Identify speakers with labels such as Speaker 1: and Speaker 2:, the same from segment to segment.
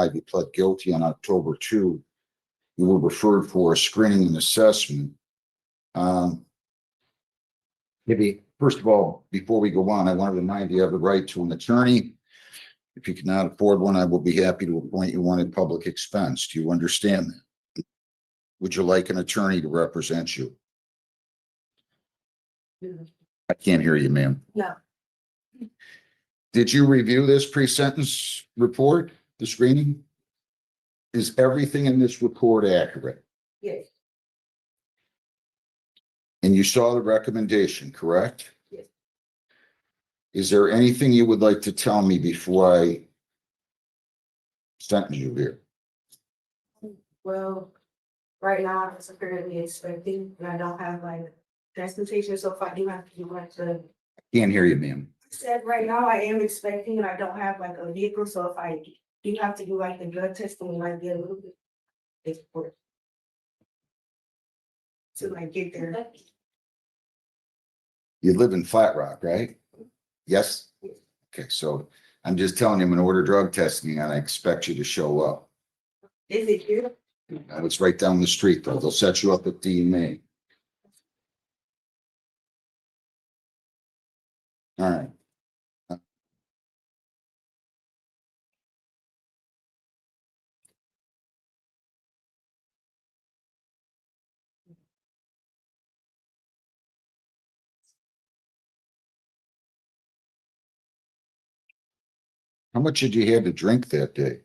Speaker 1: 5. You pled guilty on October 2. You were referred for a screening and assessment. Maybe, first of all, before we go on, I want to remind you, you have the right to an attorney. If you cannot afford one, I will be happy to appoint you one at public expense. Do you understand that? Would you like an attorney to represent you? I can't hear you, ma'am.
Speaker 2: No.
Speaker 1: Did you review this pre-sentence report, the screening? Is everything in this report accurate?
Speaker 2: Yes.
Speaker 1: And you saw the recommendation, correct?
Speaker 2: Yes.
Speaker 1: Is there anything you would like to tell me before I sentence you here?
Speaker 2: Well, right now I'm currently expecting, and I don't have like transportation, so if I do have to do like the.
Speaker 1: Can't hear you, ma'am.
Speaker 2: I said right now I am expecting, and I don't have like a vehicle, so if I do have to do like the blood testing, it might be a little bit difficult to like get there.
Speaker 1: You live in Flat Rock, right? Yes?
Speaker 2: Yes.
Speaker 1: Okay, so I'm just telling you, I'm gonna order drug testing and I expect you to show up.
Speaker 2: Is it here?
Speaker 1: It's right down the street though. They'll set you up at DMA. All right. How much did you have to drink that day?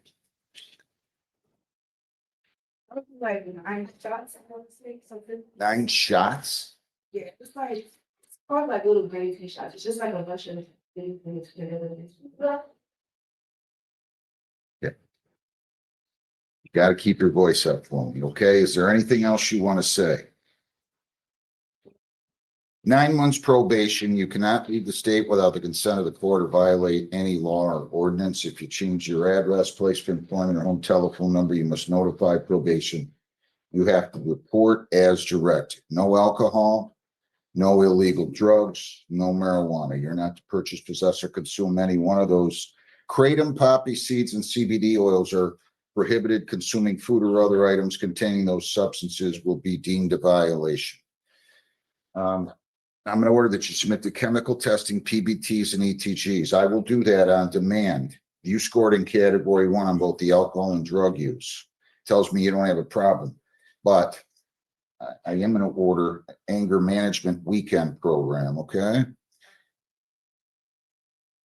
Speaker 2: Like 9 shots, I want to say something.
Speaker 1: 9 shots?
Speaker 2: Yeah, it's like, it's called like little gravy shots. It's just like a bunch of things together.
Speaker 1: You got to keep your voice up for me, okay? Is there anything else you want to say? 9 months probation. You cannot leave the state without the consent of the court or violate any law or ordinance. If you change your address, place of employment, or home telephone number, you must notify probation. You have to report as directed. No alcohol, no illegal drugs, no marijuana. You're not to purchase, possess, or consume any one of those. Kratom, poppy seeds, and CBD oils are prohibited. Consuming food or other items containing those substances will be deemed a violation. I'm going to order that you submit the chemical testing, PBTs and ETGs. I will do that on demand. You scored in category 1 on both the alcohol and drug use. Tells me you don't have a problem, but I am going to order anger management weekend program. Okay. I'm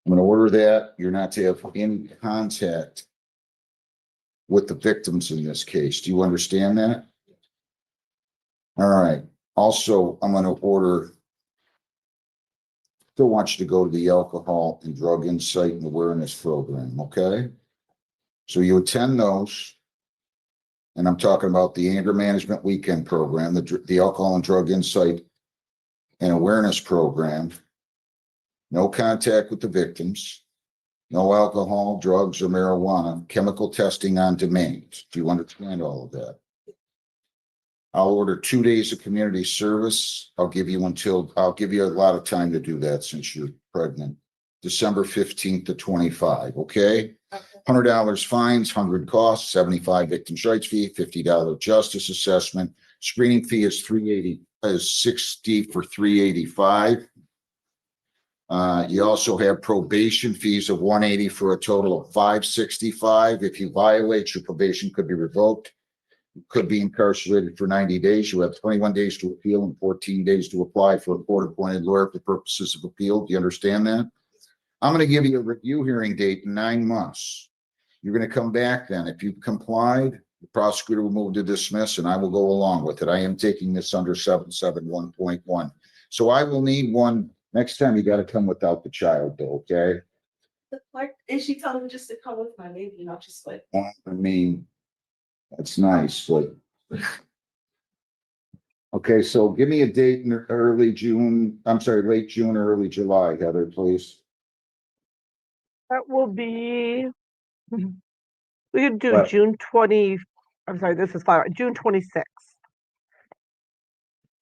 Speaker 1: going to order that. You're not to have any contact with the victims in this case. Do you understand that? All right. Also, I'm going to order. Still want you to go to the Alcohol and Drug Insight and Awareness Program, okay? So you attend those, and I'm talking about the Anger Management Weekend Program, the Alcohol and Drug Insight and Awareness Program. No contact with the victims, no alcohol, drugs, or marijuana, chemical testing on demand. Do you understand all of that? I'll order 2 days of community service. I'll give you a lot of time to do that since you're pregnant. December 15th to 25, okay? $100 fines, 100 costs, 75 victim's rights fee, $50 justice assessment. Screening fee is $60 for 385. You also have probation fees of 180 for a total of 565. If you violate, your probation could be revoked. Could be incarcerated for 90 days. You have 21 days to appeal and 14 days to apply for a court-appointed lawyer for purposes of appeal. Do you understand that? I'm going to give you a review hearing date in 9 months. You're going to come back then. If you've complied, the prosecutor will move to dismiss and I will go along with it. I am taking this under 771.1. So I will need one. Next time you got to come without the child though, okay?
Speaker 2: Like, and she told me just to come with my baby, not just like.
Speaker 1: I mean, that's nice, but okay, so give me a date in late June or early July, Heather, please.
Speaker 3: That will be, we could do
Speaker 1: What?
Speaker 3: June 20, I'm sorry, this is fine, June 26th.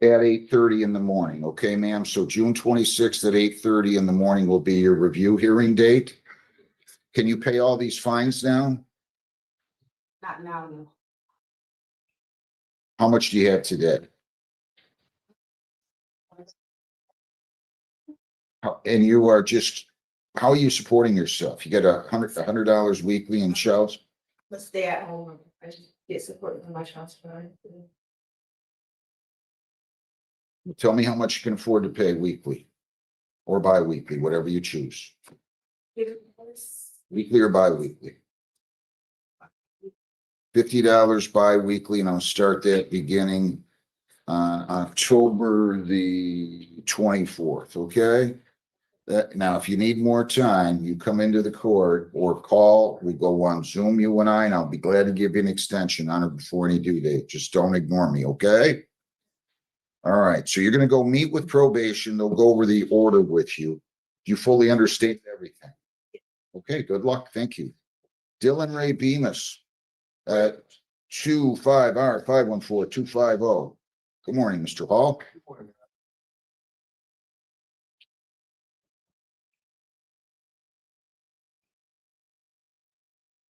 Speaker 1: At 8:30 in the morning, okay, ma'am? So June 26th at 8:30 in the morning will be your review hearing date. Can you pay all these fines now?
Speaker 2: Not now, no.
Speaker 1: How much do you have today? And you are just, how are you supporting yourself? You get $100 weekly in shells?
Speaker 2: But stay at home. I just get support from my transfer.
Speaker 1: Tell me how much you can afford to pay weekly or bi-weekly, whatever you choose. Weekly or bi-weekly? $50 bi-weekly, and I'll start that beginning on October the 24th, okay? Now, if you need more time, you come into the court or call, we go on Zoom, you and I'll be glad to give you an extension on it before any due date. Just don't ignore me, okay? All right, so you're gonna go meet with probation. They'll go over the order with you. You fully understand everything? Okay, good luck. Thank you. Dylan Ray Bemis at 25R514250. Good morning, Mr. Hall.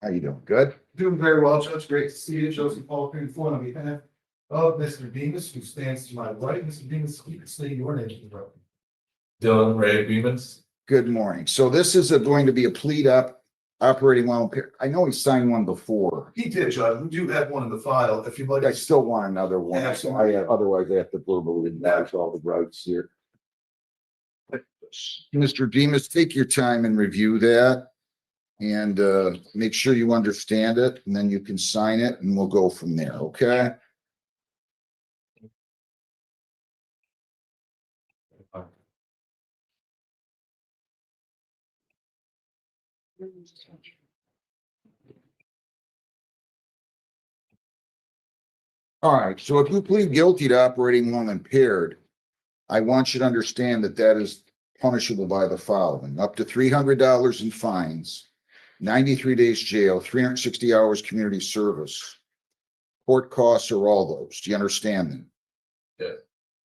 Speaker 1: How you doing? Good?
Speaker 4: Doing very well, Judge. Great to see you. Joseph Paul Greenfield on behalf of Mr. Bemis, who stands to my right. Mr. Bemis, you can say your name to the road.
Speaker 5: Dylan Ray Bemis.
Speaker 1: Good morning. So this is going to be a plead up operating while impaired. I know he signed one before.
Speaker 4: He did, Judge. We do have one in the file. If you'd like.
Speaker 1: I still want another one.
Speaker 4: Absolutely.
Speaker 1: Otherwise I have to verbally acknowledge all the rights here. Mr. Demus, take your time and review that. And make sure you understand it, and then you can sign it and we'll go from there, okay? All right, so if you plead guilty to operating while impaired, I want you to understand that that is punishable by the following: up to $300 in fines, 93 days jail, 360 hours community service. Court costs are all those. Do you understand them?
Speaker 5: Yeah.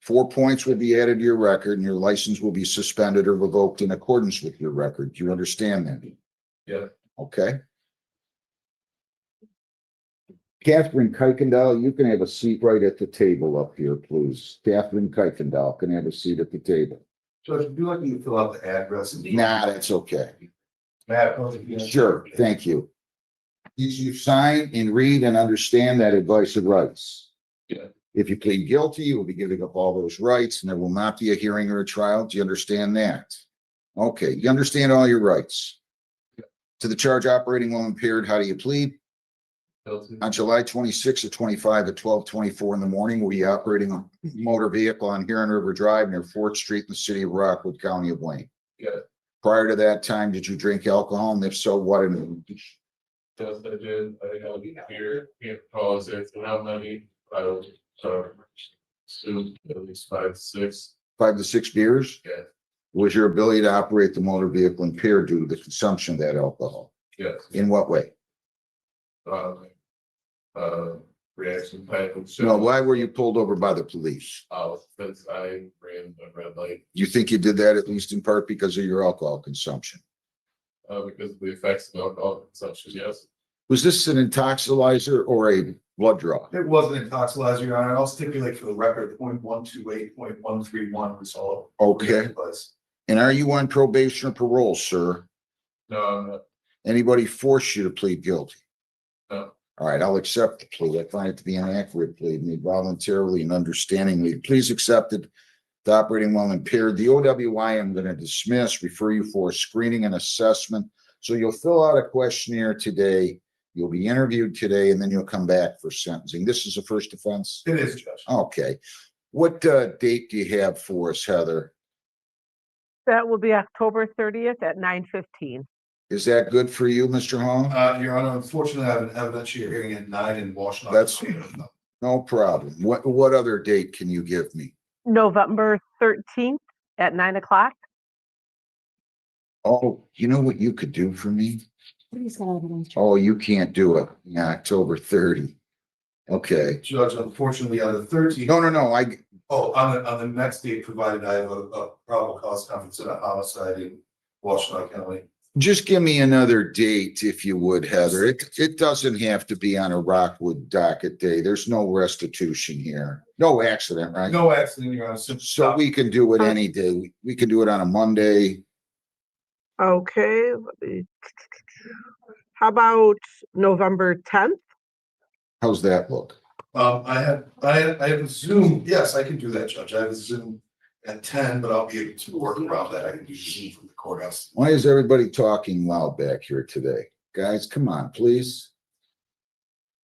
Speaker 1: 4 points will be added to your record and your license will be suspended or revoked in accordance with your record. Do you understand that?
Speaker 5: Yeah.
Speaker 1: Okay. Catherine Kuykendall, you can have a seat right at the table up here, please. Catherine Kuykendall can have a seat at the table.
Speaker 4: Judge, would you like me to fill out the address?
Speaker 1: Nah, that's okay.
Speaker 4: Matt.
Speaker 1: Sure, thank you. You sign and read and understand that advice of rights.
Speaker 5: Yeah.
Speaker 1: If you plead guilty, you will be giving up all those rights and there will not be a hearing or a trial. Do you understand that? Okay, you understand all your rights.
Speaker 5: Yeah.
Speaker 1: To the charge operating while impaired, how do you plead?
Speaker 5: Guilty.
Speaker 1: On July 26 of 25 at 12:24 in the morning, were you operating a motor vehicle on Huron River Drive near 4th Street in the city of Rockwood, County of Wayne?
Speaker 5: Yeah.
Speaker 1: Prior to that time, did you drink alcohol? And if so, what?
Speaker 5: Yes, I did. I have here, can't cause it, how many, I don't, soon, at least 5 to 6.
Speaker 1: 5 to 6 beers?
Speaker 5: Yeah.
Speaker 1: Was your ability to operate the motor vehicle impaired due to the consumption of that alcohol?
Speaker 5: Yes.
Speaker 1: In what way?
Speaker 5: Reaction type of.
Speaker 1: No, why were you pulled over by the police?
Speaker 5: Since I ran a red light,
Speaker 1: You think you did that at least in part because of your alcohol consumption?
Speaker 5: because of the effects of alcohol consumption, yes.
Speaker 1: Was this an intoxilizer or a blood draw?
Speaker 4: It wasn't intoxilizer, Your Honor. I'll stipulate for the record, 0.128, 0.131 was all.
Speaker 1: Okay.
Speaker 4: Was.
Speaker 1: And are you on probation or parole, sir?
Speaker 5: No, I'm not.
Speaker 1: Anybody force you to plead guilty?
Speaker 5: No.
Speaker 1: All right, I'll accept the plea. I find it to be an accurate plea, made voluntarily and understandingly. Please accept it. The operating while impaired. The OWI I'm going to dismiss, refer you for a screening and assessment. So you'll fill out a questionnaire today. You'll be interviewed today, and then you'll come back for sentencing. This is a first offense?
Speaker 4: It is, Judge.
Speaker 1: Okay. What date do you have for us, Heather?
Speaker 3: That will be October 30th at 9:15.
Speaker 1: Is that good for you, Mr. Hall?
Speaker 4: Your Honor, unfortunately, I have an evidentiary hearing at 9 in Washington.
Speaker 1: That's no problem. What other date can you give me?
Speaker 3: November 13th at 9 o'clock.
Speaker 1: Oh, you know what you could do for me? Oh, you can't do it. Yeah, October 30. Okay.
Speaker 4: Judge, unfortunately, on the 13th.
Speaker 1: No.
Speaker 4: On the next date provided, I have a probable cause conference and a homicide in Washington County.
Speaker 1: Just give me another date if you would, Heather. It doesn't have to be on a Rockwood docket day. There's no restitution here. No accident, right?
Speaker 4: No accident, Your Honor.
Speaker 1: So we can do it any day. We can do it on a Monday.
Speaker 3: Okay. How about November 10th?
Speaker 1: How's that look?
Speaker 4: I have a Zoom. Yes, I can do that, Judge. I have a Zoom at 10, but I'll be able to work around that. I can do Zoom from the courthouse.
Speaker 1: Why is everybody talking loud back here today? Guys, come on, please.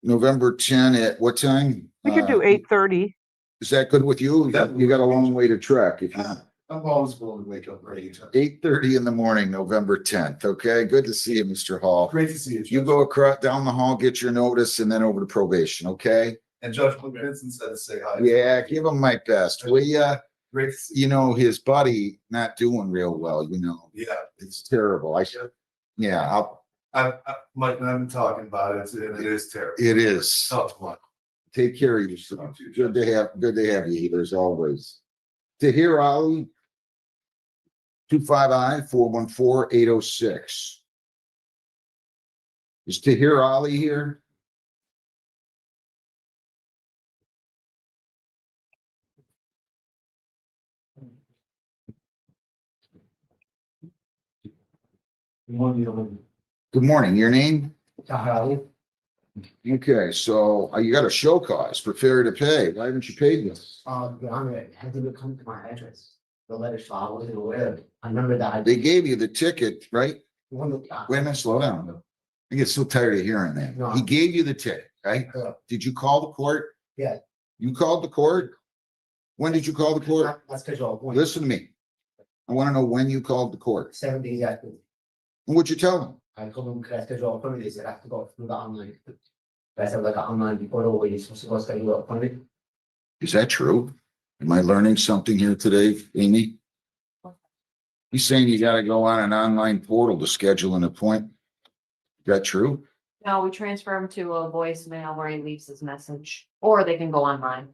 Speaker 1: November 10 at what time?
Speaker 3: We could do 8:30.
Speaker 1: Is that good with you? You got a long way to trek. If you
Speaker 4: I'm always willing to wake up early. Judge.
Speaker 1: 8:30 in the morning, November 10th. Okay, good to see you, Mr. Hall.
Speaker 4: Great to see you, Judge.
Speaker 1: You go across down the hall, get your notice, and then over to probation, okay?
Speaker 4: And Judge Vincent said to say hi.
Speaker 1: Yeah, give him my best, will ya?
Speaker 4: Great to see
Speaker 1: You know, his buddy not doing real well, you know,
Speaker 4: you. Yeah.
Speaker 1: it's terrible. Yeah,
Speaker 4: Mike and I've been talking about it, and it is terrible.
Speaker 1: it is.
Speaker 4: Tough one.
Speaker 1: Take care of yourself. Good to have you here as always. Tahir Ali. 259-414-806. Is Tahir Ali here? Good morning. Your name? Okay, so you got a show cause for failure to pay. Why haven't you paid this?
Speaker 6: Your Honor, it hasn't come to my address. The letter, so I wasn't aware of it. I remember that.
Speaker 1: They gave you the ticket, right?
Speaker 6: Wait
Speaker 1: Wait a minute, slow down. I get so tired of hearing that.
Speaker 6: No.
Speaker 1: He gave you the ticket, right?
Speaker 6: Correct.
Speaker 1: Did you call the court?
Speaker 6: Yeah.
Speaker 1: You called the court? When did you call the court?
Speaker 6: That's scheduled appointment.
Speaker 1: Listen to me. I want to know when you called the court.
Speaker 6: 7 days after.
Speaker 1: And what'd you tell them?
Speaker 6: I told them, could I schedule an appointment? They said, I have to go through the online. I said, like an online portal where you're supposed to go schedule an appointment.
Speaker 1: Is that true? Am I learning something here today, Amy? He's saying you gotta go on an online portal to schedule an appointment. Is that true?
Speaker 7: No, we transfer them to a voicemail where he leaves his message, or they can go online.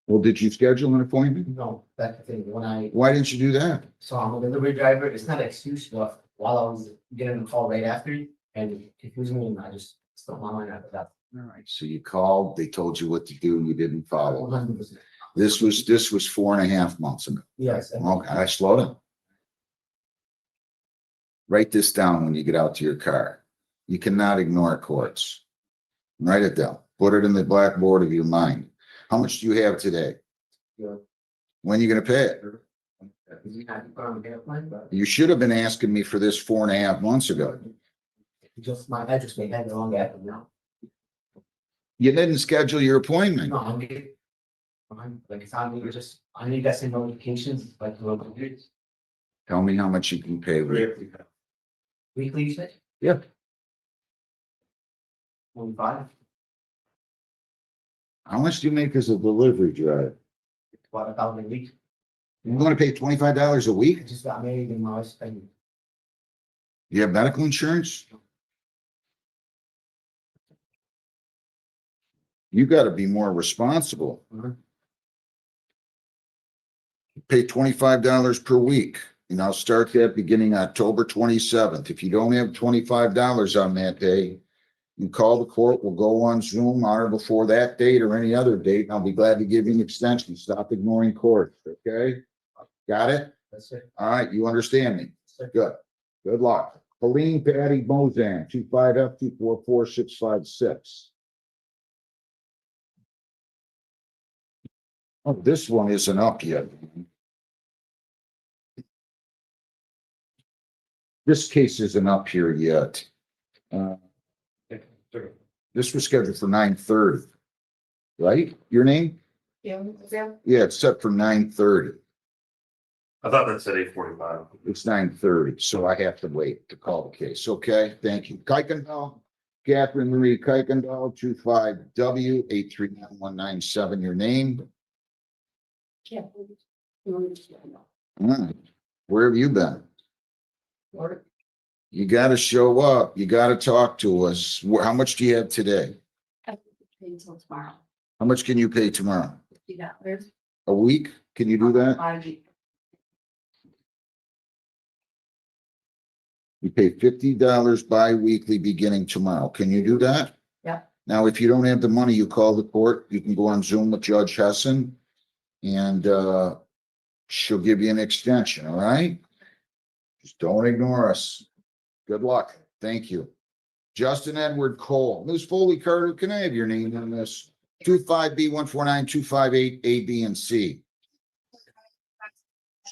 Speaker 1: Well, did you schedule an appointment?
Speaker 6: No, that's the thing.
Speaker 1: Why didn't you do that?
Speaker 6: So I'm a delivery driver. It's not an excuse, but while I was getting the call right after and it confused me, and I just stopped my mind after that.
Speaker 1: All right, so you called, they told you what to do, and you didn't follow.
Speaker 6: 100%.
Speaker 1: This was 4.5 months ago.
Speaker 6: Yes.
Speaker 1: Okay, I slowed down. Write this down when you get out to your car. You cannot ignore courts. Write it down. Put it in the blackboard of your mind. How much do you have today?
Speaker 6: Yeah.
Speaker 1: When are you gonna pay it? You should have been asking me for this 4.5 months ago.
Speaker 6: Just my address may have the wrong address now.
Speaker 1: You didn't schedule your appointment.
Speaker 6: No, I'm good. Like it's on me, I need that same notifications, like the local computers.
Speaker 1: Tell me how much you can pay. Rick.
Speaker 6: Weekly, you said?
Speaker 1: Yep.
Speaker 6: 25,
Speaker 1: How much do you make as a delivery driver?
Speaker 6: about 1,000 a week.
Speaker 1: You're gonna pay $25 a
Speaker 6: I
Speaker 1: week?
Speaker 6: just got married and my wife's pregnant.
Speaker 1: You have medical insurance? You gotta be more responsible.
Speaker 6: Mhm.
Speaker 1: Pay $25 per week, and I'll start that beginning October 27th. If you don't have $25 on that day, you call the court, we'll go on Zoom on or before that date or any other date, and I'll be glad to give you an extension. Stop ignoring court, okay? Got it?
Speaker 6: That's it.
Speaker 1: All right, you understand me?
Speaker 6: That's it.
Speaker 1: Good. Good luck. Helene Patty Bozan, 25F244656. Oh, this one isn't up yet. This case isn't up here yet. This was scheduled for 9:30. Right? Your name?
Speaker 2: Yeah.
Speaker 1: Yeah, it's set for 9:30.
Speaker 5: I thought that said 8:45.
Speaker 1: It's 9:30, so I have to wait to call the case. Okay, thank you. Kuykendall, Catherine Marie Kuykendall, 25W839197, your name?
Speaker 2: Yeah.
Speaker 1: All right. Where have you been? You gotta show up. You gotta talk to us. How much do you have today?
Speaker 7: Until tomorrow.
Speaker 1: How much can you pay tomorrow?
Speaker 7: $50.
Speaker 1: A week? Can you do that? You pay $50 bi-weekly beginning tomorrow. Can you do that?
Speaker 7: Yeah.
Speaker 1: Now, if you don't have the money, you call the court. You can go on Zoom with Judge Hessen and she'll give you an extension, all right? Just don't ignore us. Good luck. Thank you. Justin Edward Cole. Ms. Foley Carter, can I have your name on this? 25B149-258 A, B, and C.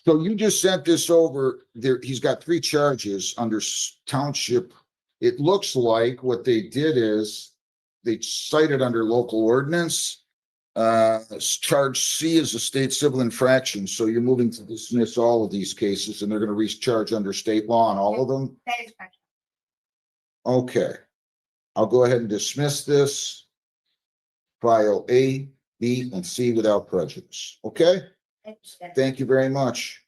Speaker 1: So you just sent this over there. He's got 3 charges under township. It looks like what they did is they cited under local ordinance. Charge C is a state civil infraction. So you're moving to dismiss all of these cases and they're going to recharge under state law on all of them.
Speaker 2: That is correct.
Speaker 1: Okay. I'll go ahead and dismiss this. File A, B, and C without prejudice. Okay? Thank you very much.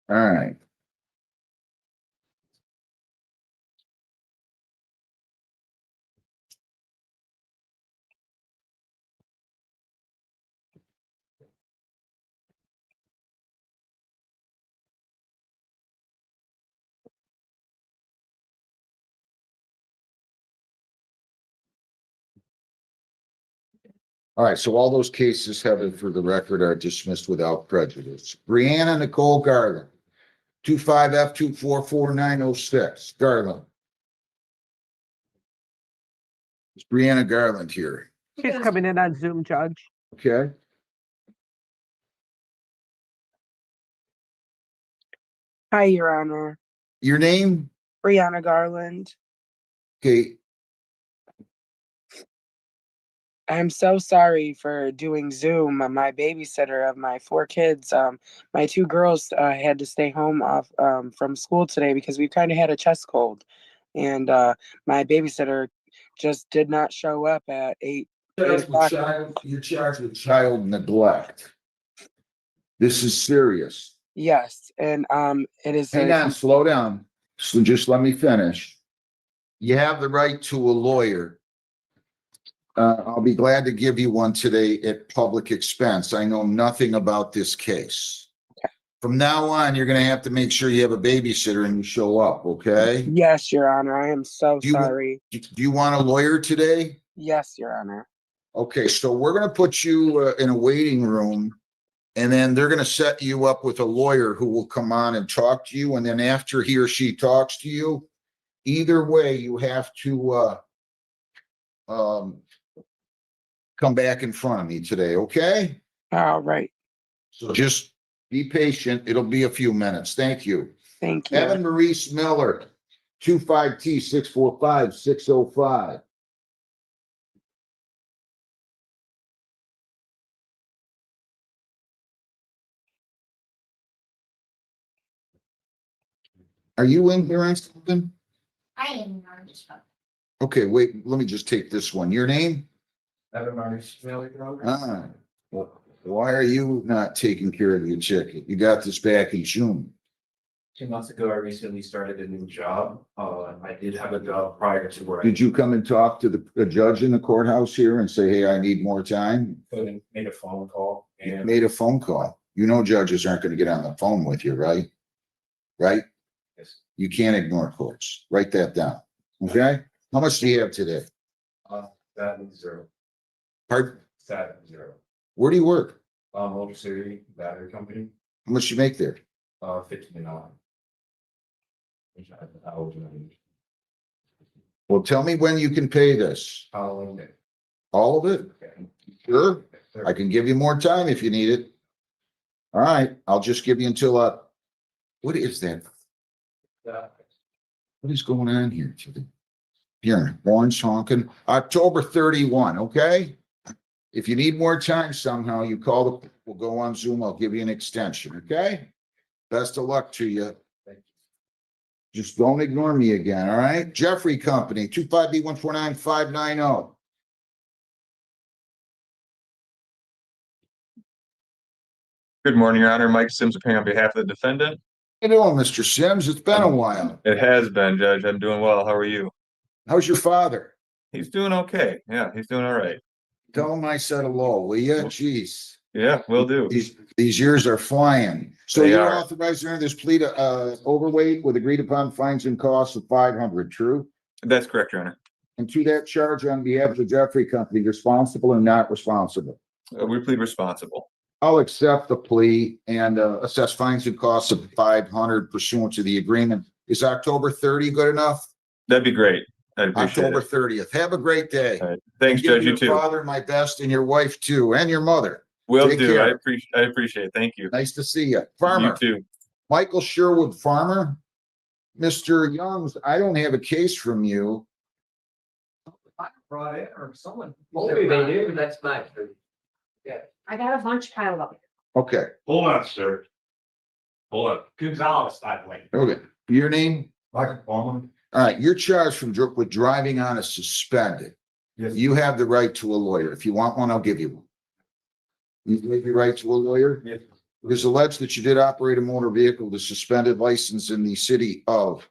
Speaker 1: All right. All right, so all those cases headed for the record are dismissed without prejudice. Brianna Nicole Garland, 25F244906, Garland. Is Brianna Garland here?
Speaker 3: She's coming in on Zoom, Judge.
Speaker 1: Okay,
Speaker 8: Hi, Your Honor.
Speaker 1: your name?
Speaker 8: Brianna Garland.
Speaker 1: Okay,
Speaker 8: I'm so sorry for doing Zoom. My babysitter of my 4 kids, my 2 girls had to stay home off from school today because we kind of had a chest cold. And my babysitter just did not show up at 8 o'clock.
Speaker 1: you're charged with child neglect. This is serious.
Speaker 8: Yes, and it is
Speaker 1: Hang on, slow down. So just let me finish. You have the right to a lawyer. I'll be glad to give you one today at public expense. I know nothing about this case.
Speaker 8: Okay.
Speaker 1: From now on, you're gonna have to make sure you have a babysitter and you show up, okay?
Speaker 8: Yes, Your Honor. I am so
Speaker 1: Do you-
Speaker 8: sorry.
Speaker 1: Do you want a lawyer today?
Speaker 8: Yes, Your Honor.
Speaker 1: Okay, so we're gonna put you in a waiting room. And then they're gonna set you up with a lawyer who will come on and talk to you. And then after he or she talks to you, either way, you have to come back in front of me today, okay?
Speaker 8: All right.
Speaker 1: So just be patient. It'll be a few minutes. Thank you.
Speaker 8: Thank you.
Speaker 1: Evan Maurice Miller, 25T645605. Are you in here on something?
Speaker 2: I am not just.
Speaker 1: Okay, wait, let me just take this one. Your name? Ah, well, why are you not taking care of your chicken? You got this back in June.
Speaker 9: 2 months ago, I recently started a new job. I did have a job prior to where I
Speaker 1: Did you come and talk to the judge in the courthouse here and say, hey, I need more time?
Speaker 9: made a phone call
Speaker 1: You
Speaker 9: and
Speaker 1: made a phone call. You know, judges aren't going to get on the phone with you, right? Right?
Speaker 9: Yes.
Speaker 1: You can't ignore courts. Write that down. Okay? How much do you have today?
Speaker 9: that was 0.
Speaker 1: Pardon?
Speaker 9: That 0.
Speaker 1: Where do you work?
Speaker 9: Motor City Battery Company,
Speaker 1: How much you make there?
Speaker 9: 15 an hour. Which I was doing.
Speaker 1: Well, tell me when you can pay this.
Speaker 9: All
Speaker 1: All of it? Sure. I can give you more time if you need it. All right, I'll just give you until, what is that? What is going on here today? Here, horns honking, October 31, okay? If you need more time somehow, you call we'll go on Zoom, I'll give you an extension, okay? Best of luck to you. Just don't ignore me again, all right? Jeffrey Company, 25B149590.
Speaker 10: Good morning, Your Honor. Mike Sims appearing on behalf of the defendant.
Speaker 1: How you doing, Mr. Sims? It's been a while.
Speaker 10: It has been, Judge. I'm doing well. How are you?
Speaker 1: How's your father?
Speaker 10: He's doing okay. Yeah, he's doing all right.
Speaker 1: Tell him I said hello, will you? Jeez.
Speaker 10: Yeah, will do.
Speaker 1: These years are flying. So
Speaker 10: They
Speaker 1: you're
Speaker 10: are.
Speaker 1: authorized to enter this plea to overweight with agreed upon fines and costs of 500, true?
Speaker 10: That's correct, Your Honor.
Speaker 1: And to that charge on behalf of the Jeffrey Company, responsible or not responsible?
Speaker 10: We plead responsible.
Speaker 1: I'll accept the plea and assess fines and costs of 500 pursuant to the agreement. Is October 30 good enough?
Speaker 10: That'd be great. I'd appreciate
Speaker 1: October
Speaker 10: it.
Speaker 1: 30th. Have a great day.
Speaker 10: All right. Thanks,
Speaker 1: Give
Speaker 10: Judge. You
Speaker 1: your
Speaker 10: too.
Speaker 1: father my best and your wife too, and your mother.
Speaker 10: Will
Speaker 1: Take
Speaker 10: do.
Speaker 1: care.
Speaker 10: I appreciate it. Thank you.
Speaker 1: Nice to see you.
Speaker 10: You
Speaker 1: Farmer,
Speaker 10: too.
Speaker 1: Michael Sherwood Farmer. Mr. Youngs, I don't have a case from you.
Speaker 6: Brought in or someone. Hopefully they do, that's fine.
Speaker 7: I got a bunch piled up.
Speaker 1: Okay,
Speaker 9: Hold on, sir. Hold on. Gonzalez, by the way.
Speaker 1: okay. Your name?
Speaker 9: Michael Bowman.
Speaker 1: All right, you're charged with driving on a suspended.
Speaker 9: Yes.
Speaker 1: You have the right to a lawyer. If you want one, I'll give you one. You have your right to a lawyer?
Speaker 9: Yes.
Speaker 1: It is alleged that you did operate a motor vehicle with a suspended license in the city of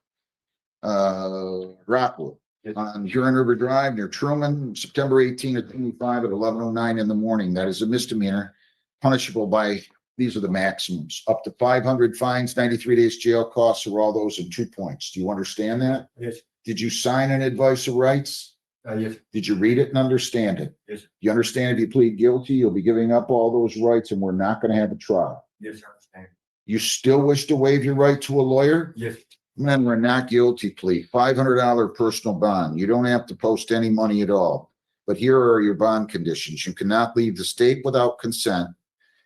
Speaker 1: Rockwood on Huron River Drive near Truman, September 18 of 25 at 11:09 in the morning. That is a misdemeanor, punishable by, these are the maximums, up to 500 fines, 93 days jail, costs, or all those in 2 points. Do you understand that?
Speaker 9: Yes.
Speaker 1: Did you sign an advice of rights?
Speaker 9: Yes.
Speaker 1: Did you read it and understand it?
Speaker 9: Yes.
Speaker 1: You understand if you plead guilty, you'll be giving up all those rights and we're not going to have a trial.
Speaker 9: Yes, I understand.
Speaker 1: You still wish to waive your right to a lawyer?
Speaker 9: Yes.
Speaker 1: Then we're not guilty plea, $500 personal bond. You don't have to post any money at all. But here are your bond conditions. You cannot leave the state without consent.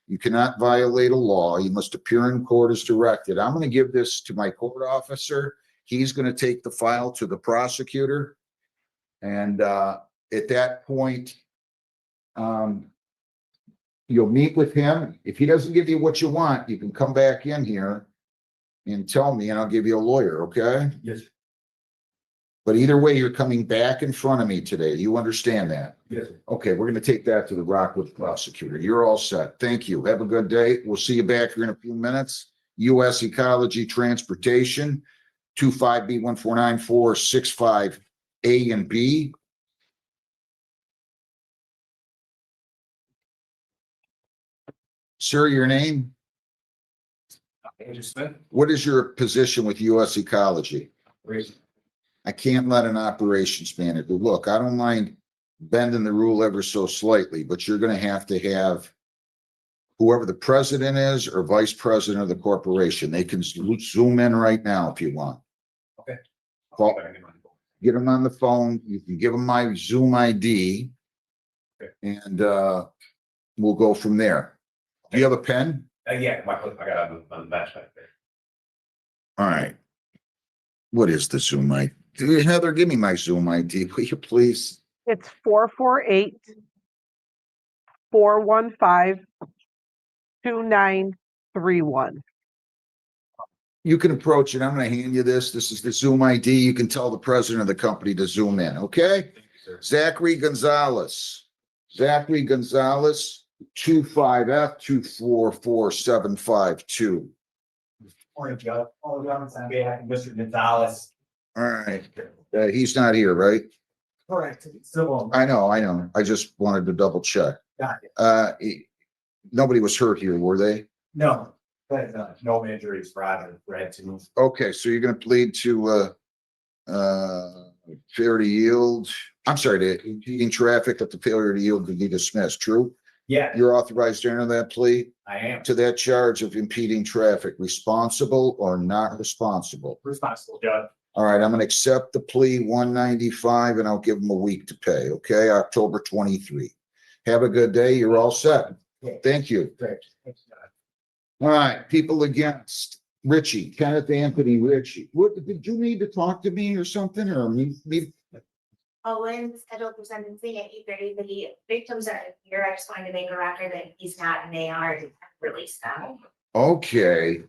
Speaker 1: You cannot violate a law. You must appear in court as directed. I'm going to give this to my court officer. He's going to take the file to the prosecutor. And at that point, you'll meet with him. If he doesn't give you what you want, you can come back in here and tell me, and I'll give you a lawyer, okay?
Speaker 9: Yes.
Speaker 1: But either way, you're coming back in front of me today. You understand that?
Speaker 9: Yes.
Speaker 1: Okay, we're gonna take that to the Rockwood prosecutor. You're all set. Thank you. Have a good day. We'll see you back here in a few minutes. US Ecology Transportation, 25B149465 A and B. Sir, your name?
Speaker 9: Andrew Smith.
Speaker 1: What is your position with US Ecology? I can't let an operations manager, look, I don't mind bending the rule ever so slightly, but you're gonna have to have whoever the president is or vice president of the corporation. They can zoom in right now if you want.
Speaker 9: Okay.
Speaker 1: Call, get them on the phone. You can give them my Zoom ID.
Speaker 9: Okay.
Speaker 1: And we'll go from there. Do you have a pen?
Speaker 9: Yeah, I got it on the match back there.
Speaker 1: All right. What is the Zoom ID? Heather, give me my Zoom ID, will you please?
Speaker 3: It's 448-415-2931.
Speaker 1: You can approach it. I'm gonna hand you this. This is the Zoom ID. You can tell the president of the company to zoom in, okay?
Speaker 9: Thank you, sir.
Speaker 1: Zachary Gonzalez. Zachary Gonzalez, 25F244752.
Speaker 6: Morning, Joe. All the on behalf of Mr. Gonzalez.
Speaker 1: All right. He's not here, right?
Speaker 6: Correct. Civil.
Speaker 1: I know. I just wanted to double check.
Speaker 6: Got it.
Speaker 1: Nobody was hurt here, were they?
Speaker 6: No, but no injuries for either Brad to move.
Speaker 1: Okay, so you're gonna plead to failure to yield. I'm sorry, to impeding traffic, that the failure to yield could be dismissed, true?
Speaker 6: Yeah,
Speaker 1: You're authorized to enter that plea
Speaker 6: I am
Speaker 1: to that charge of impeding traffic, responsible or not responsible?
Speaker 6: responsible, Judge.
Speaker 1: All right, I'm gonna accept the plea 195 and I'll give them a week to pay, okay? October 23. Have a good day. You're all set. Thank you.
Speaker 6: Great. Thanks, Judge.
Speaker 1: All right, people against Richie, Kenneth Anthony Richie. What, did you need to talk to me or something or me?
Speaker 11: Owen scheduled for sentencing at 8:30, but the victims are here. I just wanted to make a record that he's not and they are released now.
Speaker 1: Okay.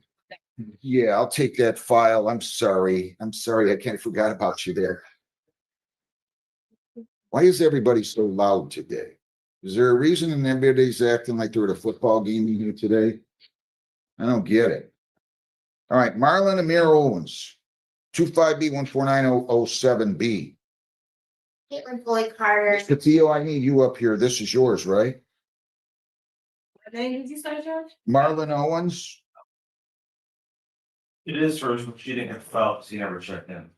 Speaker 1: Yeah, I'll take that file. I'm sorry. I forgot about you there. Why is everybody so loud today? Is there a reason and everybody's acting like they're at a football game here today? I don't get it. All right, Marlon Amir Owens, 25B 14907B.
Speaker 11: Caitlin Floyd Carter.
Speaker 1: Mr. Theo, I need you up here. This is yours, right?
Speaker 2: What name did you say, Judge?
Speaker 1: Marlon Owens.
Speaker 9: It is for she didn't have filed, she never checked in.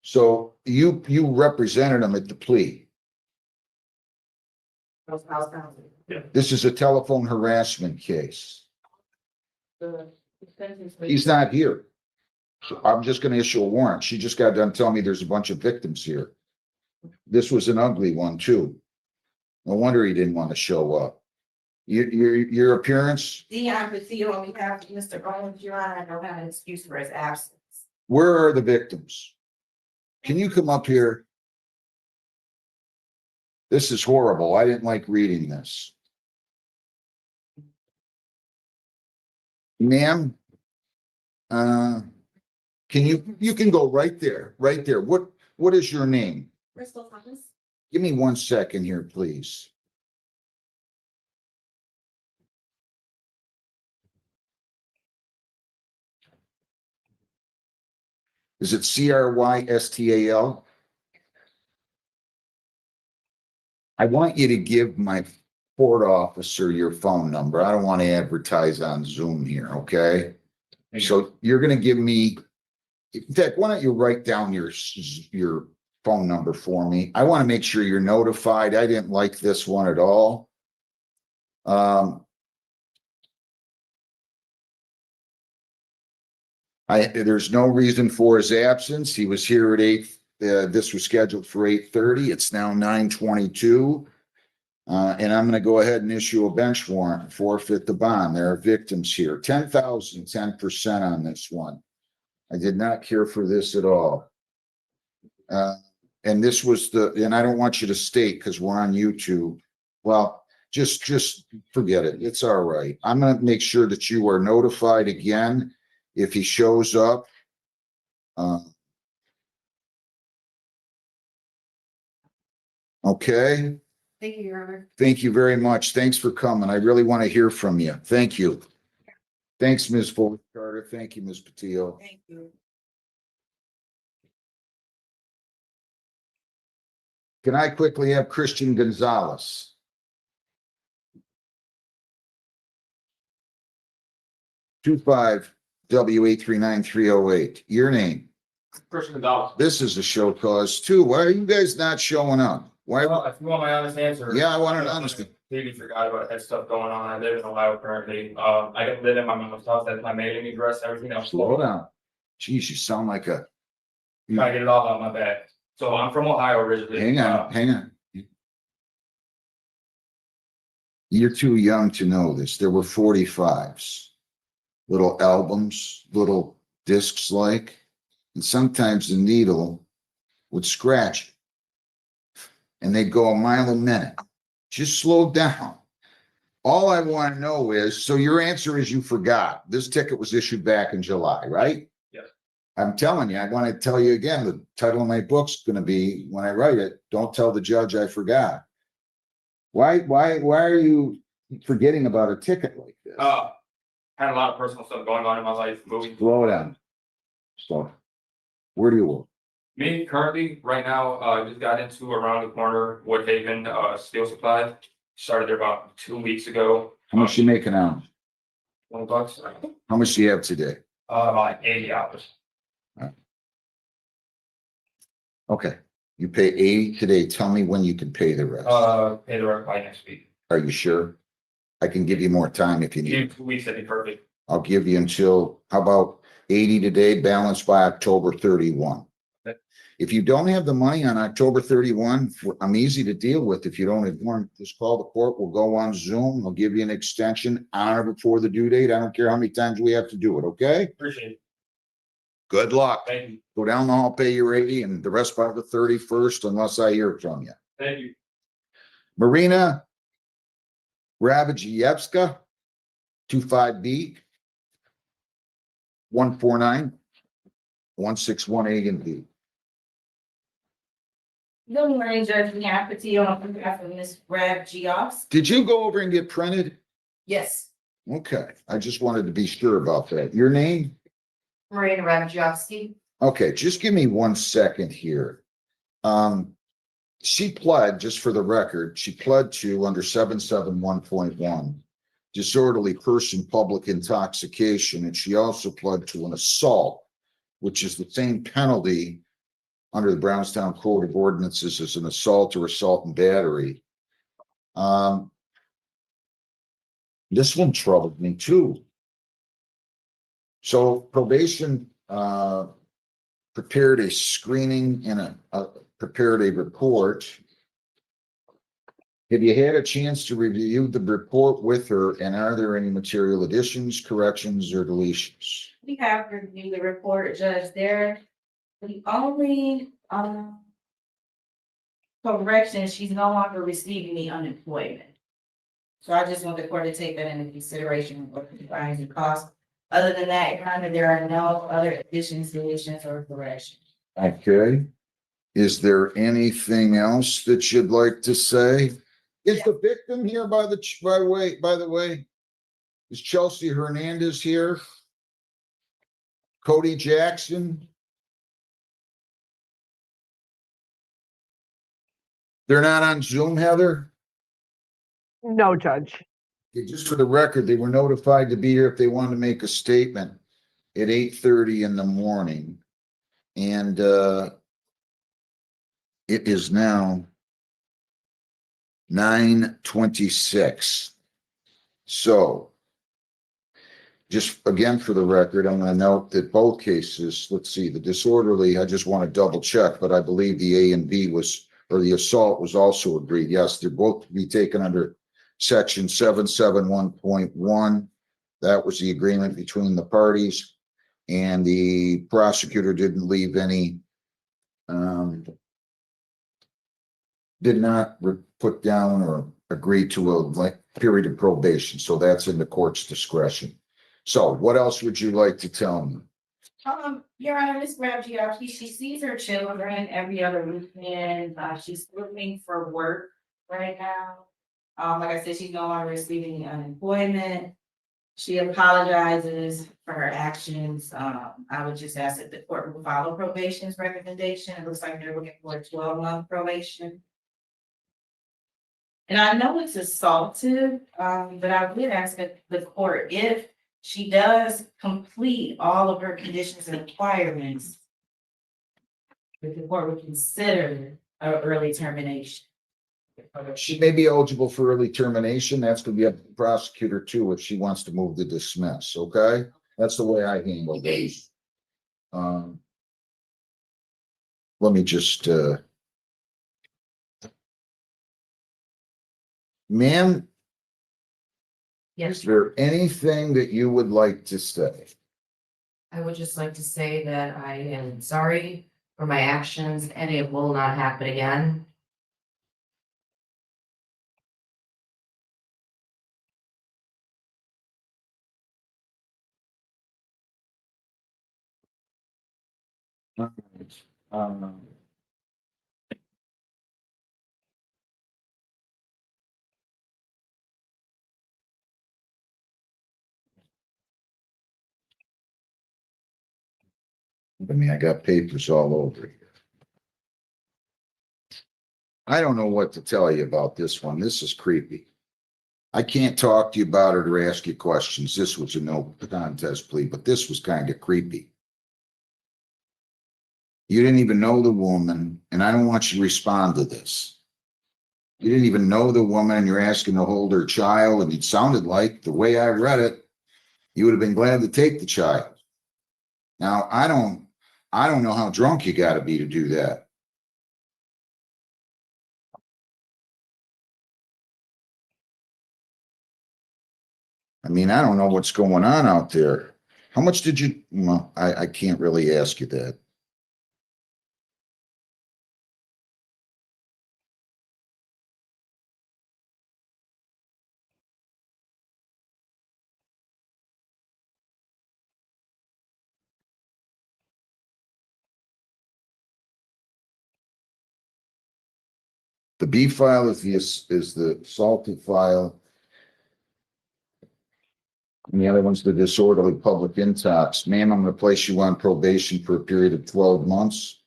Speaker 1: So you represented him at the plea. This is a telephone harassment case. He's not here. So I'm just gonna issue a warrant. She just got done telling me there's a bunch of victims here. This was an ugly one too. No wonder he didn't want to show up. Your appearance,
Speaker 2: Dion Patillo on behalf of Mr. Owens, Your Honor, I don't have an excuse for his absence.
Speaker 1: where are the victims? Can you come up here? This is horrible. I didn't like reading this. Ma'am, can you can go right there, right there. What is your name?
Speaker 2: Crystal Thomas?
Speaker 1: Give me 1 second here, please. Is it Crystal? I want you to give my court officer your phone number. I don't want to advertise on Zoom here, okay? So you're gonna give me, in fact, why don't you write down your phone number for me? I want to make sure you're notified. I didn't like this one at all. There's no reason for his absence. He was here at 8. This was scheduled for 8:30. It's now 9:22. And I'm going to go ahead and issue a bench warrant, forfeit the bond. There are victims here. 10,000, 10% on this one. I did not care for this at all. And this was and I don't want you to state because we're on YouTube. Well, just forget it. It's all right. I'm going to make sure that you are notified again if he shows up. Okay.
Speaker 7: Thank you, Your Honor.
Speaker 1: Thank you very much. Thanks for coming. I really want to hear from you. Thank you. Thanks, Ms. Foley Carter. Thank you, Ms. Patillo.
Speaker 2: Thank you.
Speaker 1: Can I quickly have Christian Gonzalez? W839308. Your name.
Speaker 6: Christian Gonzalez.
Speaker 1: This is a show cause too. Why are you guys not showing up? Why?
Speaker 6: Well, if you want my honest answer.
Speaker 1: Yeah, I want to understand.
Speaker 6: Maybe forgot about that stuff going on. I live in Ohio currently. I don't live in my mom's house. That's my mailing address, everything else.
Speaker 1: Slow down. Geez, you sound like a.
Speaker 6: Trying to get it all out of my bag. So I'm from Ohio originally.
Speaker 1: Hang on. You're too young to know this. There were 45s, little albums, little discs like, and sometimes the needle would scratch and they'd go a mile a minute. Just slow down. All I want to know is, so your answer is you forgot. This ticket was issued back in July, right?
Speaker 6: Yes.
Speaker 1: I'm telling you, I want to tell you again, the title of my book's going to be, when I write it, don't tell the judge I forgot. Why are you forgetting about a ticket like this?
Speaker 6: Had a lot of personal stuff going on in my life, moving.
Speaker 1: Slow down. So, where do you work?
Speaker 6: Me currently, right now, I just got into around the corner, Woodhaven, Steel Supply. Started there about 2 weeks ago.
Speaker 1: How much you making out?
Speaker 6: $20.
Speaker 1: How much do you have today?
Speaker 6: About 80 hours.
Speaker 1: Okay, you pay 80 today. Tell me when you can pay the rest.
Speaker 6: Pay the rest by next week.
Speaker 1: Are you sure? I can give you more time if you need.
Speaker 6: Give 2 weeks, that'd be perfect.
Speaker 1: I'll give you until, how about 80 today, balanced by October 31?
Speaker 6: Okay.
Speaker 1: If you don't have the money on October 31, I'm easy to deal with. If you don't have one, just call the court. We'll go on Zoom. I'll give you an extension on or before the due date. I don't care how many times we have to do it, okay?
Speaker 6: Appreciate it.
Speaker 1: Good luck.
Speaker 6: Thank you.
Speaker 1: Go down the hall, pay your 80, and the rest by the 31st, unless I hear from you.
Speaker 6: Thank you.
Speaker 1: Marina Rabijievska, 25B, 149-1618 and B.
Speaker 2: Good morning, Judge Patillo on behalf of Ms. Brad Geoffs.
Speaker 1: Did you go over and get printed?
Speaker 2: Yes,
Speaker 1: Okay, I just wanted to be sure about that. Your name?
Speaker 7: Marina Radzikowski.
Speaker 1: Okay, just give me 1 second here. She pled, just for the record, she pled to under 771.1 disorderly person, public intoxication, and she also pled to an assault, which is the same penalty under the Brownstown Code of Ordinances as an assault or assault and battery. This one troubled me too. So probation prepared a screening and prepared a report. Have you had a chance to review the report with her, and are there any material additions, corrections, or deletions?
Speaker 2: We have reviewed the report, Judge. There, the only, correction, she's no longer receiving the unemployment. So I just want the court to take that into consideration for the fines and costs. Other than that, Your Honor, there are no other additions, deletions, or corrections.
Speaker 1: Okay. Is there anything else that you'd like to say? Is the victim here by the way? Is Chelsea Hernandez here? Cody Jackson? They're not on Zoom, Heather?
Speaker 3: No, Judge.
Speaker 1: Okay, just for the record, they were notified to be here if they wanted to make a statement at 8:30 in the morning. And it is now 9:26. So just again, for the record, I'm going to note that both cases, let's see, the disorderly, I just want to double check, but I believe the A and B was, or the assault was also agreed. Yes, they're both to be taken under section 771.1. That was the agreement between the parties, and the prosecutor didn't leave any, did not put down or agree to a period of probation. So that's in the court's discretion. So what else would you like to tell me?
Speaker 2: Your Honor, Ms. Radzikowski, she sees her children every other weekend. She's looking for work right now. Like I said, she's no longer receiving unemployment. She apologizes for her actions. I would just ask that the court will follow probation's recommendation. It looks like they're looking for a 12-month probation. And I know it's assaultive, but I would ask that the court, if she does complete all of her conditions and requirements, that the court would consider an early termination.
Speaker 1: She may be eligible for early termination. That's going to be up to the prosecutor too, if she wants to move to dismiss. Okay, that's the way I handle these. Let me just, ma'am,
Speaker 7: Yes,
Speaker 1: is there anything that you would like to say?
Speaker 7: I would just like to say that I am sorry for my actions and it will not happen again.
Speaker 1: I mean, I got papers all over here. I don't know what to tell you about this one. This is creepy. I can't talk to you about it or ask you questions. This was a no contest plea, but this was kind of creepy. You didn't even know the woman, and I don't want you to respond to this. You didn't even know the woman, and you're asking to hold her child, and it sounded like, the way I read it, you would have been glad to take the child. Now, I don't know how drunk you got to be to do that. I mean, I don't know what's going on out there. How much did you, well, I can't really ask you that. The B file is the assaulted file. And the other one's the disorderly public intox. Ma'am, I'm gonna place you on probation for a period of 12 months.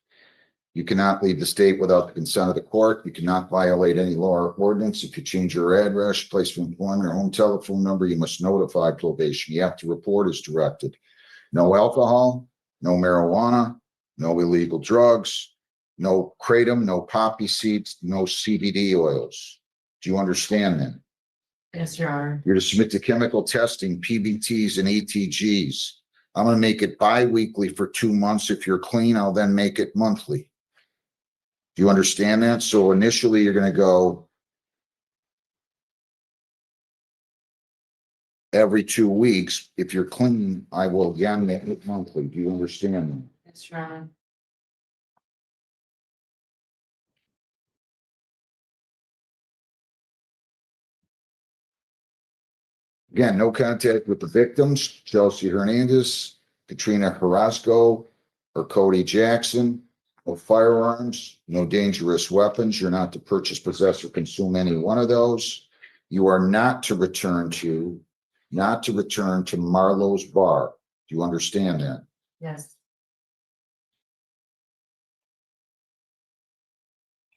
Speaker 1: You cannot leave the state without the consent of the court. You cannot violate any law or ordinance. If you change your address, place of employment, or home telephone number, you must notify probation. You have to report as directed. No alcohol, no marijuana, no illegal drugs, no kratom, no poppy seeds, no CBD oils. Do you understand that?
Speaker 7: Yes, Your Honor.
Speaker 1: You're to submit to chemical testing, PBTs and ATGs. I'm gonna make it bi-weekly for 2 months. If you're clean, I'll then make it monthly. Do you understand that? So initially, you're gonna go every 2 weeks. If you're clean, I will again make it monthly. Do you understand that?
Speaker 7: Yes, Your Honor.
Speaker 1: Again, no contact with the victims, Chelsea Hernandez, Katrina Carrasco, or Cody Jackson. No firearms, no dangerous weapons. You're not to purchase, possess, or consume any one of those. You are not to return to Marlowe's Bar. Do you understand that?
Speaker 7: Yes.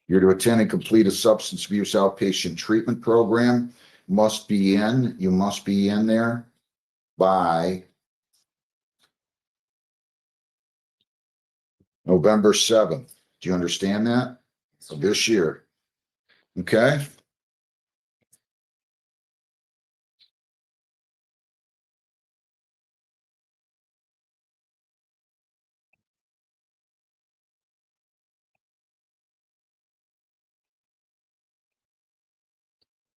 Speaker 1: You're to attend and complete a substance abuse outpatient treatment program. You must be in there by November 7th. Do you understand that? Of this year. Okay?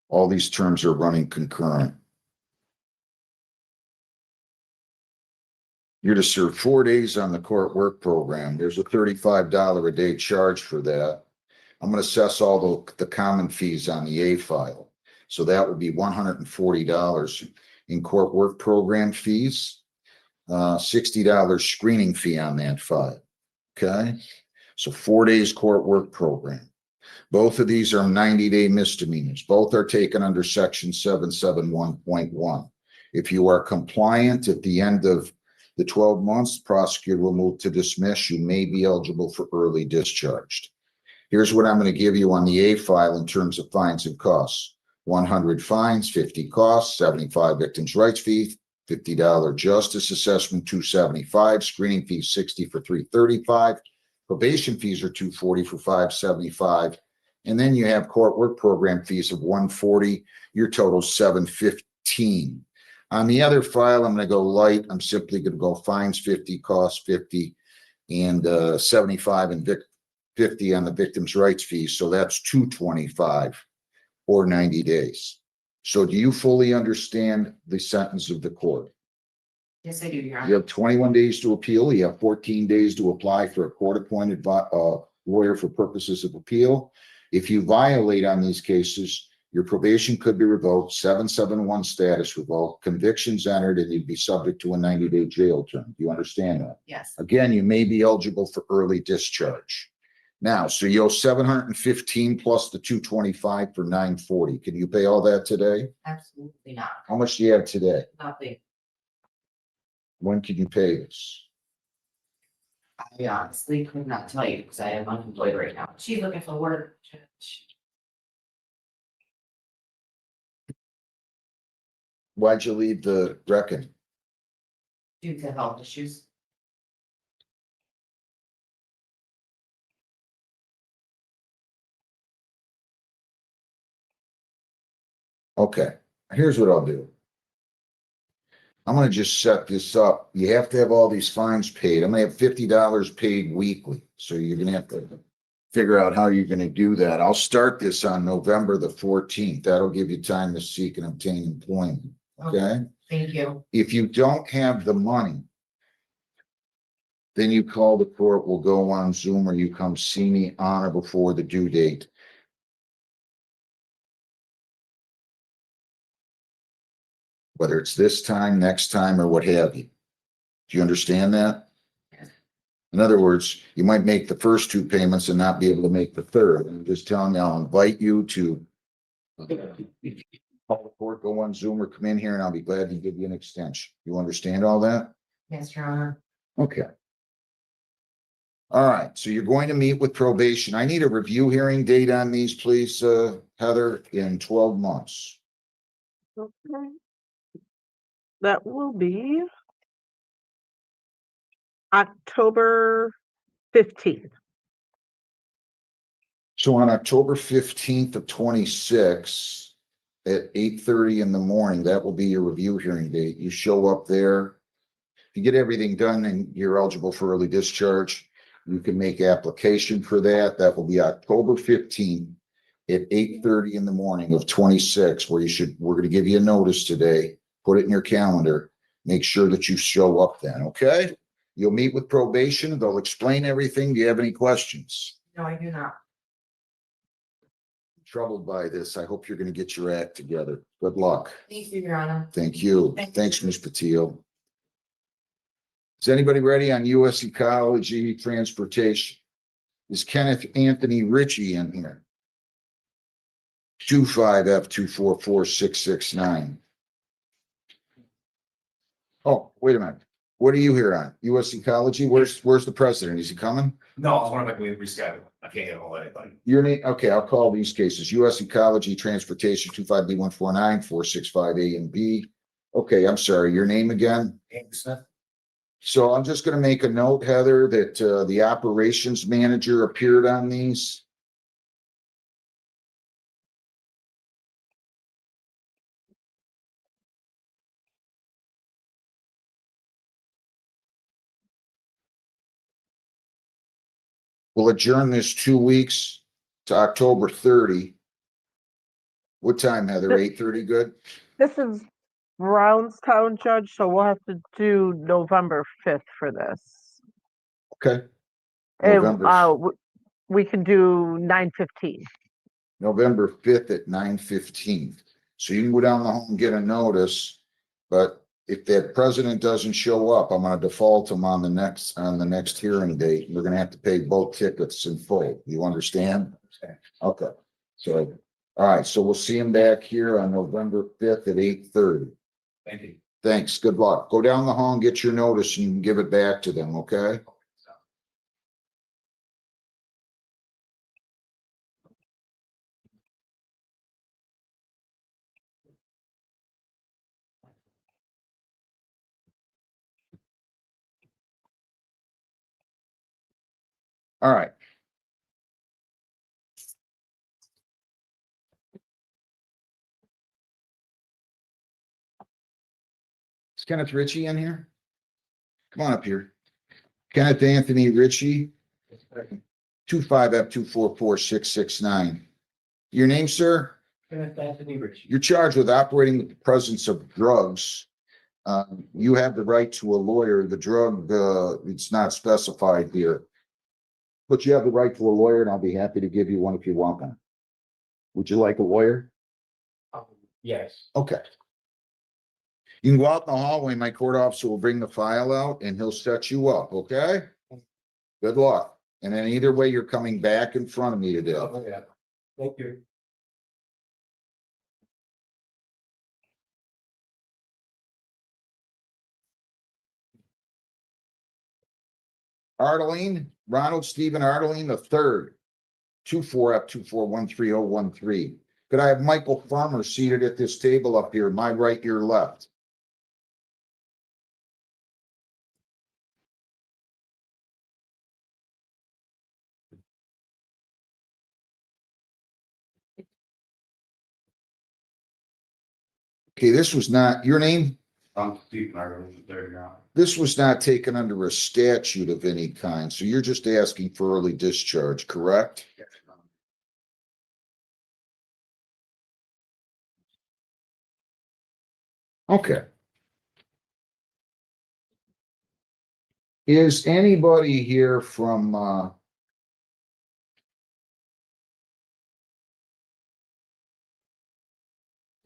Speaker 1: All these terms are running concurrent. You're to serve 4 days on the court work program. There's a $35 a day charge for that. I'm going to assess all the common fees on the A file. So that would be $140 in court work program fees, $60 screening fee on that file. Okay? So 4 days court work program. Both of these are 90-day misdemeanors. Both are taken under section 771.1. If you are compliant at the end of the 12 months, the prosecutor will move to dismiss. You may be eligible for early discharge. Here's what I'm going to give you on the A file in terms of fines and costs. 100 fines, 50 costs, 75 victims' rights fee, $50 justice assessment, $275, screening fee 60 for 335, probation fees are $240 for 575, and then you have court work program fees of $140. Your total $715. On the other file, I'm going to go light. I'm simply going to go fines 50, costs 50, and 75 and 50 on the victim's rights fees. So that's $225 or 90 days. So do you fully understand the sentence of the court?
Speaker 7: Yes, I do, Your
Speaker 1: You
Speaker 7: Honor.
Speaker 1: have 21 days to appeal. You have 14 days to apply for a court-appointed lawyer for purposes of appeal. If you violate on these cases, your probation could be revoked, 771 status revoked, convictions entered, and you'd be subject to a 90-day jail term. Do you understand that?
Speaker 7: Yes.
Speaker 1: Again, you may be eligible for early discharge. Now, so you owe 715 plus the 225 for 940. Can you pay all that today?
Speaker 7: Absolutely not.
Speaker 1: How much do you have today?
Speaker 7: Nothing.
Speaker 1: When can you pay this?
Speaker 7: I honestly could not tell you because I am unemployed right now. She's looking for work. Judge.
Speaker 1: Why'd you leave the reckon?
Speaker 7: Due to health issues.
Speaker 1: Okay, here's what I'll do. I'm gonna just set this up. You have to have all these fines paid. I'm gonna have $50 paid weekly. So you're gonna have to figure out how you're gonna do that. I'll start this on November the 14th. That'll give you time to seek and obtain employment. Okay?
Speaker 7: Thank you.
Speaker 1: If you don't have the money, then you call the court, we'll go on Zoom, or you come see me on or before the due date. Whether it's this time, next time, or what have you. Do you understand that? In other words, you might make the first 2 payments and not be able to make the third. I'm just telling you, I'll invite you to call the court, go on Zoom or come in here and I'll be glad to give you an extension. You understand all that?
Speaker 7: Yes, Your Honor.
Speaker 1: Okay. All right, so you're going to meet with probation. I need a review hearing date on these, please, Heather, in 12 months.
Speaker 3: Okay. That will be October 15th.
Speaker 1: So on October 15th of 26 at 8:30 in the morning, that will be your review hearing date. You show up there. If you get everything done and you're eligible for early discharge, you can make application for that. That will be October 15th at 8:30 in the morning of 26, where we're going to give you a notice today. Put it in your calendar. Make sure that you show up then, okay? You'll meet with probation. They'll explain everything. Do you have any questions?
Speaker 7: No, I do not.
Speaker 1: Troubled by this. I hope you're going to get your act together. Good luck.
Speaker 7: Thank you, Your Honor.
Speaker 1: Thank you.
Speaker 2: Thank you.
Speaker 1: Thanks, Ms. Patil. Is anybody ready on US Ecology Transportation? Is Kenneth Anthony Ritchie in here? 25F244669. Oh, wait a minute. What are you here on? US Ecology? Where's the president? Is he coming?
Speaker 9: No, I was wondering if we reschedule. I can't get all anybody.
Speaker 1: Your name, okay, I'll call these cases. US Ecology Transportation 25B149 465A and B. Okay, I'm sorry. Your name again?
Speaker 6: Andrew Smith.
Speaker 1: So I'm just gonna make a note, Heather, that the operations manager appeared on these. We'll adjourn this 2 weeks to October 30. What time, Heather? 8:30, good?
Speaker 3: This is Brownstown, Judge, so we'll have to do November 5th for this.
Speaker 1: Okay.
Speaker 3: And
Speaker 1: November,
Speaker 3: we can do 9:15.
Speaker 1: November 5th at 9:15. So you can go down the hall and get a notice, but if that president doesn't show up, I'm gonna default him on the next hearing date. We're gonna have to pay both tickets in full. You understand? Okay, so, all right, so we'll see him back here on November 5th at 8:30.
Speaker 9: Thank you.
Speaker 1: Thanks, good luck. Go down the hall and get your notice and you can give it back to them, okay? All right. Is Kenneth Ritchie in here? Come on up here. Kenneth Anthony Ritchie, 25F244669. Your name, sir?
Speaker 6: Kenneth Anthony Ritchie.
Speaker 1: You're charged with operating with the presence of drugs. You have the right to a lawyer. The drug, it's not specified here. But you have the right to a lawyer, and I'll be happy to give you one if you want one. Would you like a lawyer?
Speaker 6: Yes.
Speaker 1: Okay. You can go out in the hallway. My court officer will bring the file out and he'll set you up, okay? Good luck. And then either way, you're coming back in front of me today.
Speaker 6: Oh, yeah. Thank you.
Speaker 1: Ronald Stephen Ardeline III, 24F24130113. Could I have Michael Farmer seated at this table up here, my right, your left? Okay, this was not your name.
Speaker 9: I'm Steve Ireland, there you go.
Speaker 1: This was not taken under a statute of any kind, so you're just asking for early discharge, correct? Okay. Is anybody here from,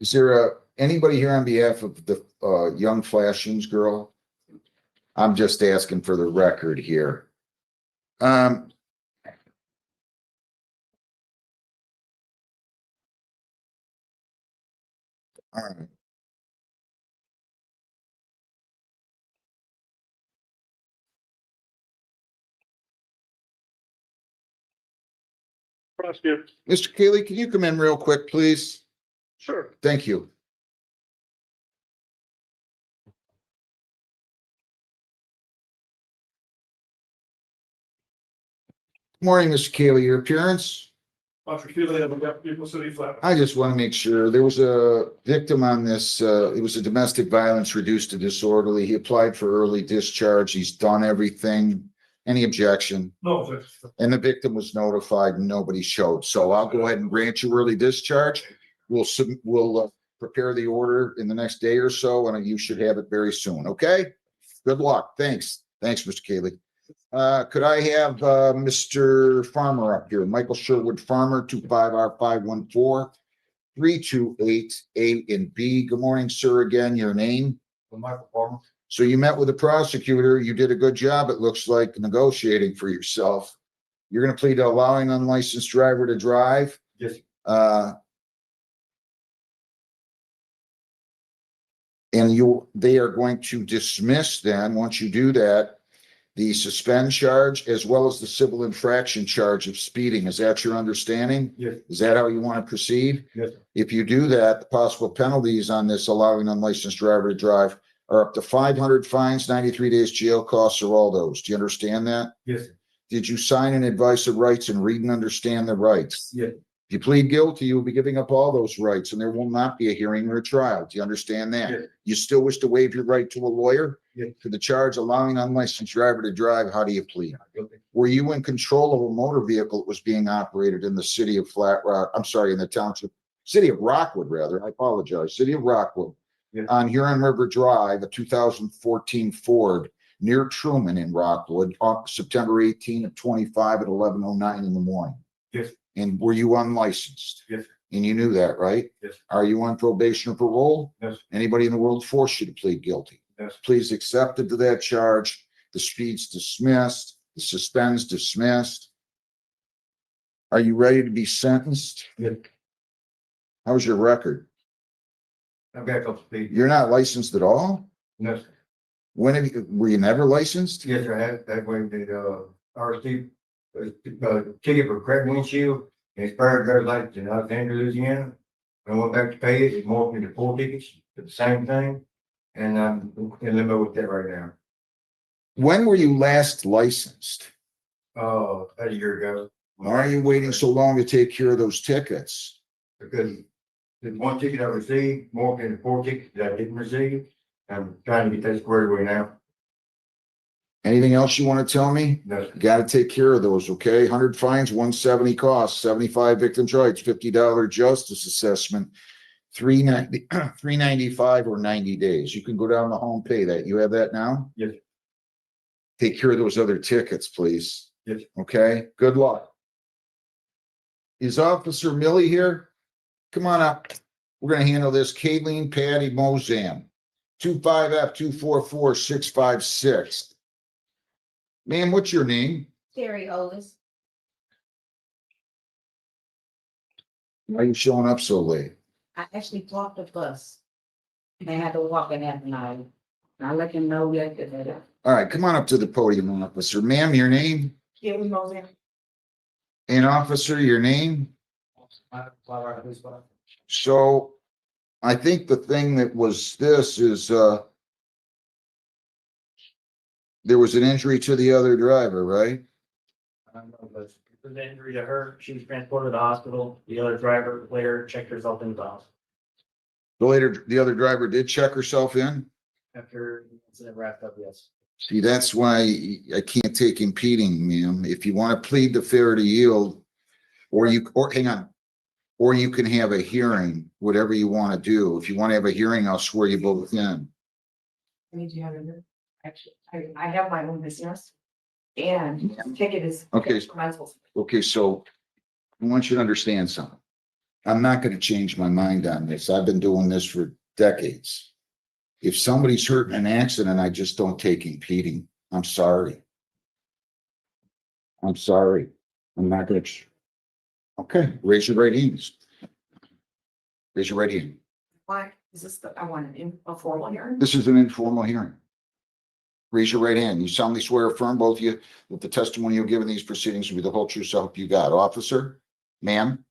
Speaker 1: is there anybody here on behalf of the young Flashings girl? I'm just asking for the record here. All right.
Speaker 12: Prosecutor.
Speaker 1: Mr. Keeley, can you come in real quick, please?
Speaker 12: Sure.
Speaker 1: Thank you. Morning, Mr. Keeley. Your appearance?
Speaker 12: Officer Keeley, I'm a people city flat.
Speaker 1: I just want to make sure there was a victim on this. It was a domestic violence reduced to disorderly. He applied for early discharge. He's done everything. Any objection?
Speaker 12: No, that's-
Speaker 1: And the victim was notified and nobody showed. So I'll go ahead and grant you early discharge. We'll prepare the order in the next day or so, and you should have it very soon. Okay? Good luck. Thanks. Thanks, Mr. Keeley. Could I have Mr. Farmer up here? Michael Sherwood Farmer, 25R514-328A and B. Good morning, sir. Again, your name?
Speaker 6: Michael Farmer.
Speaker 1: So you met with the prosecutor. You did a good job, it looks like, negotiating for yourself. You're going to plead to allowing unlicensed driver to drive.
Speaker 6: Yes.
Speaker 1: And they are going to dismiss then, once you do that, the suspend charge as well as the civil infraction charge of speeding. Is that your understanding?
Speaker 6: Yes.
Speaker 1: Is that how you want to proceed?
Speaker 6: Yes.
Speaker 1: If you do that, the possible penalties on this allowing unlicensed driver to drive are up to 500 fines, 93 days jail costs, or all those. Do you understand that?
Speaker 6: Yes.
Speaker 1: Did you sign an advice of rights and read and understand the rights?
Speaker 6: Yes.
Speaker 1: If you plead guilty, you will be giving up all those rights and there will not be a hearing or a trial. Do you understand that?
Speaker 6: Yes.
Speaker 1: You still wish to waive your right to a lawyer?
Speaker 6: Yes.
Speaker 1: For the charge allowing unlicensed driver to drive, how do you plead?
Speaker 6: Guilty.
Speaker 1: Were you in control of a motor vehicle that was being operated in the city of Flat Rock? I'm sorry, in the township, city of Rockwood, rather. I apologize. City of Rockwood.
Speaker 6: Yes.
Speaker 1: On Huron River Drive, a 2014 Ford near Truman in Rockwood, on September 18 of 25 at 11:09 in the morning.
Speaker 6: Yes.
Speaker 1: And were you unlicensed?
Speaker 6: Yes.
Speaker 1: And you knew that, right?
Speaker 6: Yes.
Speaker 1: Are you on probation or parole?
Speaker 6: Yes.
Speaker 1: Anybody in the world forced you to plead guilty?
Speaker 6: Yes.
Speaker 1: Please accept it to that charge. The speed's dismissed. The suspend's dismissed. Are you ready to be sentenced?
Speaker 6: Yes.
Speaker 1: How's your record?
Speaker 6: I've got a couple speed.
Speaker 1: You're not licensed at all?
Speaker 6: No, sir.
Speaker 1: Were you never licensed?
Speaker 6: Yes, sir. I had that way the RC ticket for cracked windshield and expired driver's license in Alexandria, Louisiana. I went back to pay it. It morphed into 4 tickets for the same thing. And I'm in limbo with that right now.
Speaker 1: When were you last licensed?
Speaker 6: About a year ago.
Speaker 1: Why are you waiting so long to take care of those tickets?
Speaker 6: Because the 1 ticket I received morphed into 4 tickets that I didn't receive. I'm trying to get that squared away now.
Speaker 1: Anything else you want to tell me?
Speaker 6: No, sir.
Speaker 1: Got to take care of those, okay? 100 fines, 170 costs, 75 victims' rights, $50 justice assessment, $395 or 90 days. You can go down the hall and pay that. You have that now?
Speaker 6: Yes.
Speaker 1: Take care of those other tickets, please.
Speaker 6: Yes.
Speaker 1: Okay, good luck. Is Officer Millie here? Come on up. We're gonna handle this. Kayleen Patty Mozam, 25F244656. Ma'am, what's your name?
Speaker 2: Terry Otis.
Speaker 1: Why are you showing up so late?
Speaker 2: I actually blocked the bus. And I had to walk in at night. And I let them know yesterday.
Speaker 1: All right, come on up to the podium, officer. Ma'am, your name?
Speaker 2: Kelly Moses.
Speaker 1: And officer, your name? So I think the thing that was this is, there was an injury to the other driver, right?
Speaker 13: I don't know, but it was an injury to her. She was transported to the hospital. The other driver later checked herself into the hospital
Speaker 1: The other driver did check herself in?
Speaker 13: after the incident wrapped up, yes.
Speaker 1: See, that's why I can't take impeding, ma'am. If you want to plead the fair to yield, or hang on, or you can have a hearing, whatever you want to do. If you want to have a hearing, I'll swear you both in.
Speaker 2: I need you to have it. Actually, I have my own business. And ticket is.
Speaker 1: Okay. Okay, so I want you to understand something. I'm not going to change my mind on this. I've been doing this for decades. If somebody's hurt in an accident, I just don't take impeding. I'm sorry. I'm sorry. I'm not going to. Okay, raise your right hands. Raise your right hand.
Speaker 2: Why? Is this I want a formal hearing?
Speaker 1: This is an informal hearing. Raise your right hand. You solemnly swear or affirm both of you that the testimony you'll give in these proceedings will be the whole true self you got. Officer, ma'am?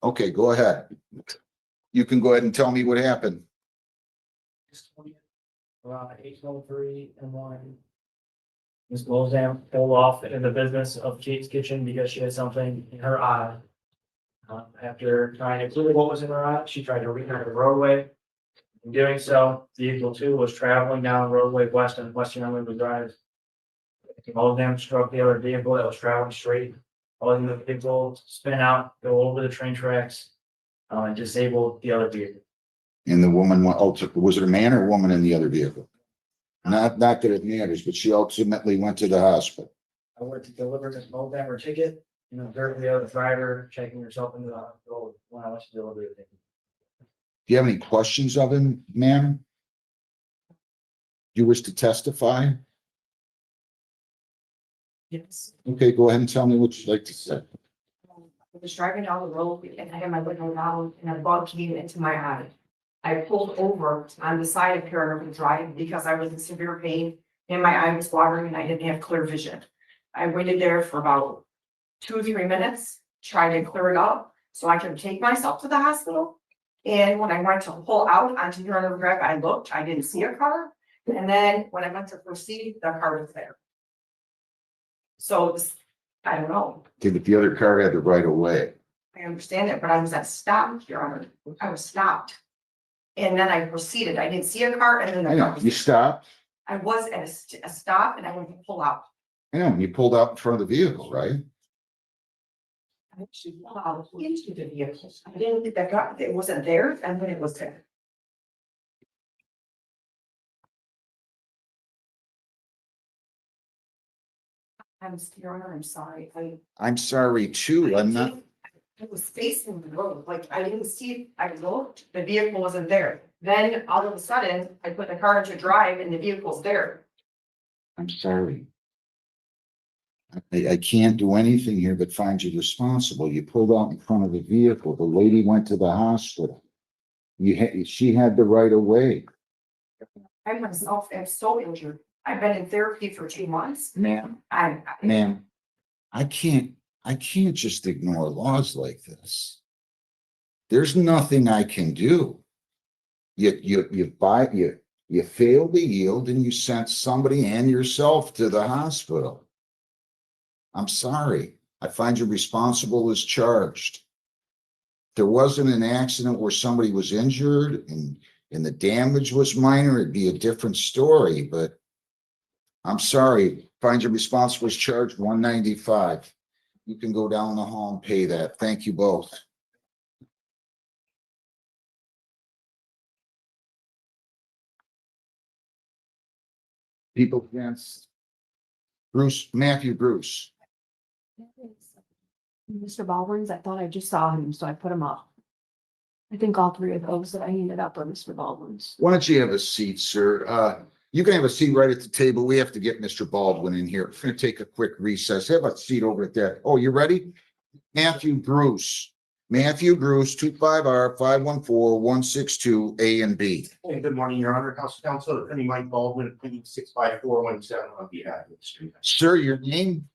Speaker 1: Okay, go ahead. You can go ahead and tell me what happened.
Speaker 13: Around 8:03 in the morning. Ms. Lozam pulled off in the business of Kate's Kitchen because she had something in her eye. After trying to clear what was in her eye, she tried to re-enter the roadway. In doing so, vehicle 2 was traveling down roadway west on Western Unlimited Drive. Lozam struck the other vehicle that was traveling straight, causing the vehicle to spin out, go over the train tracks, and disable the other vehicle.
Speaker 1: And the woman, was it a man or a woman in the other vehicle? Not that it matters, but she ultimately went to the hospital.
Speaker 13: I went to deliver Ms. Lozam her ticket, and observed the other driver checking herself into the hospital when I went to deliver the ticket.
Speaker 1: Do you have any questions of him, ma'am? Do you wish to testify?
Speaker 2: Yes.
Speaker 1: Okay, go ahead and tell me what you'd like to say.
Speaker 2: I was driving down the road and I had my window down and a bug came into my eye. I pulled over on the side of Courtroom Drive because I was in severe pain and my eye was watering and I didn't have clear vision. I waited there for about 2 or 3 minutes, trying to clear it up so I could take myself to the hospital. And when I went to pull out onto Courtroom Drive, I looked, I didn't see a car. And then when I went to proceed, the car was there. So this, I don't know.
Speaker 1: Okay, but the other car had the right of way.
Speaker 2: I understand it, but I was at stop, Your Honor. I was stopped. And then I proceeded. I didn't see a car and then.
Speaker 1: I know, you stopped.
Speaker 2: I was at a stop and I went to pull out.
Speaker 1: I know, you pulled out in front of the vehicle, right?
Speaker 2: I actually pulled out into the vehicle. I didn't think that got, it wasn't there and then it was there. Your Honor, I'm sorry.
Speaker 1: I'm sorry too, I'm not.
Speaker 2: I was facing the road, like I didn't see, I looked, the vehicle wasn't there. Then all of a sudden, I put the car into drive and the vehicle's there.
Speaker 1: I'm sorry. I can't do anything here but find you responsible. You pulled out in front of the vehicle. The lady went to the hospital. She had the right of way.
Speaker 2: I myself am so injured. I've been in therapy for 2 months.
Speaker 1: Ma'am, ma'am, I can't just ignore laws like this. There's nothing I can do. You fail to yield and you sent somebody and yourself to the hospital. I'm sorry. I find you responsible as charged. There wasn't an accident where somebody was injured and the damage was minor, it'd be a different story, but I'm sorry. Find you responsible as charged, $195. You can go down the hall and pay that. Thank you both. People against Matthew Bruce.
Speaker 14: Mr. Baldwin's, I thought I just saw him, so I put him up. I think all 3 of those that I ended up are Mr. Baldwin's.
Speaker 1: Why don't you have a seat, sir? You can have a seat right at the table. We have to get Mr. Baldwin in here. We're gonna take a quick recess. Have a seat over at that. Oh, you ready? Matthew Bruce, 25R 514-162 A and B.
Speaker 15: Hey, good morning, Your Honor. House Counsel, Attorney Mike Baldwin, opinion 65417 on behalf of the street.
Speaker 1: Sir, your name?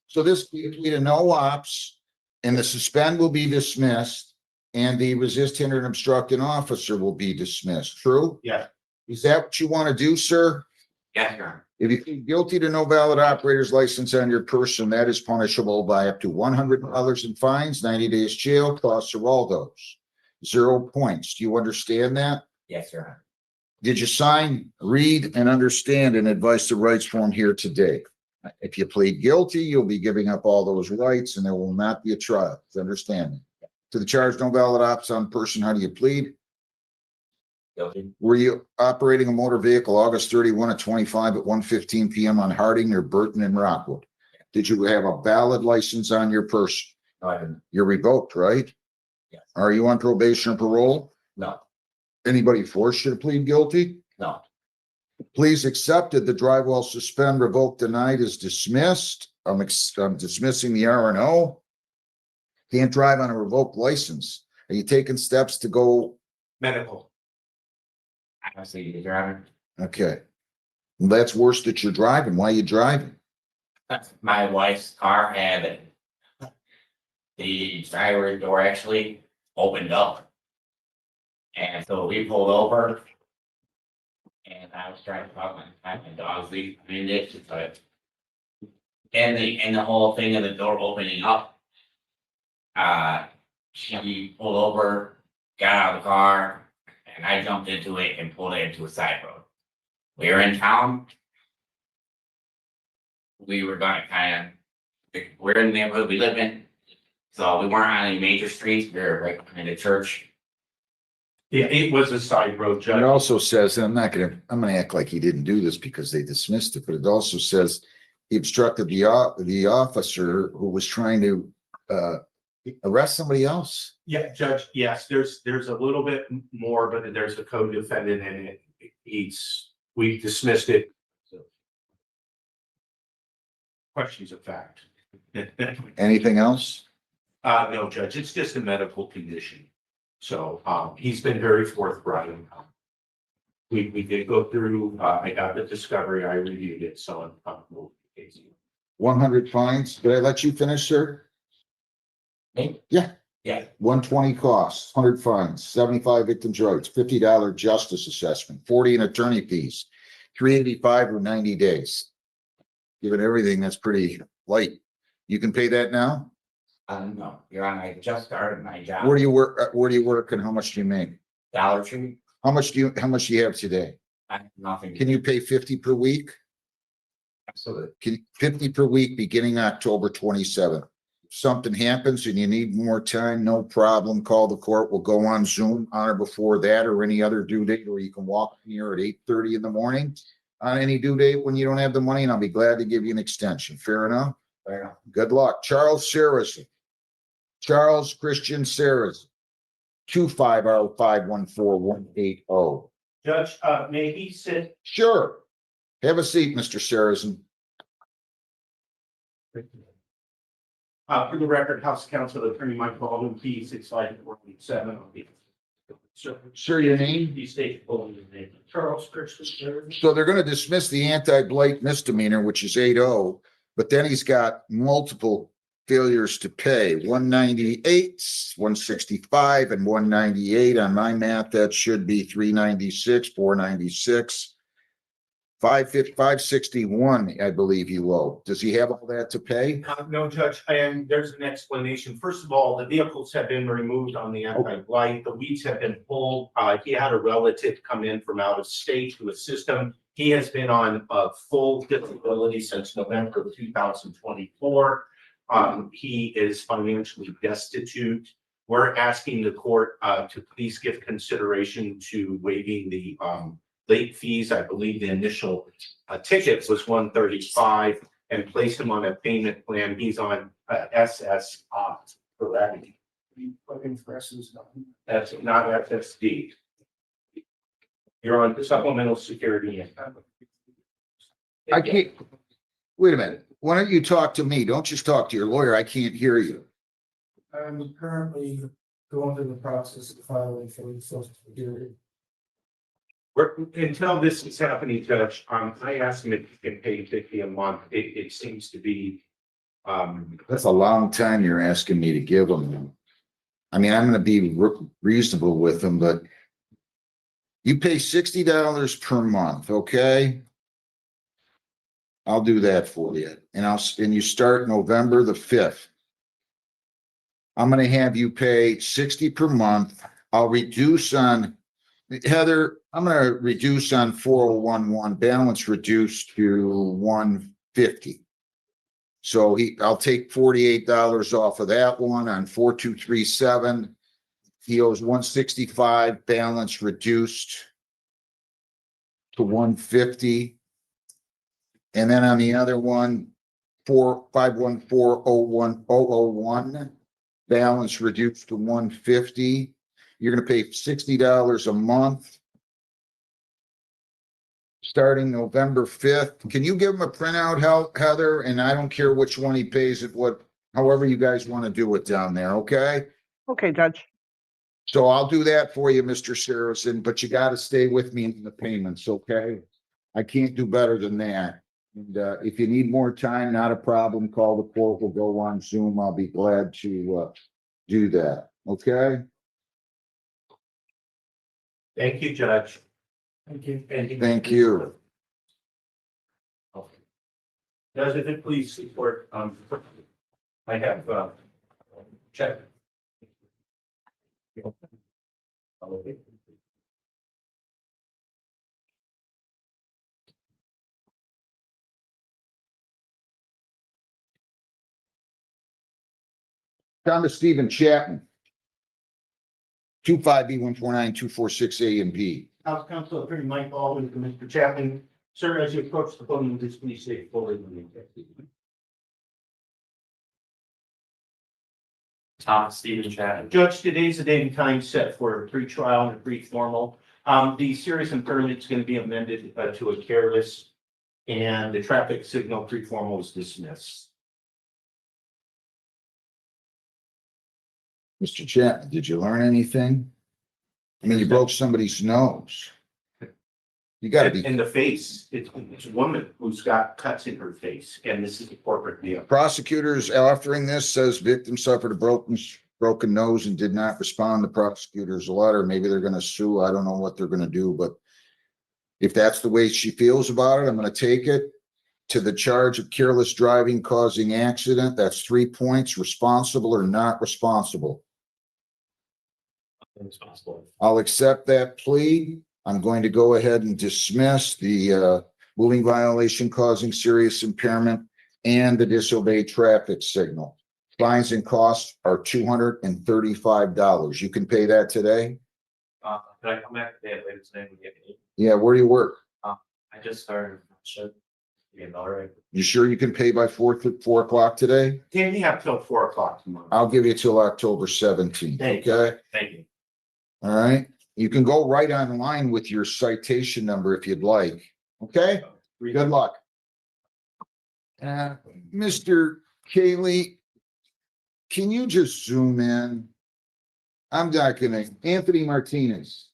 Speaker 1: So this will be a no ops and the suspend will be dismissed and the resist, hinder and obstruct an officer will be dismissed. True?
Speaker 15: Yeah.
Speaker 1: Is that what you want to do, sir?
Speaker 15: Yeah, Your Honor.
Speaker 1: If you plead guilty to no valid operator's license on your person, that is punishable by up to $100 in fines, 90 days jail, costs are all those. 0 points. Do you understand that?
Speaker 15: Yes, Your Honor.
Speaker 1: Did you sign, read, and understand an advice to rights form here today? If you plead guilty, you'll be giving up all those rights and there will not be a trial. Do you understand me? To the charge, no valid ops on person, how do you plead?
Speaker 15: Guilty.
Speaker 1: Were you operating a motor vehicle August 31 of 25 at 1:15 PM on Harding near Burton and Rockwood? Did you have a valid license on your person?
Speaker 15: No, I didn't.
Speaker 1: You're revoked, right?
Speaker 15: Yes.
Speaker 1: Are you on probation or parole?
Speaker 15: No,
Speaker 1: Anybody forced you to plead guilty?
Speaker 15: no.
Speaker 1: Please accepted. The drive while suspend, revoke, denied is dismissed. I'm dismissing the R&O. Can't drive on a revoked license. Are you taking steps to go
Speaker 15: Medical.
Speaker 16: Honestly, Your Honor,
Speaker 1: Okay. Well, that's worse that you're driving. Why are you driving?
Speaker 16: my wife's car had the driver's door actually opened up. And so we pulled over. And I was trying to talk my dog's leave in it, but. And the whole thing of the door opening up. She pulled over, got out of the car, and I jumped into it and pulled it into a side road. We were in town. We were gonna we're in the neighborhood we live in. So we weren't on any major streets, we were right behind the church.
Speaker 15: Yeah, it was a side road,
Speaker 1: It
Speaker 15: Judge.
Speaker 1: also says, and I'm gonna act like he didn't do this because they dismissed it, but it also says he obstructed the officer who was trying to arrest somebody else.
Speaker 15: Yeah, Judge, yes, there's a little bit more, but there's a co-defendant in it. We dismissed it. Questions of fact.
Speaker 1: Anything else?
Speaker 15: No, Judge, it's just a medical condition. So, he's been very forthright. We did go through, I got the discovery, I reviewed it, so I'm comfortable.
Speaker 1: 100 fines. Did I let you finish, sir?
Speaker 16: Me?
Speaker 1: Yeah.
Speaker 16: Yeah.
Speaker 1: 120 costs, 100 fines, 75 victims' rights, $50 justice assessment, 40 in attorney fees, 385 or 90 days. Given everything, that's pretty light. You can pay that now?
Speaker 16: No, Your Honor, I just started my job.
Speaker 1: Where do you work and how much do you make?
Speaker 16: Dollar Tree,
Speaker 1: How much do you have today?
Speaker 16: I have nothing.
Speaker 1: Can you pay 50 per week?
Speaker 16: Absolutely.
Speaker 1: 50 per week beginning October 27th. If something happens and you need more time, no problem. Call the court. We'll go on Zoom on or before that or any other due date, or you can walk here at 8:30 in the morning on any due date when you don't have the money, and I'll be glad to give you an extension. Fair enough?
Speaker 16: Fair enough.
Speaker 1: Good luck. Charles Saracen. Charles Christian Saracen. 250-514-180.
Speaker 15: Judge, may he sit?
Speaker 1: Sure. Have a seat, Mr. Saracen.
Speaker 15: For the record, House Counsel Attorney Mike Baldwin, P 65487.
Speaker 1: Sir, your name?
Speaker 15: He stated full name. Charles Christian.
Speaker 1: So they're gonna dismiss the anti-blight misdemeanor, which is 8-0, but then he's got multiple failures to pay, 198, 165, and 198. On my math, that should be 396, 496. 561, I believe you owe. Does he have all that to pay?
Speaker 15: No, Judge, and there's an explanation. First of all, the vehicles have been removed on the anti-blight. The weeds have been pulled. He had a relative come in from out of state to assist him. He has been on full disability since November of 2024. He is financially destitute. We're asking the court to please give consideration to waiving the late fees. I believe the initial ticket was $135 and place him on a payment plan. He's on SS correct? That's not FSD. You're on supplemental security income.
Speaker 1: I can't, wait a minute. Why don't you talk to me? Don't just talk to your lawyer. I can't hear you.
Speaker 12: I'm currently going through the process of filing for the Social Security.
Speaker 15: Until this is happening, Judge, I asked him if he can pay $50 a month. It seems to be.
Speaker 1: That's a long time you're asking me to give them. I mean, I'm gonna be reasonable with them, but you pay $60 per month, okay? I'll do that for you. And you start November the 5th. I'm gonna have you pay 60 per month. I'll reduce on Heather, I'm gonna reduce on 4011 balance reduced to 150. So I'll take $48 off of that one on 4237. He owes 165, balance reduced to 150. And then on the other one, 451401, balance reduced to 150. You're gonna pay $60 a month. Starting November 5th. Can you give him a printout, Heather? And I don't care which one he pays it, however you guys want to do it down there, okay?
Speaker 3: Okay, Judge.
Speaker 1: So I'll do that for you, Mr. Saracen, but you gotta stay with me in the payments, okay? I can't do better than that. And, if you need more time, not a problem, call the court, we'll go on Zoom, I'll be glad to, do that, okay?
Speaker 15: Thank you, Judge.
Speaker 13: Thank you.
Speaker 1: Thank you.
Speaker 15: Judge, if it please support, I have, check.
Speaker 1: Thomas Stephen Chapman. 25B149-246 A and B.
Speaker 15: House Counsel Attorney Mike Baldwin to Mr. Chapman. Sir, as you approach the podium, please state fully the name.
Speaker 9: Thomas Stephen Chapman.
Speaker 15: Judge, today's the date and time set for a pre-trial and a pre-formal. The serious impairment is going to be amended to a careless, and the traffic signal pre-formal is dismissed.
Speaker 1: Mr. Chapman, did you learn anything? I mean, you broke somebody's nose. You gotta be.
Speaker 15: In the face, it's a woman who's got cuts in her face, and this is a corporate deal.
Speaker 1: Prosecutors offering this says victim suffered a broken nose and did not respond to prosecutor's letter. Maybe they're gonna sue. I don't know what they're gonna do, but if that's the way she feels about it, I'm gonna take it to the charge of careless driving causing accident. That's 3 points, responsible or not responsible.
Speaker 9: Responsible.
Speaker 1: I'll accept that plea. I'm going to go ahead and dismiss the moving violation causing serious impairment and the disobeyed traffic signal. Fines and costs are $235. You can pay that today?
Speaker 9: Can I come back today at later today when you get me?
Speaker 1: Yeah, where do you work?
Speaker 9: I just started, should be all right.
Speaker 1: You sure you can pay by 4 o'clock today?
Speaker 15: Can you have till 4 o'clock tomorrow?
Speaker 1: I'll give you till October 17th,
Speaker 15: Thank you.
Speaker 1: okay?
Speaker 9: Thank you.
Speaker 1: All right, you can go right online with your citation number if you'd like, okay? Good luck. Mr. Cayley, can you just zoom in? I'm not gonna, Anthony Martinez.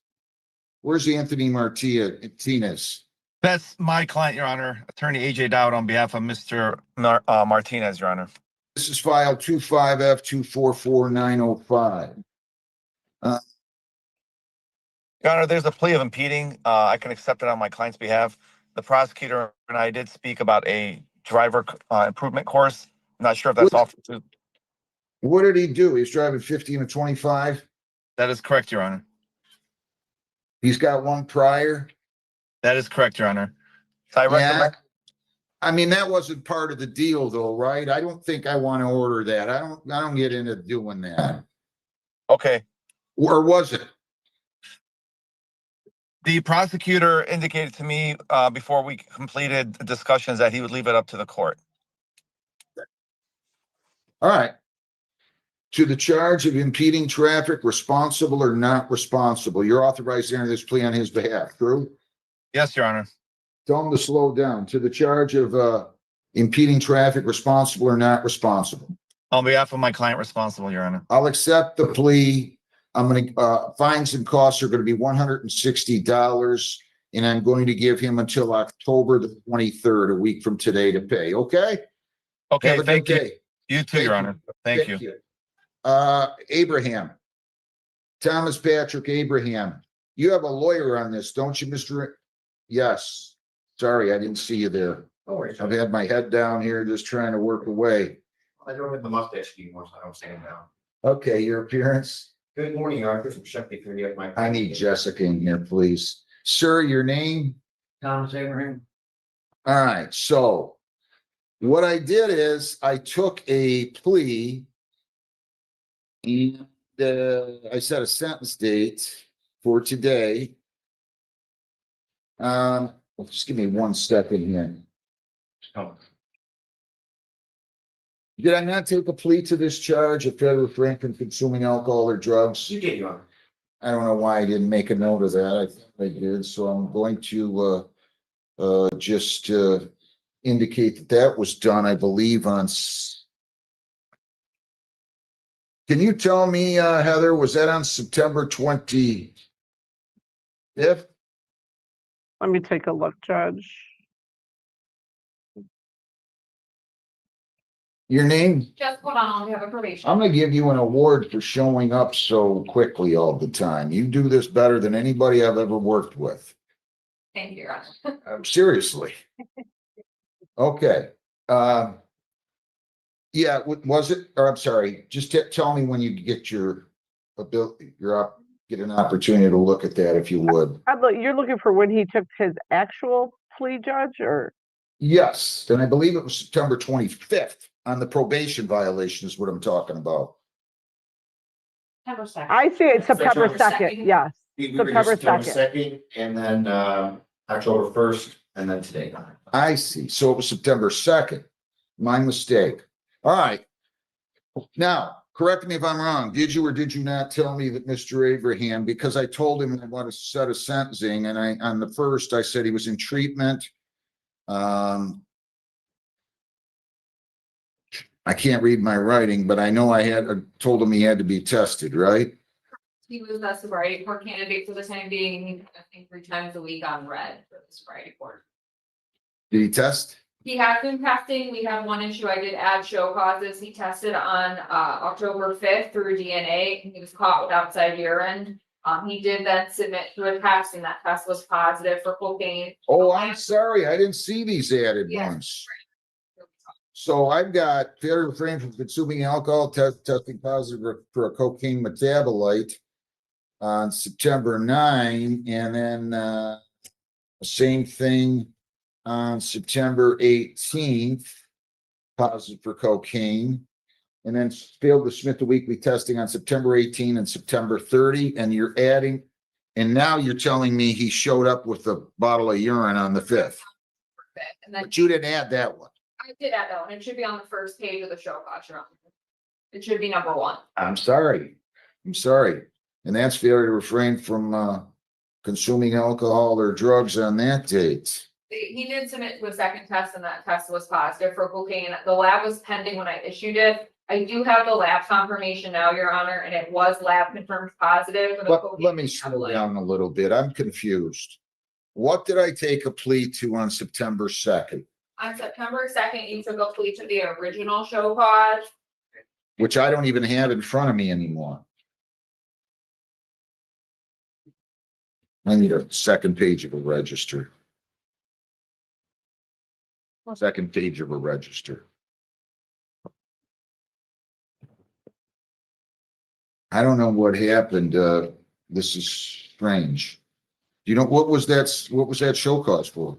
Speaker 1: Where's Anthony Martinez?
Speaker 17: That's my client, Your Honor, Attorney AJ Dowd on behalf of Mr. Martinez, Your Honor.
Speaker 1: This is file 25F244905.
Speaker 17: Your Honor, there's a plea of impeding. I can accept it on my client's behalf. The prosecutor and I did speak about a driver improvement course. I'm not sure if that's off.
Speaker 1: What did he do? He's driving 15 to 25?
Speaker 17: That is correct, Your Honor.
Speaker 1: He's got one prior?
Speaker 17: That is correct, Your Honor. So I recommend.
Speaker 1: I mean, that wasn't part of the deal though, right? I don't think I want to order that. I don't get into doing that.
Speaker 17: Okay.
Speaker 1: Or was it?
Speaker 17: The prosecutor indicated to me before we completed the discussions that he would leave it up to the court.
Speaker 1: All right. To the charge of impeding traffic, responsible or not responsible, you're authorized to enter this plea on his behalf, true?
Speaker 17: Yes, Your Honor.
Speaker 1: Tell him to slow down. To the charge of impeding traffic, responsible or not responsible.
Speaker 17: On behalf of my client, responsible, Your Honor.
Speaker 1: I'll accept the plea. I'm gonna, fines and costs are gonna be $160, and I'm going to give him until October the 23rd, a week from today, to pay, okay?
Speaker 17: Okay,
Speaker 1: Have a
Speaker 17: thank
Speaker 1: good
Speaker 17: you.
Speaker 1: day.
Speaker 17: You too, Your Honor. Thank you.
Speaker 1: Abraham. Thomas Patrick Abraham. You have a lawyer on this, don't you, Mr. Yes. Sorry, I didn't see you there.
Speaker 6: No worries.
Speaker 1: I've had my head down here just trying to work away.
Speaker 6: I don't have the mustache anymore, so I don't stand down.
Speaker 1: Okay, your appearance.
Speaker 6: Good morning, Your Honor. From Sheffield, 30 my.
Speaker 1: I need Jessica in here, please. Sir, your name?
Speaker 6: Thomas Abraham.
Speaker 1: All right, so what I did is I took a plea and I set a sentence date for today. Just give me 1 second here.
Speaker 6: Oh.
Speaker 1: Did I not take a plea to this charge of federal refrain from consuming alcohol or drugs?
Speaker 6: You did, Your Honor.
Speaker 1: I don't know why I didn't make a note of that. I think I did, so I'm going to just indicate that that was done, I believe, on Can you tell me, Heather, was that on September 25th?
Speaker 3: Let me take a look, Judge.
Speaker 1: Your name?
Speaker 2: Just hold on, we have a probation.
Speaker 1: I'm gonna give you an award for showing up so quickly all the time. You do this better than anybody I've ever worked with.
Speaker 2: Thank you, Your Honor.
Speaker 1: Seriously. Okay. Yeah, was it, or I'm sorry, just tell me when you get your ability, get an opportunity to look at that if you would.
Speaker 3: You're looking for when he took his actual plea, Judge, or?
Speaker 1: Yes, and I believe it was September 25th on the probation violation is what I'm talking about.
Speaker 2: September 2nd.
Speaker 3: I see it September
Speaker 2: September
Speaker 3: 2nd,
Speaker 2: 2nd.
Speaker 3: yes.
Speaker 9: We were here
Speaker 3: September
Speaker 9: September
Speaker 3: 2nd.
Speaker 9: 2nd, and then October 1st, and then today.
Speaker 1: I see. So it was September 2nd. My mistake. All right. Now, correct me if I'm wrong. Did you or did you not tell me that Mr. Abraham, because I told him I want to set a sentencing, and on the first, I said he was in treatment. I can't read my writing, but I know I told him he had to be tested, right?
Speaker 2: He was a sobriety court candidate for the time being, I think 3 times a week on red for the sobriety court.
Speaker 1: Did he test?
Speaker 2: He has been testing. We have one issue. I did add show causes. He tested on October 5th through DNA. He was caught with outside urine. He did then submit to a test, and that test was positive for cocaine.
Speaker 1: Oh, I'm sorry. I didn't see these added ones. So I've got failure to refrain from consuming alcohol, testing positive for a cocaine metabolite on September 9, and then same thing on September 18th, positive for cocaine, and then failed to submit the weekly testing on September 18 and September 30, and you're adding, and now you're telling me he showed up with a bottle of urine on the 5th.
Speaker 2: And then
Speaker 1: But you didn't add that one.
Speaker 2: I did add that one. It should be on the first page of the show cause, Your Honor. It should be number 1.
Speaker 1: I'm sorry. And that's failure to refrain from consuming alcohol or drugs on that date.
Speaker 2: He did submit to a second test, and that test was positive for cocaine. The lab was pending when I issued it. I do have the lab confirmation now, Your Honor, and it was lab confirmed positive. for the
Speaker 1: But
Speaker 2: cocaine
Speaker 1: let me slow
Speaker 2: metabolite.
Speaker 1: down a little bit. I'm confused. What did I take a plea to on September 2nd?
Speaker 2: On September 2nd, you took a plea to the original show cause.
Speaker 1: Which I don't even have in front of me anymore. I need a second page of a register. Second page of a register. I don't know what happened. This is strange. You know, what was that show cause for?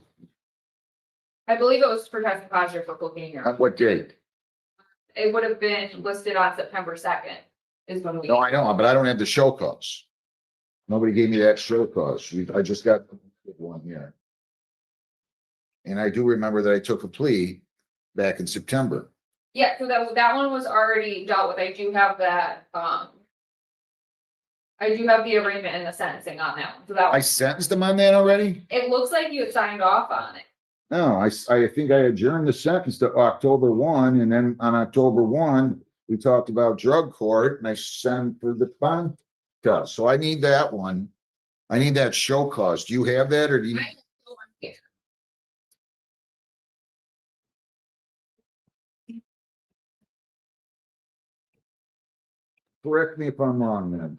Speaker 2: I believe it was for testing positive for cocaine. Your
Speaker 1: On
Speaker 2: Honor.
Speaker 1: what date?
Speaker 2: It would have been listed on September 2nd is when we.
Speaker 1: No, I know, but I don't have the show cause. Nobody gave me that show cause. I just got one here. And I do remember that I took a plea back in September.
Speaker 2: Yeah, so that one was already dealt with. I do have that, I do have the arraignment and the sentencing on that one. So that
Speaker 1: I sentenced them on that already?
Speaker 2: it looks like you had signed off on it.
Speaker 1: No, I think I adjourned the sentence to October 1, and then on October 1, we talked about drug court, and I sent for the bond test. So I need that one. I need that show cause. Do you have that, or do you?
Speaker 2: I have the one here.
Speaker 1: Correct me if I'm wrong, then.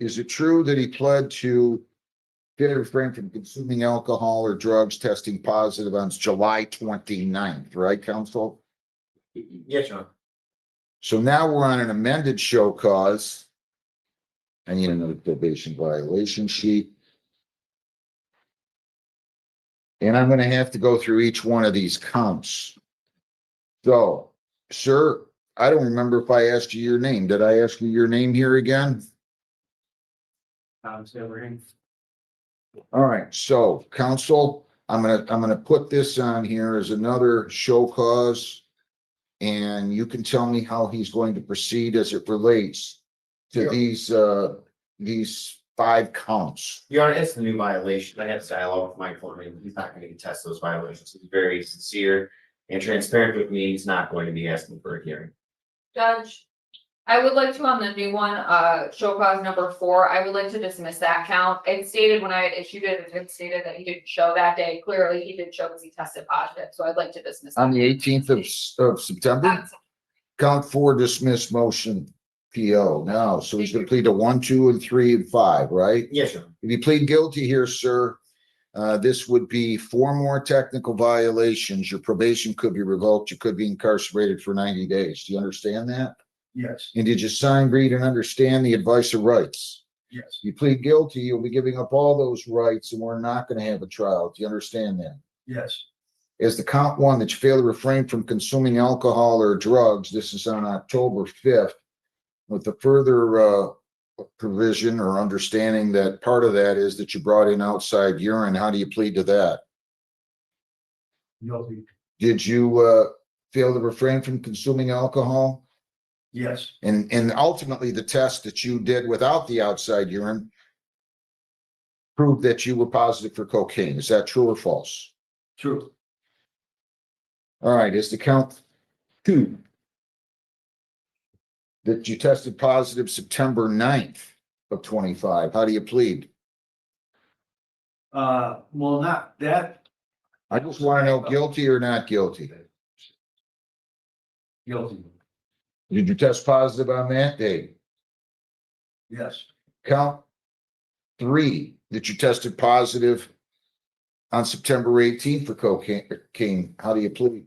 Speaker 1: Is it true that he pled to failure to refrain from consuming alcohol or drugs, testing positive on July 29th, right, counsel?
Speaker 9: Yes, Your Honor.
Speaker 1: So now we're on an amended show cause. I need another probation violation sheet. And I'm gonna have to go through each one of these counts. So, sir, I don't remember if I asked you your name. Did I ask you your name here again? All right, so counsel, I'm gonna put this on here as another show cause. And you can tell me how he's going to proceed as it relates to these 5 counts.
Speaker 9: Your Honor, it's the new violation. I had this dialogue with Mike for me. He's not going to contest those violations. He's very sincere and transparent with me. He's not going to be asking for a hearing.
Speaker 2: Judge,
Speaker 18: I would like to on the new one, show cause number 4, I would like to dismiss that count. It stated when I had issued it, it stated that he didn't show that day. Clearly, he didn't show because he tested positive, so I'd like to dismiss.
Speaker 1: On
Speaker 18: that.
Speaker 1: the 18th of September, count 4 dismiss motion PO now. So he's gonna plead to 1, 2, and 3, and 5, right?
Speaker 6: Yes, sir.
Speaker 1: If you plead guilty here, sir, this would be 4 more technical violations. Your probation could be revoked. You could be incarcerated for 90 days. Do you understand that?
Speaker 6: Yes,
Speaker 1: And did you sign, read, and understand the advice of rights?
Speaker 6: yes,
Speaker 1: You plead guilty, you'll be giving up all those rights, and we're not gonna have a trial. Do you understand that?
Speaker 6: yes,
Speaker 1: As the count 1, that you fail to refrain from consuming alcohol or drugs, this is on October 5th, with the further provision or understanding that part of that is that you brought in outside urine. How do you plead to that?
Speaker 6: guilty,
Speaker 1: Did you fail to refrain from consuming alcohol?
Speaker 6: yes,
Speaker 1: And ultimately, the test that you did without the outside urine proved that you were positive for cocaine. Is that true or false?
Speaker 6: true,
Speaker 1: All right, is the count 2 that you tested positive September 9th of 25? How do you plead?
Speaker 6: well, not that,
Speaker 1: I just want to know guilty or not guilty.
Speaker 6: guilty,
Speaker 1: Did you test positive on that day?
Speaker 6: yes,
Speaker 1: Count 3 that you tested positive on September 18th for cocaine. How do you plead?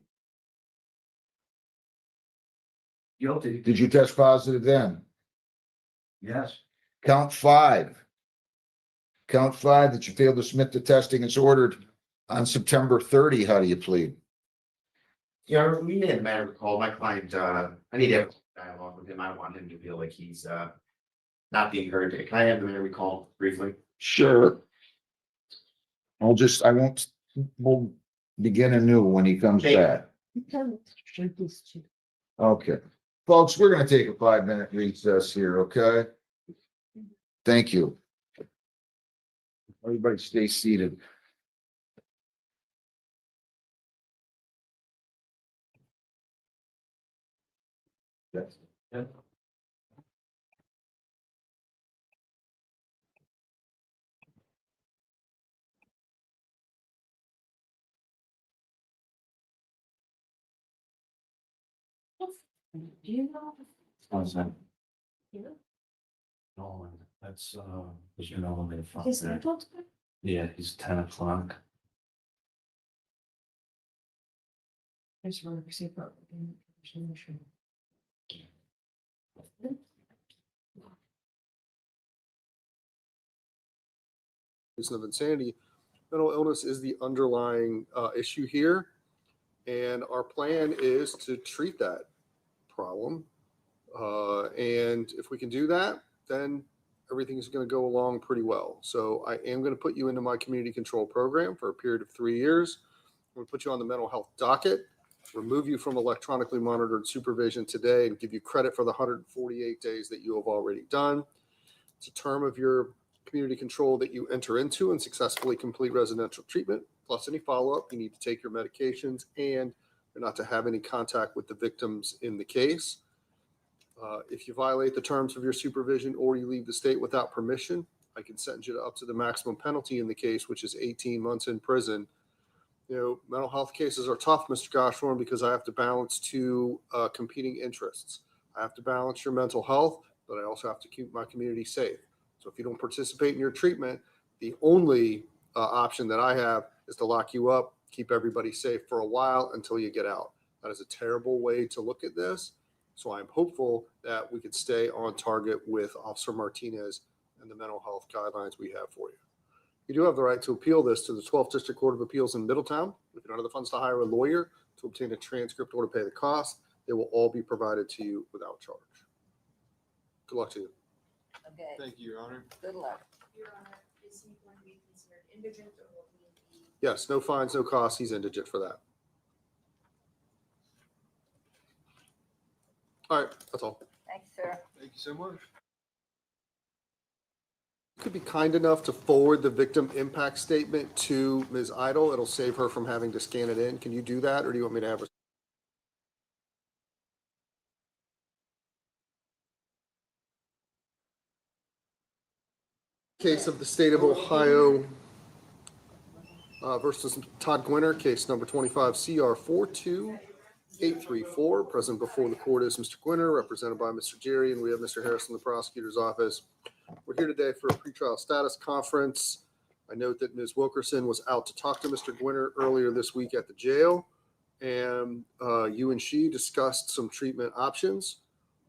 Speaker 6: guilty,
Speaker 1: Did you test positive then?
Speaker 6: yes,
Speaker 1: Count 5. Count 5 that you failed to submit the testing as ordered on September 30. How do you plead?
Speaker 15: Yeah, we may have might recall, my client, I need to have dialogue with him. I don't want him to feel like he's not being heard. Can I have the mayor recall briefly?
Speaker 1: Sure. We'll begin anew when he comes back. Okay. Folks, we're gonna take a 5-minute recess here, okay? Thank you. Everybody stay seated. Yes.
Speaker 7: Do you know?
Speaker 9: How's that?
Speaker 7: Yeah.
Speaker 9: Nolan, that's, is your Nolan in front
Speaker 7: His
Speaker 9: there?
Speaker 7: mental.
Speaker 9: Yeah, he's 10 o'clock.
Speaker 7: There's one receipt.
Speaker 19: Of insanity, mental illness is the underlying issue here, and our plan is to treat that problem. And if we can do that, then everything's going to go along pretty well. So I am going to put you into my community control program for a period of 3 years. I'm going to put you on the mental health docket, remove you from electronically monitored supervision today, and give you credit for the 148 days that you have already done. It's a term of your community control that you enter into and successfully complete residential treatment, plus any follow-up. You need to take your medications, and you're not to have any contact with the victims in the case. If you violate the terms of your supervision or you leave the state without permission, I can sentence you up to the maximum penalty in the case, which is 18 months in prison. You know, mental health cases are tough, Mr. Goshorn, because I have to balance 2 competing interests. I have to balance your mental health, but I also have to keep my community safe. So if you don't participate in your treatment, the only option that I have is to lock you up, keep everybody safe for a while until you get out. That is a terrible way to look at this. So I'm hopeful that we could stay on target with Officer Martinez and the mental health guidelines we have for you. You do have the right to appeal this to the 12th District Court of Appeals in Middletown. If you don't have the funds to hire a lawyer to obtain a transcript or to pay the cost, they will all be provided to you without charge. Good luck to you.
Speaker 7: Okay.
Speaker 19: Thank you, Your Honor.
Speaker 7: Good luck.
Speaker 11: Your Honor, is he going to be considered indigent or will he be?
Speaker 19: Yes, no fines, no costs. He's indigent for that. All right, that's all.
Speaker 7: Thanks, sir.
Speaker 19: Thank you so much. You could be kind enough to forward the victim impact statement to Ms. Idle. It'll save her from having to scan it in. Can you do that, or do you want me to have her? Case of the state of Ohio versus Todd Gwinner, case number 25 CR 42834. Present before the court is Mr. Gwinner, represented by Mr. Jerry, and we have Mr. Harris in the prosecutor's office. We're here today for a pretrial status conference. I note that Ms. Wilkerson was out to talk to Mr. Gwinner earlier this week at the jail, and you and she discussed some treatment options.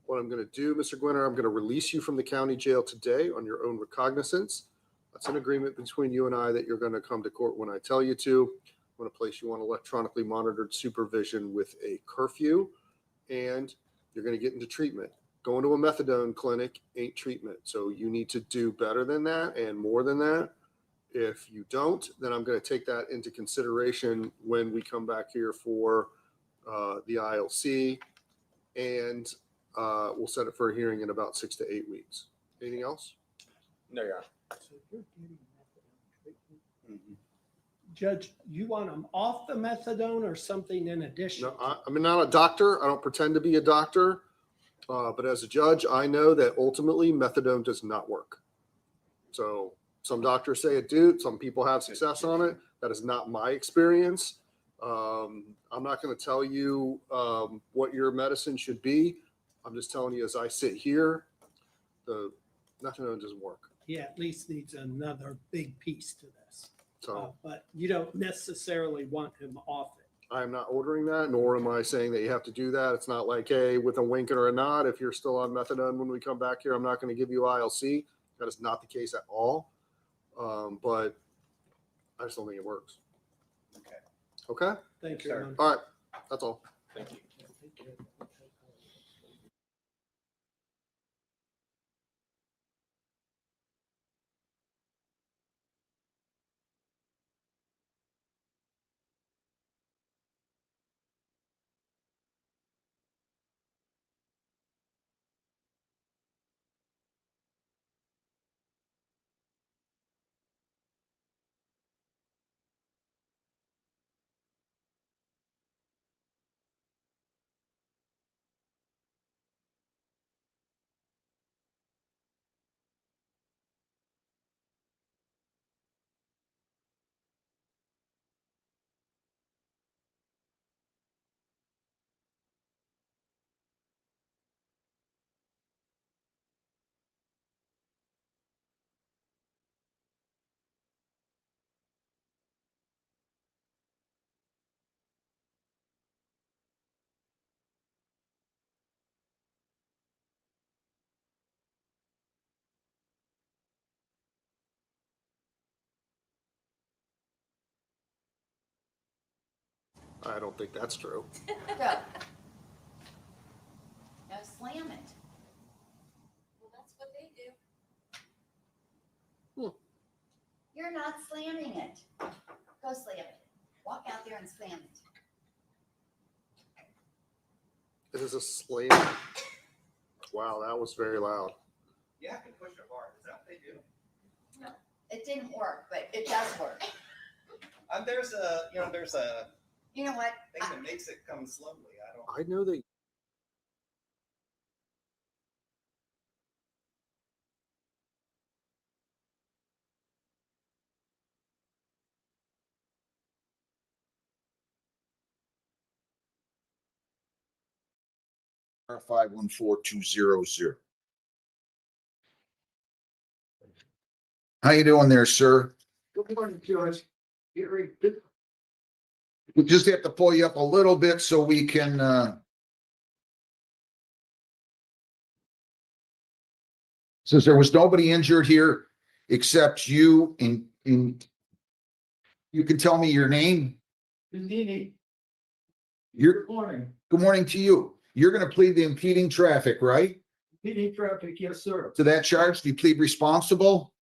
Speaker 19: What I'm going to do, Mr. Gwinner, I'm going to release you from the county jail today on your own recognizance. That's an agreement between you and I that you're going to come to court when I tell you to. I'm going to place you on electronically monitored supervision with a curfew, and you're going to get into treatment. Going to a methadone clinic ain't treatment. So you need to do better than that and more than that. If you don't, then I'm going to take that into consideration when we come back here for the ILC, and we'll set it for a hearing in about 6 to 8 weeks. Anything else?
Speaker 17: No, Your Honor.
Speaker 12: Judge, you want them off the methadone or something in addition?
Speaker 19: No, I'm not a doctor. I don't pretend to be a doctor. But as a judge, I know that ultimately methadone does not work. So some doctors say it do. Some people have success on it. That is not my experience. I'm not going to tell you what your medicine should be. I'm just telling you, as I sit here, the methadone doesn't work.
Speaker 12: He at least needs another big piece to this.
Speaker 19: So
Speaker 12: But you don't necessarily want him off it.
Speaker 19: I'm not ordering that, nor am I saying that you have to do that. It's not like, hey, with a wink or a nod, if you're still on methadone when we come back here, I'm not going to give you ILC. That is not the case at all. But I just don't think it works. Okay?
Speaker 12: Thank you. Ron.
Speaker 19: All right. That's all.
Speaker 9: Thank you.
Speaker 19: I don't think that's true.
Speaker 20: Now slam it. Well, that's what they do. You're not slamming it. Go slam it. Walk out there and slam it.
Speaker 19: It is a slam. Wow, that was very loud.
Speaker 9: Yeah, I can push it hard. Is that what they do?
Speaker 20: No, it didn't work, but it does work.
Speaker 9: There's a
Speaker 20: You know what?
Speaker 9: thing that makes it come slowly.
Speaker 19: I know that.
Speaker 1: R514200. How you doing there, sir?
Speaker 12: Good morning, George.
Speaker 1: We just have to pull you up a little bit so we can, since there was nobody injured here except you and you can tell me your name?
Speaker 12: Good morning.
Speaker 1: Good morning to you. You're going to plead the impeding traffic, right?
Speaker 12: Impeding traffic, yes, sir.
Speaker 1: To that charge, do you plead responsible?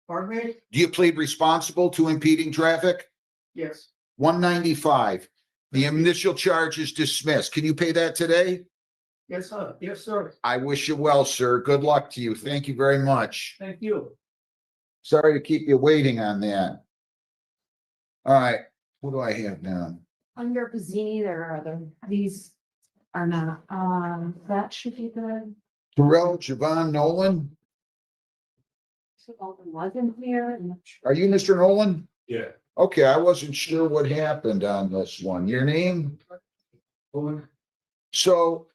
Speaker 12: Pardon me?
Speaker 1: Do you plead responsible to impeding traffic?
Speaker 12: Yes.
Speaker 1: 195. The initial charge is dismissed. Can you pay that today?
Speaker 12: Yes, sir. Yes, sir.
Speaker 1: I wish you well, sir. Good luck to you. Thank you very much.
Speaker 12: Thank you.
Speaker 1: Sorry to keep you waiting on that. All right, what do I have now?
Speaker 14: Under Pizzini, there are these are not, that should be the,
Speaker 1: Terrell, Javon, Nolan?
Speaker 14: Wasn't here.
Speaker 1: Are you Mr. Nolan?
Speaker 5: Yeah.
Speaker 1: Okay, I wasn't sure what happened on this one. Your name? So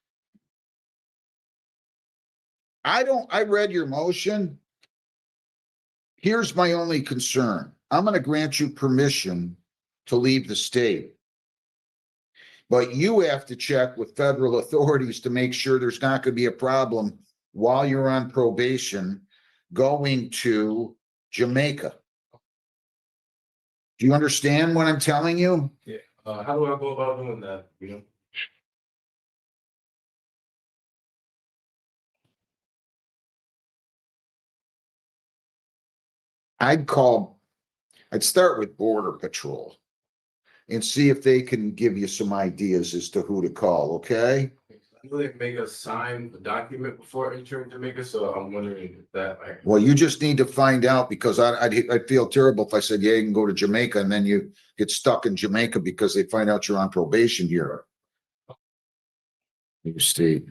Speaker 1: I read your motion. Here's my only concern. I'm gonna grant you permission to leave the state. But you have to check with federal authorities to make sure there's not gonna be a problem while you're on probation going to Jamaica. Do you understand what I'm telling you?
Speaker 5: Yeah, how do I go about doing that, you know?
Speaker 1: I'd start with Border Patrol and see if they can give you some ideas as to who to call, okay?
Speaker 5: I know they make us sign the document before entering Jamaica, so I'm wondering if that.
Speaker 1: Well, you just need to find out because I'd feel terrible if I said, yeah, you can go to Jamaica and then you get stuck in Jamaica because they find out you're on probation here. You see.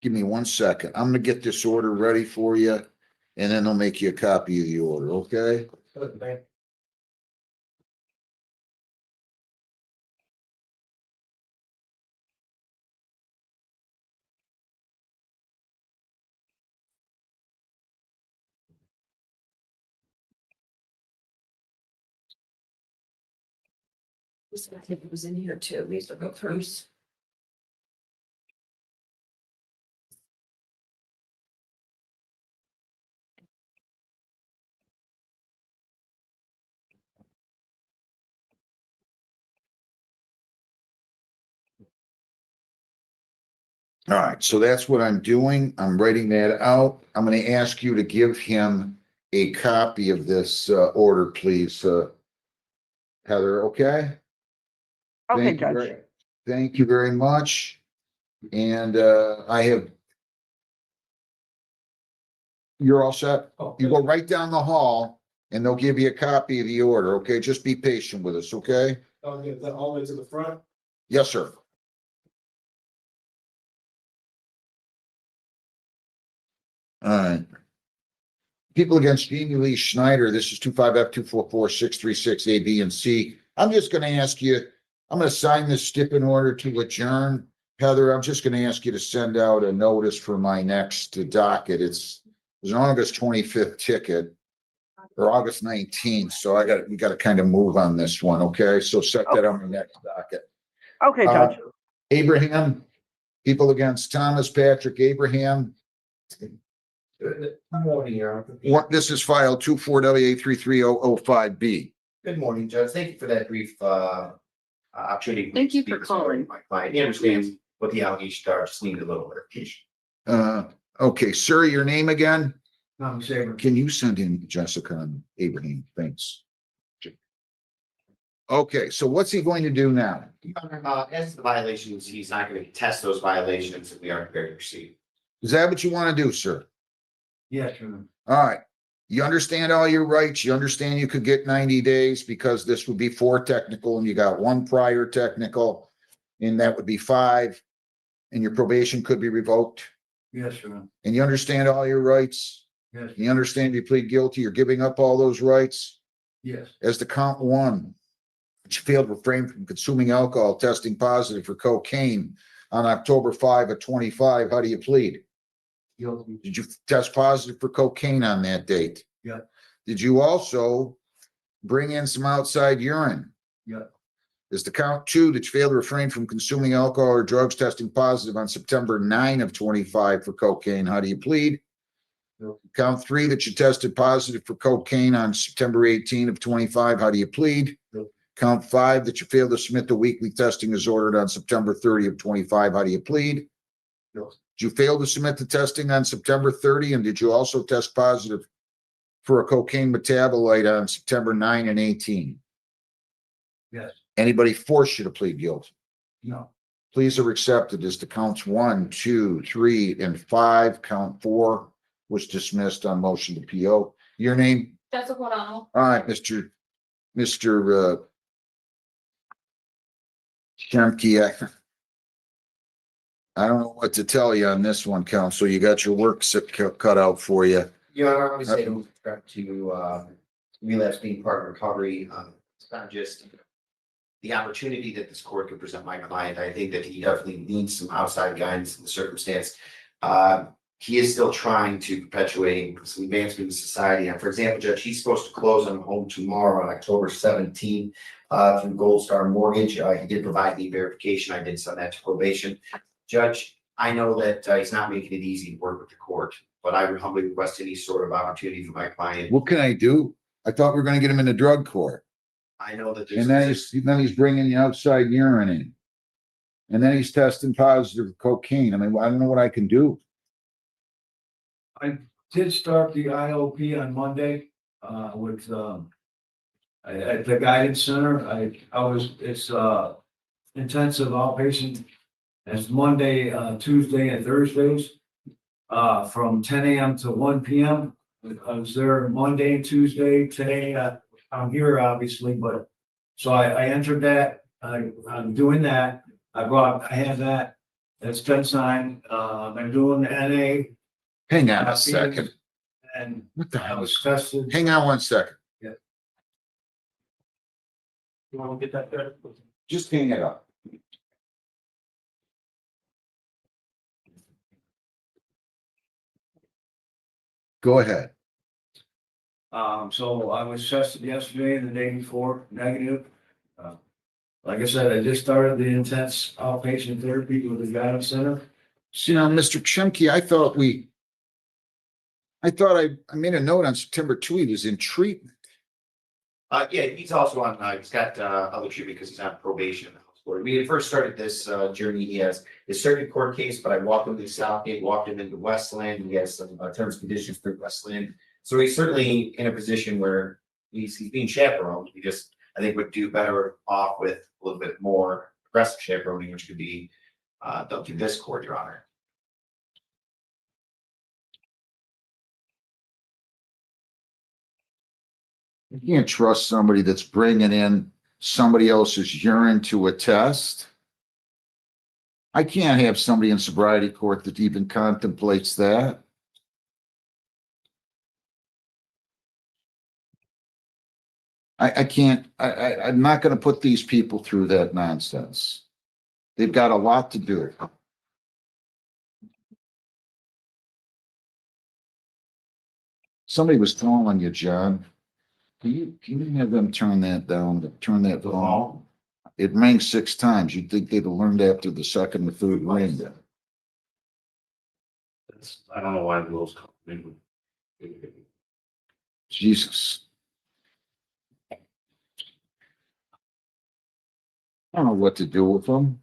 Speaker 1: Give me 1 second. I'm gonna get this order ready for you and then they'll make you a copy of the order, okay?
Speaker 14: I think it was in here too. These are go throughs.
Speaker 1: All right, so that's what I'm doing. I'm writing that out. I'm gonna ask you to give him a copy of this order, please, Heather, okay?
Speaker 3: Okay,
Speaker 1: Thank you
Speaker 3: Judge.
Speaker 1: very- Thank you very much. And you're all set? You go right down the hall and they'll give you a copy of the order, okay? Just be patient with us, okay?
Speaker 12: I'll get that all the way to the front.
Speaker 1: Yes, sir. All right. People against Jamie Lee Schneider, this is 25F244636 A, B, and C. I'm just gonna ask you, I'm gonna sign this stip in order to adjourn. Heather, I'm just gonna ask you to send out a notice for my next docket. It's an August 25th ticket or August 19th, so we gotta kind of move on this one, okay? So set that on my next docket.
Speaker 3: Okay, Judge.
Speaker 1: Abraham, people against Thomas Patrick Abraham.
Speaker 15: Good morning, Your Honor.
Speaker 1: What, this is file 24WA33005B.
Speaker 15: Good morning, Judge. Thank you for that brief opportunity.
Speaker 14: Thank you
Speaker 15: to
Speaker 14: for
Speaker 15: speak this morning
Speaker 14: calling.
Speaker 15: with My client, he understands what the allegations are, just need a little clarification.
Speaker 1: Okay, sir, your name again?
Speaker 6: I'm saying,
Speaker 1: Can you send in Jessica and Abraham? Thanks. Okay, so what's he going to do now?
Speaker 15: As to the violations, he's not going to test those violations if we aren't prepared to proceed.
Speaker 1: Is that what you want to do, sir?
Speaker 6: yes, Your Honor.
Speaker 1: All right. You understand all your rights. You understand you could get 90 days because this would be 4 technical and you got 1 prior technical. And that would be 5. And your probation could be revoked.
Speaker 6: Yes, Your Honor.
Speaker 1: And you understand all your rights.
Speaker 6: Yes,
Speaker 1: You understand you plead guilty. You're giving up all those rights.
Speaker 6: yes,
Speaker 1: As to count 1, you failed to refrain from consuming alcohol, testing positive for cocaine on October 5 of 25. How do you plead?
Speaker 6: guilty.
Speaker 1: Did you test positive for cocaine on that date?
Speaker 6: Yeah.
Speaker 1: Did you also bring in some outside urine?
Speaker 6: Yeah.
Speaker 1: Is the count 2 that you failed to refrain from consuming alcohol or drugs testing positive on September 9 of 25 for cocaine? How do you plead?
Speaker 6: Guilty.
Speaker 1: Count 3 that you tested positive for cocaine on September 18 of 25. How do you plead?
Speaker 6: Guilty.
Speaker 1: Count 5 that you failed to submit the weekly testing as ordered on September 30 of 25. How do you plead?
Speaker 6: Guilty.
Speaker 1: Did you fail to submit the testing on September 30? And did you also test positive for a cocaine metabolite on September 9 and 18?
Speaker 6: Yes,
Speaker 1: Anybody force you to plead guilty?
Speaker 6: no,
Speaker 1: Pleas are accepted as to counts 1, 2, 3, and 5. Count 4 was dismissed on motion to PO. Your name?
Speaker 18: That's what I'll.
Speaker 1: All right, Mr. Shemke. I don't know what to tell you on this one, counsel. You got your work cut out for you.
Speaker 9: Your Honor, I would say with respect to relapse being part of recovery, it's not just the opportunity that this court could present my client. I think that he definitely needs some outside guidance in the circumstance. He is still trying to perpetuate some advancement in society. And for example, Judge, he's supposed to close on a home tomorrow on October 17th through Gold Star Mortgage. He did provide me verification. I did send that to probation. Judge, I know that he's not making it easy to work with the court, but I would humbly request any sort of opportunity for my client.
Speaker 1: What can I do? I thought we were gonna get him in the drug court.
Speaker 9: I know that
Speaker 1: And then he's bringing the outside urine in. And then he's testing positive for cocaine. I mean, I don't know what I can do.
Speaker 12: I did start the IOP on Monday, with, at the guidance center. It's intensive outpatient. It's Monday, Tuesday and Thursdays, from 10 a.m. to 1 p.m. I was there Monday and Tuesday. Today, I'm here obviously, but so I entered that. I'm doing that. I had that. That's been signed. I'm doing the NA.
Speaker 1: Hang on a second.
Speaker 12: And
Speaker 1: What the hell is
Speaker 12: tested.
Speaker 1: Hang on one second.
Speaker 12: Yeah. You want to get that there?
Speaker 1: Just hang it up. Go ahead.
Speaker 12: So I was tested yesterday and the day before, negative. Like I said, I just started the intense outpatient therapy with the guidance center.
Speaker 1: See now, Mr. Chimke, I made a note on September 2, he was in treatment.
Speaker 9: Yeah, he's also on, he's got other treatment because he's on probation. When we had first started this journey, he has his circuit court case, but I walked him to Southgate, walked him into Westland. He has some terms and conditions through Westland. So he's certainly in a position where he's being chaperoned. He just, I think, would do better off with a little bit more aggressive chaperoning, which could be done through this court, Your Honor.
Speaker 1: You can't trust somebody that's bringing in somebody else's urine to a test. I can't have somebody in sobriety court that even contemplates that. I can't, I'm not gonna put these people through that nonsense. They've got a lot to do. Somebody was calling you, John. Can you have them turn that down, turn that phone? It rang 6 times. You'd think they'd have learned after the second or third ring.
Speaker 9: I don't know why those come in.
Speaker 1: Jesus. I don't know what to do with them.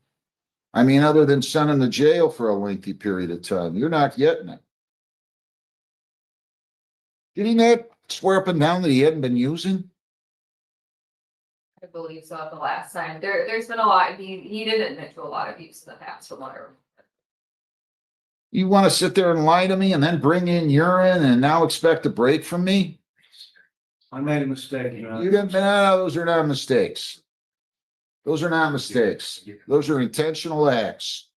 Speaker 1: I mean, other than send them to jail for a lengthy period of time, you're not getting it. Did he not swear up and down that he hadn't been using?
Speaker 18: I believe so at the last time. There's been a lot, he did admit to a lot of use in the past from what I remember.
Speaker 1: You want to sit there and lie to me and then bring in urine and now expect a break from me?
Speaker 12: I made a mistake.
Speaker 1: You didn't, no, those are not mistakes. Those are not mistakes. Those are intentional acts.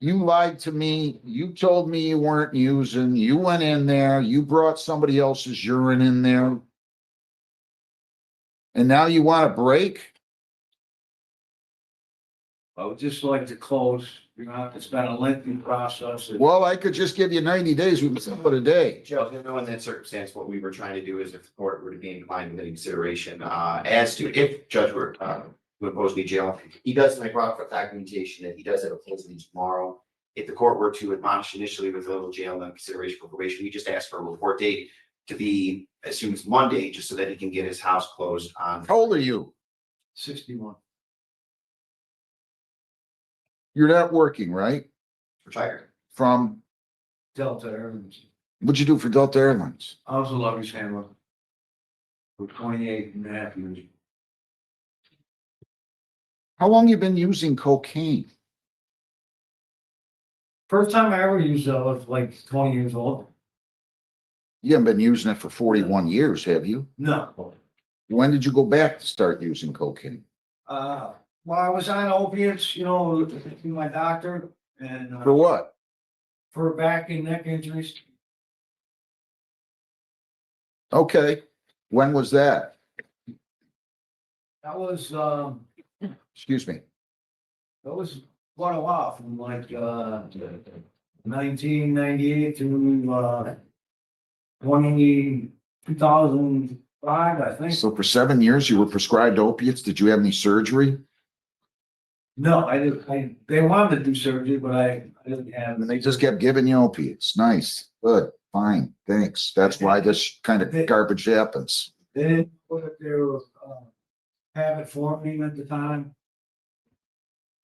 Speaker 1: You lied to me. You told me you weren't using. You went in there. You brought somebody else's urine in there. And now you want a break?
Speaker 12: I would just like to close, it's been a lengthy process.
Speaker 1: Well, I could just give you 90 days. We can settle it a day.
Speaker 9: Judge, you know, in that circumstance, what we were trying to do is if the court were to be inclined to consideration, as to if judge were, to impose me jail, he does make rock for documentation that he does have a closing tomorrow. If the court were to admonish initially with a little jail and consideration for probation, we just ask for a report date to be as soon as Monday, just so that he can get his house closed on.
Speaker 1: How old are you?
Speaker 12: 61.
Speaker 1: You're not working, right?
Speaker 9: Retired.
Speaker 1: From,
Speaker 12: Delta Airlines.
Speaker 1: what'd you do for Delta Airlines?
Speaker 12: I was a luggage handler for 28 and a half years.
Speaker 1: How long you been using cocaine?
Speaker 12: First time I ever used it, I was like 20 years old.
Speaker 1: You haven't been using it for 41 years, have you?
Speaker 12: No.
Speaker 1: When did you go back to start using cocaine?
Speaker 12: Well, I was on opiates, you know, to my doctor and.
Speaker 1: For what?
Speaker 12: For back and neck injuries.
Speaker 1: Okay, when was that?
Speaker 12: That was,
Speaker 1: Excuse me.
Speaker 12: that was quite a while from like, 1998 to, 2005, I think.
Speaker 1: So for 7 years, you were prescribed opiates. Did you have any surgery?
Speaker 12: No, I didn't, they wanted to do surgery, but I didn't have.
Speaker 1: And they just kept giving you opiates. Nice, good, fine, thanks. That's why this kind of garbage happens.
Speaker 12: They didn't put it there, habit forming at the time.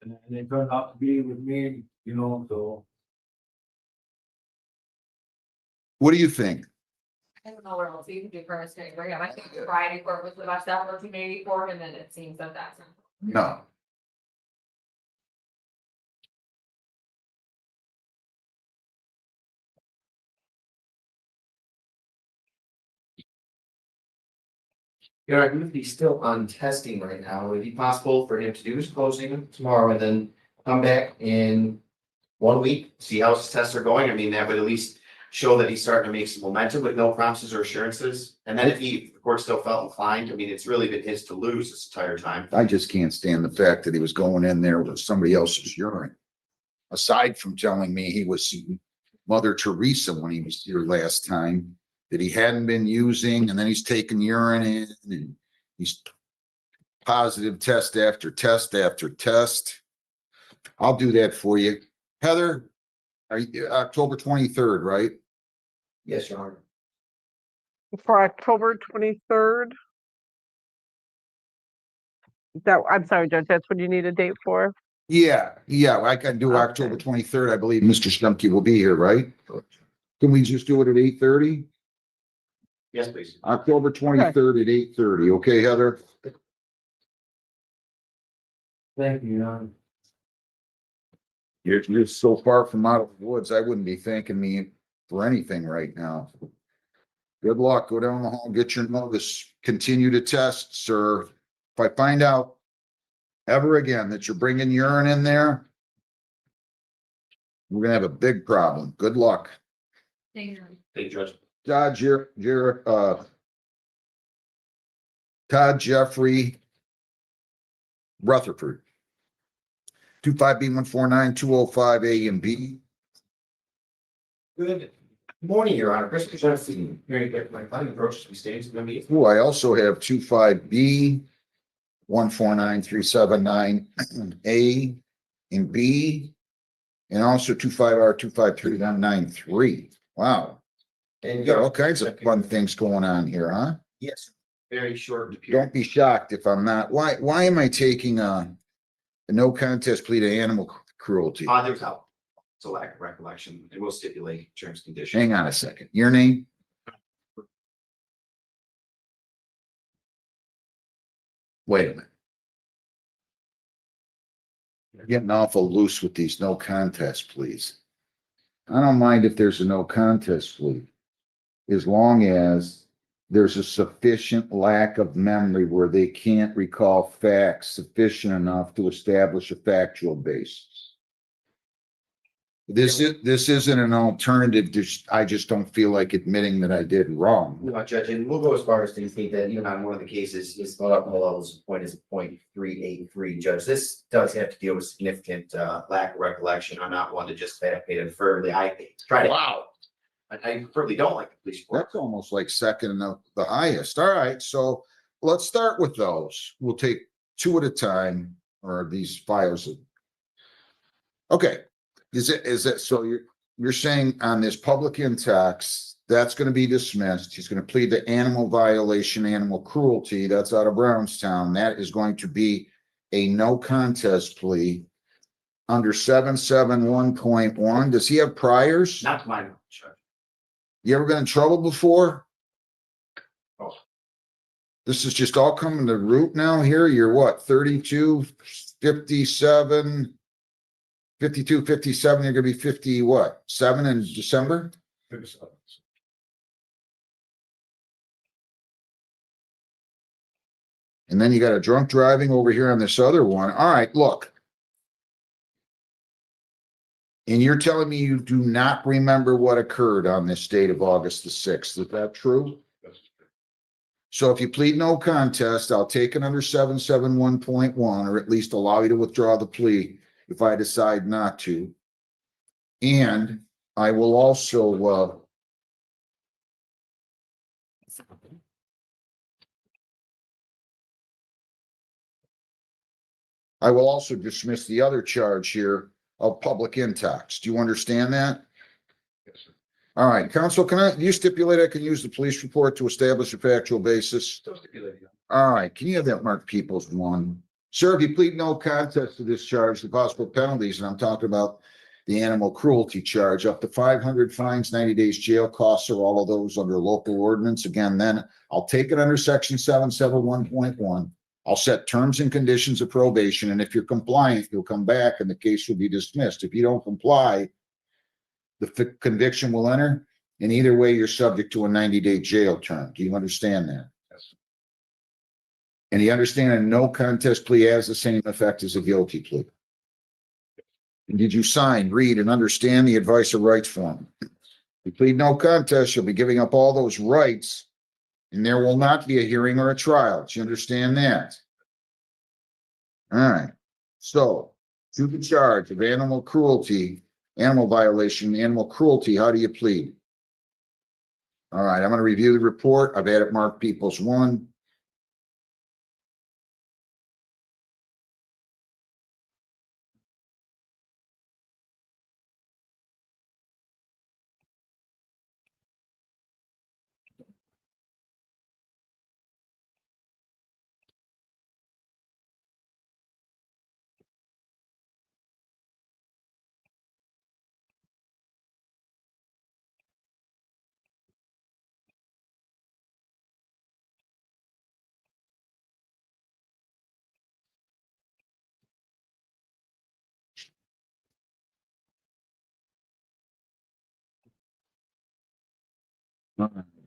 Speaker 12: And they turned out to be with me, you know, so.
Speaker 1: What do you think?
Speaker 18: I don't know where else you can do for us to agree on. I think Friday court was the best opportunity for him, and it seems that that's.
Speaker 1: No.
Speaker 9: Your Honor, if he's still on testing right now, would it be possible for him to do his closing tomorrow and then come back in 1 week, see how his tests are going? I mean, that would at least show that he's starting to make some momentum with no promises or assurances. And then if the court still felt inclined, I mean, it's really been his to lose this entire time.
Speaker 1: I just can't stand the fact that he was going in there with somebody else's urine. Aside from telling me he was Mother Teresa when he was here last time, that he hadn't been using, and then he's taking urine in, and he's positive test after test after test. I'll do that for you. Heather, are you October 23rd, right?
Speaker 9: Yes, Your Honor.
Speaker 3: For October 23rd? That, I'm sorry, Judge, that's what you need a date for?
Speaker 1: Yeah, I can do October 23rd. I believe Mr. Stumke will be here, right? Can we just do it at 8:30?
Speaker 9: Yes, please.
Speaker 1: October 23rd at 8:30. Okay, Heather?
Speaker 12: Thank you, Your Honor.
Speaker 1: You're so far from out of the woods. I wouldn't be thanking me for anything right now. Good luck. Go down the hall, get your notice. Continue to test, sir. If I find out ever again that you're bringing urine in there, we're gonna have a big problem. Good luck.
Speaker 9: Thank you, Judge.
Speaker 1: Todd Jeffrey Rutherford. 25B149-205 A and B.
Speaker 9: Good morning, Your Honor. Chris Johnson, here to get my client approaches to be stated to me.
Speaker 1: Oh, I also have 25B149-379 A and B. And also 25R253-93. Wow.
Speaker 9: And
Speaker 1: You got all kinds of fun things going on here, huh?
Speaker 9: Yes, very short.
Speaker 1: Don't be shocked if I'm not. Why am I taking a no contest plea to animal cruelty?
Speaker 9: There's help. It's a lack of recollection. It will stipulate terms and conditions.
Speaker 1: Hang on a second. Your name? Wait a minute. You're getting awful loose with these no contest pleas. I don't mind if there's a no contest plea, as long as there's a sufficient lack of memory where they can't recall facts sufficient enough to establish a factual basis. This isn't an alternative. I just don't feel like admitting that I did wrong.
Speaker 9: No, Judge, and we'll go as far as to think that even on one of the cases, his alcohol levels point is 0.383. Judge, this does have to deal with significant lack of recollection. I'm not one to just fabricate and verbally.
Speaker 1: Wow.
Speaker 9: I preferably don't like the police report.
Speaker 1: That's almost like second and the highest. All right, so let's start with those. We'll take two at a time, or these files. Okay, is it, so you're saying on this public in-tax, that's gonna be dismissed. He's gonna plead to animal violation, animal cruelty. That's out of Brownstown. That is going to be a no contest plea under 771.1. Does he have priors?
Speaker 9: Not to my knowledge, Judge.
Speaker 1: You ever been in trouble before?
Speaker 9: Oh.
Speaker 1: This is just all coming to root now here. You're what, 32, 57, 52, 57. You're gonna be 50, what, 7 in December?
Speaker 12: 57.
Speaker 1: And then you got a drunk driving over here on this other one. All right, look. And you're telling me you do not remember what occurred on this date of August the 6th. Is that true? So if you plead no contest, I'll take it under 771.1, or at least allow you to withdraw the plea if I decide not to. And I will also, dismiss the other charge here of public intox. Do you understand that?
Speaker 4: Yes, sir.
Speaker 1: All right, counsel, do you stipulate I can use the police report to establish a factual basis?
Speaker 4: So stipulated.
Speaker 1: All right, can you have that marked Peoples 1? Sir, if you plead no contest to this charge, the possible penalties, and I'm talking about the animal cruelty charge, up to 500 fines, 90 days jail, costs, or all of those under local ordinance. Again, then I'll take it under section 771.1. I'll set terms and conditions of probation, and if you're compliant, you'll come back and the case will be dismissed. If you don't comply, the conviction will enter, and either way, you're subject to a 90-day jail term. Do you understand that?
Speaker 4: Yes.
Speaker 1: And you understand a no contest plea has the same effect as a guilty plea? And did you sign, read, and understand the advice of rights form? If you plead no contest, you'll be giving up all those rights, and there will not be a hearing or a trial. Do you understand that? All right. So, to the charge of animal cruelty, animal violation, animal cruelty, how do you plead? All right, I'm going to review the report. I've had it marked Peoples 1.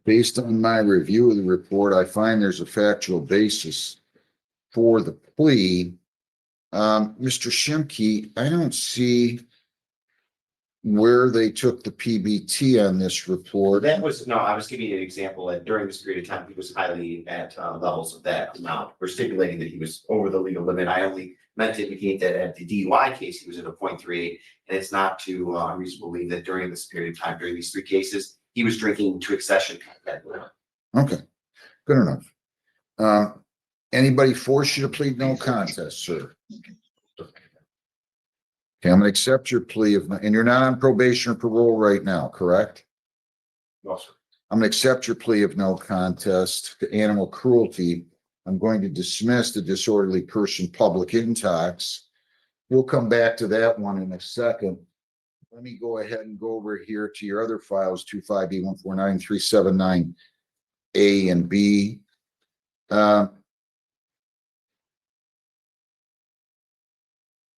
Speaker 1: Based on my review of the report, I find there's a factual basis for the plea. Mr. Shimke, I don't see where they took the PBT on this report.
Speaker 9: That was, no, I was giving you an example that during this period of time, he was highly at levels of that amount. We're stipulating that he was over the legal limit. I only meant to indicate that at the DUI case, he was at a 0.38, and it's not too unreasonable to believe that during this period of time, during these 3 cases, he was drinking to excession.
Speaker 1: Okay, good enough. Anybody force you to plead no contest, sir? Okay, I'm gonna accept your plea and you're not on probation or parole right now, correct?
Speaker 9: No, sir.
Speaker 1: I'm gonna accept your plea of no contest to animal cruelty. I'm going to dismiss the disorderly person public intox. We'll come back to that one in a second. Let me go ahead and go over here to your other files, 25B149379A and B.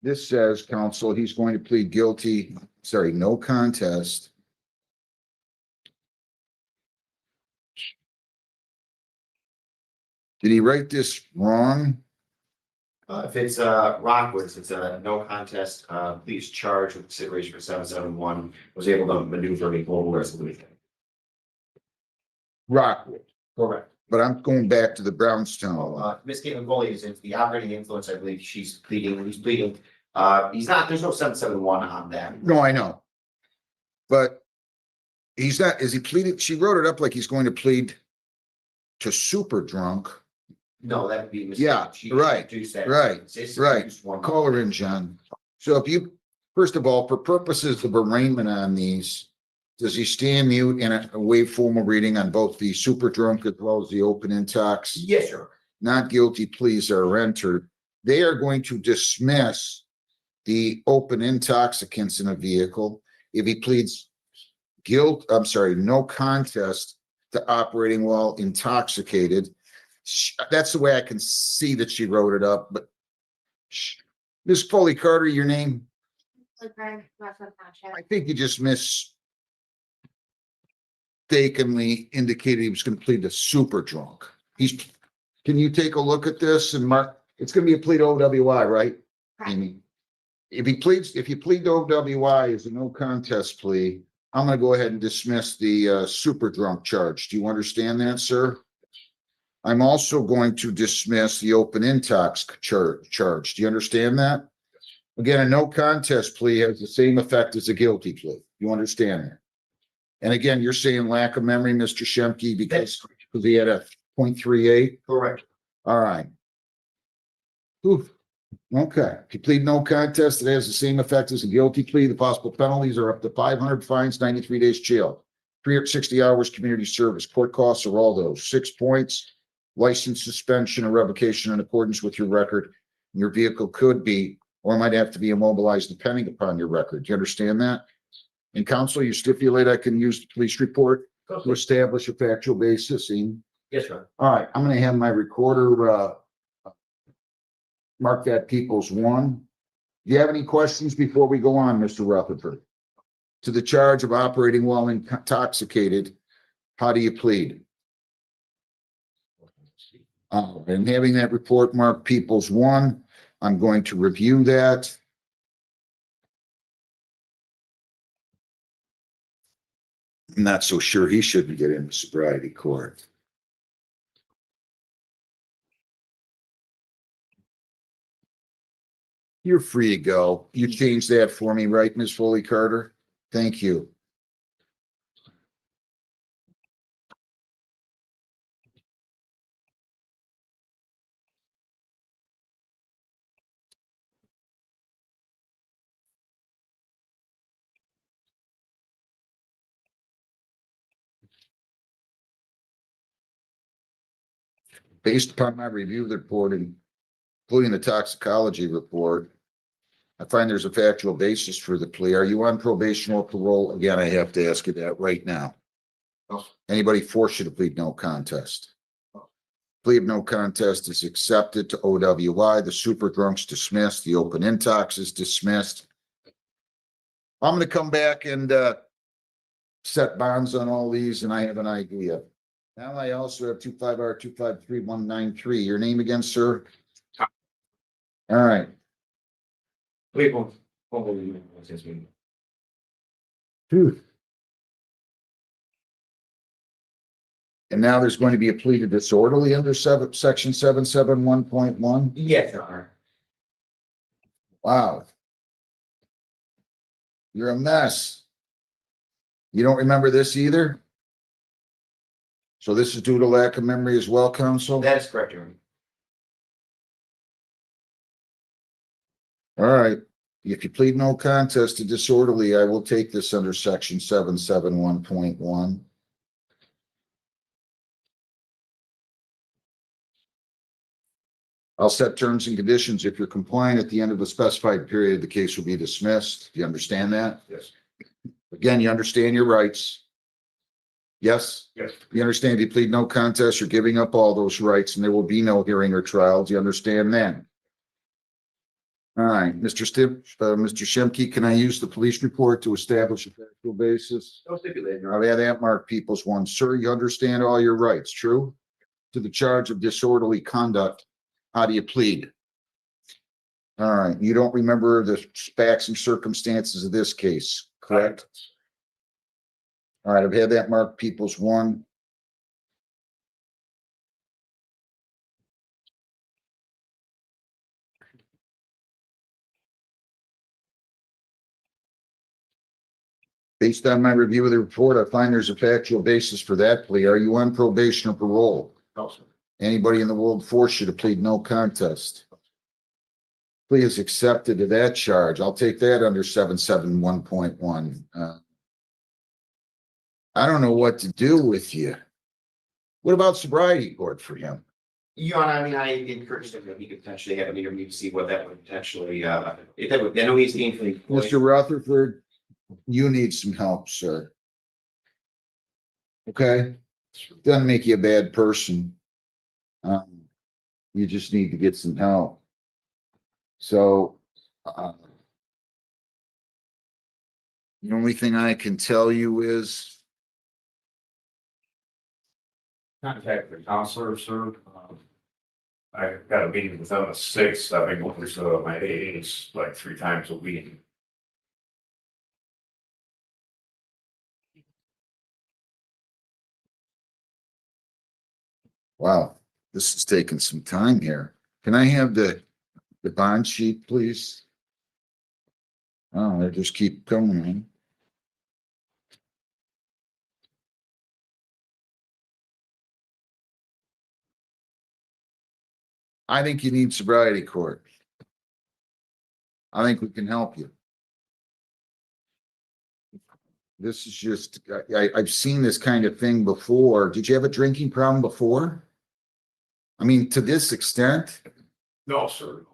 Speaker 1: This says, counsel, he's going to plead guilty, no contest. Did he write this wrong?
Speaker 9: If it's Rockwoods, it's a no contest, please charge with consideration for 771, was able to maneuver a global resolution.
Speaker 1: Rockwood,
Speaker 9: Correct.
Speaker 1: but I'm going back to the Brownstone.
Speaker 9: Ms. Caitlin Foley is into the operating influence, I believe she's pleading, he's pleading. He's not, there's no 771 on that.
Speaker 1: No, I know. But he's not, is he pleading? She wrote it up like he's going to plead to super drunk.
Speaker 9: No, that would be.
Speaker 1: Yeah, right, right. Call her in, John. So if you, first of all, for purposes of arraignment on these, does he stand mute and waive formal reading on both the super drunk as well as the open intox?
Speaker 9: Yes, sir.
Speaker 1: Not guilty pleas are entered. They are going to dismiss the open intoxicants in a vehicle if he pleads no contest to operating while intoxicated. That's the way I can see that she wrote it up, but Ms. Foley Carter, your name? I think you just mistakenly indicated he was going to plead to super drunk. Can you take a look at this and mark, it's gonna be a plea to OWI, right? Amy? If you plead to OWI as a no contest plea, I'm gonna go ahead and dismiss the super drunk charge. Do you understand that, sir? I'm also going to dismiss the open intox charge. Do you understand that? Again, a no contest plea has the same effect as a guilty plea. You understand that? And again, you're saying lack of memory, Mr. Shemke, because he had a 0.38?
Speaker 9: Correct.
Speaker 1: All right. Oof. Okay. If you plead no contest, it has the same effect as a guilty plea. The possible penalties are up to 500 fines, 93 days jail, 360 hours community service. Court costs are all those. 6 points, license suspension or revocation in accordance with your record. Your vehicle could be or might have to be immobilized depending upon your record. Do you understand that? And counsel, you stipulate I can use the police report to establish a factual basis. Ian?
Speaker 9: Yes, sir.
Speaker 1: All right, I'm gonna have my recorder mark that Peoples 1. Do you have any questions before we go on, Mr. Rutherford? To the charge of operating while intoxicated, how do you plead? And having that report marked Peoples 1, I'm going to review that. I'm not so sure he shouldn't get into sobriety court. You're free to go. You changed that for me, right, Ms. Foley Carter? Thank you. Based upon my review of the report, including the toxicology report, I find there's a factual basis for the plea. Are you on probation or parole? Again, I have to ask you that right now. Anybody force you to plead no contest? Plea of no contest is accepted to OWI. The super drunk's dismissed. The open intox is dismissed. I'm gonna come back and set bonds on all these, and I have an idea. Now I also have 25R253193. Your name again, sir? All right.
Speaker 9: Wait.
Speaker 1: Phew. And now there's going to be a plea to disorderly under section 771.1.
Speaker 9: Yes, Your Honor.
Speaker 1: Wow. You're a mess. You don't remember this either? So this is due to lack of memory as well, counsel?
Speaker 9: That is correct, Your Honor.
Speaker 1: All right. If you plead no contest to disorderly, I will take this under section 771.1. I'll set terms and conditions. If you're compliant at the end of the specified period, the case will be dismissed. Do you understand that?
Speaker 9: Yes.
Speaker 1: Again, you understand your rights. Yes?
Speaker 9: Yes.
Speaker 1: You understand if you plead no contest, you're giving up all those rights and there will be no hearing or trial. Do you understand that? All right, Mr. Shemke, can I use the police report to establish a factual basis?
Speaker 9: No stipulated.
Speaker 1: I'll add that mark Peoples 1. Sir, you understand all your rights, true? To the charge of disorderly conduct, how do you plead? All right, you don't remember the facts and circumstances of this case, correct? All right, I've had that mark Peoples 1. Based on my review of the report, I find there's a factual basis for that plea. Are you on probation or parole?
Speaker 9: No, sir.
Speaker 1: Anybody in the world force you to plead no contest? Plea is accepted to that charge. I'll take that under 771.1. I don't know what to do with you. What about sobriety court for him?
Speaker 9: Your Honor, I mean, I encourage him that he could potentially have an interview to see what that would potentially, if that would, I know he's gainfully employed.
Speaker 1: Mr. Rutherford, you need some help, sir. Okay? Doesn't make you a bad person. You just need to get some help. So, the only thing I can tell you is
Speaker 12: Contact the counselor, sir.
Speaker 5: I've got a meeting with them at 6, I've been going to my AAs like 3 times a week.
Speaker 1: Wow, this is taking some time here. Can I have the bond sheet, please? Oh, they just keep going. I think you need sobriety court. I think we can help you. This is just, I've seen this kind of thing before. Did you have a drinking problem before? I mean, to this extent?
Speaker 5: No, sir.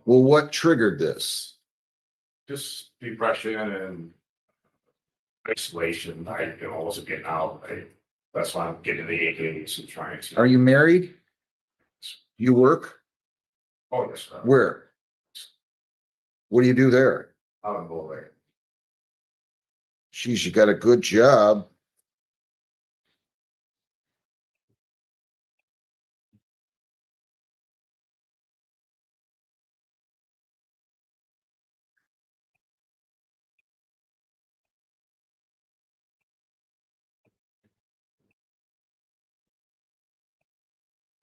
Speaker 1: Well, what triggered this?
Speaker 5: Just depression and isolation. I wasn't getting out. That's why I'm getting the AAs and trying to.
Speaker 1: Are you married? You work?
Speaker 5: Oh, yes, sir.
Speaker 1: Where? What do you do there?
Speaker 5: Out in Boulder.
Speaker 1: Geez, you got a good job.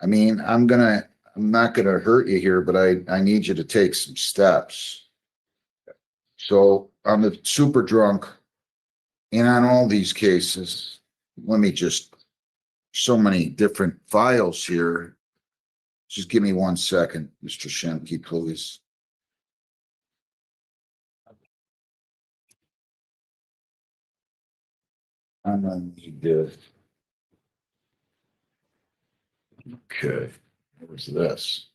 Speaker 1: I mean, I'm not gonna hurt you here, but I need you to take some steps. So on the super drunk and on all these cases, let me just, so many different files here. Just give me 1 second, Mr. Shemke, please. I'm gonna need this. Okay, where's this?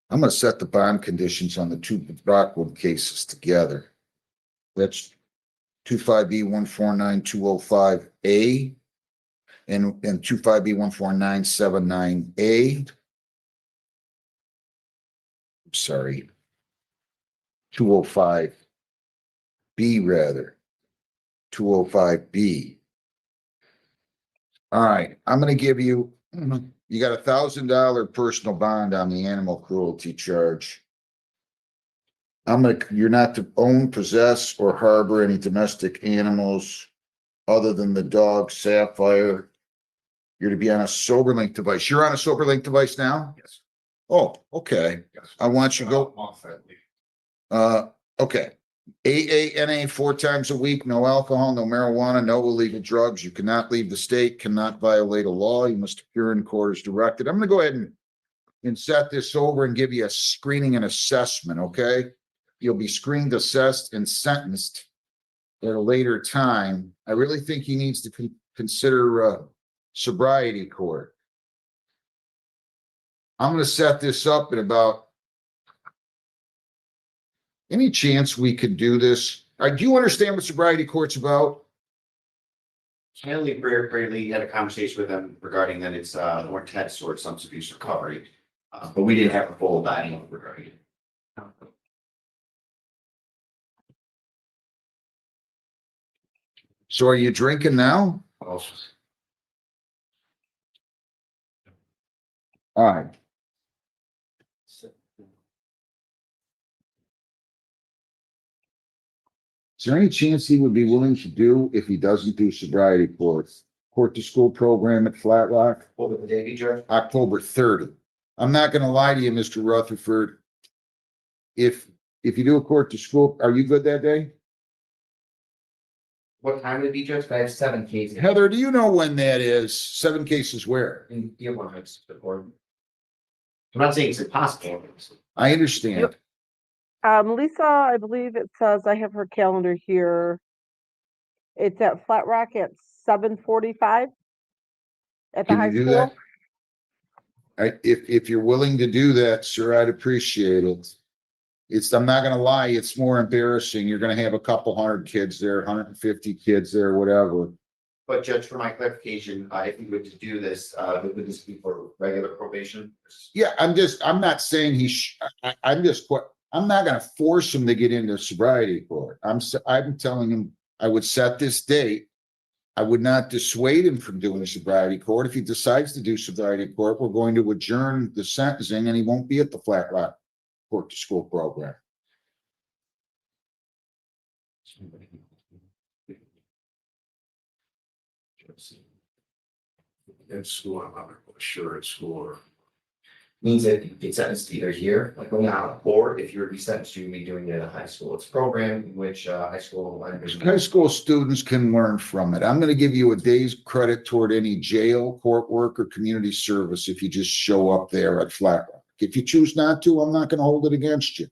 Speaker 1: I'm gonna set the bond conditions on the 2 Rockwood cases together. That's 25B 149205A and 25B 14979A. Sorry. 205B rather. 205B. All right, I'm gonna give you, you got $1,000 personal bond on the animal cruelty charge. You're not to own, possess, or harbor any domestic animals other than the dog Sapphire. You're to be on a sober link device. You're on a sober link device now?
Speaker 5: Yes.
Speaker 1: Oh, okay. I want you to go. Okay. AANA 4 times a week, no alcohol, no marijuana, no illegal drugs. You cannot leave the state, cannot violate a law. You must appear in court as directed. I'm gonna go ahead and set this over and give you a screening and assessment, okay? You'll be screened, assessed, and sentenced at a later time. I really think he needs to consider sobriety court. I'm gonna set this up in about, any chance we could do this? Do you understand what sobriety court's about?
Speaker 9: I only briefly had a conversation with them regarding that it's more intense towards substance abuse recovery. But we didn't have a full dialogue regarding it.
Speaker 1: So are you drinking now?
Speaker 5: Oh,
Speaker 1: All right. Is there any chance he would be willing to do, if he doesn't do sobriety court to school program at Flat Rock?
Speaker 9: What would the day be, Judge?
Speaker 1: October 30. I'm not gonna lie to you, Mr. Rutherford. If you do a court to school, are you good that day?
Speaker 9: What time would it be, Judge? I have 7 cases.
Speaker 1: Heather, do you know when that is? 7 cases where?
Speaker 9: In year 1, I'm not saying it's impossible.
Speaker 1: I understand.
Speaker 3: Lisa, I believe it says, I have her calendar here. It's at Flat Rock at 7:45 at the
Speaker 1: Can
Speaker 3: high
Speaker 1: you do
Speaker 3: school.
Speaker 1: that? If you're willing to do that, sir, I'd appreciate it. I'm not gonna lie, it's more embarrassing. You're gonna have a couple hundred kids there, 150 kids there, whatever.
Speaker 9: But Judge, for my clarification, if you were to do this, would this be for regular probation?
Speaker 1: Yeah, I'm not saying I'm just I'm not gonna force him to get into sobriety court. I'm telling him I would set this date. I would not dissuade him from doing sobriety court. If he decides to do sobriety court, we're going to adjourn the sentencing and he won't be at the Flat Rock Court to School program.
Speaker 4: In school, I'm not really sure at school or.
Speaker 9: Means that you get sentenced either here, like going out, or if you were to be sentenced, you'd be doing it at a high school. It's a program in which high school.
Speaker 1: High school students can learn from it. I'm gonna give you a day's credit toward any jail, court work, or community service if you just show up there at Flat Rock. If you choose not to, I'm not gonna hold it against you.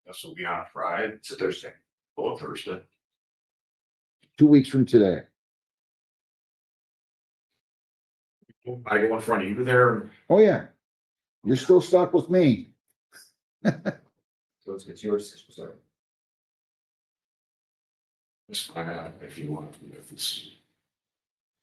Speaker 4: This will be on a Friday, it's a Thursday, or Thursday.
Speaker 1: 2 weeks from today.
Speaker 4: I go in front of you there.
Speaker 1: Oh, yeah. You're still stuck with me.
Speaker 9: So it's your decision, sorry.
Speaker 4: That's fine, if you want, if it's.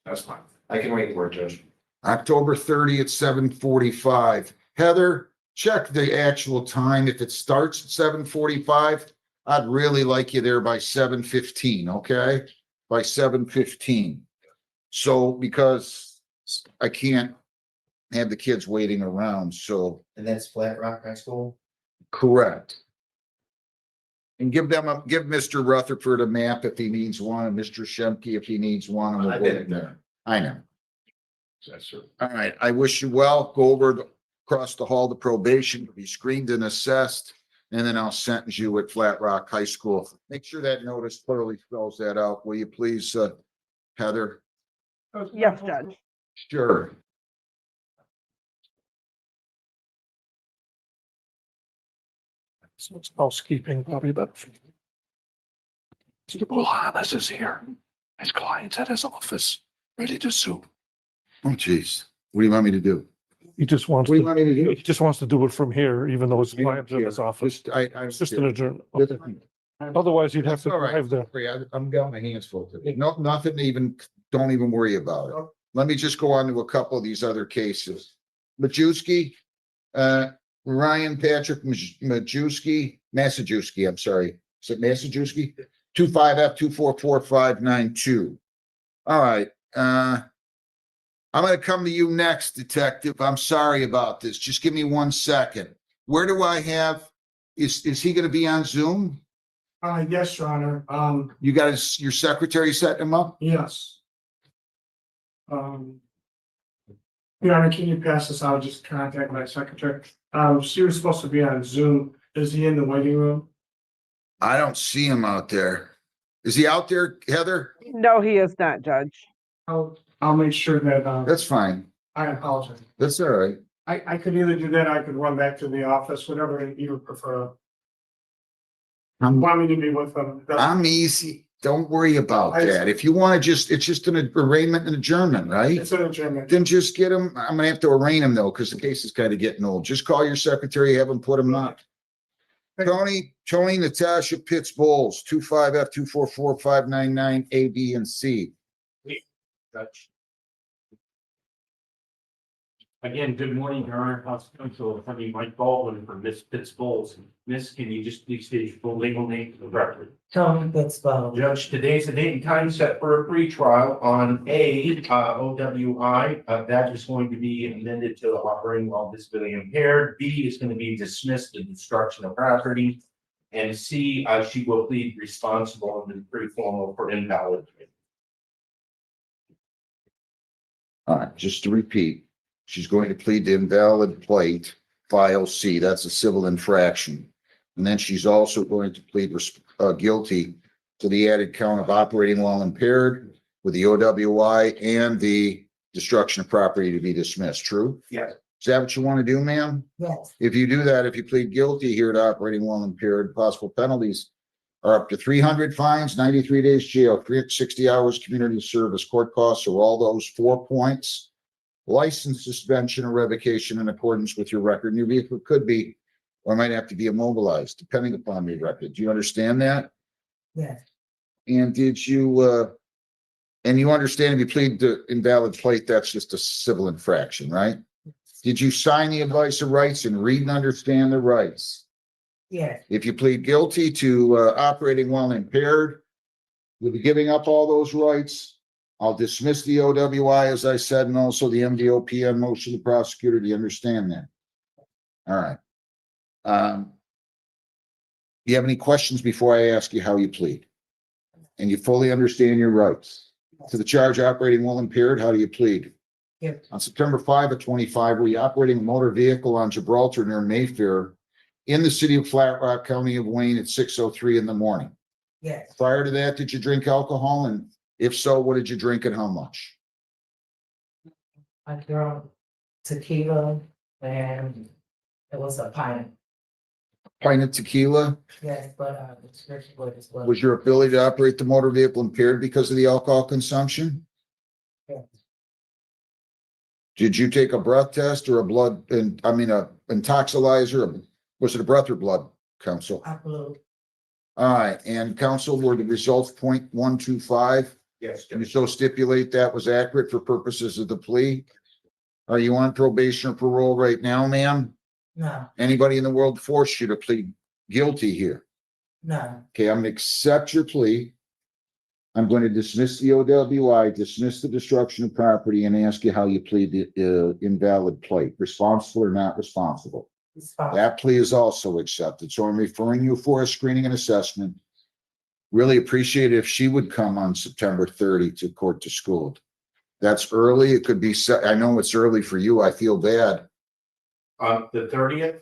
Speaker 4: That's fine.
Speaker 9: I can wait for it, Judge.
Speaker 1: October 30th, 7:45. Heather, check the actual time. If it starts at 7:45, I'd really like you there by 7:15, okay? By 7:15. So, because I can't have the kids waiting around, so.
Speaker 9: And that's Flat Rock High School?
Speaker 1: Correct. And give Mr. Rutherford a map if he needs one, and Mr. Shemke if he needs one. And we'll
Speaker 9: I've
Speaker 1: go
Speaker 9: been
Speaker 1: from there. I know.
Speaker 4: That's true.
Speaker 1: All right, I wish you well. Go over across the hall to probation, be screened and assessed, and then I'll sentence you at Flat Rock High School. Make sure that notice clearly spells that out, will you please, Heather?
Speaker 3: Yes, Judge.
Speaker 1: Sure.
Speaker 12: So it's housekeeping, probably, but. Mr. Bohannes is here. His client's at his office, ready to sue.
Speaker 1: Oh, geez. What do you want me to do?
Speaker 12: He just wants
Speaker 1: What do you want me to do?
Speaker 12: he just wants to do it from here, even though his client's in his office. It's just an adjournment. Otherwise, you'd have to
Speaker 1: All right.
Speaker 12: drive there.
Speaker 1: I'm got my hands full today. No, nothing to even, don't even worry about it. Let me just go on to a couple of these other cases. Majewski, Ryan Patrick Massajuski, I'm sorry. Is it Massajuski? 25F244592. All right, I'm gonna come to you next, detective. I'm sorry about this. Just give me 1 second. Where do I have, is he gonna be on Zoom?
Speaker 12: Yes, Your Honor.
Speaker 1: You got your secretary setting him up?
Speaker 12: Yes. Your Honor, can you pass this? I'll just contact my secretary. She was supposed to be on Zoom. Is he in the waiting room?
Speaker 1: I don't see him out there. Is he out there, Heather?
Speaker 3: No, he is not, Judge.
Speaker 12: I'll make sure that,
Speaker 1: That's fine.
Speaker 12: I apologize.
Speaker 1: That's all right.
Speaker 12: I could either do that, or I could run back to the office, whatever you would prefer. Want me to be with them?
Speaker 1: I'm easy. Don't worry about that. If you want to it's just an arraignment and adjournment, right?
Speaker 12: It's an adjournment.
Speaker 1: Then just get him. I'm gonna have to arraign him though, because the case is kind of getting old. Just call your secretary, have him put him up. Tony Natasha Pitts Bowles, 25F244599 A, B, and C.
Speaker 13: Judge. Again, good morning, Your Honor. Counsel Attorney Mike Baldwin from Miss Pitts Bowles. Miss, can you just please state your full legal name for the record?
Speaker 21: Tony Pittsburgh.
Speaker 15: Judge, today's the date and time set for a pretrial on OWI. That is going to be amended to operating while visibly impaired. B is going to be dismissed the destruction of property. And C, she will plead responsible and pretty formal for invalid.
Speaker 1: All right, just to repeat, she's going to plead to invalid plate, file C, that's a civil infraction. And then she's also going to plead guilty to the added count of operating while impaired with the OWI and the destruction of property to be dismissed, true?
Speaker 15: Yes.
Speaker 1: Is that what you want to do, ma'am?
Speaker 21: Yes.
Speaker 1: If you do that, if you plead guilty here to operating while impaired, possible penalties are up to 300 fines, 93 days jail, 360 hours community service. Court costs are all those 4 points. License suspension or revocation in accordance with your record. And your vehicle could be or might have to be immobilized depending upon your record. Do you understand that?
Speaker 21: Yes.
Speaker 1: And did you and you understand if you plead to invalid plate, that's just a civil infraction, right? Did you sign the advice of rights and read and understand the rights?
Speaker 21: Yes.
Speaker 1: If you plead guilty to operating while impaired, you'll be giving up all those rights. I'll dismiss the OWI, as I said, and also the MDOP on motion of the prosecutor. Do you understand that? All right. You have any questions before I ask you how you plead? And you fully understand your rights? To the charge operating while impaired, how do you plead?
Speaker 21: Yes.
Speaker 1: On September 5 of 25, were you operating a motor vehicle on Gibraltar near Mayfair in the city of Flat Rock, County of Wayne at 6:03 in the morning?
Speaker 21: Yes.
Speaker 1: Prior to that, did you drink alcohol? And if so, what did you drink and how much?
Speaker 21: I drank tequila and it was a pint.
Speaker 1: Pint of tequila?
Speaker 21: Yes, but the scripture was as well.
Speaker 1: Was your ability to operate the motor vehicle impaired because of the alcohol consumption?
Speaker 21: Yes.
Speaker 1: Did you take a breath test or a intoxilizer? Was it a breath or blood, counsel?
Speaker 21: I blew.
Speaker 1: All right, and counsel, were the results 0.125?
Speaker 15: Yes,
Speaker 1: Can you so stipulate that was accurate for purposes of the plea? Are you on probation or parole right now, ma'am?
Speaker 21: No,
Speaker 1: Anybody in the world force you to plead guilty here?
Speaker 21: no.
Speaker 1: Okay, I'm gonna accept your plea. I'm going to dismiss the OWI, dismiss the destruction of property, and ask you how you plead the invalid plate, responsible or not responsible.
Speaker 21: It's fine.
Speaker 1: That plea is also accepted, so I'm referring you for a screening and assessment. Really appreciate it if she would come on September 30 to court to school. That's early, it could be, I know it's early for you, I feel bad.
Speaker 15: The 30th?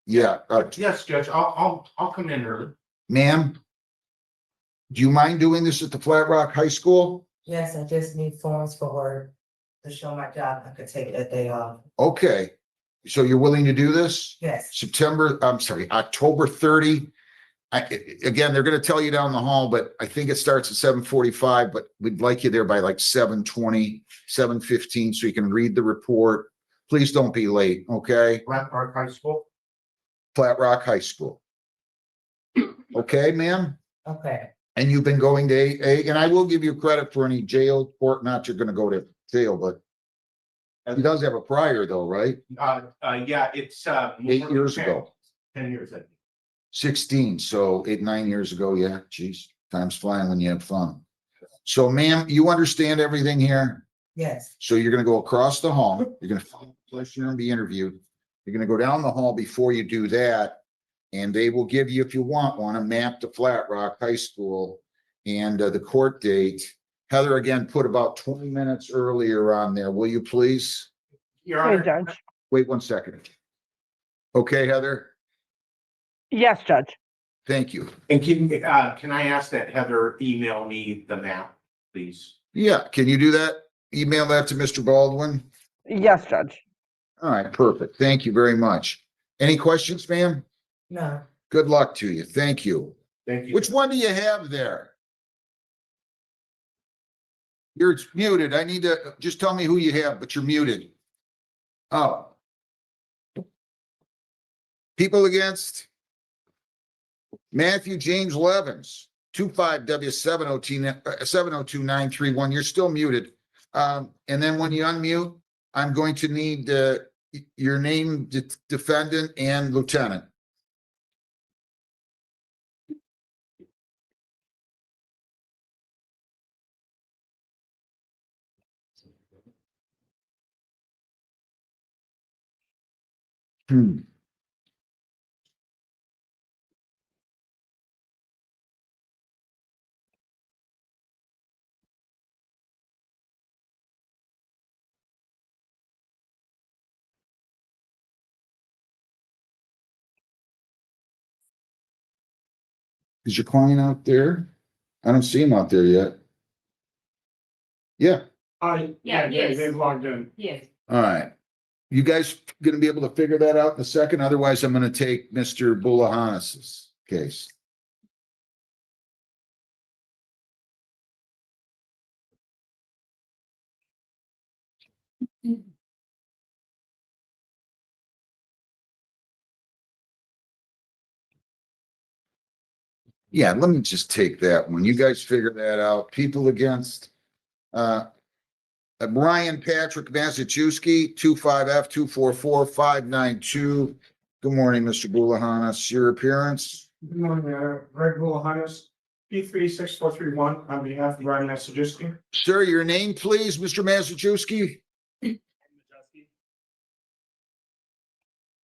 Speaker 1: Yeah,
Speaker 15: Yes, Judge, I'll come in early.
Speaker 1: ma'am, do you mind doing this at the Flat Rock High School?
Speaker 21: Yes, I just need forms for work to show my job. I could take that day off.
Speaker 1: Okay, so you're willing to do this?
Speaker 21: Yes.
Speaker 1: October 30. Again, they're gonna tell you down the hall, but I think it starts at 7:45, but we'd like you there by like 7:20, 7:15, so you can read the report. Please don't be late, okay?
Speaker 15: Flat Park High School?
Speaker 1: Flat Rock High School. Okay, ma'am?
Speaker 21: Okay.
Speaker 1: And you've been going to AA, and I will give you credit for any jail court, not you're gonna go to jail, but he does have a prior though, right?
Speaker 15: Yeah, it's
Speaker 1: 8 years ago.
Speaker 15: 10 years, I think.
Speaker 1: 16, so 9 years ago, yeah, geez, time's flying when you have fun. So ma'am, you understand everything here?
Speaker 21: Yes.
Speaker 1: So you're gonna go across the hall, you're gonna find a place you're gonna be interviewed. You're gonna go down the hall before you do that. And they will give you, if you want one, a map to Flat Rock High School and the court date. Heather, again, put about 20 minutes earlier on there, will you please?
Speaker 15: Your
Speaker 3: Hey,
Speaker 15: Honor,
Speaker 3: Judge.
Speaker 1: Wait 1 second. Okay, Heather,
Speaker 3: Yes, Judge.
Speaker 1: thank you.
Speaker 15: and can I ask that Heather email me the map, please?
Speaker 1: Yeah, can you do that? Email that to Mr. Baldwin?
Speaker 3: Yes, Judge.
Speaker 1: All right, perfect. Thank you very much. Any questions, ma'am?
Speaker 21: No.
Speaker 1: Good luck to you. Thank you.
Speaker 15: Thank you.
Speaker 1: Which one do you have there? You're muted. I need to, just tell me who you have, but you're muted. Oh. People against Matthew James Levens, 25W702931. You're still muted. And then when you unmute, I'm going to need your name, defendant and lieutenant. Is your client out there? I don't see him out there yet. Yeah,
Speaker 13: They've logged in.
Speaker 2: Yes.
Speaker 1: all right. You guys gonna be able to figure that out in a second? Otherwise, I'm gonna take Mr. Bulahanas's case. Yeah, let me just take that one. You guys figure that out. People against Brian Patrick Massachusetts, 25F244592. Good morning, Mr. Bulahanas. Your appearance?
Speaker 8: Good morning, Greg Highness, P364331 on behalf of Ryan Massajuski.
Speaker 1: Sir, your name, please, Mr. Massachusetts?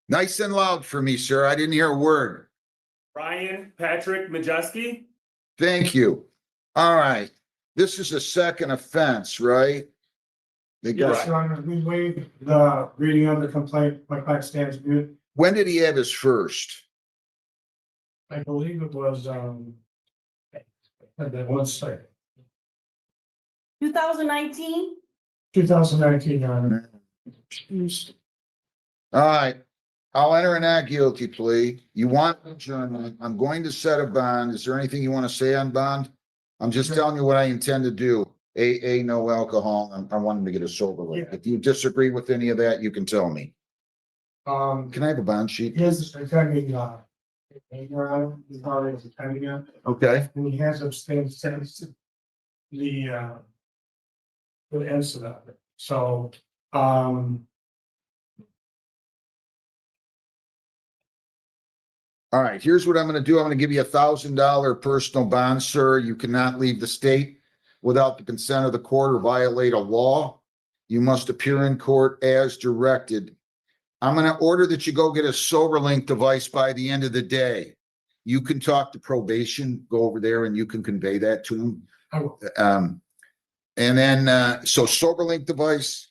Speaker 1: Nice and loud for me, sir. I didn't hear a word.
Speaker 22: Ryan Patrick Majeski.
Speaker 1: Thank you. All right. This is a second offense, right? They got-
Speaker 8: Yes, Your Honor, we waived the reading of the complaint. My client stands mute.
Speaker 1: When did he have his first?
Speaker 8: I believe it was, one second,
Speaker 14: 2019?
Speaker 8: 2019, Your Honor.
Speaker 1: All right. I'll enter a not guilty plea. You want adjournment. I'm going to set a bond. Is there anything you want to say on bond? I'm just telling you what I intend to do. AA, no alcohol. I want him to get a sober life. If you disagree with any of that, you can tell me. Can I have a bond sheet?
Speaker 8: His attending, Your Honor, he's already attending it,
Speaker 1: Okay.
Speaker 8: and he has abstained since the incident. So,
Speaker 1: All right, here's what I'm gonna do. I'm gonna give you $1,000 personal bond, sir. You cannot leave the state without the consent of the court or violate a law. You must appear in court as directed. I'm gonna order that you go get a SoberLink device by the end of the day. You can talk to probation, go over there and you can convey that to them. And then, so SoberLink device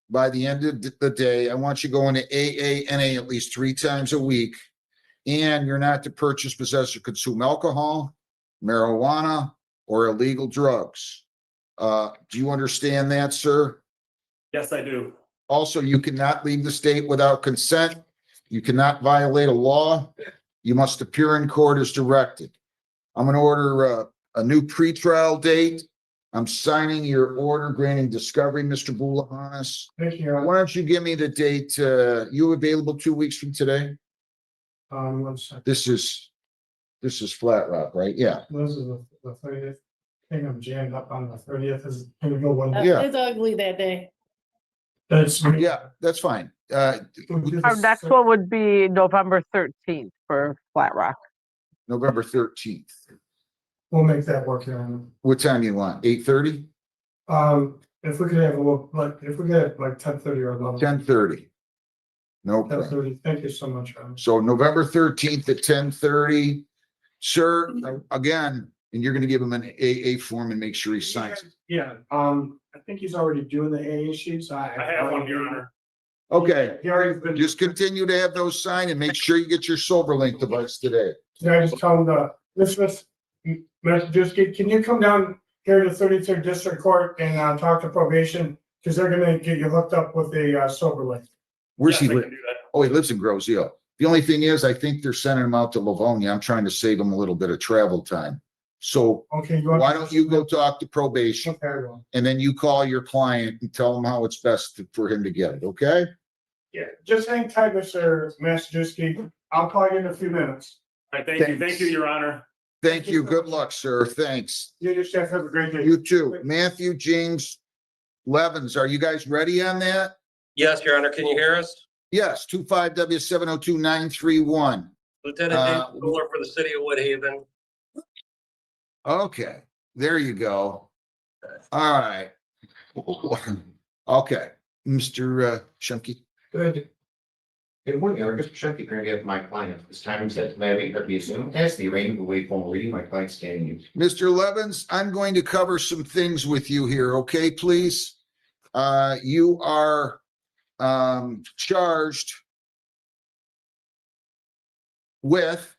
Speaker 1: by the end of the day. I want you going to AANA at least 3 times a week. And you're not to purchase, possess, or consume alcohol, marijuana, or illegal drugs. Do you understand that, sir?
Speaker 22: Yes, I do.
Speaker 1: Also, you cannot leave the state without consent. You cannot violate a law. You must appear in court as directed. I'm going to order a new pretrial date. I'm signing your order granting discovery, Mr. Bulahanas.
Speaker 8: thank you, Your Honor.
Speaker 1: Why don't you give me the date? You available 2 weeks from today?
Speaker 8: 1 second.
Speaker 1: This is Flat Rock, right? Yeah.
Speaker 8: This is the 30th. I think I'm jammed up on the 30th. Is can we go one?
Speaker 1: Yeah.
Speaker 14: It's ugly that day.
Speaker 8: That's
Speaker 1: Yeah, that's fine.
Speaker 3: Our next one would be November 13th for Flat Rock.
Speaker 1: November 13th.
Speaker 8: We'll make that work, Your Honor.
Speaker 1: What time you want? 8:30?
Speaker 8: If we could have a little, like, if we could have like 10:30 or 11.
Speaker 1: 10:30. No problem.
Speaker 8: 10:30. Thank you so much, Your Honor.
Speaker 1: So November 13th at 10:30. Sir, again, and you're gonna give him an AA form and make sure he signs it.
Speaker 8: Yeah, I think he's already doing the AA sheets. I
Speaker 22: have one, Your Honor.
Speaker 1: Okay,
Speaker 8: He already been.
Speaker 1: just continue to have those signed and make sure you get your SoberLink device today.
Speaker 8: Can I just tell him Mr. Massajuski, can you come down here to 33rd District Court and talk to probation? Because they're gonna get you hooked up with a SoberLink.
Speaker 1: Where's he
Speaker 22: Yes, I
Speaker 1: live?
Speaker 22: can do that.
Speaker 1: Oh, he lives in Grosse Ile. The only thing is, I think they're sending him out to Livonia. I'm trying to save him a little bit of travel time. So
Speaker 8: Okay.
Speaker 1: why don't you go talk to probation
Speaker 8: Okay, well,
Speaker 1: and then you call your client and tell him how it's best for him to get it, okay?
Speaker 8: yeah, just hang tight, Mr. Massajuski. I'll call you in a few minutes.
Speaker 22: All right, thank you.
Speaker 1: Thanks.
Speaker 22: Thank you, Your Honor.
Speaker 1: Thank you. Good luck, sir. Thanks.
Speaker 8: You just have a great day.
Speaker 1: You too. Matthew, James, Levens, are you guys ready on that?
Speaker 23: Yes, Your Honor, can you hear us?
Speaker 1: Yes, 25W702931.
Speaker 23: Lieutenant James Fuller for the city of Woodhaven.
Speaker 1: Okay, there you go. All right. Okay, Mr. Shumke.
Speaker 9: Good. Good morning, Eric. Mr. Shucky, here again, my client. This time said maybe could be assumed as the arraignment will wait for reading my client's standing.
Speaker 1: Mr. Levens, I'm going to cover some things with you here, okay, please? You are charged with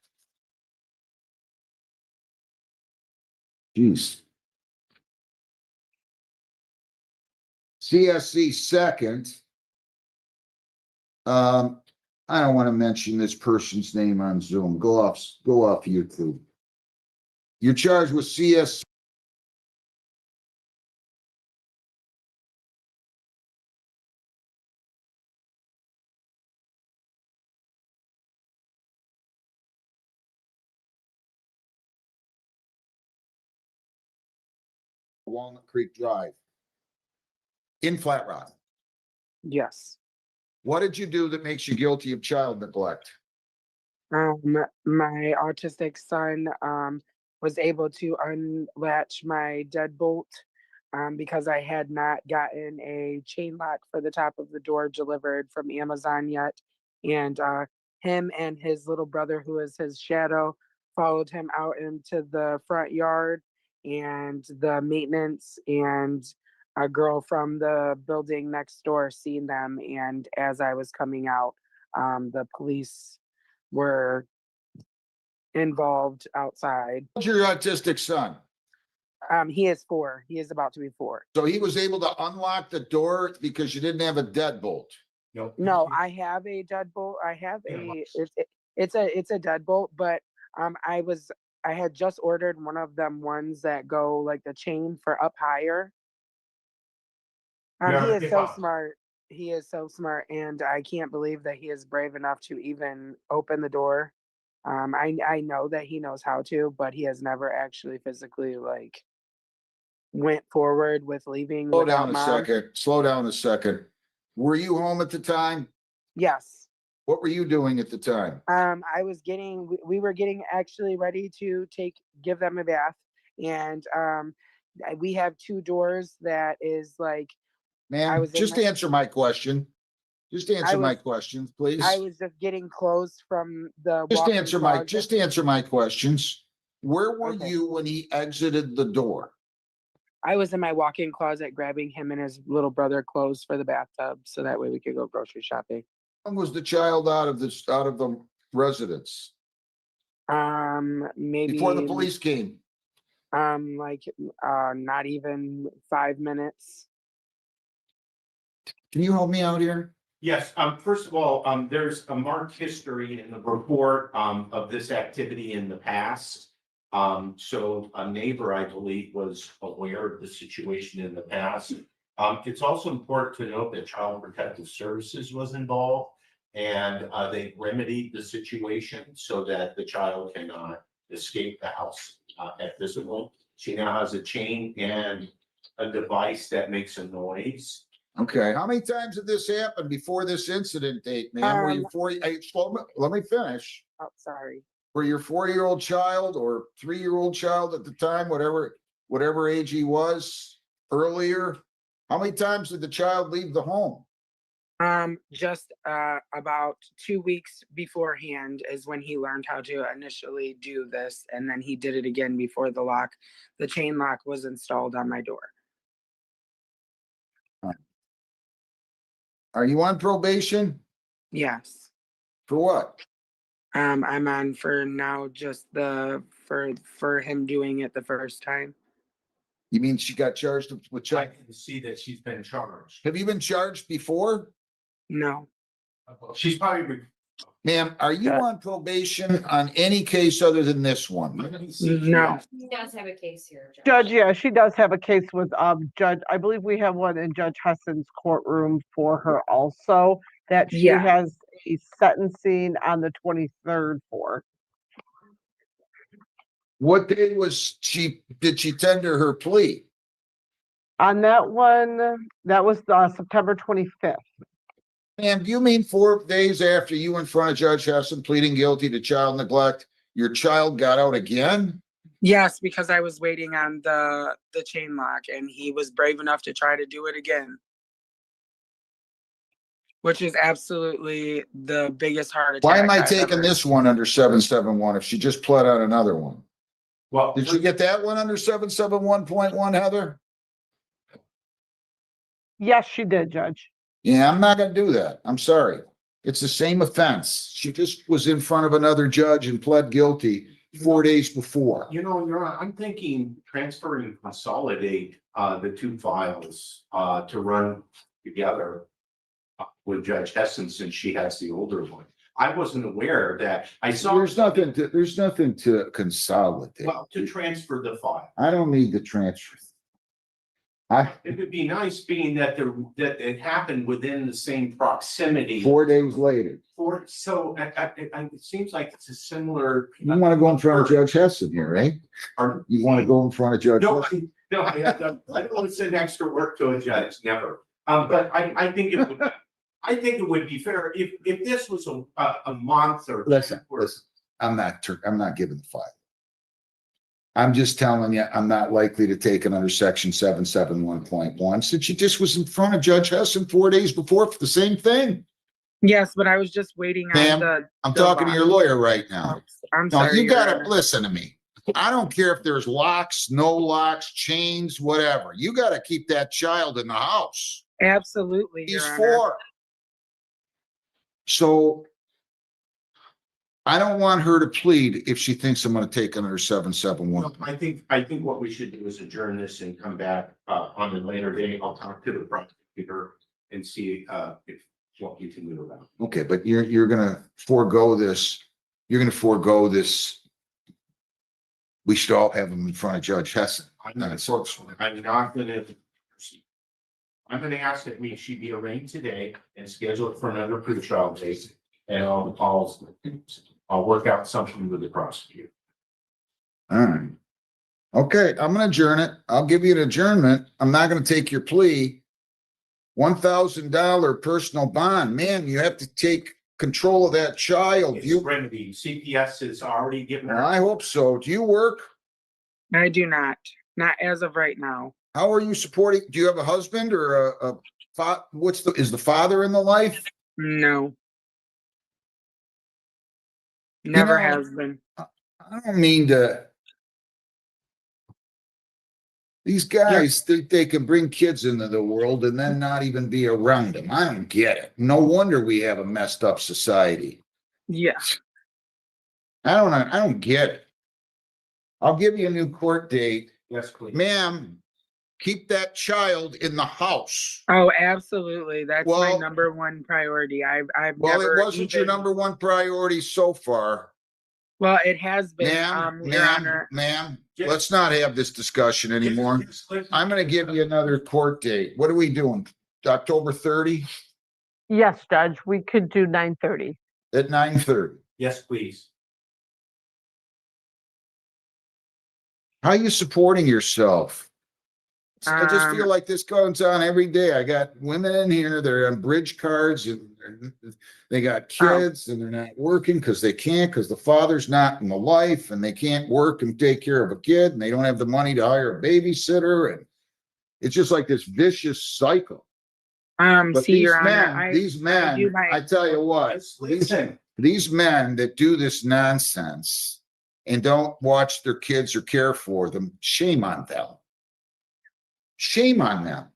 Speaker 1: CSC second. I don't want to mention this person's name on Zoom. Go off YouTube. You're charged with CS. Walnut Creek Drive in Flat Rock.
Speaker 3: Yes.
Speaker 1: What did you do that makes you guilty of child neglect?
Speaker 10: My autistic son, was able to unlatch my deadbolt, because I had not gotten a chain lock for the top of the door delivered from Amazon yet. And, him and his little brother, who is his shadow, followed him out into the front yard, and the maintenance and a girl from the building next door seen them. And as I was coming out, the police were involved outside.
Speaker 1: How's your autistic son?
Speaker 10: He is 4. He is about to be 4.
Speaker 1: So he was able to unlock the door because you didn't have a deadbolt.
Speaker 10: No, I have a deadbolt. I have it's a deadbolt, but I had just ordered one of them ones that go like the chain for up higher. He is so smart. He is so smart, and I can't believe that he is brave enough to even open the door. I know that he knows how to, but he has never actually physically like went forward with leaving.
Speaker 1: Slow
Speaker 10: without
Speaker 1: down a
Speaker 10: mom.
Speaker 1: second. Slow down a second. Were you home at the time?
Speaker 10: Yes.
Speaker 1: What were you doing at the time?
Speaker 10: We were getting actually ready to give them a bath, and we have 2 doors that is like.
Speaker 1: Ma'am, just answer my question. Just answer my questions, please.
Speaker 10: I was just getting clothes from the.
Speaker 1: Just answer my questions. Where were you when he exited the door?
Speaker 10: I was in my walk-in closet grabbing him and his little brother clothes for the bathtub, so that way we could go grocery shopping.
Speaker 1: When was the child out of the residence?
Speaker 10: Maybe
Speaker 1: before the police came.
Speaker 10: Not even 5 minutes.
Speaker 1: Can you help me out here?
Speaker 15: Yes, first of all, there's a marked history in the report, of this activity in the past. So a neighbor, I believe, was aware of the situation in the past. It's also important to note that Child Protective Services was involved, and they remedied the situation so that the child cannot escape the house at this point. She now has a chain and a device that makes a noise.
Speaker 1: Okay, how many times did this happen before this incident date, ma'am? Were you let me finish.
Speaker 10: Oh, sorry.
Speaker 1: Were your 4-year-old child or 3-year-old child at the time, whatever age he was earlier? How many times did the child leave the home?
Speaker 10: Just about 2 weeks beforehand is when he learned how to initially do this, and then he did it again before the chain lock was installed on my door.
Speaker 1: Are you on probation?
Speaker 10: Yes.
Speaker 1: For what?
Speaker 10: I'm on for now just for him doing it the first time.
Speaker 1: You mean she got charged with
Speaker 15: I can see that she's been charged.
Speaker 1: Have you been charged before?
Speaker 10: No.
Speaker 15: She's probably.
Speaker 1: Ma'am, are you on probation on any case other than this one?
Speaker 10: No.
Speaker 7: He does have a case here,
Speaker 3: Judge, yeah, she does have a case with Judge. I believe we have one in Judge Hessen's courtroom for her also that she has a sentencing on the 23rd for.
Speaker 1: What day did she tender her plea?
Speaker 3: On that one, that was September 25th.
Speaker 1: Ma'am, do you mean 4 days after you in front of Judge Hessen pleading guilty to child neglect, your child got out again?
Speaker 10: Yes, because I was waiting on the chain lock, and he was brave enough to try to do it again. Which is absolutely the biggest heart attack.
Speaker 1: Why am I taking this one under 771 if she just pled out another one?
Speaker 15: Well,
Speaker 1: did you get that one under 771.1, Heather?
Speaker 3: Yes, she did, Judge.
Speaker 1: Yeah, I'm not gonna do that. I'm sorry. It's the same offense. She just was in front of another judge and pled guilty 4 days before.
Speaker 15: You know, I'm thinking transfer and consolidate the 2 files to run together with Judge Hessen since she has the older one. I wasn't aware that I saw.
Speaker 1: There's nothing to consolidate.
Speaker 15: Well, to transfer the file.
Speaker 1: I don't need to transfer.
Speaker 15: It would be nice being that it happened within the same proximity.
Speaker 1: 4 days later.
Speaker 15: So it seems like it's a similar.
Speaker 1: You want to go in front of Judge Hessen here, eh? You want to go in front of Judge Hessen?
Speaker 15: No, I don't want to send extra work to a judge, never. But I think it would. I think it would be fair if this was a month or.
Speaker 1: Listen, I'm not giving the five. I'm just telling you, I'm not likely to take it under section 771.1 since she just was in front of Judge Hessen 4 days before for the same thing.
Speaker 10: Yes, but I was just waiting on
Speaker 1: Ma'am,
Speaker 10: the.
Speaker 1: I'm
Speaker 10: the
Speaker 1: talking to your
Speaker 10: lock.
Speaker 1: lawyer right now.
Speaker 10: I'm
Speaker 1: No,
Speaker 10: sorry.
Speaker 1: you
Speaker 10: Your
Speaker 1: gotta
Speaker 10: Honor.
Speaker 1: listen to me. I don't care if there's locks, no locks, chains, whatever. You gotta keep that child in the house.
Speaker 10: Absolutely,
Speaker 1: He's
Speaker 10: Your Honor.
Speaker 1: 4. So I don't want her to plead if she thinks I'm gonna take it under 771.
Speaker 15: I think what we should do is adjourn this and come back on a later day. I'll talk to the prosecutor and see if what we can do about it.
Speaker 1: Okay, but you're gonna forego this. You're gonna forego this. We should all have them in front of Judge Hessen.
Speaker 15: I'm not gonna ask that she be arraigned today and scheduled for another pretrial date. And I'll work out something with the prosecutor.
Speaker 1: All right. Okay, I'm gonna adjourn it. I'll give you an adjournment. I'm not gonna take your plea. $1,000 personal bond. Man, you have to take control of that child.
Speaker 15: It's remedy. CPS has already given her.
Speaker 1: I hope so. Do you work?
Speaker 10: I do not. Not as of right now.
Speaker 1: How are you supporting? Do you have a husband or a is the father in the life?
Speaker 10: No. Never
Speaker 1: know,
Speaker 10: has been.
Speaker 1: I don't mean to. These guys think they can bring kids into the world and then not even be around them. I don't get it. No wonder we have a messed up society.
Speaker 10: Yeah.
Speaker 1: I don't get it. I'll give you a new court date.
Speaker 15: Yes, please.
Speaker 1: Ma'am, keep that child in the house.
Speaker 10: Oh, absolutely. That's my
Speaker 1: Well-
Speaker 10: number one priority. I've
Speaker 1: Well,
Speaker 10: never
Speaker 1: it wasn't your
Speaker 10: even-
Speaker 1: number one priority so far.
Speaker 10: Well, it has been, Your
Speaker 1: Ma'am,
Speaker 10: Honor.
Speaker 1: ma'am, let's not have this discussion anymore. I'm gonna give you another court date. What are we doing? October 30
Speaker 3: Yes, Judge, we could do 9:30.
Speaker 1: at 9:30.
Speaker 15: Yes, please.
Speaker 1: How are you supporting yourself? I just feel
Speaker 10: Um,
Speaker 1: like this goes on every day. I got women in here, they're on bridge cards and they got kids and they're not working because they can't, because the father's not in the life and they can't work and take care of a kid and they don't have the money to hire a babysitter. And it's just like this vicious cycle. But
Speaker 10: see, Your Honor,
Speaker 1: these men, I tell you what, these men that do this nonsense and don't watch their kids or care for them, shame on them. Shame on them.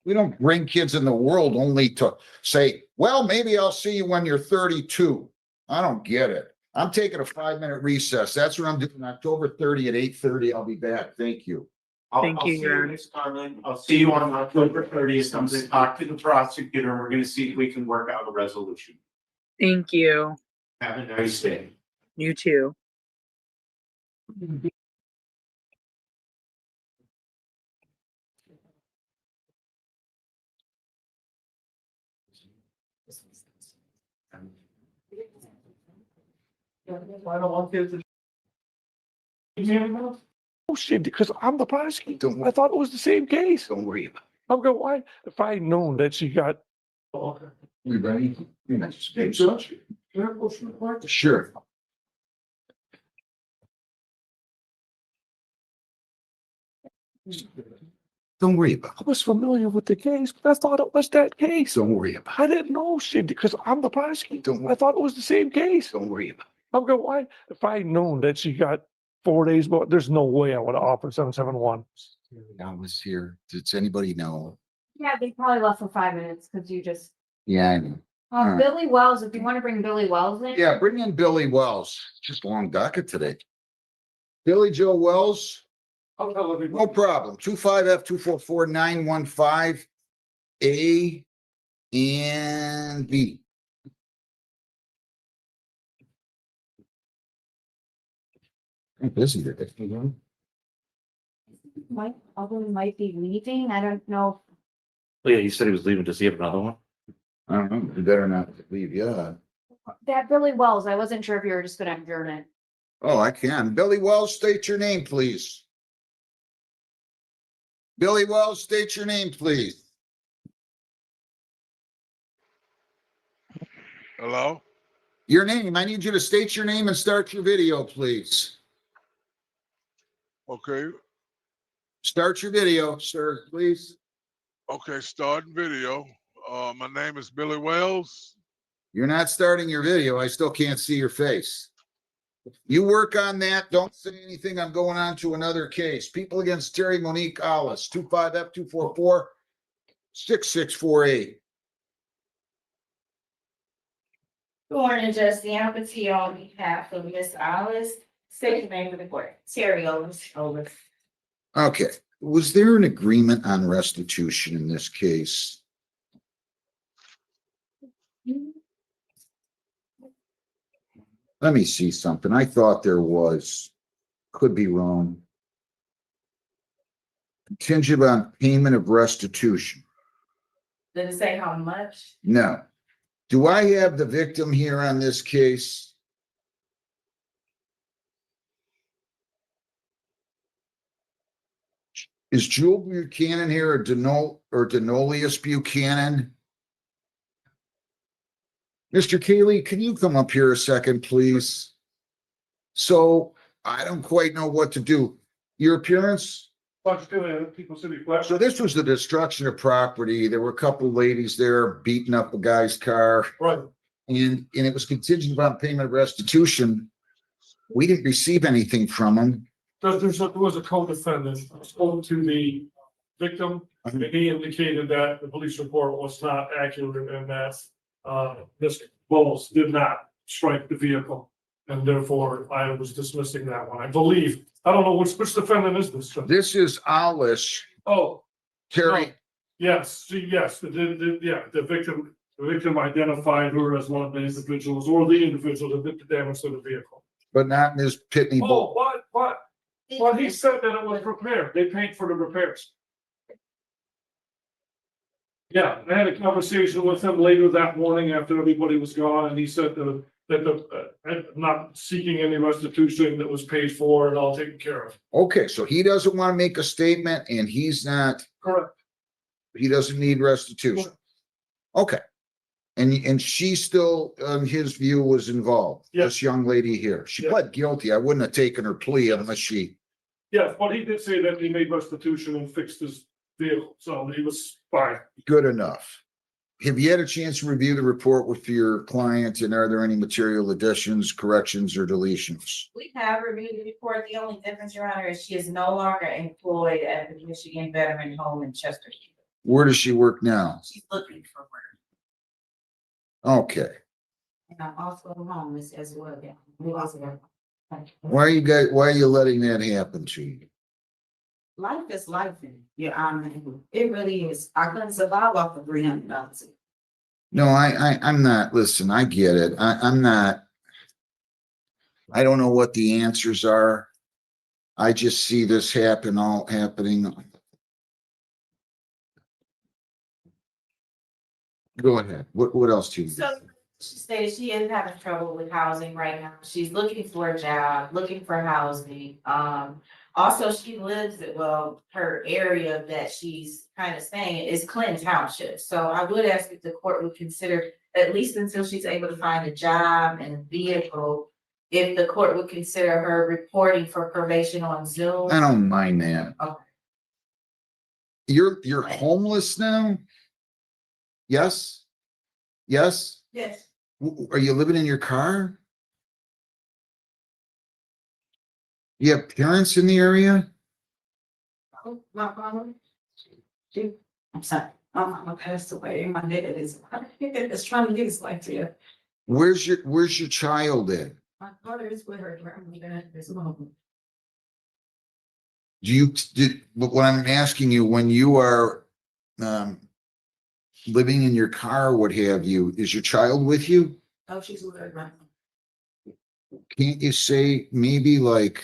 Speaker 1: We don't bring kids in the world only to say, well, maybe I'll see you when you're 32. I don't get it. I'm taking a 5-minute recess. That's what I'm doing. October 30 at 8:30. I'll be back. Thank you.
Speaker 15: I'll see you, Ms. Carlin. I'll see you on October 30th. I'm gonna talk to the prosecutor and we're gonna see if we can work out a resolution.
Speaker 10: Thank you.
Speaker 15: Have a nice day.
Speaker 10: You too.
Speaker 12: I don't want kids to. Oh shit, because I'm the prosecutor. I thought it was the same case.
Speaker 1: Don't worry about it.
Speaker 12: I'm going, why? If I had known that she got.
Speaker 1: We ready? Sure. Don't worry about
Speaker 12: I was familiar with the case, but I thought it was that case.
Speaker 1: Don't worry about
Speaker 12: I didn't know shit because I'm the prosecutor. I thought it was the same case.
Speaker 1: Don't worry about
Speaker 12: I'm going, why? If I had known that she got 4 days, but there's no way I would have offered 771.
Speaker 1: I was here. Does anybody know?
Speaker 14: Yeah, they probably left for 5 minutes because you just,
Speaker 1: Yeah, I know. All right.
Speaker 14: Billy Wells, if you want to bring Billy Wells in.
Speaker 1: Yeah, bring in Billy Wells. Just a long docket today. Billy Joe Wells. No problem. 25F244915 A and B. I'm busy today.
Speaker 14: Mike, Alvin might be leaving. I don't know.
Speaker 11: Yeah, you said he was leaving. Does he have another one?
Speaker 1: I don't know. You better not leave yet.
Speaker 14: That Billy Wells, I wasn't sure if you were just gonna adjourn it.
Speaker 1: Oh, I can. Billy Wells, state your name, please. Billy Wells, state your name, please.
Speaker 16: Hello?
Speaker 1: Your name, I need you to state your name and start your video, please.
Speaker 16: Okay,
Speaker 1: Start your video, sir, please.
Speaker 16: okay, starting video. My name is Billy Wells.
Speaker 1: You're not starting your video. I still can't see your face. You work on that. Don't say anything. I'm going on to another case. People against Terry Monique Hollis, 25F244-6648.
Speaker 2: Good morning, Judge D'Amity, on behalf of Miss Alice, second name of the court, Terry Oda.
Speaker 1: Okay. Was there an agreement on restitution in this case? Let me see something. I thought there was. Could be wrong. Contingent on payment of restitution.
Speaker 2: Did it say how much?
Speaker 1: No. Do I have the victim here on this case? Is Jewel Buchanan here or Denolius Buchanan? Mr. Cayley, can you come up here a second, please? So I don't quite know what to do. Your appearance? So this was the destruction of property. There were a couple of ladies there beating up a guy's car.
Speaker 8: Right.
Speaker 1: And it was contingent upon payment of restitution. We didn't receive anything from him.
Speaker 8: There was a co-defendant, spoke to the victim, and he indicated that the police report was not accurate and that Mr. Bowles did not strike the vehicle. And therefore, I was dismissing that one. I believe, I don't know which defendant is this.
Speaker 1: This is Alice.
Speaker 8: Oh.
Speaker 1: Terry.
Speaker 8: Yes, the victim identified her as one of the individuals or the individual that did the damage to the vehicle.
Speaker 1: But not Ms. Pitney Bowles.
Speaker 8: Oh, what? Well, he said that it was repaired. They paid for the repairs. Yeah, I had a conversation with him later that morning after everybody was gone, and he said that not seeking any restitution, that was paid for and all taken care of.
Speaker 1: Okay, so he doesn't want to make a statement and he's not.
Speaker 8: Correct.
Speaker 1: He doesn't need restitution. Okay. And she still, his view, was involved.
Speaker 8: Yes.
Speaker 1: This young lady here. She pled guilty. I wouldn't have taken her plea unless she.
Speaker 8: Yes, but he did say that he made restitution and fixed his vehicle, so he was fine.
Speaker 1: Good enough. Have you had a chance to review the report with your client, and are there any material additions, corrections, or deletions?
Speaker 2: We have reviewed the report. The only difference, Your Honor, is she is no longer employed at the Michigan Veteran Home in Chester.
Speaker 1: Where does she work now?
Speaker 2: She's looking for work.
Speaker 1: Okay.
Speaker 2: And I'm also homeless as well. Yeah. We also have.
Speaker 1: Why are you letting that happen to you?
Speaker 21: Life is life, Your Honor. It really is. I couldn't survive off of $300.
Speaker 1: No, I'm not. Listen, I get it. I'm not. I don't know what the answers are. I just see this happening. Go ahead. What else do you?
Speaker 2: So she stated she is having trouble with housing right now. She's looking for a job, looking for housing. Also, she lives her area that she's kind of staying in is Clinton Township. So I would ask if the court would consider, at least until she's able to find a job and a vehicle, if the court would consider her reporting for probation on Zoom.
Speaker 1: I don't mind that.
Speaker 2: Okay.
Speaker 1: You're homeless now? Yes? Yes?
Speaker 2: Yes.
Speaker 1: Are you living in your car? You have parents in the area?
Speaker 21: Oh, my mama. I'm sorry. My mama passed away. My dad is trying to get his life here.
Speaker 1: Where's your child at?
Speaker 21: My daughter is with her grandmother at this moment.
Speaker 1: What I'm asking you, when you are living in your car, what have you, is your child with you?
Speaker 21: Oh, she's with her grandmother.
Speaker 1: Can't you say maybe like,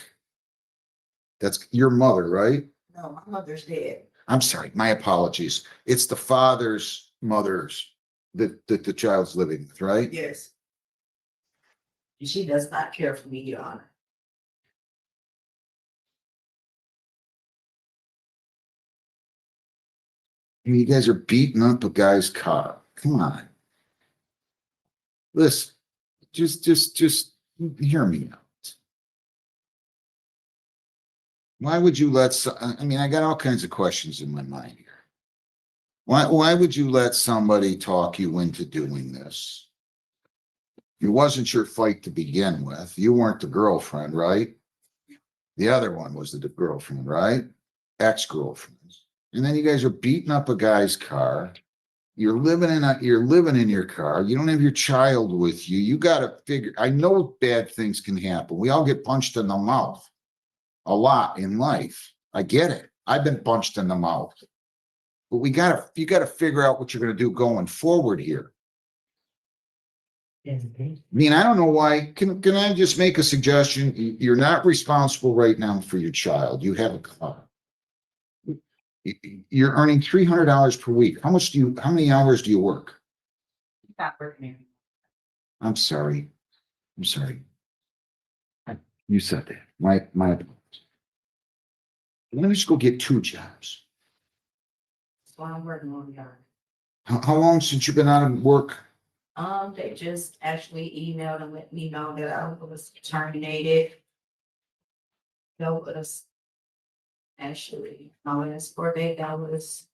Speaker 1: that's your mother, right?
Speaker 21: No, my mother's dead.
Speaker 1: I'm sorry, my apologies. It's the father's mother's that the child's living with, right?
Speaker 21: Yes. She does not care for me, Your Honor.
Speaker 1: You guys are beating up a guy's car. Come on. listen, just hear me out. Why would you let, I mean, I got all kinds of questions in my mind here. Why would you let somebody talk you into doing this? It wasn't your fight to begin with. You weren't the girlfriend, right? The other one was the girlfriend, right? Ex-girlfriend. And then you guys are beating up a guy's car. You're living in your car. You don't have your child with you. You got to figure, I know bad things can happen. We all get punched in the mouth a lot in life. I get it. I've been punched in the mouth. But you got to figure out what you're going to do going forward here. I mean, I don't know why. Can I just make a suggestion? You're not responsible right now for your child. You have a car. You're earning $300 per week. How many hours do you work?
Speaker 2: Not working.
Speaker 1: I'm sorry. You said that. My apologies. Let me just go get 2 jobs.
Speaker 21: So I'm working on that.
Speaker 1: How long since you've been out of work?
Speaker 21: They just actually emailed and let me know that I was terminated. That was actually, my last court date, that was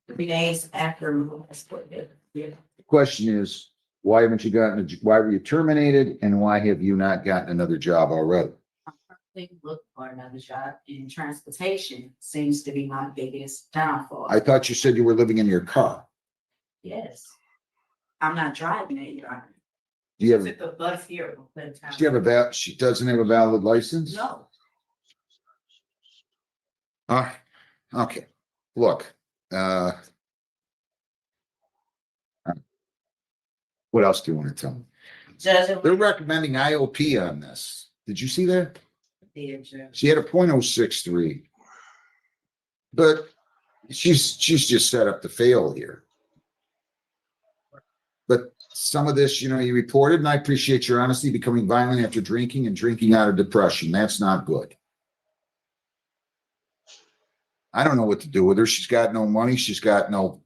Speaker 21: 3 days after my last court date. Yeah.
Speaker 1: The question is, why were you terminated and why have you not gotten another job already?
Speaker 21: I look for another job in transportation seems to be my biggest downfall.
Speaker 1: I thought you said you were living in your car.
Speaker 21: Yes. I'm not driving it, Your Honor.
Speaker 1: Do you have,
Speaker 21: It's the bus here.
Speaker 1: she doesn't have a valid license?
Speaker 21: No.
Speaker 1: Okay. Look, what else do you want to tell me?
Speaker 21: Judge,
Speaker 1: They're recommending IOP on this. Did you see that?
Speaker 21: Judge.
Speaker 1: She had a .063. But she's just set up to fail here. But some of this, you reported, and I appreciate your honesty, becoming violent after drinking and drinking out of depression. That's not good. I don't know what to do with her. She's got no money. She's got no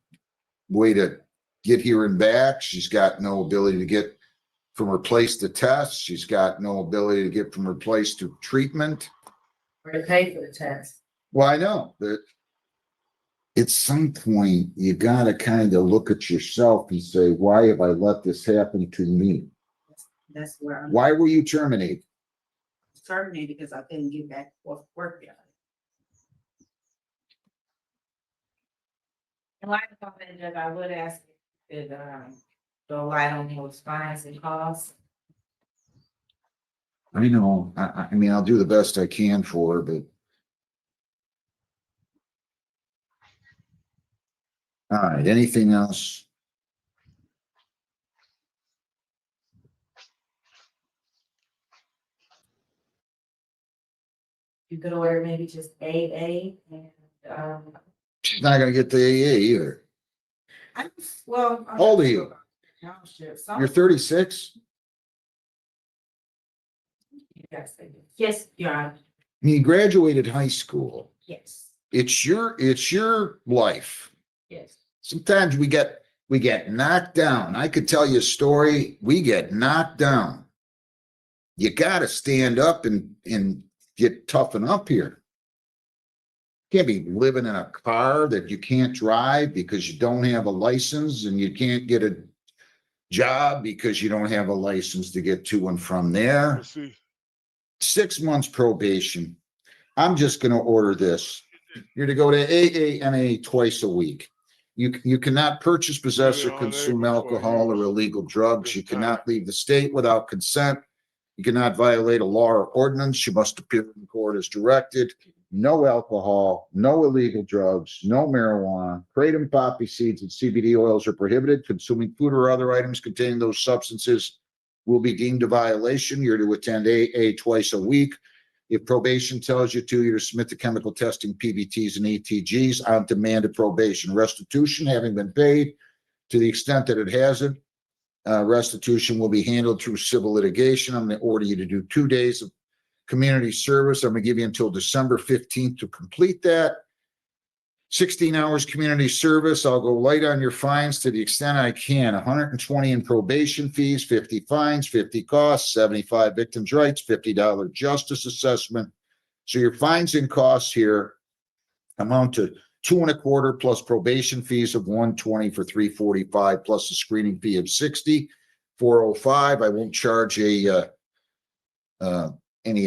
Speaker 1: way to get here and back. She's got no ability to get from her place to test. She's got no ability to get from her place to treatment.
Speaker 21: Or to pay for the test.
Speaker 1: Well, I know, but at some point, you got to kind of look at yourself and say, why have I let this happen to me?
Speaker 21: That's where I'm
Speaker 1: Why were you terminated?
Speaker 21: terminated because I couldn't get back to work yet.
Speaker 2: And like I said, Judge, I would ask if go light on those fines and costs.
Speaker 1: I know. I mean, I'll do the best I can for her, but. All right, anything else?
Speaker 21: You could order maybe just AA and,
Speaker 1: She's not gonna get the AA either.
Speaker 21: How
Speaker 1: How old are you? You're 36?
Speaker 21: Yes, Your Honor.
Speaker 1: You graduated high school.
Speaker 21: Yes,
Speaker 1: It's your life.
Speaker 21: yes.
Speaker 1: Sometimes we get knocked down. I could tell you a story. We get knocked down. You gotta stand up and get toughen up here. Can't be living in a car that you can't drive because you don't have a license, and you can't get a job because you don't have a license to get to and from there. 6 months probation. I'm just gonna order this. You're to go to AANA twice a week. You cannot purchase, possess, or consume alcohol or illegal drugs. You cannot leave the state without consent. You cannot violate a law or ordinance. You must appear in court as directed. No alcohol, no illegal drugs, no marijuana. Kratom, poppy seeds, and CBD oils are prohibited. Consuming food or other items containing those substances will be deemed a violation. You're to attend AA twice a week. If probation tells you to, you're to submit to chemical testing, PBTs and ETGs on demand of probation. Restitution having been paid, to the extent that it hasn't, restitution will be handled through civil litigation. I'm going to order you to do 2 days of community service. I'm going to give you until December 15th to complete that. 16 hours community service. I'll go light on your fines to the extent I can. 120 in probation fees, 50 fines, 50 costs, 75 victims' rights, $50 justice assessment. So your fines and costs here amount to 2.25 plus probation fees of 120 for 345 plus a screening fee of 60, 405. I won't charge any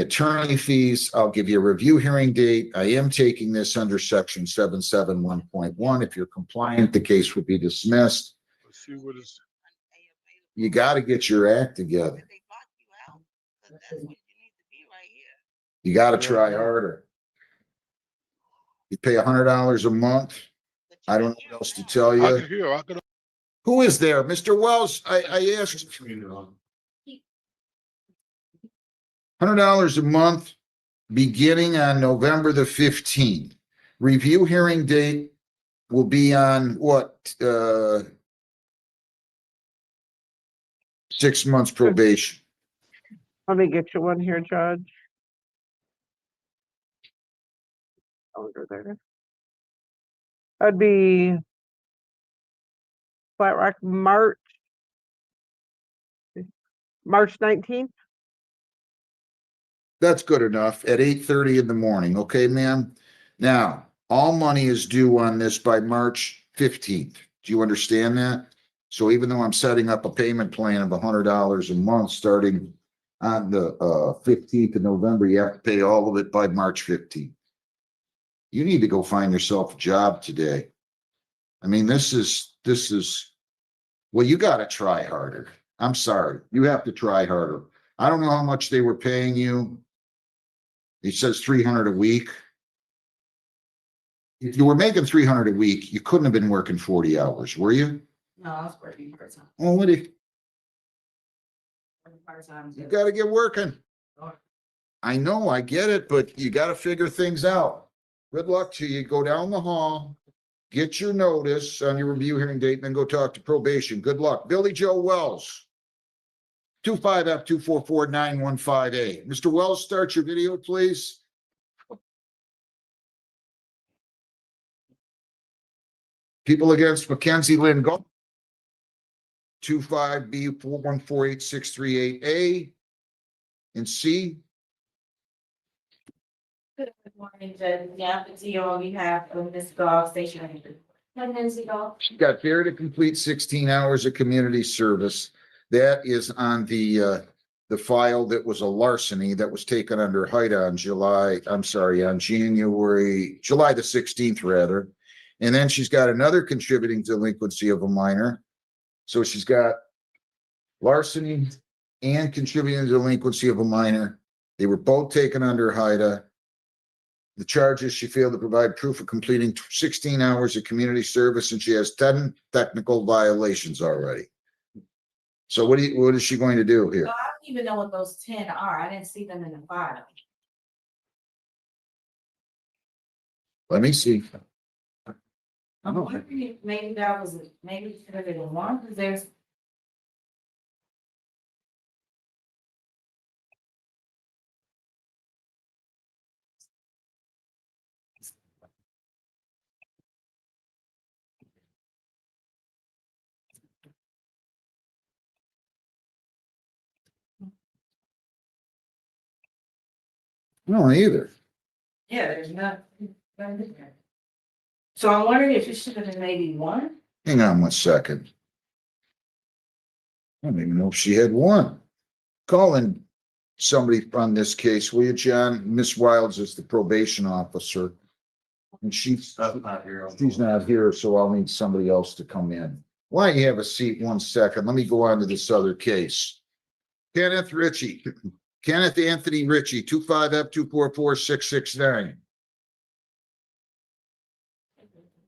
Speaker 1: attorney fees. I'll give you a review hearing date. I am taking this under section 771.1. If you're compliant, the case would be dismissed.
Speaker 16: Let's see what is.
Speaker 1: You got to get your act together. You got to try harder. You pay $100 a month. I don't know what else to tell
Speaker 16: I
Speaker 1: you.
Speaker 16: can hear. I can.
Speaker 1: Who is there? Mr. Wells, I asked. $100 a month, beginning on November the 15th. Review hearing date will be on what? 6 months probation.
Speaker 3: Let me get you one here, Judge. Over there. That'd be Flat Rock, March 19th.
Speaker 1: That's good enough at 8:30 in the morning. Okay, ma'am. Now, all money is due on this by March 15th. Do you understand that? So even though I'm setting up a payment plan of $100 a month starting on the 15th of November, you have to pay all of it by March 15th. You need to go find yourself a job today. I mean, this is, well, you got to try harder. I'm sorry. You have to try harder. I don't know how much they were paying you. It says $300 a week. If you were making $300 a week, you couldn't have been working 40 hours, were you?
Speaker 21: No, I was working part-time.
Speaker 1: Oh, what do you
Speaker 21: Part-time.
Speaker 1: got to get working. I know, I get it, but you got to figure things out. Good luck to you. Go down the hall, get your notice on your review hearing date, and then go talk to probation. Good luck. Billy Joe Wells. 25F244-915A. Mr. Wells, start your video, please. People against Mackenzie Lynn Gold. 25B4148638A and C.
Speaker 2: Good morning, Judge. Yeah, to you on behalf of Ms. Goff, Station. Nancy Goff.
Speaker 1: She got fair to complete 16 hours of community service. That is on the file that was a larceny that was taken under HIDA on July the 16th rather. And then she's got another contributing delinquency of a minor. So she's got larceny and contributing delinquency of a minor. They were both taken under HIDA. The charges, she failed to provide proof of completing 16 hours of community service, and she has 10 technical violations already. So what is she going to do here?
Speaker 2: So I don't even know what those 10 are. I didn't see them in the file.
Speaker 1: Let me see.
Speaker 2: I'm wondering if maybe that was, maybe it could have been one, because there's.
Speaker 1: No, either.
Speaker 2: Yeah, there's not. So I'm wondering if it should have been maybe one.
Speaker 1: Hang on 1 second. I don't even know if she had one. Calling somebody on this case, will you, John? Miss Wilds is the probation officer. And she's not here, so I'll need somebody else to come in. Why don't you have a seat 1 second? Let me go on to this other case. Kenneth Anthony Ritchie, 25F244-669.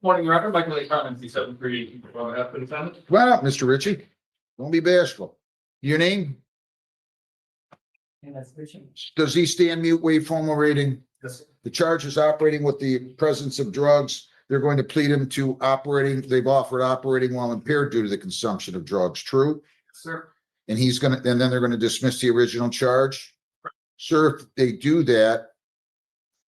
Speaker 5: Morning, Your Honor. Michael A. Carmen, C73, F defendant.
Speaker 1: Come on up, Mr. Ritchie. Don't be bashful. Your name? Does he stand mute, waive formal rating?
Speaker 5: Yes.
Speaker 1: The charge is operating with the presence of drugs. They're going to plead him to operating. They've offered operating while impaired due to the consumption of drugs. True?
Speaker 5: Sir.
Speaker 1: And then they're going to dismiss the original charge. Sir, if they do that,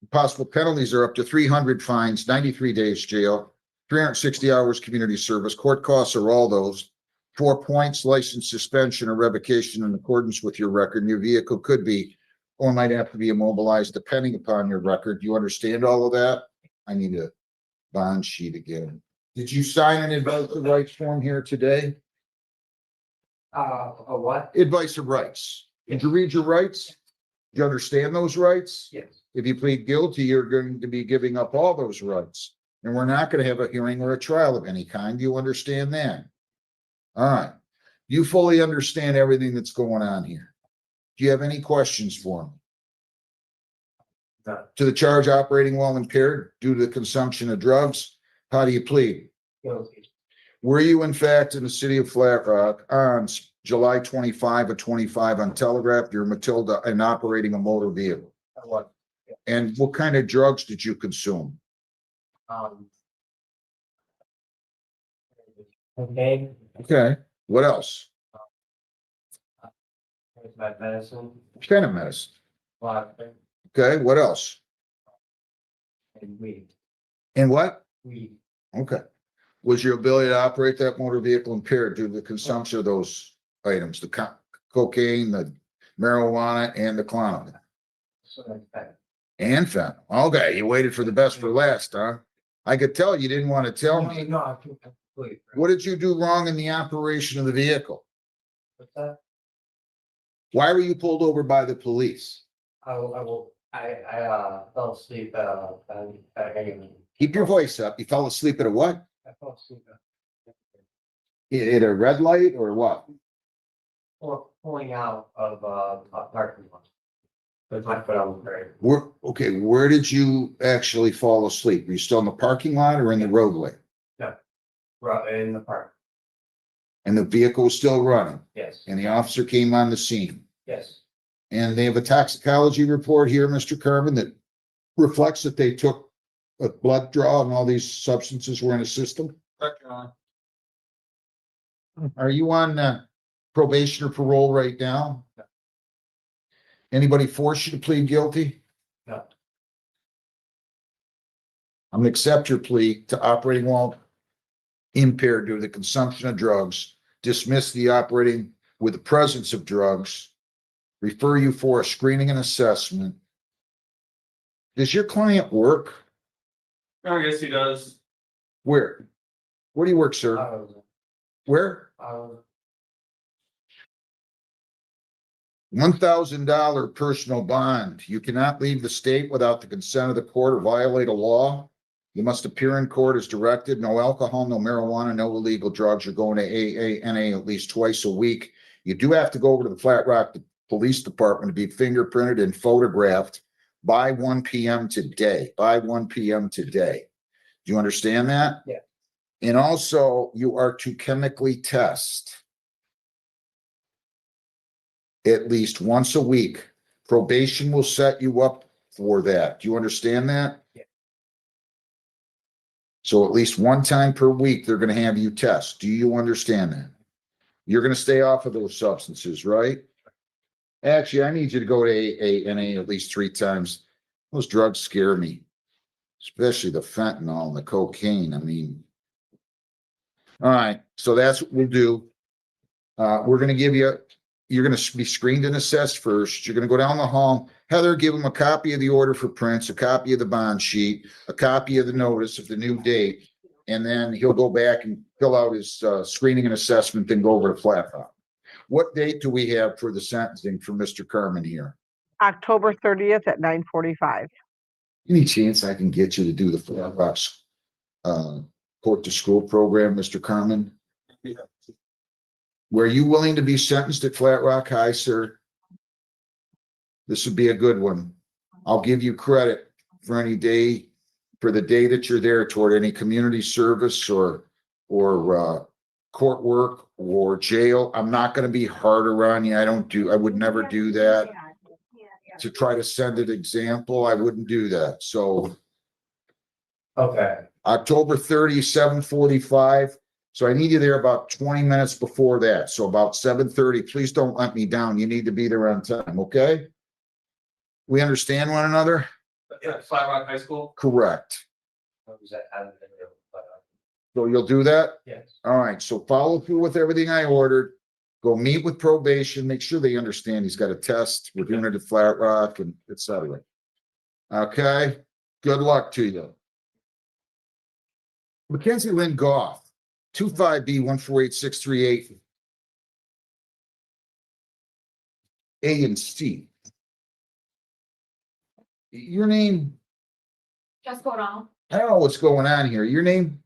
Speaker 1: Possible penalties are up to 300 fines, 93 days jail, 360 hours community service. Court costs are all those. 4 points, license suspension or revocation in accordance with your record. And your vehicle could be or might have to be immobilized depending upon your record. Do you understand all of that? I need a bond sheet again. Did you sign an advice of rights form here today?
Speaker 13: A what?
Speaker 1: Advice of rights. Did you read your rights? Do you understand those rights?
Speaker 13: Yes.
Speaker 1: If you plead guilty, you're going to be giving up all those rights. And we're not going to have a hearing or a trial of any kind. Do you understand that? All right. You fully understand everything that's going on here. Do you have any questions for me?
Speaker 13: No.
Speaker 1: To the charge operating while impaired due to the consumption of drugs, how do you plead?
Speaker 13: Guilty.
Speaker 1: Were you in fact in the city of Flat Rock on July 25 of 25 on Telegraph, your Matilda, and operating a motor vehicle?
Speaker 13: What?
Speaker 1: And what kind of drugs did you consume?
Speaker 13: Okay.
Speaker 1: Okay, what else?
Speaker 13: My medicine.
Speaker 1: What kind of medicine?
Speaker 13: Lot.
Speaker 1: Okay, what else?
Speaker 13: And weed.
Speaker 1: And what?
Speaker 13: Weed.
Speaker 1: Okay. Was your ability to operate that motor vehicle impaired due to the consumption of those items, the cocaine, the marijuana, and the clonidine?
Speaker 13: So that's that.
Speaker 1: And fentanyl. Okay, you waited for the best for last, huh? I could tell you didn't want to tell me.
Speaker 13: No, I can't complete.
Speaker 1: What did you do wrong in the operation of the vehicle?
Speaker 13: What's that?
Speaker 1: Why were you pulled over by the police?
Speaker 13: I fell asleep at
Speaker 1: Keep your voice up. You fell asleep at a what?
Speaker 13: I fell asleep
Speaker 1: At a red light or what?
Speaker 13: or pulling out of a parking lot. But I put on the brake.
Speaker 1: Where did you actually fall asleep? Were you still in the parking lot or in the roadway?
Speaker 13: Right in the park.
Speaker 1: And the vehicle was still running?
Speaker 13: Yes.
Speaker 1: And the officer came on the scene?
Speaker 13: Yes.
Speaker 1: And they have a toxicology report here, Mr. Carmen, that reflects that they took a blood draw and all these substances were in the system?
Speaker 13: Correct, Your Honor.
Speaker 1: Are you on probation or parole right now?
Speaker 13: No.
Speaker 1: Anybody force you to plead guilty?
Speaker 13: No.
Speaker 1: I'm gonna accept your plea to operating while impaired due to the consumption of drugs, dismiss the operating with the presence of drugs, refer you for a screening and assessment. Does your client work?
Speaker 5: I guess he does.
Speaker 1: Where? Where do you work, sir? Where? $1,000 personal bond. You cannot leave the state without the consent of the court or violate a law. You must appear in court as directed. No alcohol, no marijuana, no illegal drugs. You're going to AA, NA at least twice a week. You do have to go over to the Flat Rock Police Department to be fingerprinted and photographed by 1 p.m. today. By 1 p.m. today. Do you understand that?
Speaker 13: Yeah.
Speaker 1: And also, you are to chemically test at least once a week. Probation will set you up for that. Do you understand that?
Speaker 13: Yeah.
Speaker 1: So at least one time per week, they're going to have you test. Do you understand that? You're going to stay off of those substances, right? Actually, I need you to go to AA, NA at least 3 times. Those drugs scare me, especially the fentanyl and the cocaine. I mean, all right. So that's what we'll do. We're going to give you, you're going to be screened and assessed first. You're going to go down the hall. Heather, give him a copy of the order for prints, a copy of the bond sheet, a copy of the notice of the new date, and then he'll go back and fill out his screening and assessment, then go over to Flat Rock. What date do we have for the sentencing for Mr. Carmen here?
Speaker 3: October 30th at 9:45.
Speaker 1: Any chance I can get you to do the Flat Rock's court to school program, Mr. Carmen? Were you willing to be sentenced at Flat Rock High, sir? This would be a good one. I'll give you credit for any day, for the day that you're there toward any community service or court work or jail. I'm not going to be harder on you. I would never do that. To try to send an example, I wouldn't do that. So
Speaker 13: Okay.
Speaker 1: October 30, 7:45. So I need you there about 20 minutes before that. So about 7:30. Please don't let me down. You need to be there on time, okay? We understand one another?
Speaker 23: Flat Rock High School.
Speaker 1: Correct.
Speaker 23: Was that out of the video, but,
Speaker 1: So you'll do that?
Speaker 23: yes.
Speaker 1: All right, so follow through with everything I ordered. Go meet with probation, make sure they understand he's got a test. We're doing it at Flat Rock and et cetera. Okay, good luck to you. Mackenzie Lynn Goff, 25B148638. A and C. Your name,
Speaker 2: Just hold on.
Speaker 1: I don't know what's going on here. Your name?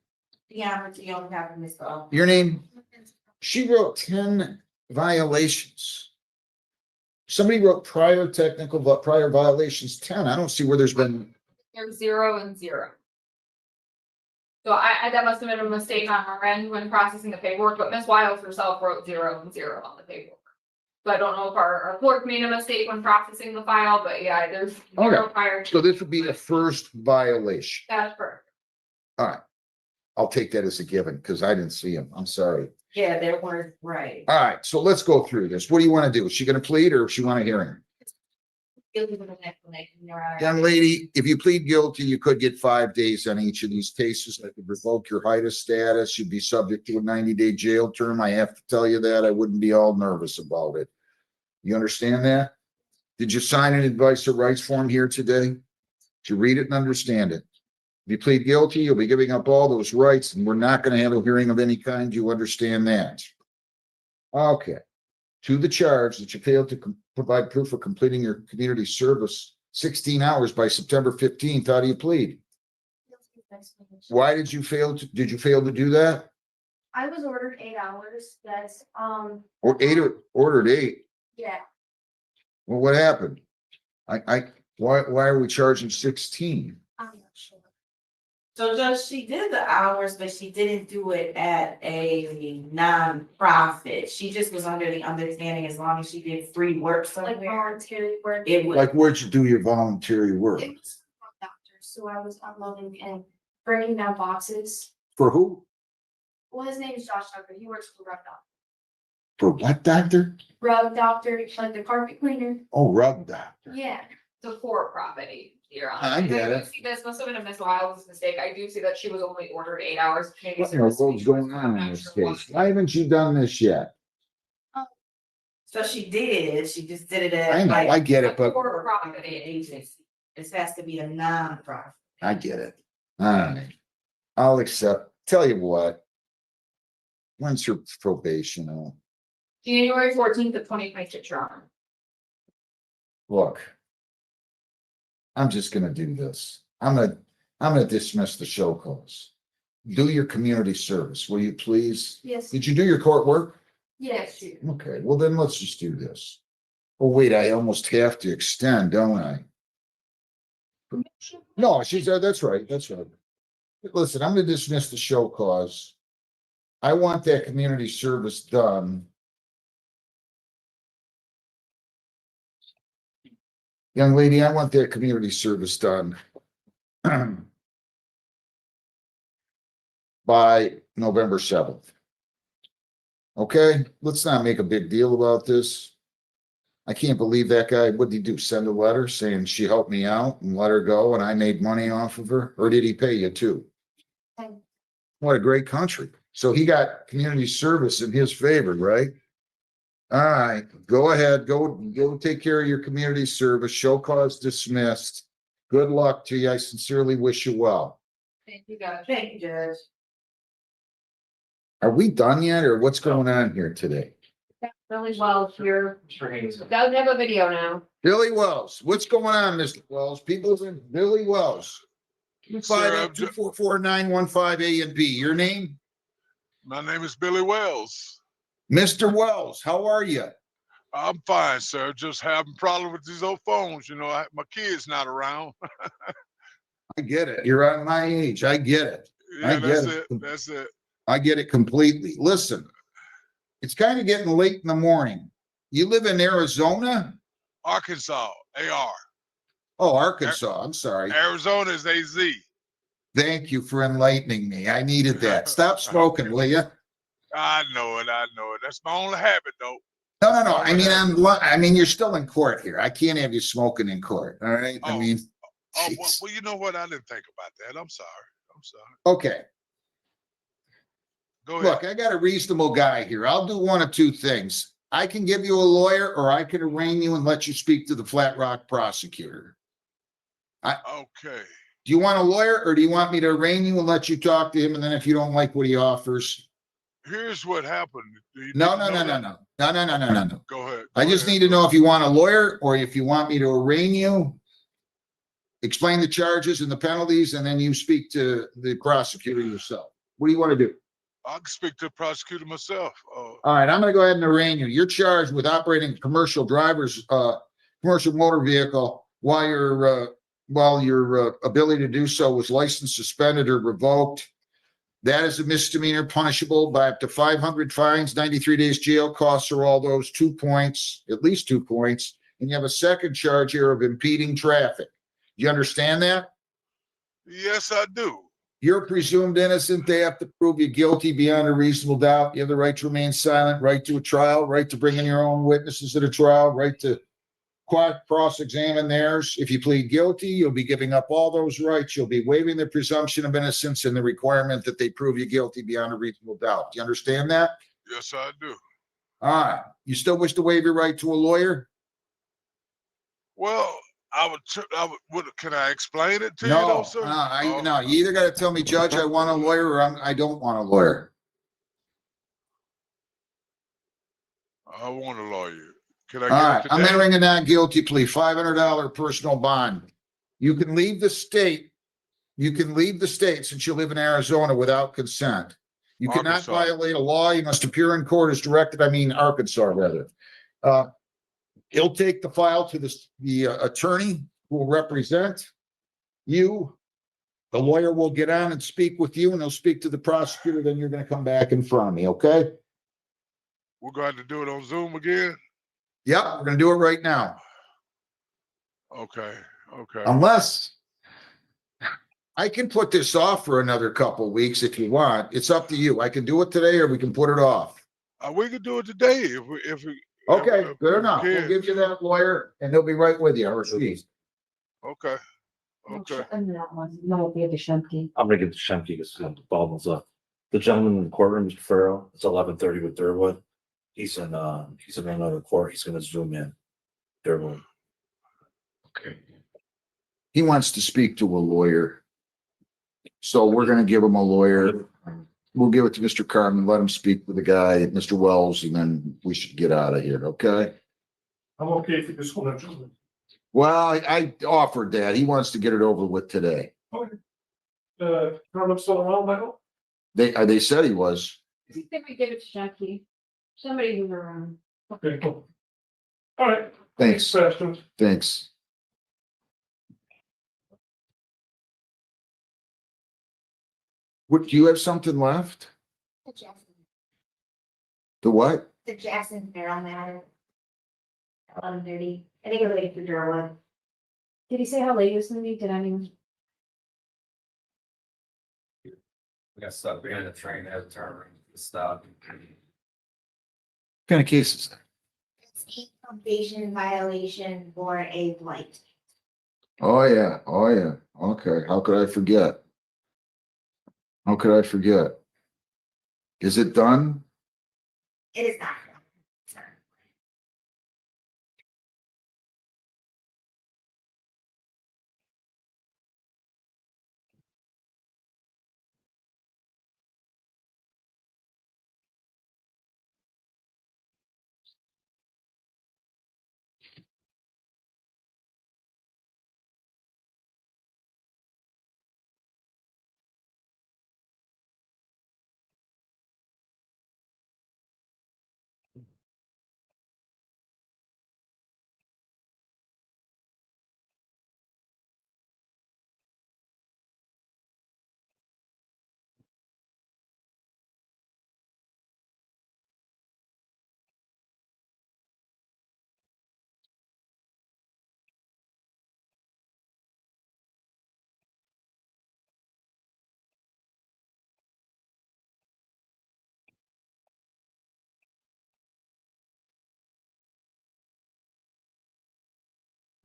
Speaker 2: Yeah, you don't have Miss Go.
Speaker 1: Your name? She wrote 10 violations. Somebody wrote prior violations 10. I don't see where there's been.
Speaker 18: There's 0 and 0. So I that must have been a mistake on her end when processing the paperwork, but Ms. Wiles herself wrote 0 and 0 on the paperwork. So I don't know if our clerk made a mistake when processing the file, but yeah, there's 0 prior.
Speaker 1: So this would be a first violation.
Speaker 18: That's perfect.
Speaker 1: All right. I'll take that as a given because I didn't see him. I'm sorry.
Speaker 2: Yeah, they weren't right.
Speaker 1: All right, so let's go through this. What do you want to do? Is she going to plead or does she want a hearing?
Speaker 2: Guilty with an explanation, Your Honor.
Speaker 1: Young lady, if you plead guilty, you could get 5 days on each of these cases. That could revoke your HIDA status. You'd be subject to a 90-day jail term. I have to tell you that. I wouldn't be all nervous about it. You understand that? Did you sign an advice of rights form here today? Did you read it and understand it? If you plead guilty, you'll be giving up all those rights, and we're not going to have a hearing of any kind. You understand that? Okay. To the charge that you failed to provide proof of completing your community service 16 hours by September 15th, how do you plead? Why did you fail to do that?
Speaker 14: I was ordered 8 hours, that's,
Speaker 1: Or ordered 8?
Speaker 14: yeah.
Speaker 1: Well, what happened? Why are we charging 16?
Speaker 14: I'm not sure.
Speaker 2: So Judge, she did the hours, but she didn't do it at a non-profit. She just was under the understanding as long as she did free work
Speaker 14: Like
Speaker 2: somewhere,
Speaker 14: voluntary work.
Speaker 2: it would.
Speaker 1: Like, where'd you do your voluntary work?
Speaker 14: It was from a doctor, so I was unloading and bringing down boxes.
Speaker 1: For who?
Speaker 14: Well, his name is Josh Tucker, he works for Rug Doctor.
Speaker 1: For what doctor?
Speaker 14: Rug Doctor, like the carpet cleaner.
Speaker 1: Oh, rug doctor.
Speaker 14: Yeah.
Speaker 18: It's a for-profit, Your Honor.
Speaker 1: I get
Speaker 18: do
Speaker 1: it.
Speaker 18: see this must have been a Ms. Wiles' mistake. I do see that she was only ordered 8 hours.
Speaker 1: What in the world's going on in this case? Why haven't you done this yet?
Speaker 2: So she did, she just did it
Speaker 1: I
Speaker 2: at
Speaker 1: know,
Speaker 2: like.
Speaker 1: I get it, but
Speaker 2: For-profit agency. This has to be a non-profit.
Speaker 1: I get it. All right. I'll accept. Tell you what. When's your probation?
Speaker 18: January 14th of 2026, Your Honor.
Speaker 1: Look. I'm just gonna do this. I'm gonna dismiss the show cause. Do your community service, will you please?
Speaker 14: Yes.
Speaker 1: Did you do your court work?
Speaker 14: Yes.
Speaker 1: Okay, well then let's just do this. Oh, wait, I almost have to extend, don't I? No, she's, that's right, that's right. Listen, I'm gonna dismiss the show cause. I want that community service done. Young lady, I want that community service done by November 7th. Okay, let's not make a big deal about this. I can't believe that guy, what did he do? Send a letter saying she helped me out and let her go and I made money off of her? Or did he pay you too? What a great country. So he got community service in his favor, right? All right, go ahead, go take care of your community service. Show cause dismissed. Good luck to you. I sincerely wish you well.
Speaker 18: Thank you, Judge.
Speaker 2: Thank you, Judge.
Speaker 1: Are we done yet or what's going on here today?
Speaker 18: Billy Wells here. Does have a video now.
Speaker 1: Billy Wells, what's going on, Mr. Wells? People in Billy Wells. 258-244-915 A and B. Your name?
Speaker 16: My name is Billy Wells.
Speaker 1: Mr. Wells, how are you?
Speaker 16: I'm fine, sir. Just having problem with these old phones. You know, my kid's not around.
Speaker 1: I get it. You're on my age. I get it.
Speaker 16: Yeah,
Speaker 1: I get it.
Speaker 16: That's it.
Speaker 1: I get it completely. Listen, it's kind of getting late in the morning. You live in Arizona?
Speaker 16: Arkansas, AR.
Speaker 1: Oh, Arkansas. I'm sorry.
Speaker 16: Arizona is AZ.
Speaker 1: Thank you for enlightening me. I needed that. Stop smoking, will you?
Speaker 16: I know it. That's my only habit, though.
Speaker 1: No. I mean, you're still in court here. I can't have you smoking in court. All right. I mean,
Speaker 16: Oh,
Speaker 1: Jeez.
Speaker 16: well, you know what? I didn't think about that. I'm sorry. I'm sorry.
Speaker 1: Okay,
Speaker 16: Go ahead.
Speaker 1: look, I got a reasonable guy here. I'll do one of two things. I can give you a lawyer, or I can arraign you and let you speak to the Flat Rock prosecutor.
Speaker 16: Okay.
Speaker 1: Do you want a lawyer, or do you want me to arraign you and let you talk to him, and then if you don't like what he offers?
Speaker 16: Here's what happened. Do you
Speaker 1: No,
Speaker 16: need
Speaker 1: no,
Speaker 16: to
Speaker 1: no,
Speaker 16: know
Speaker 1: no,
Speaker 16: that?
Speaker 1: no, no, no, no, no, no.
Speaker 16: Go ahead.
Speaker 1: I
Speaker 16: Go
Speaker 1: just
Speaker 16: ahead.
Speaker 1: need to know if you want a lawyer, or if you want me to arraign you, explain the charges and the penalties, and then you speak to the prosecutor yourself. What do you want to do?
Speaker 16: I can speak to the prosecutor myself.
Speaker 1: All right, I'm gonna go ahead and arraign you. You're charged with operating a commercial motor vehicle while your ability to do so was licensed, suspended, or revoked. That is a misdemeanor punishable by up to 500 fines, 93 days jail, costs are all those 2 points, at least 2 points. And you have a second charge here of impeding traffic. You understand that?
Speaker 16: Yes, I do.
Speaker 1: You're presumed innocent. They have to prove you guilty beyond a reasonable doubt. You have the right to remain silent, right to a trial, right to bring in your own witnesses at a trial, right to cross-examine theirs. If you plead guilty, you'll be giving up all those rights. You'll be waiving the presumption of innocence and the requirement that they prove you guilty beyond a reasonable doubt. Do you understand that?
Speaker 16: Yes, I do.
Speaker 1: All right. You still wish to waive your right to a lawyer?
Speaker 16: Well, can I explain it to you though,
Speaker 1: No,
Speaker 16: sir?
Speaker 1: no. You either got to tell me, Judge, I want a lawyer, or I don't want a lawyer.
Speaker 16: I want a lawyer. Can I
Speaker 1: All
Speaker 16: get
Speaker 1: right,
Speaker 16: it
Speaker 1: I'm
Speaker 16: today?
Speaker 1: entering a non-guilty plea, $500 personal bond. You can leave the state. You can leave the state since you live in Arizona without consent. You cannot
Speaker 16: Arkansas.
Speaker 1: violate a law. You must appear in court as directed. I mean, Arkansas, rather. He'll take the file to the attorney who will represent you. The lawyer will get on and speak with you, and he'll speak to the prosecutor. Then you're going to come back in front of me, okay?
Speaker 16: We're going to do it on Zoom again?
Speaker 1: Yep, we're going to do it right now.
Speaker 16: Okay. Okay.
Speaker 1: Unless I can put this off for another couple weeks if you want. It's up to you. I can do it today, or we can put it off.
Speaker 16: We can do it today if we.
Speaker 1: Okay,
Speaker 16: if
Speaker 1: good
Speaker 16: we
Speaker 1: enough. We'll
Speaker 16: can.
Speaker 1: give you that lawyer, and he'll be right with you, or she.
Speaker 16: Okay. Okay.
Speaker 14: No, we have the Shemke.
Speaker 11: I'm gonna get the Shemke because the bubbles up. The gentleman in the courtroom, Mr. Farrell, it's 11:30 with Durwood. He's in another court. He's gonna zoom in. Durwood.
Speaker 1: Okay. He wants to speak to a lawyer. So we're going to give him a lawyer. We'll give it to Mr. Carmen, let him speak with the guy, Mr. Wells, and then we should get out of here, okay?
Speaker 8: I'm okay if you just want to.
Speaker 1: Well, I offered that. He wants to get it over with today.
Speaker 8: Okay. Carmen's still around, Michael?
Speaker 1: They said he was.
Speaker 14: I think we give it to Jackie. Somebody who's around.
Speaker 8: Okay, cool. All right.
Speaker 1: Thanks.
Speaker 8: Questions?
Speaker 1: Thanks. What, do you have something left?
Speaker 21: The Jackson,
Speaker 1: The what?
Speaker 21: the Jackson Farrell matter. 11:30. I think it related to Durwood.
Speaker 14: Did he say how late it was gonna be? Did anyone?
Speaker 17: We got stuck behind the train as a turn, stop.
Speaker 1: What kind of case is that?
Speaker 21: It's a probation violation for a blight.
Speaker 1: Oh, yeah. Oh, yeah. Okay. How could I forget? How could I forget? Is it done?
Speaker 21: It is not.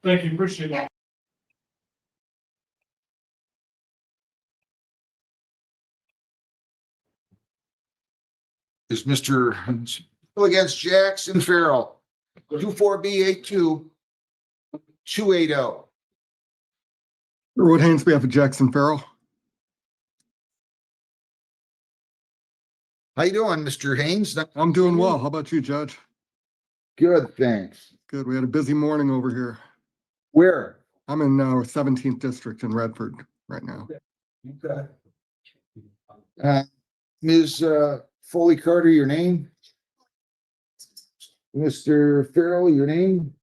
Speaker 8: Thank you, appreciate it.
Speaker 1: is Mr. against Jackson Farrell, 24B82-280.
Speaker 6: Road Haynes, behalf of Jackson Farrell.
Speaker 1: How you doing, Mr. Haynes?
Speaker 6: I'm doing well. How about you, Judge?
Speaker 1: Good, thanks.
Speaker 6: Good. We had a busy morning over here.
Speaker 1: Where?
Speaker 6: I'm in 17th District in Redford right now.
Speaker 1: Okay. Ms. Foley Carter, your name? Mr. Farrell, your name?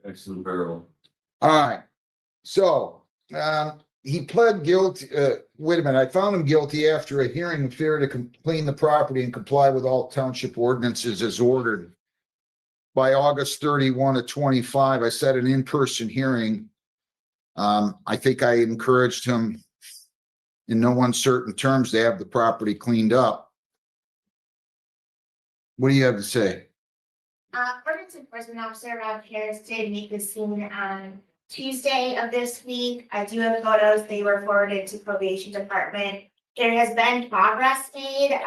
Speaker 17: Jackson Farrell.
Speaker 1: All right. So, he pled guilty, wait a minute, I found him guilty after a hearing of failure to clean the property and comply with all township ordinances as ordered. By August 31 of 25, I set an in-person hearing. I think I encouraged him in no uncertain terms to have the property cleaned up. What do you have to say?
Speaker 19: Ordinance Enforcement Officer Rob Harris did meet the scene on Tuesday of this week. I do have photos. They were forwarded to probation department. There has been progress made.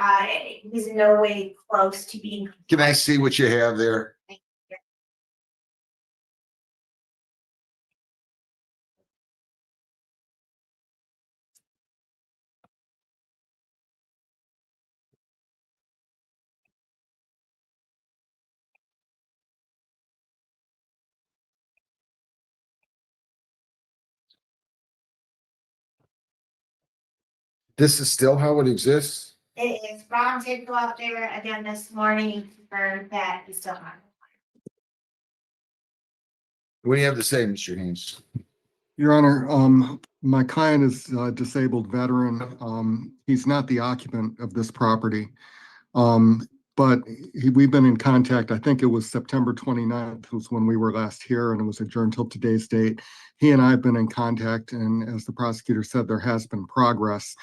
Speaker 19: He's in no way close to being.
Speaker 1: Can I see what you have there? This is still how it exists?
Speaker 19: It is. Ron did go up there again this morning and confirm that he's still on.
Speaker 1: What do you have to say, Mr. Haynes?
Speaker 6: Your Honor, my client is a disabled veteran. He's not the occupant of this property. But we've been in contact. I think it was September 29th was when we were last here, and it was adjourned till today's date. He and I have been in contact, and as the prosecutor said, there has been progress.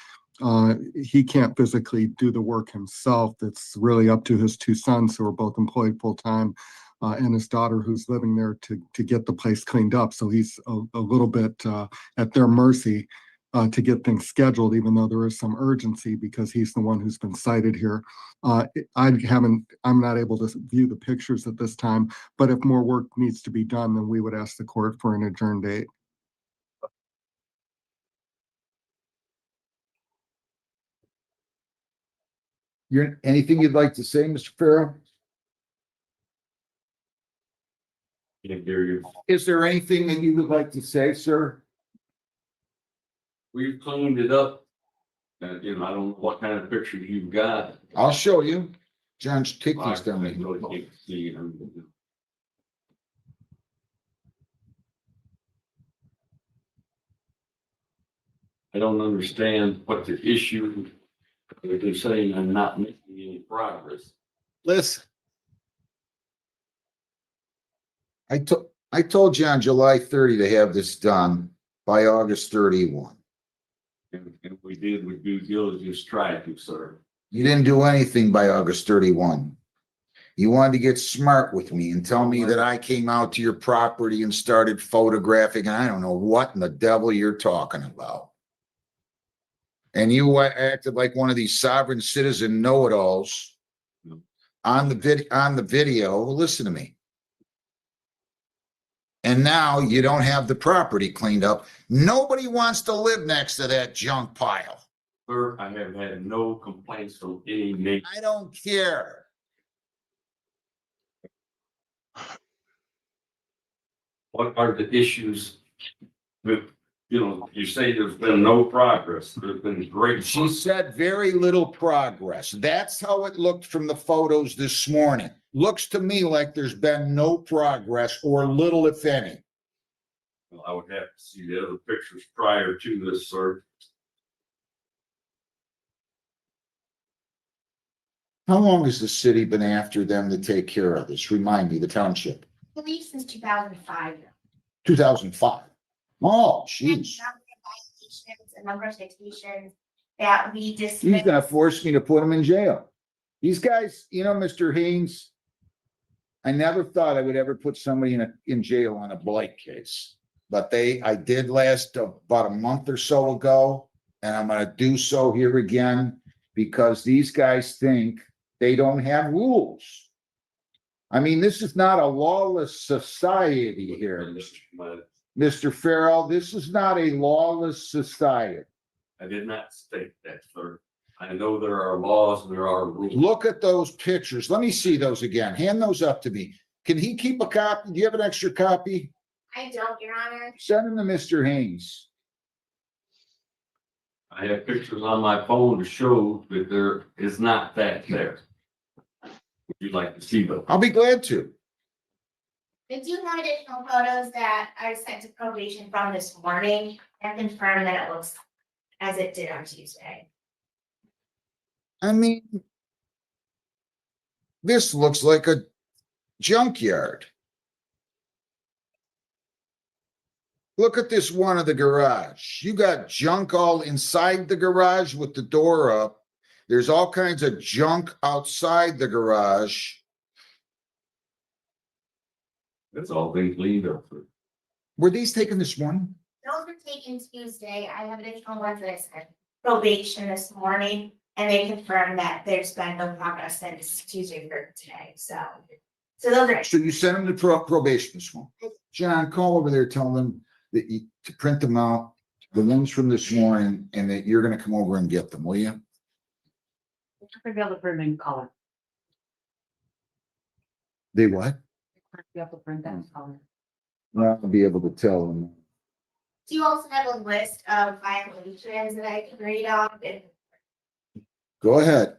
Speaker 6: He can't physically do the work himself. It's really up to his two sons who are both employed full-time, and his daughter who's living there to get the place cleaned up. So he's a little bit at their mercy to get things scheduled, even though there is some urgency because he's the one who's been cited here. I'm not able to view the pictures at this time, but if more work needs to be done, then we would ask the court for an adjourned date.
Speaker 1: Anything you'd like to say, Mr. Farrell? Is there anything that you would like to say, sir?
Speaker 17: We've cleaned it up. I don't know what kind of picture you've got.
Speaker 1: I'll show you. John, take these down.
Speaker 17: I really can't see them. I don't understand what the issue, they're saying I'm not making any progress.
Speaker 1: Listen. I told you on July 30 to have this done by August 31.
Speaker 17: And we did with due diligence, tried to, sir.
Speaker 1: You didn't do anything by August 31. You wanted to get smart with me and tell me that I came out to your property and started photographing. I don't know what in the devil you're talking about. And you acted like one of these sovereign citizen know-it-alls on the video. Listen to me. And now you don't have the property cleaned up. Nobody wants to live next to that junk pile.
Speaker 17: Sir, I have had no complaints from any neighbor.
Speaker 1: I don't care.
Speaker 17: What are the issues with, you say there's been no progress. There's been great.
Speaker 1: She said very little progress. That's how it looked from the photos this morning. Looks to me like there's been no progress or little, if any.
Speaker 17: Well, I would have to see the other pictures prior to this, sir.
Speaker 1: How long has the city been after them to take care of this? Remind me, the township.
Speaker 19: I believe since 2005.
Speaker 1: 2005. Oh, jeez.
Speaker 19: A number of citations that we dismissed.
Speaker 1: He's gonna force me to put him in jail. These guys, Mr. Haynes, I never thought I would ever put somebody in jail on a blight case. But I did last about a month or so ago, and I'm gonna do so here again. because these guys think they don't have rules. I mean, this is not a lawless society here, Mr. Farrell. This is not a lawless society.
Speaker 17: I did not state that, sir. I know there are laws, there are rules.
Speaker 1: Look at those pictures. Let me see those again. Hand those up to me. Can he keep a copy? Do you have an extra copy?
Speaker 19: I don't, Your Honor.
Speaker 1: Send them to Mr. Haynes.
Speaker 17: I have pictures on my phone to show that there is not that there. Would you like to see those?
Speaker 1: I'll be glad to.
Speaker 19: I do have additional photos that I sent to probation from this morning and confirm that it looks as it did on Tuesday.
Speaker 1: I mean, this looks like a junkyard. Look at this one of the garage. You got junk all inside the garage with the door up. There's all kinds of junk outside the garage.
Speaker 17: It's all been cleaned up.
Speaker 1: Were these taken this morning?
Speaker 19: Those were taken Tuesday. I have additional ones that I sent probation this morning, and they confirmed that there's been no progress since Tuesday or today, so those are.
Speaker 1: So you sent them to probation this morning. John, call over there, tell them that you, to print them out, the ones from this morning, and that you're gonna come over and get them, will you?
Speaker 7: Be able to print in color.
Speaker 1: They what?
Speaker 7: Be able to print that in color.
Speaker 1: I'll be able to tell them.
Speaker 19: Do you also have a list of violations that I can read off?
Speaker 1: Go ahead.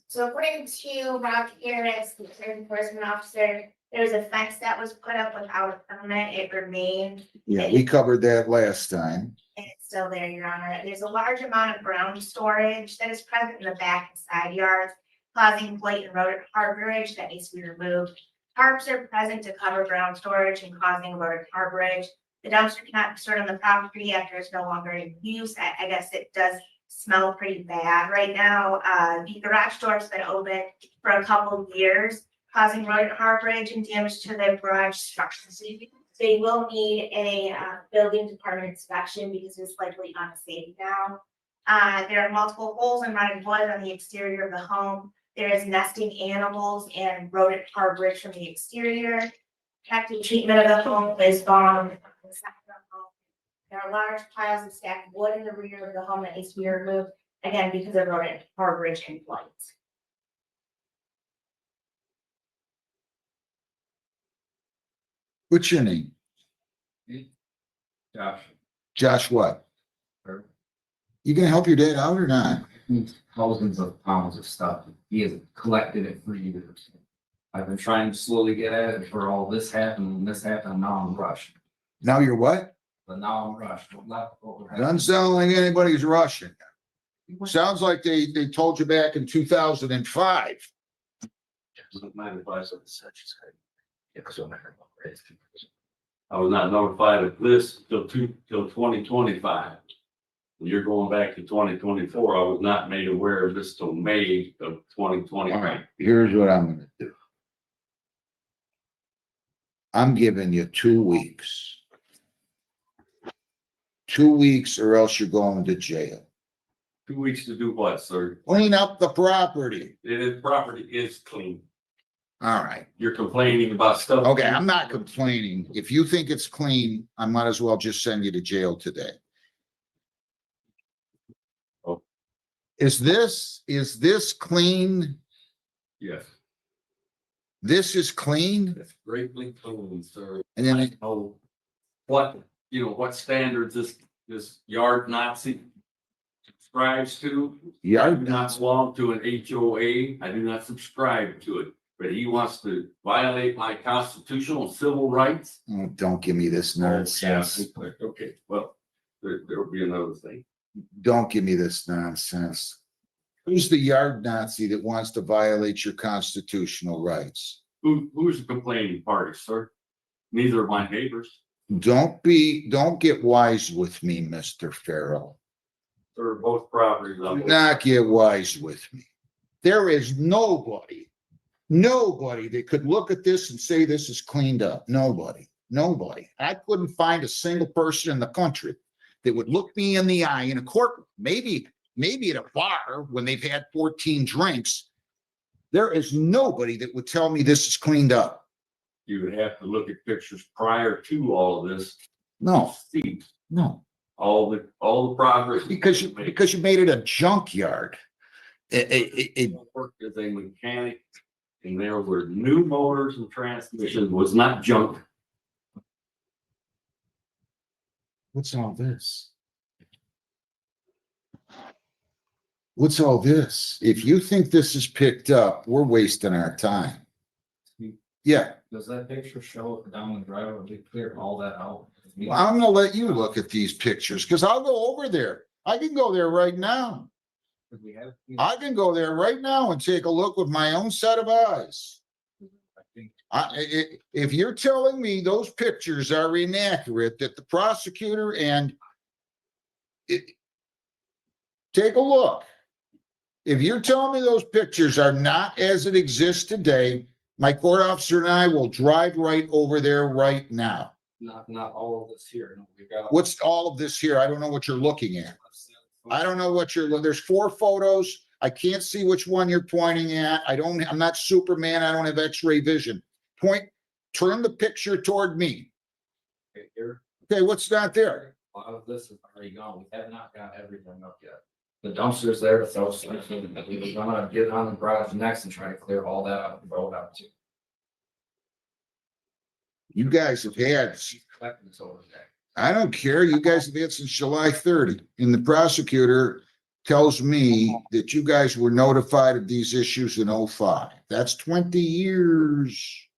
Speaker 19: So according to Rob Harris, the code enforcement officer, there was a fence that was put up without a permit. It remained.
Speaker 1: Yeah, we covered that last time.
Speaker 19: And it's still there, Your Honor. There's a large amount of ground storage that is present in the back and side yards, causing blatant rodent harborage that needs to be removed. Tarps are present to cover ground storage and causing rodent harborage. The dumpster cannot be stored on the property after it's no longer in use. I guess it does smell pretty bad right now. The garage door's been open for a couple of years, causing rodent harborage and damage to the garage structure. So they will need a building department inspection because it's likely unsafe now. There are multiple holes and rotted wood on the exterior of the home. There is nesting animals and rodent harborage from the exterior. Protective treatment of the home is gone. There are large piles of stacked wood in the rear of the home that needs to be removed, again, because of rodent harborage and blight.
Speaker 1: What's your name?
Speaker 12: Josh.
Speaker 1: Josh what? You gonna help your dad out or not?
Speaker 23: Thousands of pounds of stuff. He has collected it for years. I've been trying to slowly get at it for all this happened, now I'm rushed.
Speaker 1: Now you're what?
Speaker 23: But now I'm rushed.
Speaker 1: Doesn't sound like anybody's rushing. Sounds like they told you back in 2005.
Speaker 17: Doesn't matter if I said such as I was not notified of this till 2025. When you're going back to 2024, I was not made aware of this till May of 2020.
Speaker 1: All right, here's what I'm gonna do. I'm giving you 2 weeks. 2 weeks or else you're going to jail.
Speaker 17: 2 weeks to do what, sir?
Speaker 1: Clean up the property.
Speaker 17: Property is clean.
Speaker 1: All right.
Speaker 17: You're complaining about stuff.
Speaker 1: Okay, I'm not complaining. If you think it's clean, I might as well just send you to jail today.
Speaker 17: Oh.
Speaker 1: Is this clean?
Speaker 17: Yes.
Speaker 1: This is clean?
Speaker 17: It's greatly clean, sir.
Speaker 1: And then
Speaker 17: I know what standards this yard Nazi subscribes to. I do not belong to an HOA. I do not subscribe to it. But he wants to violate my constitutional and civil rights.
Speaker 1: Oh, don't give me this nonsense.
Speaker 17: Yeah, okay, well, there'll be another thing.
Speaker 1: Don't give me this nonsense. Who's the yard Nazi that wants to violate your constitutional rights?
Speaker 17: Who's the complaining party, sir? Neither of my neighbors.
Speaker 1: Don't get wise with me, Mr. Farrell.
Speaker 17: They're both properties.
Speaker 1: Do not get wise with me. There is nobody that could look at this and say this is cleaned up. Nobody. I couldn't find a single person in the country that would look me in the eye in a courtroom. Maybe maybe at a bar when they've had 14 drinks. There is nobody that would tell me this is cleaned up.
Speaker 17: You would have to look at pictures prior to all of this.
Speaker 1: No,
Speaker 17: See
Speaker 1: no,
Speaker 17: all the progress.
Speaker 1: because you made it a junkyard. It
Speaker 17: Worked as a mechanic, and there were new motors and transmission, was not junk.
Speaker 1: what's all this? What's all this? If you think this is picked up, we're wasting our time. Yeah,
Speaker 23: Does that picture show down the driveway? We cleared all that out.
Speaker 1: well, I'm gonna let you look at these pictures, because I'll go over there. I can go there right now.
Speaker 23: We have,
Speaker 1: I can go there right now and take a look with my own set of eyes.
Speaker 23: I think,
Speaker 1: If you're telling me those pictures are inaccurate, that the prosecutor and take a look. If you're telling me those pictures are not as it exists today, my court officer and I will drive right over there right now.
Speaker 23: not all of this here. No, we got.
Speaker 1: What's all of this here? I don't know what you're looking at. I don't know what there's 4 photos. I can't see which one you're pointing at. I'm not Superman. I don't have X-ray vision. Turn the picture toward me.
Speaker 23: Okay, here,
Speaker 1: Okay, what's not there?
Speaker 23: a lot of this is already gone. We have not got everything up yet. The dumpster's there, so we were gonna get on the garage next and try to clear all that up and roll it out too.
Speaker 1: You guys have had,
Speaker 23: Collecting this over there.
Speaker 1: I don't care. You guys have had since July 30. And the prosecutor tells me that you guys were notified of these issues in 05. That's 20 years.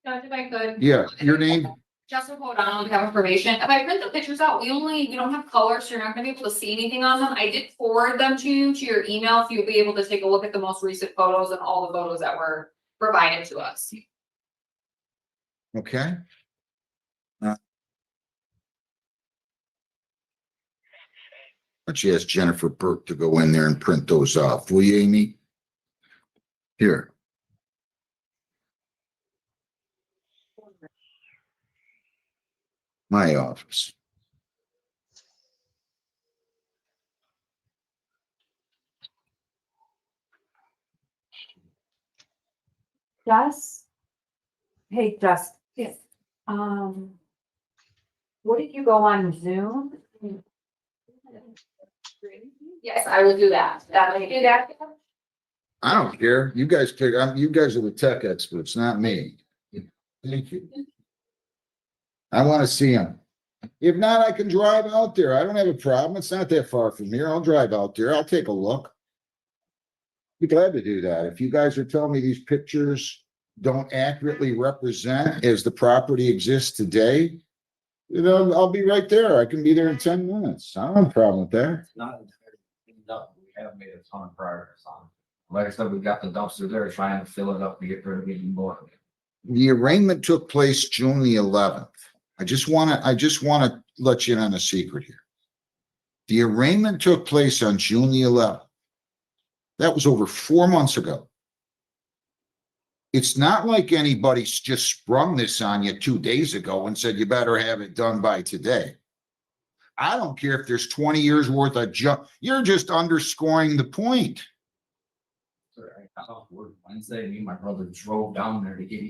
Speaker 18: Judge, if I could.
Speaker 1: Yeah, your name?
Speaker 18: Jessica O'Donnell, on behalf of probation. If I print the pictures out, we don't have colors, so you're not gonna be able to see anything on them. I did forward them to you, to your email, if you'll be able to take a look at the most recent photos and all the photos that were provided to us.
Speaker 1: Okay. Why don't you ask Jennifer Burke to go in there and print those off, will you, Amy? Here. My office.
Speaker 7: Jess? Hey, Jess.
Speaker 18: Yes.
Speaker 7: What did you go on Zoom?
Speaker 18: Yes, I will do that. That will do that.
Speaker 1: I don't care. You guys pick, you guys are the tech experts, not me. Thank you. I want to see them. If not, I can drive out there. I don't have a problem. It's not that far from here. I'll drive out there. I'll take a look. Be glad to do that. If you guys are telling me these pictures don't accurately represent as the property exists today, you know, I'll be right there. I can be there in 10 minutes. I don't have a problem with that.
Speaker 23: It's not entirely cleaned up. We have made a ton of progress on it. Like I said, we've got the dumpster there trying to fill it up to get rid of even more.
Speaker 1: The arraignment took place June the 11th. I just want to let you in on a secret here. The arraignment took place on June the 11th. That was over 4 months ago. It's not like anybody's just sprung this on you 2 days ago and said, you better have it done by today. I don't care if there's 20 years worth of junk. You're just underscoring the point.
Speaker 23: I got off work Wednesday, me and my brother drove down there to get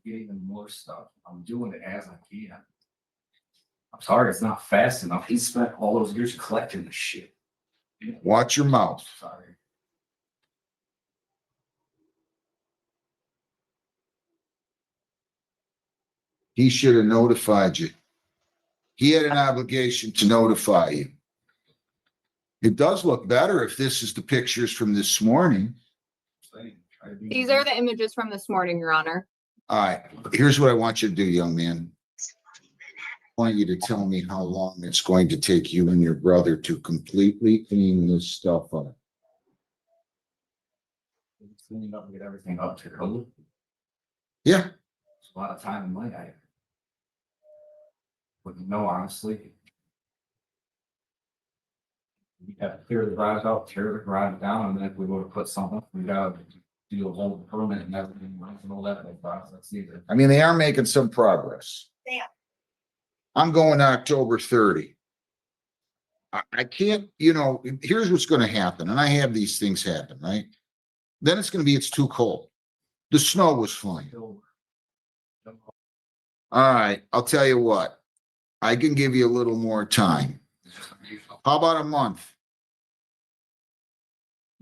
Speaker 23: even more stuff. I'm doing it as I can. I'm sorry, it's not fast enough. He spent all those years collecting the shit.
Speaker 1: Watch your mouth.
Speaker 23: Sorry.
Speaker 1: He should have notified you. He had an obligation to notify you. It does look better if this is the pictures from this morning.
Speaker 18: These are the images from this morning, Your Honor.
Speaker 1: All right, here's what I want you to do, young man. I want you to tell me how long it's going to take you and your brother to completely clean this stuff up.
Speaker 23: Cleaning up and get everything up to code.
Speaker 1: Yeah.
Speaker 23: It's a lot of time and money. I wouldn't know, honestly. We have to clear the garage out, tear the garage down, and then if we were to put something, we gotta do a whole permit and everything, and all that like process either.
Speaker 1: I mean, they are making some progress.
Speaker 19: Yeah.
Speaker 1: I'm going to October 30. I can't, here's what's gonna happen, and I have these things happen, right? Then it's gonna be, it's too cold. The snow was flying. All right, I'll tell you what. I can give you a little more time. How about a month?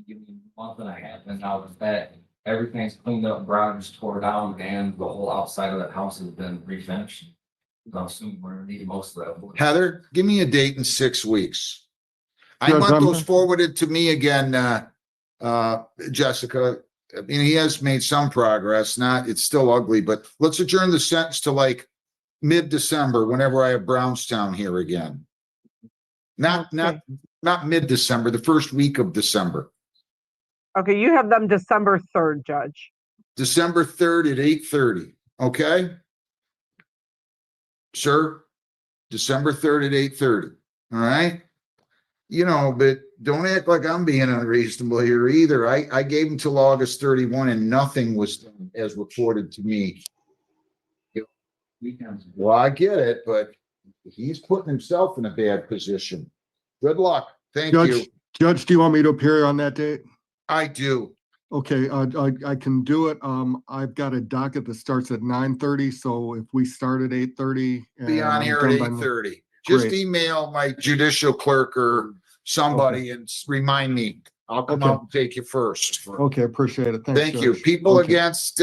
Speaker 23: Give me a month and a half, and now with that, everything's cleaned up, garages tore down, and the whole outside of that house has been refinished. I'm assuming we're gonna need most of that.
Speaker 1: Heather, give me a date in 6 weeks. I
Speaker 6: Judge,
Speaker 1: want
Speaker 6: I'm-
Speaker 1: those forwarded to me again, Jessica. I mean, he has made some progress, it's still ugly, but let's adjourn the sentence to like mid-December, whenever I have Brownstown here again. Not mid-December, the first week of December.
Speaker 3: Okay, you have them December 3rd, Judge.
Speaker 1: December 3rd at 8:30, okay? Sir, December 3rd at 8:30, all right? But don't act like I'm being unreasonable here either. I gave him till August 31 and nothing was done as reported to me. Well, I get it, but he's putting himself in a bad position. Good luck. Thank you.
Speaker 6: Judge, do you want me to appear on that date?
Speaker 1: I do.
Speaker 6: Okay, I can do it. I've got a docket that starts at 9:30, so if we start at 8:30.
Speaker 1: Be on here at 8:30. Just email my judicial clerk or somebody and remind me. I'll come out and take you first.
Speaker 6: Okay, appreciate it. Thanks,
Speaker 1: Thank you.
Speaker 6: Judge.
Speaker 1: People
Speaker 6: Okay.
Speaker 1: against,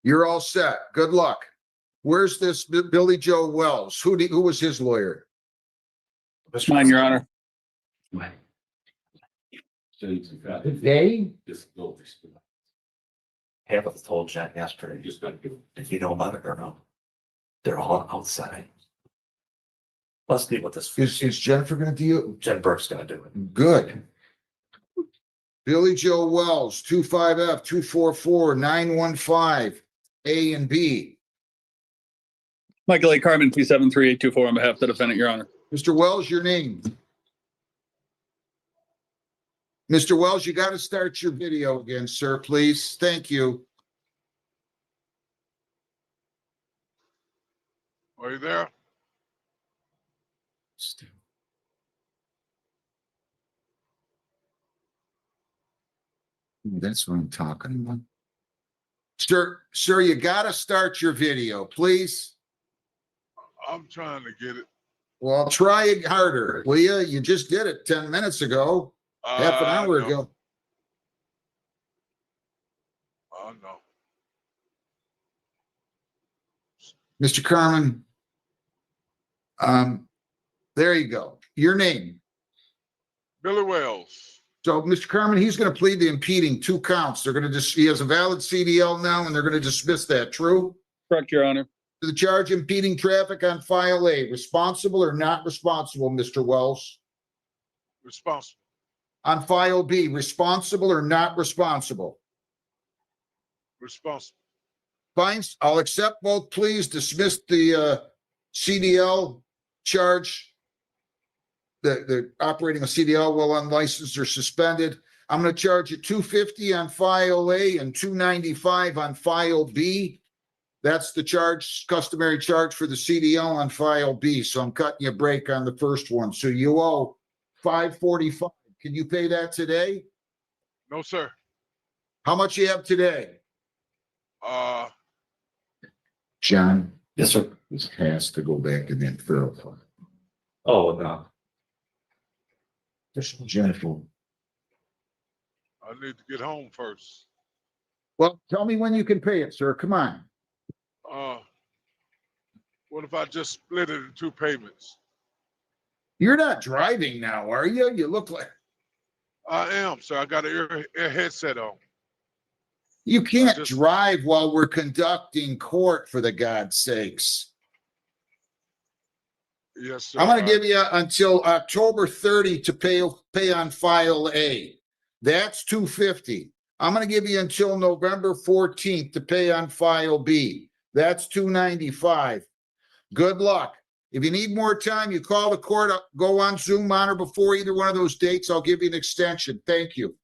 Speaker 1: you're all set. Good luck. Where's this Billy Joe Wells? Who was his lawyer?
Speaker 4: That's mine, Your Honor.
Speaker 1: They?
Speaker 11: Tabitha told Jen yesterday, if you know about it or no, they're all outside. Let's deal with this.
Speaker 1: Is Jennifer gonna deal?
Speaker 11: Jen Burke's gonna do it.
Speaker 1: Good. Billy Joe Wells, 25F 244-915, A and B.
Speaker 4: Michael A. Carmen, 273-824 on behalf of the defendant, Your Honor.
Speaker 1: Mr. Wells, your name. Mr. Wells, you got to start your video again, sir, please. Thank you.
Speaker 16: Are you there?
Speaker 1: That's what I'm talking about. Sir, you got to start your video, please.
Speaker 16: I'm trying to get it.
Speaker 1: Well, try it harder, will you? You just did it 10 minutes ago, half an hour ago.
Speaker 16: Oh, no.
Speaker 1: Mr. Carmen, there you go. Your name.
Speaker 16: Billy Wells.
Speaker 1: So, Mr. Carmen, he's going to plead to impeding 2 counts. They're going to he has a valid CDL now, and they're going to dismiss that. True?
Speaker 4: Correct, Your Honor.
Speaker 1: To the charge impeding traffic on file A, responsible or not responsible, Mr. Wells?
Speaker 16: Responsible.
Speaker 1: On file B, responsible or not responsible?
Speaker 16: Responsible.
Speaker 1: Fine, I'll accept both pleas, dismiss the CDL charge. The operating a CDL while unlicensed or suspended. I'm going to charge you $250 on file A and $295 on file B. That's the charge, customary charge for the CDL on file B. So I'm cutting you a break on the first one. So you owe $545. Can you pay that today?
Speaker 16: No, sir.
Speaker 1: How much you have today? John.
Speaker 11: Yes, sir.
Speaker 1: This has to go back and then verify.
Speaker 11: Oh, no.
Speaker 1: Jennifer.
Speaker 16: I need to get home first.
Speaker 1: Well, tell me when you can pay it, sir. Come on.
Speaker 16: What if I just split it in 2 payments?
Speaker 1: You're not driving now, are you? You look like.
Speaker 16: I am, sir. I got an ear headset on.
Speaker 1: You can't drive while we're conducting court, for the God's sakes.
Speaker 16: Yes, sir.
Speaker 1: I'm going to give you until October 30 to pay on file A. That's $250. I'm going to give you until November 14th to pay on file B. That's $295. Good luck. If you need more time, you call the court, go on Zoom on or before either one of those dates. I'll give you an extension. Thank you.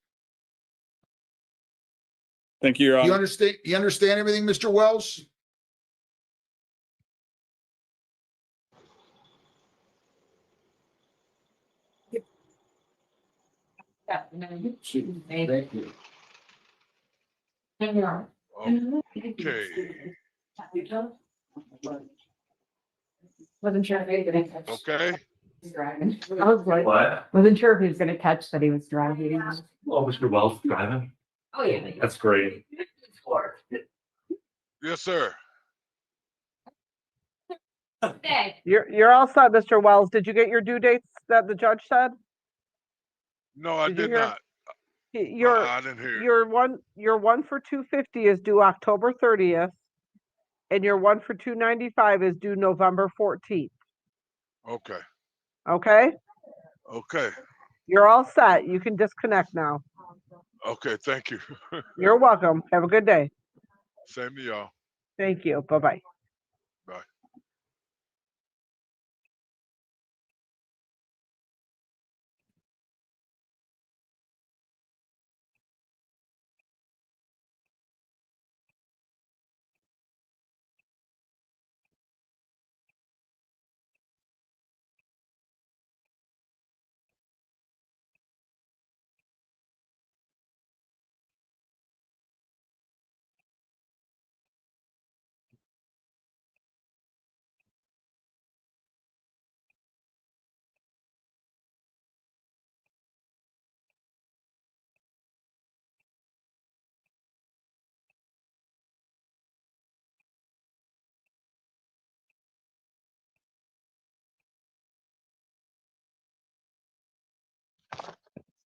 Speaker 4: Thank you, Your Honor.
Speaker 1: You understand everything, Mr. Wells?
Speaker 12: Thank you.
Speaker 16: Okay,
Speaker 2: Wasn't sure if he was gonna catch.
Speaker 16: okay.
Speaker 2: He's driving. I was like,
Speaker 11: What?
Speaker 2: wasn't sure if he was gonna catch that he was driving.
Speaker 11: Oh, Mr. Wells driving?
Speaker 2: Oh, yeah.
Speaker 11: That's great.
Speaker 16: Yes, sir.
Speaker 3: You're all set, Mr. Wells. Did you get your due dates that the judge said?
Speaker 16: No, I
Speaker 3: Did you
Speaker 16: did
Speaker 3: hear?
Speaker 16: not.
Speaker 3: Your
Speaker 16: I didn't hear.
Speaker 3: your one for 250 is due October 30th, and your one for 295 is due November 14th.
Speaker 16: Okay,
Speaker 3: Okay,
Speaker 16: okay,
Speaker 3: you're all set. You can disconnect now.
Speaker 16: okay. Thank you.
Speaker 3: You're welcome. Have a good day.
Speaker 16: Same to y'all.
Speaker 3: Thank you. Bye-bye.
Speaker 16: Bye.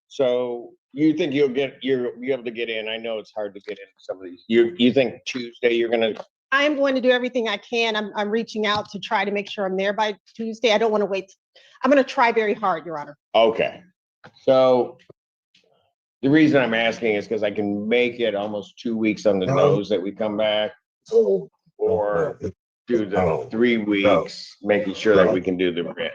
Speaker 9: So you think you'll be able to get in? I know it's hard to get in some of these. You think Tuesday you're gonna?
Speaker 20: I'm going to do everything I can. I'm reaching out to try to make sure I'm there by Tuesday. I don't want to wait. I'm going to try very hard, Your Honor.
Speaker 9: Okay. So the reason I'm asking is because I can make it almost 2 weeks on the nose that we come back, or do the 3 weeks, making sure that we can do the writ.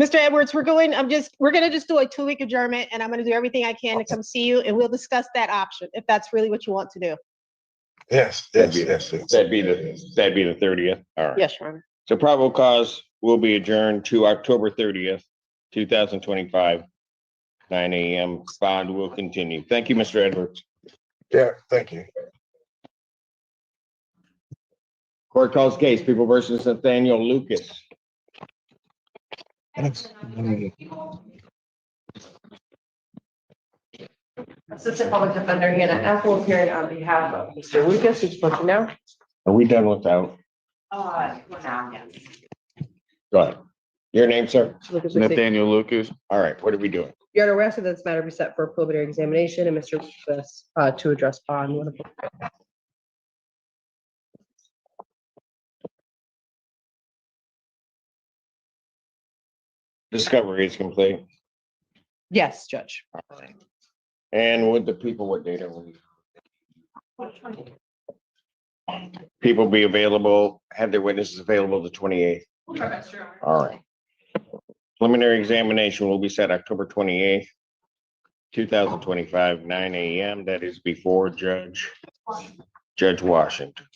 Speaker 20: Mr. Edwards, we're going to just do a 2-week adjournment, and I'm going to do everything I can to come see you, and we'll discuss that option if that's really what you want to do.
Speaker 9: Yes. That'd be the 30th. All right.
Speaker 20: Yes, Your Honor.
Speaker 9: So probable cause will be adjourned to October 30th, 2025, 9 a.m. Bond will continue. Thank you, Mr. Edwards.
Speaker 22: Yeah, thank you.
Speaker 9: Court calls case, People versus Nathaniel Lucas.
Speaker 24: Assistant Public Defender Hannah Apple appearing on behalf of Mr. Lucas, who's supposed to know.
Speaker 9: Are we done with that?
Speaker 24: For now, yes.
Speaker 9: Go ahead. Your name, sir?
Speaker 24: Lucas, we see.
Speaker 9: Nathaniel Lucas. All right, what are we doing?
Speaker 24: Your Honor, we're asking that this matter be set for a preliminary examination and Mr. Lucas to address bond.
Speaker 9: Discovery is complete.
Speaker 24: Yes, Judge.
Speaker 9: And with the people, what date are we? People be available, have their witnesses available the 28th. All right. Preliminary examination will be set October 28th, 2025, 9 a.m. That is before Judge Washington.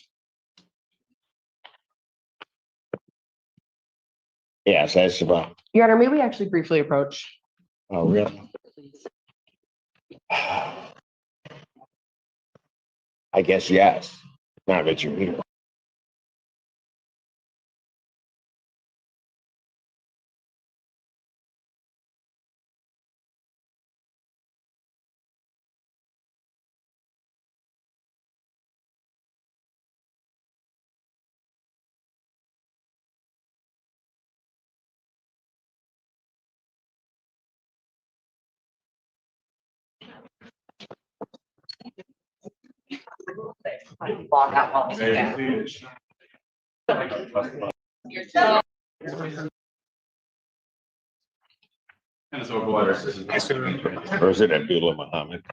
Speaker 9: Yes, that's about.
Speaker 24: Your Honor, may we actually briefly approach?
Speaker 9: Oh, really? I guess yes. Now that you're here.
Speaker 24: Log out while he's back.
Speaker 9: Or is it Abdullah Muhammad?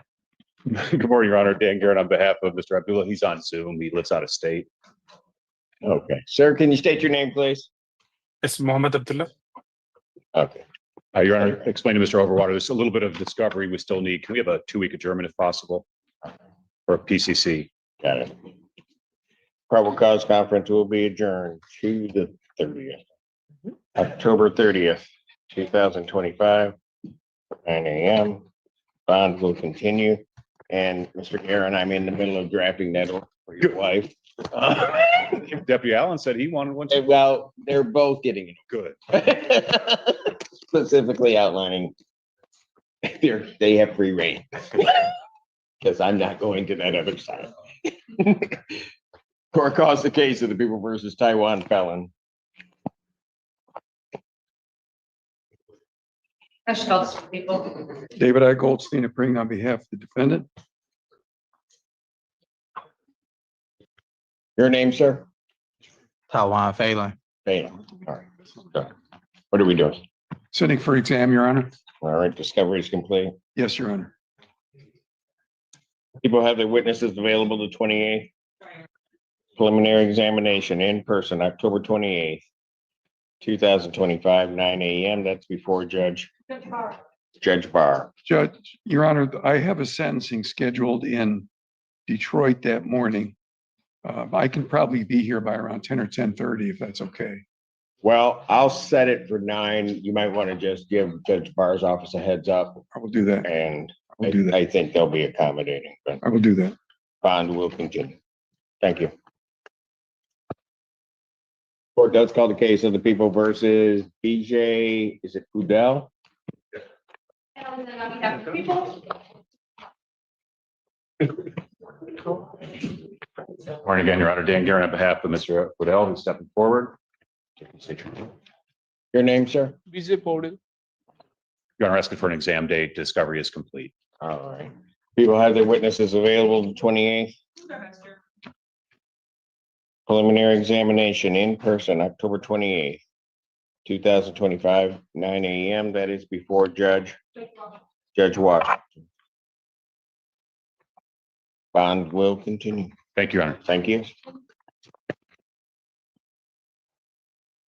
Speaker 25: Good morning, Your Honor. Dan Garrett on behalf of Mr. Abdullah. He's on Zoom. He lives out of state.
Speaker 9: Okay. Sir, can you state your name, please?
Speaker 25: It's Mohammed Abdullah.
Speaker 9: Okay.
Speaker 25: Your Honor, explain to Mr. Overwater, there's a little bit of discovery we still need. Can we have a 2-week adjournment if possible? For a PCC?
Speaker 9: Got it. Probable cause conference will be adjourned to the 30th. October 30th, 2025, 9 AM. Bond will continue. And Mr. Aaron, I'm in the middle of drafting that order for your wife.
Speaker 25: Deputy Allen said he wanted one.
Speaker 9: Well, they're both getting it.
Speaker 25: Good.
Speaker 9: Specifically outlining they have free reign. Because I'm not going to that other side. Court calls the case of the People versus Taiwan felon.
Speaker 7: I should call this for people.
Speaker 5: David I. Goldstein appearing on behalf of the defendant.
Speaker 9: Your name, sir?
Speaker 10: Taiwan Phelan.
Speaker 9: Phelan. All right. So, what are we doing?
Speaker 5: Sitting for exam, Your Honor.
Speaker 9: All right, discovery is complete.
Speaker 5: Yes, Your Honor.
Speaker 9: People have their witnesses available the 28th. Preliminary examination in person, October 28th, 2025, 9 AM. That's before Judge Barr.
Speaker 5: Judge, Your Honor, I have a sentencing scheduled in Detroit that morning. I can probably be here by around 10 or 10:30 if that's okay.
Speaker 9: Well, I'll set it for 9. You might want to just give Judge Barr's office a heads up.
Speaker 5: I will do that.
Speaker 9: And
Speaker 5: I will do that.
Speaker 9: I think they'll be accommodating, but
Speaker 5: I will do that.
Speaker 9: bond will continue. Thank you. Court does call the case of the People versus BJ, is it Udell?
Speaker 25: Morning again, Your Honor. Dan Guerin on behalf of Mr. Woodell, who's stepping forward.
Speaker 9: Your name, sir?
Speaker 25: Your Honor, asking for an exam date. Discovery is complete.
Speaker 9: All right. People have their witnesses available the 28th. Preliminary examination in person, October 28th, 2025, 9 AM. That is before Judge Washington. Bond will continue.
Speaker 25: Thank you, Your Honor.
Speaker 9: Thank you.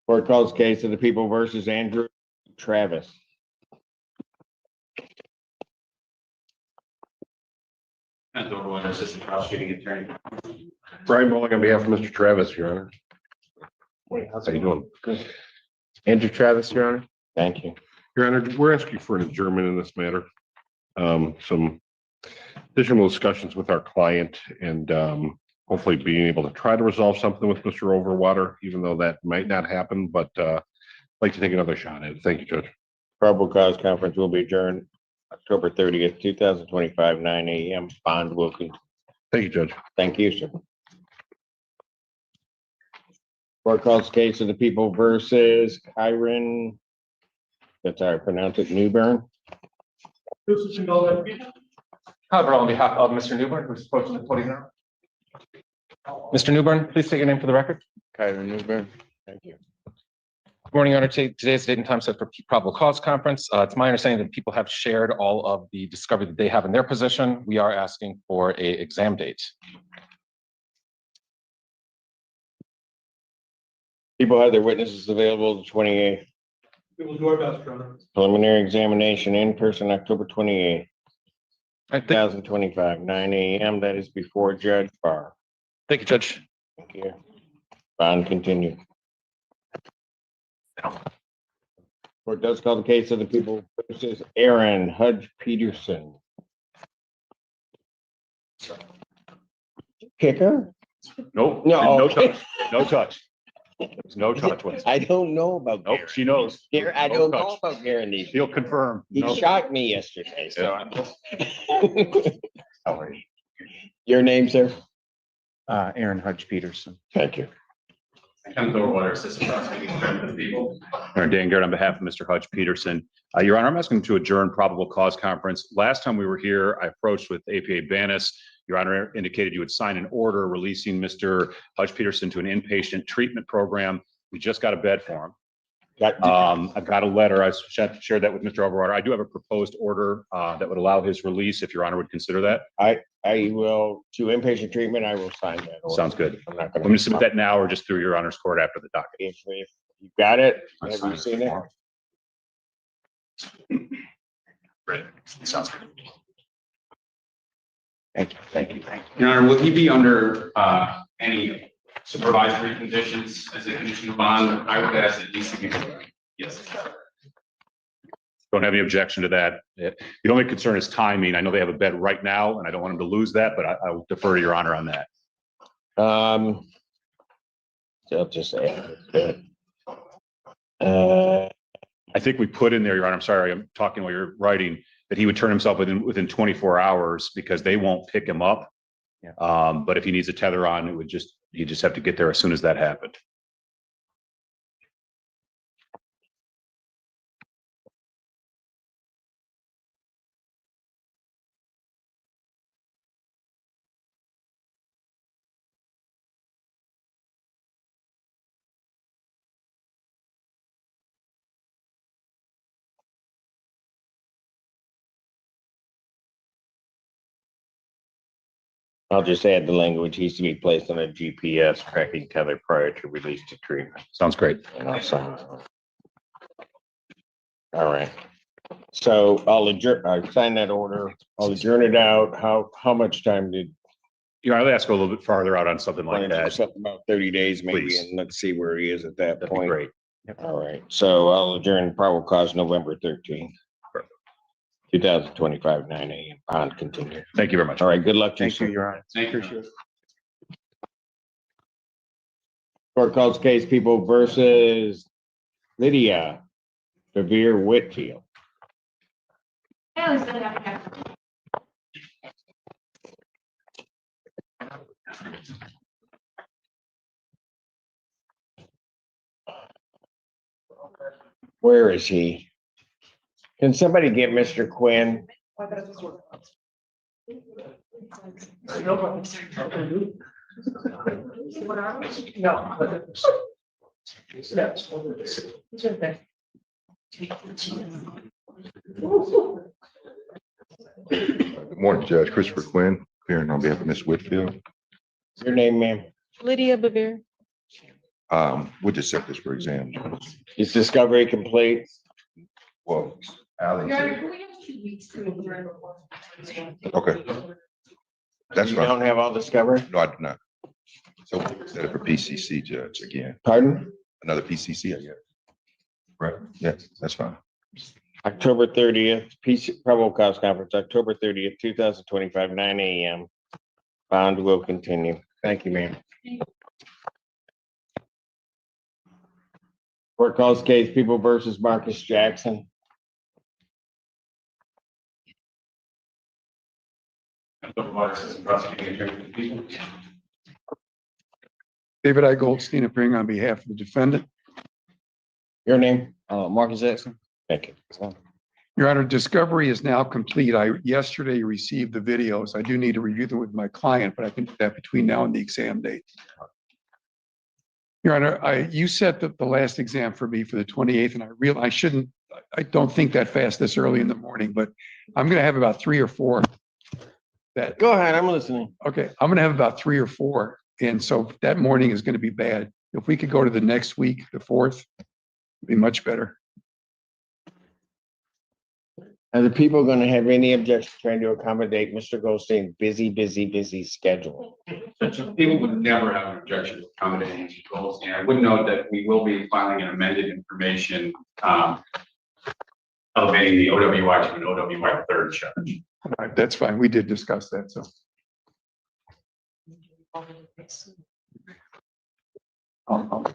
Speaker 9: Court calls case of the People versus Andrew Travis.
Speaker 25: Assistant Prosecuting Attorney.
Speaker 22: Brian Bowling on behalf of Mr. Travis, Your Honor. How you doing?
Speaker 9: Good.
Speaker 22: Andrew Travis, Your Honor.
Speaker 9: Thank you.
Speaker 22: Your Honor, we're asking for an adjournment in this matter. Some additional discussions with our client and hopefully being able to try to resolve something with Mr. Overwater, even though that might not happen, but I'd like to take another shot at it. Thank you, Judge.
Speaker 9: Probable cause conference will be adjourned October 30th, 2025, 9 AM. Bond will continue.
Speaker 22: Thank you, Judge.
Speaker 9: Thank you, sir. Court calls case of the People versus Kyron. That's how I pronounce it, Newburn.
Speaker 13: However, on behalf of Mr. Newburn, who's approaching the podium now. Mr. Newburn, please state your name for the record.
Speaker 9: Kyron Newburn. Thank you.
Speaker 13: Good morning, Your Honor. Today's date and time set for probable cause conference. It's my understanding that people have shared all of the discovery that they have in their position. We are asking for a exam date.
Speaker 9: People have their witnesses available the 28th.
Speaker 8: We will do our best, Your Honor.
Speaker 9: Preliminary examination in person, October 28th, 2025, 9 AM. That is before Judge Barr.
Speaker 13: Thank you, Judge.
Speaker 9: Thank you. Bond continue. Court does call the case of the People versus Aaron Hudge Peterson. Kicker?
Speaker 25: Nope.
Speaker 9: No.
Speaker 25: No touch. No touch. There's no touch.
Speaker 9: I don't know about
Speaker 25: Nope,
Speaker 9: Garen.
Speaker 25: she knows.
Speaker 9: I
Speaker 25: No
Speaker 9: don't
Speaker 25: touch.
Speaker 9: know about Garen these.
Speaker 25: She'll confirm.
Speaker 9: He
Speaker 25: No.
Speaker 9: shocked me yesterday, so I'm just.
Speaker 25: How are you?
Speaker 9: Your name, sir?
Speaker 10: Aaron Hudge Peterson.
Speaker 9: Thank you.
Speaker 25: Kenneth Overwater, Assistant Prosecuting Attorney for the People. Dan Garrett on behalf of Mr. Hudge Peterson. Your Honor, I'm asking to adjourn probable cause conference. Last time we were here, I approached with APA Banis. Your Honor indicated you would sign an order releasing Mr. Hudge Peterson to an inpatient treatment program. We just got a bed for him. I've got a letter. I shared that with Mr. Overwater. I do have a proposed order that would allow his release, if Your Honor would consider that.
Speaker 9: I will, to inpatient treatment, I will sign that. order.
Speaker 25: Sounds good.
Speaker 9: I'm not
Speaker 25: I'm
Speaker 9: gonna.
Speaker 25: going to submit that now or just through Your Honor's court after the docket.
Speaker 9: If you got it, have you seen it?
Speaker 25: Great. Sounds good.
Speaker 9: Thank you.
Speaker 25: Thank you.
Speaker 14: Your Honor, will he be under any supervisory conditions as a condition of bond? I would ask that he be. Yes.
Speaker 25: Don't have any objection to that. The only concern is timing. I know they have a bed right now, and I don't want them to lose that, but I'll defer to your honor on that.
Speaker 9: So I'll just add it.
Speaker 25: I think we put in there, your honor, I'm sorry, I'm talking while you're writing, that he would turn himself within 24 hours because they won't pick him up. But if he needs a tether on, you just have to get there as soon as that happened.
Speaker 9: I'll just add the language, he's to be placed on a GPS tracking tether prior to release to treatment.
Speaker 25: Sounds great.
Speaker 9: And I'll sign it. All right. So I'll sign that order. I'll adjourn it out. How much time did?
Speaker 25: I'll ask a little bit farther out on something like that.
Speaker 9: Something about 30 days maybe,
Speaker 25: Please.
Speaker 9: and let's see where he is at that
Speaker 25: That'd be
Speaker 9: point.
Speaker 25: great.
Speaker 9: All right. So I'll adjourn probable cause November 13th. 2025, 9 a.m. Bond continued.
Speaker 25: Thank you very much.
Speaker 9: All right. Good luck to you.
Speaker 10: Thank you,
Speaker 9: sir.
Speaker 10: Your Honor.
Speaker 9: Thank you. Court calls case People versus Lydia Bevere Whitfield. Where is he? Can somebody get Mr. Quinn?
Speaker 15: Good morning, Judge. Christopher Quinn, appearing on behalf of Ms. Whitfield.
Speaker 9: Your name, ma'am?
Speaker 20: Lydia Bevere.
Speaker 15: We'll just set this for exam.
Speaker 9: Is discovery complete?
Speaker 15: Well, Alex. Okay. That's
Speaker 9: You
Speaker 15: fine.
Speaker 9: don't have all discovery?
Speaker 15: No, I do not. So we'll set it for PCC, Judge, again.
Speaker 9: Pardon?
Speaker 15: Another PCC, I guess. Right, yes, that's fine.
Speaker 9: October 30th, probable cause conference, October 30th, 2025, 9 a.m. Bond will continue. Thank you, ma'am. Court calls case People versus Marcus Jackson.
Speaker 5: David I. Goldstein appearing on behalf of the defendant.
Speaker 9: Your name?
Speaker 10: Marcus Jackson.
Speaker 9: Thank you.
Speaker 5: Your Honor, discovery is now complete. I yesterday received the videos. I do need to review them with my client, but I can do that between now and the exam date. Your Honor, you set the last exam for me for the 28th, and I don't think that fast this early in the morning, but I'm going to have about 3 or 4 that.
Speaker 9: Go ahead, I'm listening.
Speaker 5: Okay, I'm going to have about 3 or 4. And so that morning is going to be bad. If we could go to the next week, the 4th, it'd be much better.
Speaker 9: Are the people going to have any objection trying to accommodate Mr. Goldstein's busy schedule?
Speaker 14: People would never have an objection to accommodating these goals, and I would note that we will be filing an amended information elevating the OWI to an OWI third judge.
Speaker 5: All right, that's fine. We did discuss that, so.
Speaker 9: All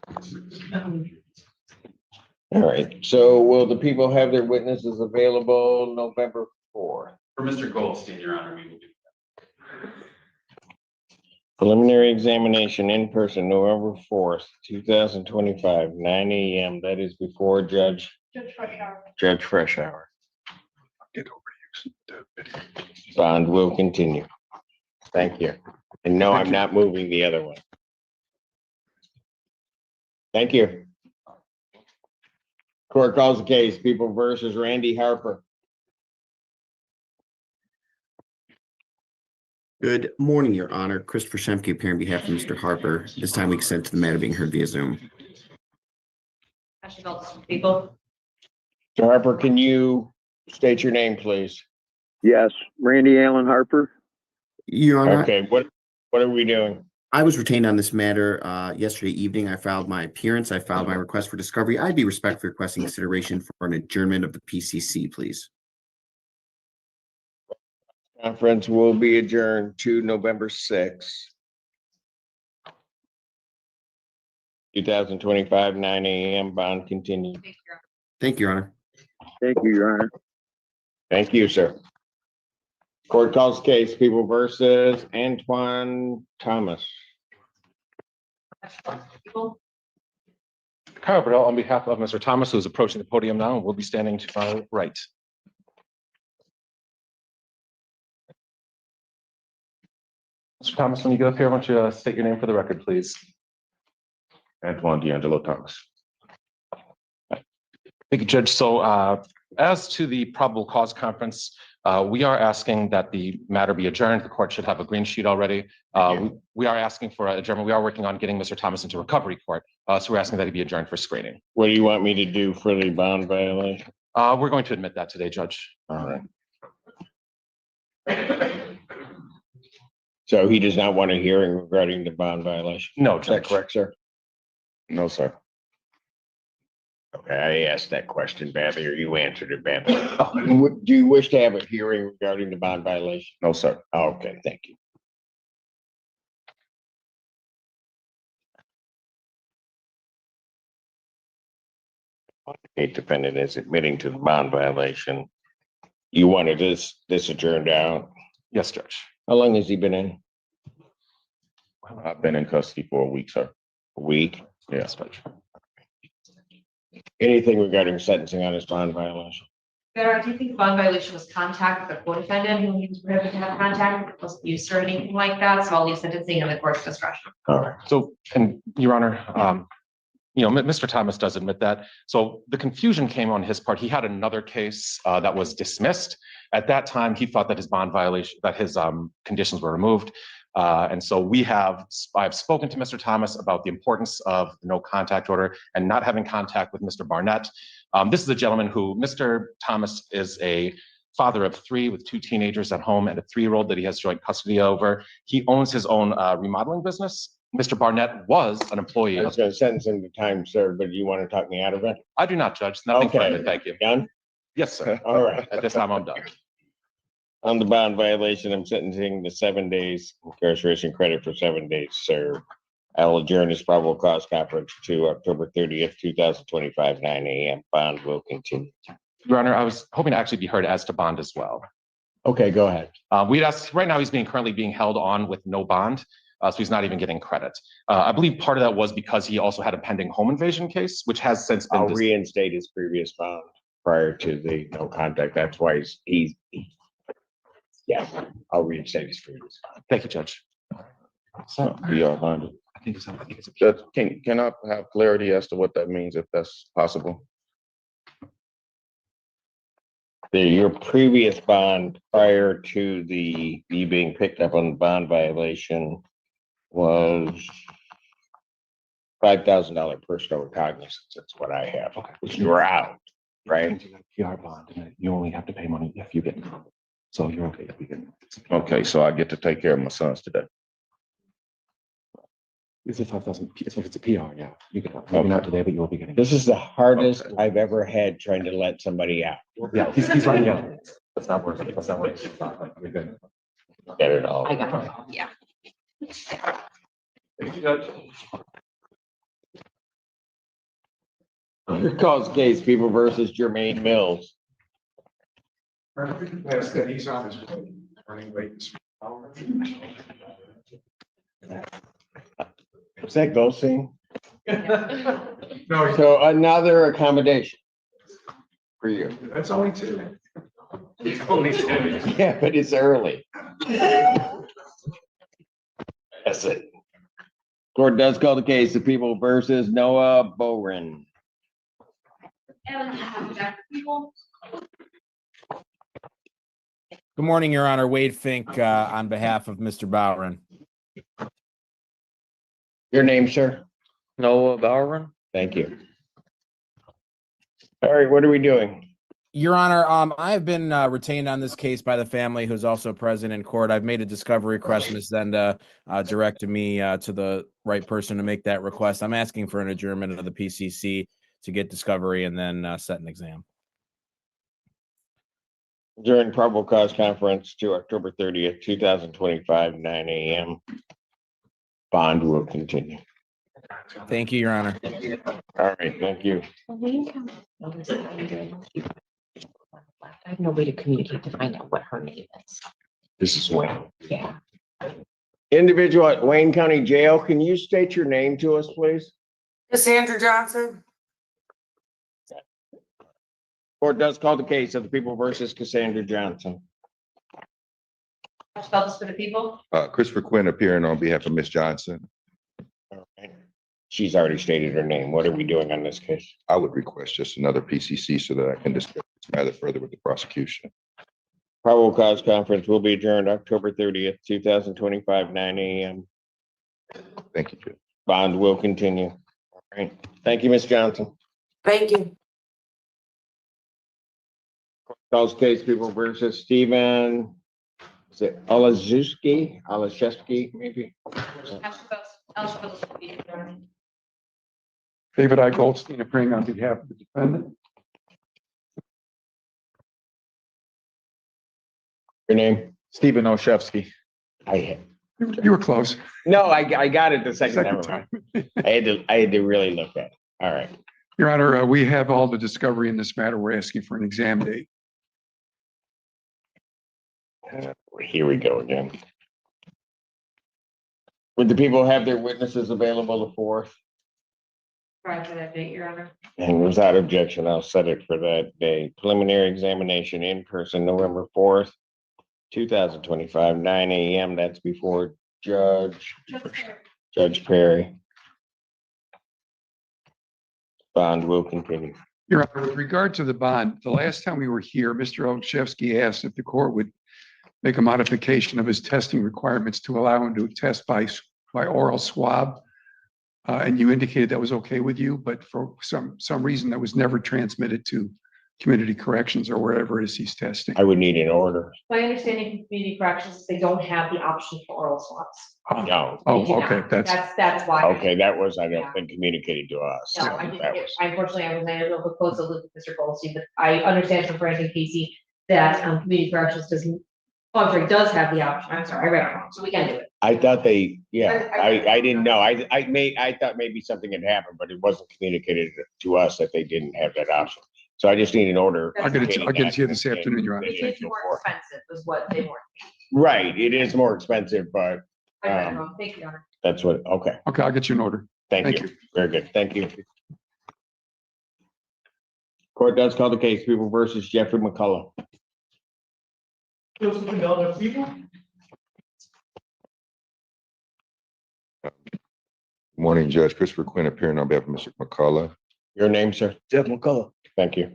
Speaker 9: right, so will the people have their witnesses available November 4th?
Speaker 14: For Mr. Goldstein, Your Honor, we will do that.
Speaker 9: Preliminary examination in person, November 4th, 2025, 9 a.m. That is before Judge Freshour.
Speaker 5: Get over you.
Speaker 9: Bond will continue. Thank you. And no, I'm not moving the other one. Thank you. Court calls the case, People versus Randy Harper.
Speaker 17: Good morning, Your Honor. Christopher Shemke appearing on behalf of Mr. Harper. This time we consent to the matter being heard via Zoom.
Speaker 2: People.
Speaker 9: Mr. Harper, can you state your name, please?
Speaker 18: Yes, Randy Allen Harper.
Speaker 17: Your Honor.
Speaker 9: Okay, what are we doing?
Speaker 17: I was retained on this matter yesterday evening. I filed my appearance. I filed my request for discovery. I'd be respectfully requesting consideration for an adjournment of the PCC, please.
Speaker 9: Conference will be adjourned to November 6th. 2025, 9 AM, bond continued.
Speaker 17: Thank you, Your Honor.
Speaker 9: Thank you, Your Honor. Thank you, sir. Court calls case People versus Antoine Thomas.
Speaker 13: Kyle Burrell, on behalf of Mr. Thomas, who is approaching the podium now, will be standing to my right. Mr. Thomas, when you get up here, why don't you state your name for the record, please?
Speaker 15: Antoine D'Angelo Thomas.
Speaker 13: Thank you, Judge. So as to the probable cause conference, we are asking that the matter be adjourned. The court should have a green sheet already. We are asking for adjournment. We are working on getting Mr. Thomas into recovery court. So we're asking that he be adjourned for screening.
Speaker 9: What do you want me to do for the bond violation?
Speaker 13: We're going to admit that today, Judge.
Speaker 9: All right. So he does not want a hearing regarding the bond violation?
Speaker 13: No,
Speaker 9: Is that
Speaker 13: Judge.
Speaker 9: correct, sir?
Speaker 15: No, sir.
Speaker 9: Okay, I asked that question badly, or you answered it badly. Do you wish to have a hearing regarding the bond violation?
Speaker 15: No, sir.
Speaker 9: Okay, thank you. A defendant is admitting to the bond violation. You wanted this adjourned out?
Speaker 13: Yes, Judge.
Speaker 9: How long has he been in?
Speaker 15: I've been in custody for a week, sir.
Speaker 9: A week?
Speaker 13: Yes, Judge.
Speaker 9: Anything regarding sentencing on his bond violation?
Speaker 7: Sarah, do you think bond violation was contact with the co-defendant who he was prohibited to have contact with, abuse or anything like that? So I'll leave sentencing in the court's discretion.
Speaker 9: All right.
Speaker 13: So, and Your Honor, Mr. Thomas does admit that. So the confusion came on his part. He had another case that was dismissed. At that time, he thought that his bond violation, that his conditions were removed. And so I've spoken to Mr. Thomas about the importance of the no contact order and not having contact with Mr. Barnett. This is a gentleman who, Mr. Thomas is a father of 3 with 2 teenagers at home and a 3-year-old that he has joint custody over. He owns his own remodeling business. Mr. Barnett was an employee.
Speaker 9: I was going to sentence him to time served, but you want to talk me out of it?
Speaker 13: I do not, Judge. Nothing
Speaker 9: Okay.
Speaker 13: further. Thank you.
Speaker 9: Done?
Speaker 13: Yes, sir.
Speaker 9: All right.
Speaker 13: At this time, I'm done.
Speaker 9: On the bond violation, I'm sentencing the 7 days incarceration credit for 7 days served. I'll adjourn this probable cause conference to October 30th, 2025, 9 AM. Bond will continue.
Speaker 13: Your Honor, I was hoping to actually be heard as to bond as well.
Speaker 9: Okay, go ahead.
Speaker 13: We'd ask, right now he's currently being held on with no bond. So he's not even getting credit. I believe part of that was because he also had a pending home invasion case, which has since been.
Speaker 9: I'll reinstate his previous bond prior to the no contact. That's why I'll reinstate his previous bond.
Speaker 13: Thank you, Judge.
Speaker 15: So we are bonded.
Speaker 13: I think it's
Speaker 15: Judge, can I have clarity as to what that means, if that's possible?
Speaker 9: Your previous bond prior to you being picked up on the bond violation was $5,000 personal recognizance. That's what I have.
Speaker 13: Okay.
Speaker 9: You're out, right?
Speaker 13: PR bond, and you only have to pay money if you get in. So you're okay if you get in.
Speaker 15: Okay, so I get to take care of my sons today.
Speaker 13: It's a 5,000. If it's a PR, yeah, you get maybe not today, but you will be getting.
Speaker 9: This is the hardest I've ever had trying to let somebody out.
Speaker 13: Yeah, he's running out. That's not working. That's not working. You're good.
Speaker 9: Get it all.
Speaker 7: I got it. Yeah.
Speaker 13: Thank you, Judge.
Speaker 9: Calls case People versus Jermaine Mills.
Speaker 12: He's on his running late.
Speaker 9: Was that ghosting?
Speaker 12: No,
Speaker 9: So another accommodation for you.
Speaker 12: that's only 2.
Speaker 9: Yeah, but it's early. That's it. Court does call the case of People versus Noah Boren.
Speaker 6: Good morning, Your Honor. Wade Fink on behalf of Mr. Bowron.
Speaker 9: Your name, sir?
Speaker 10: Noah Bowron.
Speaker 9: Thank you. All right, what are we doing?
Speaker 6: Your Honor, I have been retained on this case by the family who's also present in court. I've made a discovery request. Ms. Zenda directed me to the right person to make that request. I'm asking for an adjournment of the PCC to get discovery and then set an exam.
Speaker 9: During probable cause conference to October 30th, 2025, 9 a.m. Bond will continue.
Speaker 6: Thank you, Your Honor.
Speaker 9: All right, thank you.
Speaker 24: I have no way to communicate to find out what her name is.
Speaker 9: This is Wayne.
Speaker 24: Yeah.
Speaker 9: Individual at Wayne County Jail, can you state your name to us, please?
Speaker 4: Cassandra Johnson.
Speaker 9: Court does call the case of the people versus Cassandra Johnson.
Speaker 7: Spell this for the people.
Speaker 15: Christopher Quinn appearing on behalf of Ms. Johnson.
Speaker 9: All right. She's already stated her name. What are we doing on this case?
Speaker 15: I would request just another PCC so that I can discuss this matter further with the prosecution.
Speaker 9: Probable cause conference will be adjourned October 30th, 2025, 9 a.m.
Speaker 15: Thank you, Judge.
Speaker 9: Bond will continue. All right. Thank you, Ms. Johnson.
Speaker 4: Thank you.
Speaker 9: Calls case people versus Stephen. Is it Olaszewski, maybe?
Speaker 5: David I. Goldstein appearing on behalf of the defendant.
Speaker 9: Your name?
Speaker 10: Stephen Olszewski.
Speaker 5: You were close.
Speaker 9: No, I got it the second
Speaker 5: time.
Speaker 9: I had to really look at it. All right.
Speaker 5: Your Honor, we have all the discovery in this matter. We're asking for an exam date.
Speaker 9: Here we go again. Would the people have their witnesses available the 4th?
Speaker 7: Prior to that date, Your Honor.
Speaker 9: And without objection, I'll set it for that day. Preliminary examination in person, November 4th, 2025, 9 a.m. That's before Judge Perry. Bond will continue.
Speaker 5: Your Honor, with regard to the bond, the last time we were here, Mr. Olszewski asked if the court would make a modification of his testing requirements to allow him to test by oral swab. And you indicated that was okay with you, but for some reason that was never transmitted to community corrections or wherever it is he's testing.
Speaker 9: I would need an order.
Speaker 7: My understanding from community corrections, they don't have the option for oral swabs.
Speaker 9: No.
Speaker 5: Oh,
Speaker 7: They do
Speaker 5: okay,
Speaker 7: not.
Speaker 5: that's
Speaker 7: That's why.
Speaker 9: Okay, that was, I don't think, communicated to us.
Speaker 7: No, I didn't
Speaker 9: That
Speaker 7: get,
Speaker 9: was-
Speaker 7: unfortunately, I was unable to close the loop with Mr. Goldstein, but I understand from Brandon Casey that community corrections doesn't, does have the option. I'm sorry, I read it wrong, so we can do it.
Speaker 9: I thought I didn't know. I thought maybe something had happened, but it wasn't communicated to us that they didn't have that option. So I just need an order.
Speaker 5: I'll get it to you this afternoon, Your Honor.
Speaker 7: It's more expensive is what they want.
Speaker 9: Right, it is more expensive, but
Speaker 7: I read it wrong. Thank you, Your Honor.
Speaker 9: that's what, okay.
Speaker 5: Okay, I'll get you an order.
Speaker 9: Thank you. Very good. Thank you. Court does call the case, people versus Jeffrey McCullough.
Speaker 15: Morning, Judge. Christopher Quinn appearing on behalf of Mr. McCullough.
Speaker 9: Your name, sir?
Speaker 15: Jeff McCullough.
Speaker 9: Thank you.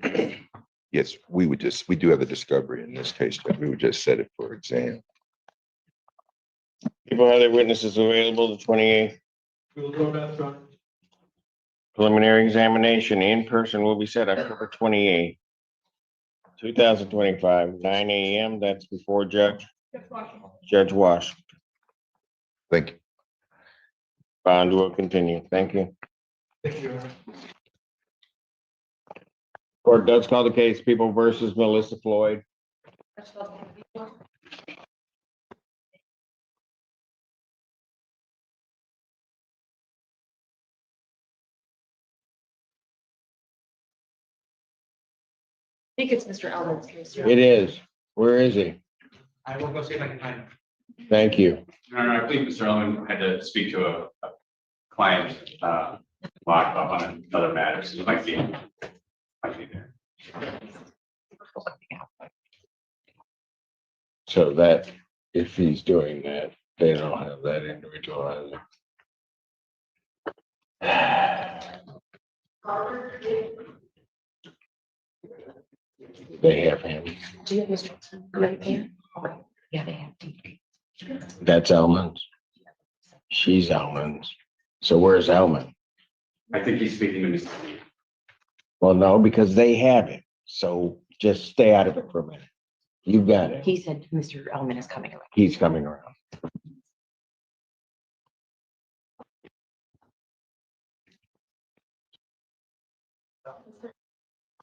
Speaker 15: Yes, we do have a discovery in this case, but we would just set it for exam.
Speaker 9: People have their witnesses available the 28th. Preliminary examination in person will be set October 28th, 2025, 9 a.m. That's before Judge Wash.
Speaker 15: Thank you.
Speaker 9: Bond will continue. Thank you. Court does call the case, people versus Melissa Floyd.
Speaker 7: I think it's Mr. Elden's case.
Speaker 9: It is. Where is he?
Speaker 14: I will go see if I can find him.
Speaker 9: Thank you.
Speaker 14: Your Honor, I believe Mr. Ellman had to speak to a client, locked up on another matter, so he might be there.
Speaker 9: So that, if he's doing that, they don't have that individual either. They have him.
Speaker 24: Do you have Mr. Right there? Oh, yeah, they have.
Speaker 9: That's Elman's. She's Elman's. So where's Elman?
Speaker 14: I think he's speaking to Mr.
Speaker 9: Well, no, because they have it. So just stay out of it for a minute. You got it.
Speaker 4: He said Mr. Elman is coming around.
Speaker 9: He's coming around.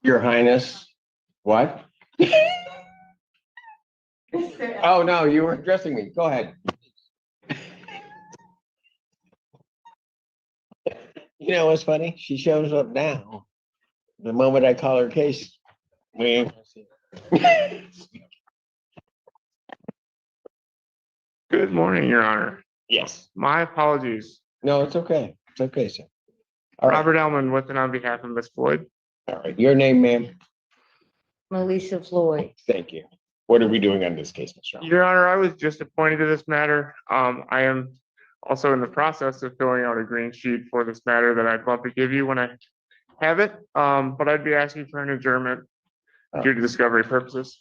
Speaker 9: Your Highness, what? Oh, no, you were addressing me. Go ahead. You know what's funny? She shows up now. The moment I call her case, we.
Speaker 1: Good morning, Your Honor.
Speaker 9: Yes.
Speaker 1: My apologies.
Speaker 9: No, it's okay. It's okay, sir. All right.
Speaker 1: Robert Elman with and on behalf of Ms. Floyd.
Speaker 9: All right. Your name, ma'am?
Speaker 4: Melissa Floyd.
Speaker 9: Thank you. What are we doing on this case, Mr.
Speaker 1: Your Honor, I was just appointed to this matter. I am also in the process of filling out a green sheet for this matter that I'd love to give you when I have it. But I'd be asking for an adjournment due to discovery purposes.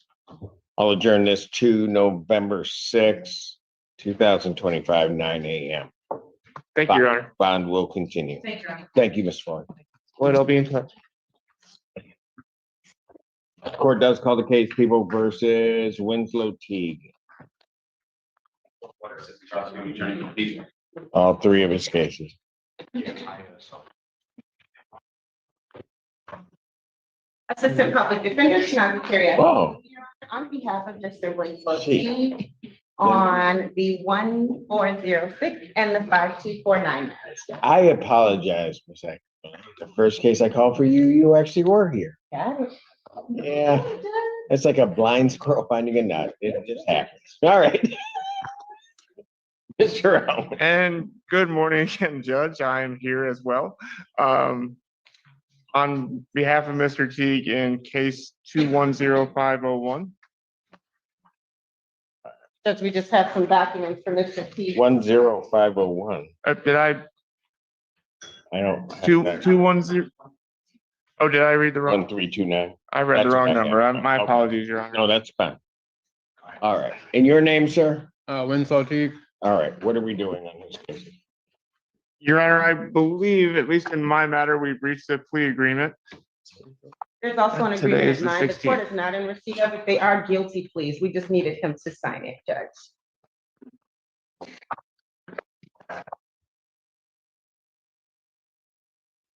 Speaker 9: I'll adjourn this to November 6th, 2025, 9 a.m.
Speaker 1: Thank you, Your Honor.
Speaker 9: Bond will continue.
Speaker 2: Thank you, Your Honor.
Speaker 9: Thank you, Ms. Floyd.
Speaker 1: Floyd, I'll be in touch.
Speaker 9: Court does call the case People versus Winslow Teague. All three of his cases.
Speaker 20: Assistant Public Defender, Shannon Carey.
Speaker 9: Oh.
Speaker 20: On behalf of Mr. Winslow
Speaker 9: Gee.
Speaker 20: Teague, on the 1406 and the 5249.
Speaker 9: I apologize for a second. The first case I called for you, you actually were here.
Speaker 20: Got it.
Speaker 9: Yeah, it's like a blind squirrel finding a nut. It just happens. All right. Mr. Elman.
Speaker 1: And good morning again, Judge. I am here as well. On behalf of Mr. Teague in case 210501.
Speaker 20: Judge, we just have some documents for Mr. Teague.
Speaker 9: 10501.
Speaker 1: Did I?
Speaker 9: I don't. have
Speaker 1: Two
Speaker 9: that.
Speaker 1: 210. Oh, did I read the wrong?
Speaker 9: 1329.
Speaker 1: I read the
Speaker 9: That's
Speaker 1: wrong
Speaker 9: okay.
Speaker 1: number. My
Speaker 9: Okay.
Speaker 1: apologies, Your Honor.
Speaker 9: No, that's fine. All right. And your name, sir?
Speaker 1: Winslow Teague.
Speaker 9: All right. What are we doing on this case?
Speaker 1: Your Honor, I believe, at least in my matter, we've reached a plea agreement.
Speaker 20: There's also an
Speaker 1: Today is
Speaker 20: agreement
Speaker 1: the
Speaker 20: in mind. The court
Speaker 1: 16th.
Speaker 20: is not in receipt of it. They are guilty pleas. We just needed him to sign it, Judge.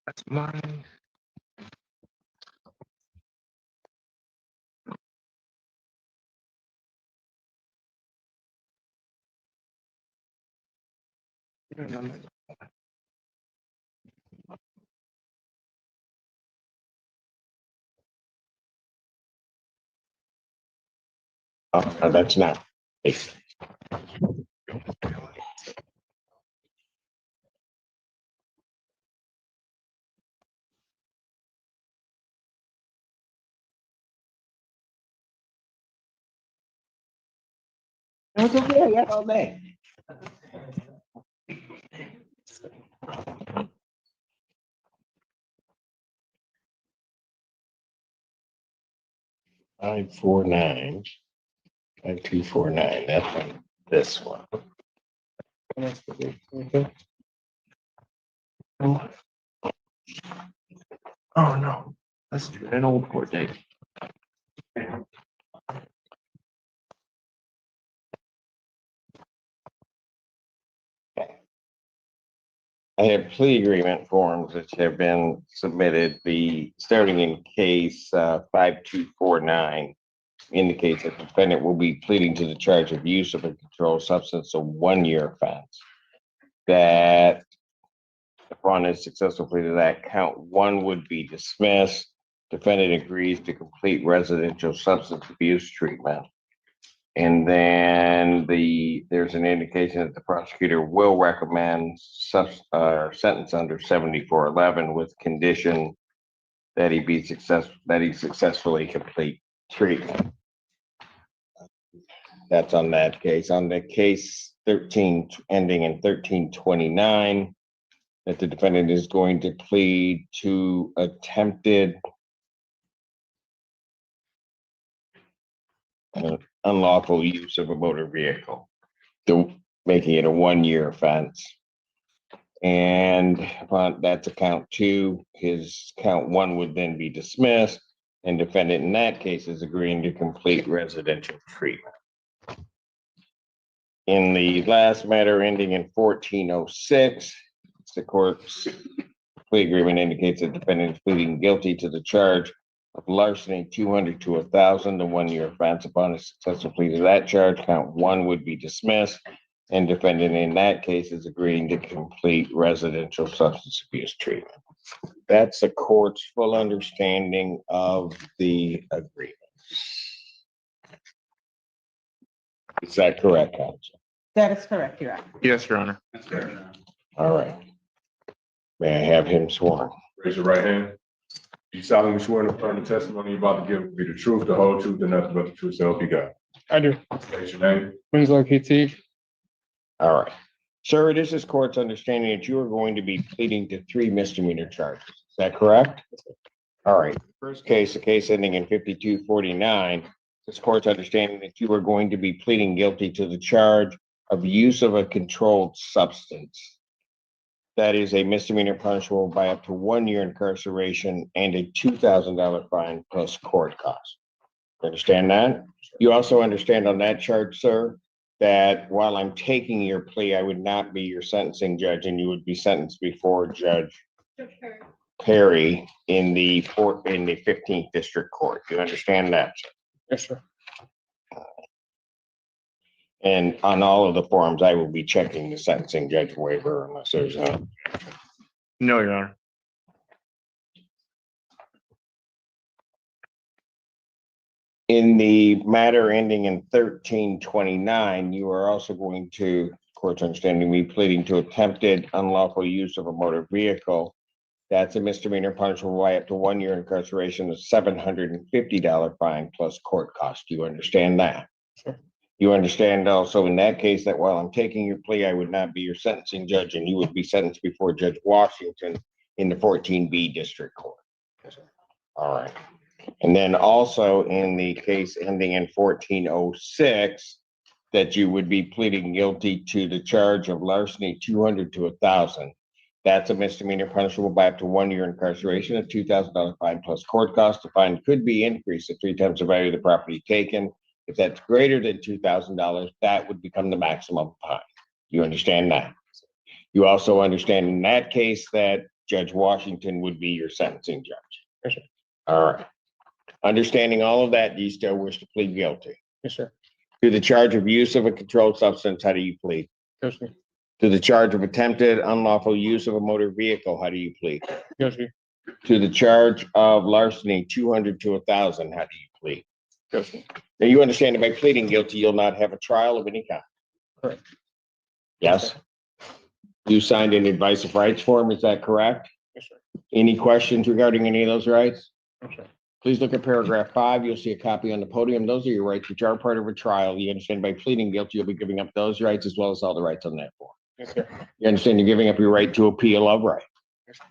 Speaker 1: That's mine.
Speaker 9: Oh, no, that's not. That's okay. I got all day. Five, 4, 9. 5249. That's on this one.
Speaker 1: Oh, no. That's an old court date.
Speaker 9: I have plea agreement forms which have been submitted. Starting in case 5249 indicates that the defendant will be pleading to the charge of use of a controlled substance, a 1-year offense. That upon a successful plea to that, count 1 would be dismissed. Defendant agrees to complete residential substance abuse treatment. And then there's an indication that the prosecutor will recommend sentence under 7411 with condition that he successfully complete treatment. That's on that case. On the case 13 ending in 1329, that the defendant is going to plead to attempted unlawful use of a motor vehicle, making it a 1-year offense. And upon that's a count 2, his count 1 would then be dismissed. and defendant in that case is agreeing to complete residential treatment. In the last matter ending in 1406, the court's plea agreement indicates that defendant is pleading guilty to the charge of larceny 200 to 1,000, the 1 year offense. Upon a successful plea to that charge, count 1 would be dismissed, and defendant in that case is agreeing to complete residential substance abuse treatment. That's the court's full understanding of the agreement. Is that correct, counsel?
Speaker 3: That is correct, Your Honor.
Speaker 1: Yes, Your Honor.
Speaker 9: All right. May I have him sworn?
Speaker 11: Raise your right hand. You solemnly swear to affirm the testimony you're about to give will be the truth, the whole truth, and nothing but the truth, so help you God.
Speaker 1: I do.
Speaker 11: State your name.
Speaker 1: Winslow PT.
Speaker 9: All right. Sir, it is this court's understanding that you are going to be pleading to 3 misdemeanor charges. Is that correct? All right. First case, a case ending in 5249. This court's understanding that you are going to be pleading guilty to the charge of use of a controlled substance. That is a misdemeanor punishable by up to 1 year incarceration and a $2,000 fine plus court costs. Understand that? You also understand on that charge, sir, that while I'm taking your plea, I would not be your sentencing judge, and you would be sentenced before Judge Perry in the 15th District Court. You understand that, sir?
Speaker 1: Yes, sir.
Speaker 9: And on all of the forms, I will be checking the sentencing judge waiver unless there's a.
Speaker 1: No, Your Honor.
Speaker 9: In the matter ending in 1329, you are also going to, court's understanding, be pleading to attempted unlawful use of a motor vehicle. That's a misdemeanor punishable by up to 1 year incarceration, a $750 fine plus court cost. Do you understand that?
Speaker 1: Sure.
Speaker 9: You understand also in that case that while I'm taking your plea, I would not be your sentencing judge, and you would be sentenced before Judge Washington in the 14B District Court.
Speaker 1: Yes, sir.
Speaker 9: All right. And then also in the case ending in 1406, that you would be pleading guilty to the charge of larceny 200 to 1,000. That's a misdemeanor punishable by up to 1 year incarceration, a $2,000 fine plus court cost. The fine could be increased to 3 times the value of the property taken. If that's greater than $2,000, that would become the maximum fine. You understand that? You also understand in that case that Judge Washington would be your sentencing judge.
Speaker 1: Yes, sir.
Speaker 9: All right. Understanding all of that, do you still wish to plead guilty?
Speaker 1: Yes, sir.
Speaker 9: To the charge of use of a controlled substance, how do you plead?
Speaker 1: Yes, sir.
Speaker 9: To the charge of attempted unlawful use of a motor vehicle, how do you plead?
Speaker 1: Yes, sir.
Speaker 9: To the charge of larceny 200 to 1,000, how do you plead?
Speaker 1: Yes, sir.
Speaker 9: Now, you understand that by pleading guilty, you'll not have a trial of any kind.
Speaker 1: Correct.
Speaker 9: Yes? You signed an advice of rights form, is that correct?
Speaker 1: Yes, sir.
Speaker 9: Any questions regarding any of those rights?
Speaker 1: Yes, sir.
Speaker 9: Please look at paragraph 5. You'll see a copy on the podium. Those are your rights, which are part of a trial. You understand by pleading guilty, you'll be giving up those rights as well as all the rights on that form.
Speaker 1: Yes, sir.
Speaker 9: You understand you're giving up your right to appeal of right.
Speaker 1: Yes, sir.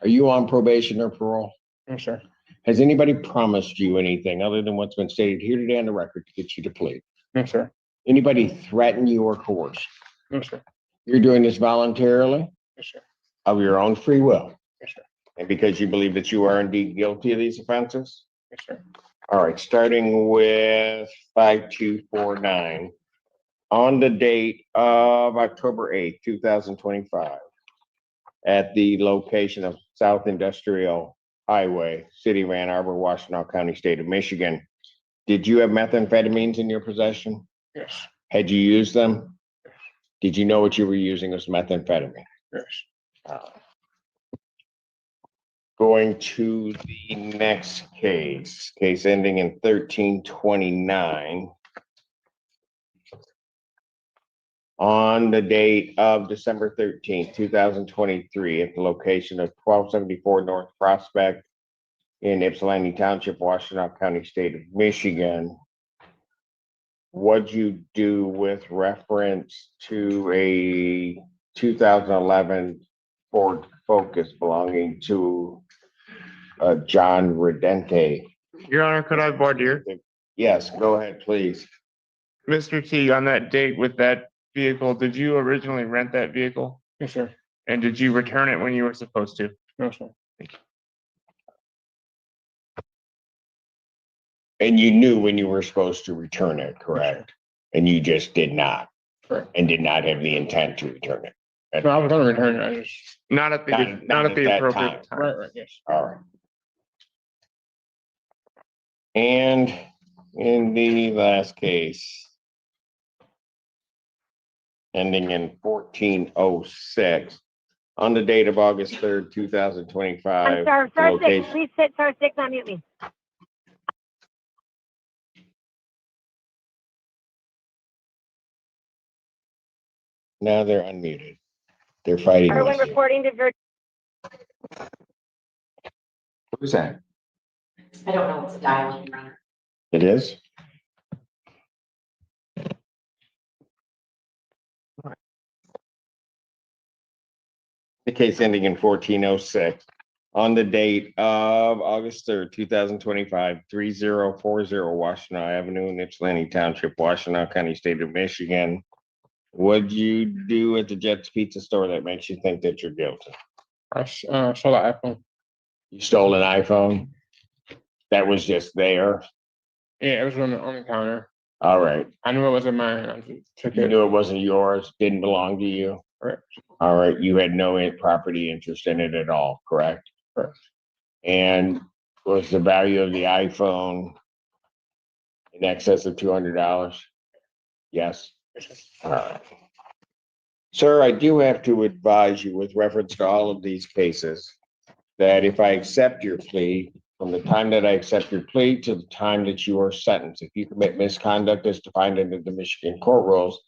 Speaker 9: Are you on probation or parole?
Speaker 1: Yes, sir.
Speaker 9: Has anybody promised you anything other than what's been stated here today on the record to get you to plead?
Speaker 1: Yes, sir.
Speaker 9: Anybody threaten you or coerce?
Speaker 1: Yes, sir.
Speaker 9: You're doing this voluntarily
Speaker 1: Yes, sir.
Speaker 9: of your own free will,
Speaker 1: Yes, sir.
Speaker 9: and because you believe that you are indeed guilty of these offenses?
Speaker 1: Yes, sir.
Speaker 9: All right, starting with 5249. On the date of October 8th, 2025, at the location of South Industrial Highway, City of Ann Arbor, Washtenaw County, State of Michigan, did you have methamphetamines in your possession?
Speaker 1: Yes.
Speaker 9: Had you used them? Did you know what you were using was methamphetamine?
Speaker 1: Yes.
Speaker 9: Going to the next case, case ending in 1329. On the date of December 13th, 2023, at the location of 1274 North Prospect in Ypsilanti Township, Washtenaw County, State of Michigan. What'd you do with reference to a 2011 Ford Focus belonging to John Redente?
Speaker 1: Your Honor, could I voir dire?
Speaker 9: Yes, go ahead, please.
Speaker 1: Mr. T, on that date with that vehicle, did you originally rent that vehicle?
Speaker 8: Yes, sir.
Speaker 1: And did you return it when you were supposed to?
Speaker 8: No, sir.
Speaker 1: Thank you.
Speaker 9: And you knew when you were supposed to return it, correct? And you just did not.
Speaker 1: Correct.
Speaker 9: And did not have the intent to return it.
Speaker 1: No, I was gonna return it, I just, not at the, not at the
Speaker 9: that
Speaker 1: appropriate time.
Speaker 9: time.
Speaker 1: Yes.
Speaker 9: All right. And in the last case, ending in 1406, on the date of August 3rd, 2025.
Speaker 16: I'm star six,
Speaker 9: location-
Speaker 16: please hit star six, unmute me.
Speaker 9: Now they're unmuted. They're fighting.
Speaker 16: Erwin
Speaker 9: with you.
Speaker 16: reporting to Virginia.
Speaker 9: Who's that?
Speaker 4: I don't know what's a dial-in runner.
Speaker 9: It is? The case ending in 1406, on the date of August 3rd, 2025, 3040 Washington Avenue in Ypsilanti Township, Washington County, State of Michigan. What'd you do at the Jets Pizza store that makes you think that you're guilty?
Speaker 1: I stole the iPhone.
Speaker 9: You stole an iPhone? That was just there?
Speaker 1: Yeah, it was on the counter.
Speaker 9: All right.
Speaker 1: I knew it wasn't mine. I just took
Speaker 9: You
Speaker 1: it.
Speaker 9: knew it wasn't yours, didn't belong to you?
Speaker 1: Correct.
Speaker 9: All right, you had no property interest in it at all, correct?
Speaker 1: Correct.
Speaker 9: And was the value of the iPhone in excess of $200? Yes. All right. Sir, I do have to advise you with reference to all of these cases that if I accept your plea, from the time that I accept your plea to the time that you are sentenced, if you commit misconduct as defined under the Michigan court rules,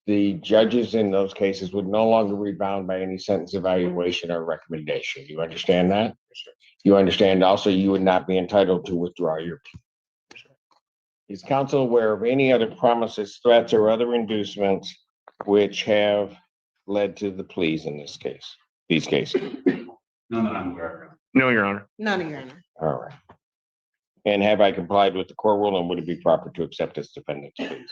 Speaker 9: the judges in those cases would no longer be bound by any sentence evaluation or recommendation. You understand that? You understand also you would not be entitled to withdraw your plea. Is counsel aware of any other promises, threats, or other inducements which have led to the pleas in this case, these cases?
Speaker 14: None that I'm aware of.
Speaker 1: No, Your Honor.
Speaker 20: None of your honor.
Speaker 9: All right. And have I complied with the court rule, and would it be proper to accept this defendant's pleas?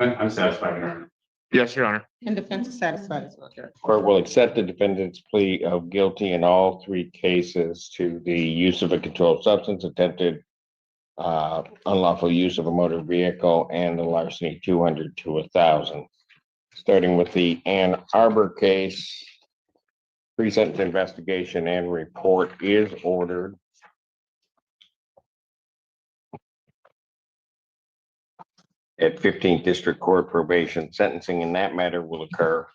Speaker 14: I'm satisfied, Your Honor.
Speaker 1: Yes, Your Honor.
Speaker 20: And defense is satisfied as well, Judge.
Speaker 9: Court will accept the defendant's plea of guilty in all three cases to the use of a controlled substance, attempted unlawful use of a motor vehicle, and the larceny 200 to 1,000. Starting with the Ann Arbor case, pre-sentence investigation and report is ordered. At 15th District Court probation. Sentencing in that matter will occur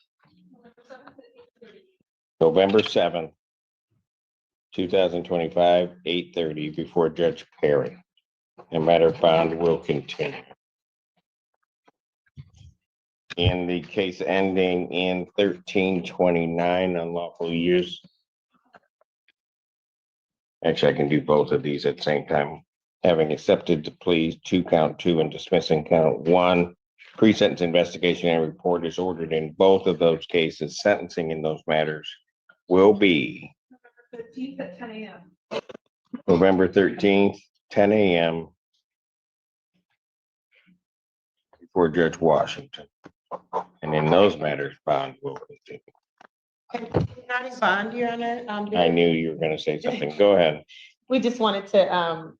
Speaker 9: November 7th, 2025, 8:30 before Judge Perry. And matter of bond will continue. In the case ending in 1329, unlawful use. Actually, I can do both of these at the same time. Having accepted the pleas to count 2 and dismissing count 1, pre-sentence investigation and report is ordered in both of those cases. Sentencing in those matters will be
Speaker 20: 15th at 10 a.m.
Speaker 9: November 13th, 10 a.m. before Judge Washington. And in those matters, bond will continue.
Speaker 20: Not in bond, your honor.
Speaker 9: I knew you were going to say something. Go ahead.
Speaker 20: We just wanted to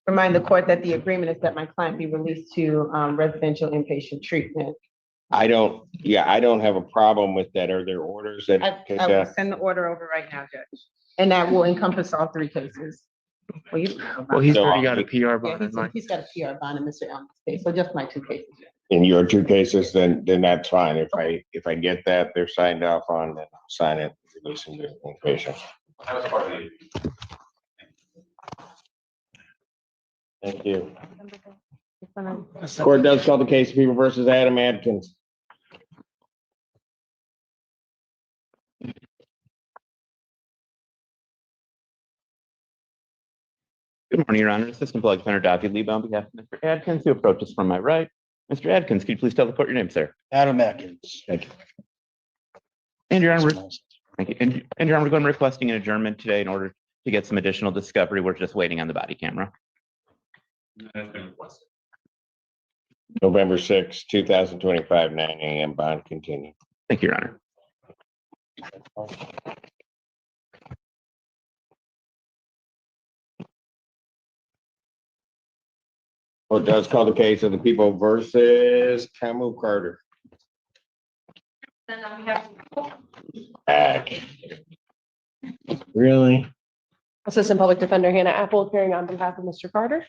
Speaker 20: remind the court that the agreement is that my client be released to residential inpatient treatment.
Speaker 9: I don't have a problem with that. Are there orders that?
Speaker 20: I will send the order over right now, Judge. And that will encompass all 3 cases.
Speaker 1: Well, he's
Speaker 9: So,
Speaker 1: already got a PR
Speaker 20: Yeah,
Speaker 1: bond in mind.
Speaker 20: he's got a PR bond in Mr. Elmer's case, so just my 2 cases.
Speaker 9: In your 2 cases, then that's fine. If I get that, they're signed off on, then I'll sign it, releasing the patient.
Speaker 14: That was part of the.
Speaker 9: Thank you. Court does call the case of People versus Adam Adkins.
Speaker 18: Good morning, Your Honor. Assistant Public Defender Davi Leba on behalf of Mr. Adkins, who approaches from my right. Mr. Adkins, could you please tell the court your name, sir?
Speaker 12: Adam Atkins.
Speaker 9: Thank you.
Speaker 18: And Your Honor, thank you. And Your Honor, we're going requesting an adjournment today in order to get some additional discovery. We're just waiting on the body camera.
Speaker 14: Has been requested.
Speaker 9: November 6, 2025, 9 a.m. bond continued.
Speaker 18: Thank you, Your Honor.
Speaker 9: Court does call the case of the people versus Camu Carter.
Speaker 7: Then on behalf of
Speaker 9: Heck. Really?
Speaker 24: Assistant Public Defender Hannah Apple appearing on behalf of Mr. Carter.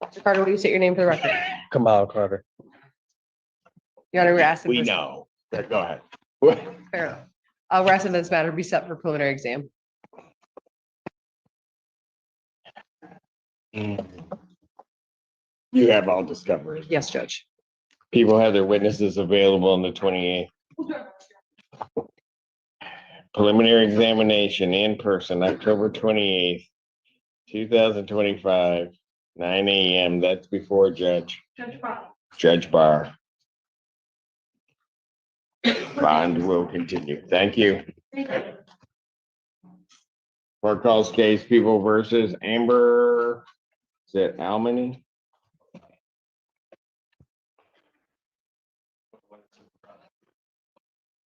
Speaker 24: Mr. Carter, will you state your name for the record?
Speaker 10: Kamal Carter.
Speaker 24: Your Honor, we're asking.
Speaker 9: We
Speaker 24: for-
Speaker 9: know. Go ahead.
Speaker 24: Fair enough. We're asking this matter be set for preliminary exam.
Speaker 9: You have all discovery.
Speaker 24: Yes, Judge.
Speaker 9: People have their witnesses available on the 28th. Preliminary examination in person, October 28th, 2025, 9 AM. That's before Judge Barr. Bond will continue. Thank you. Court calls case People versus Amber. Is it Almany?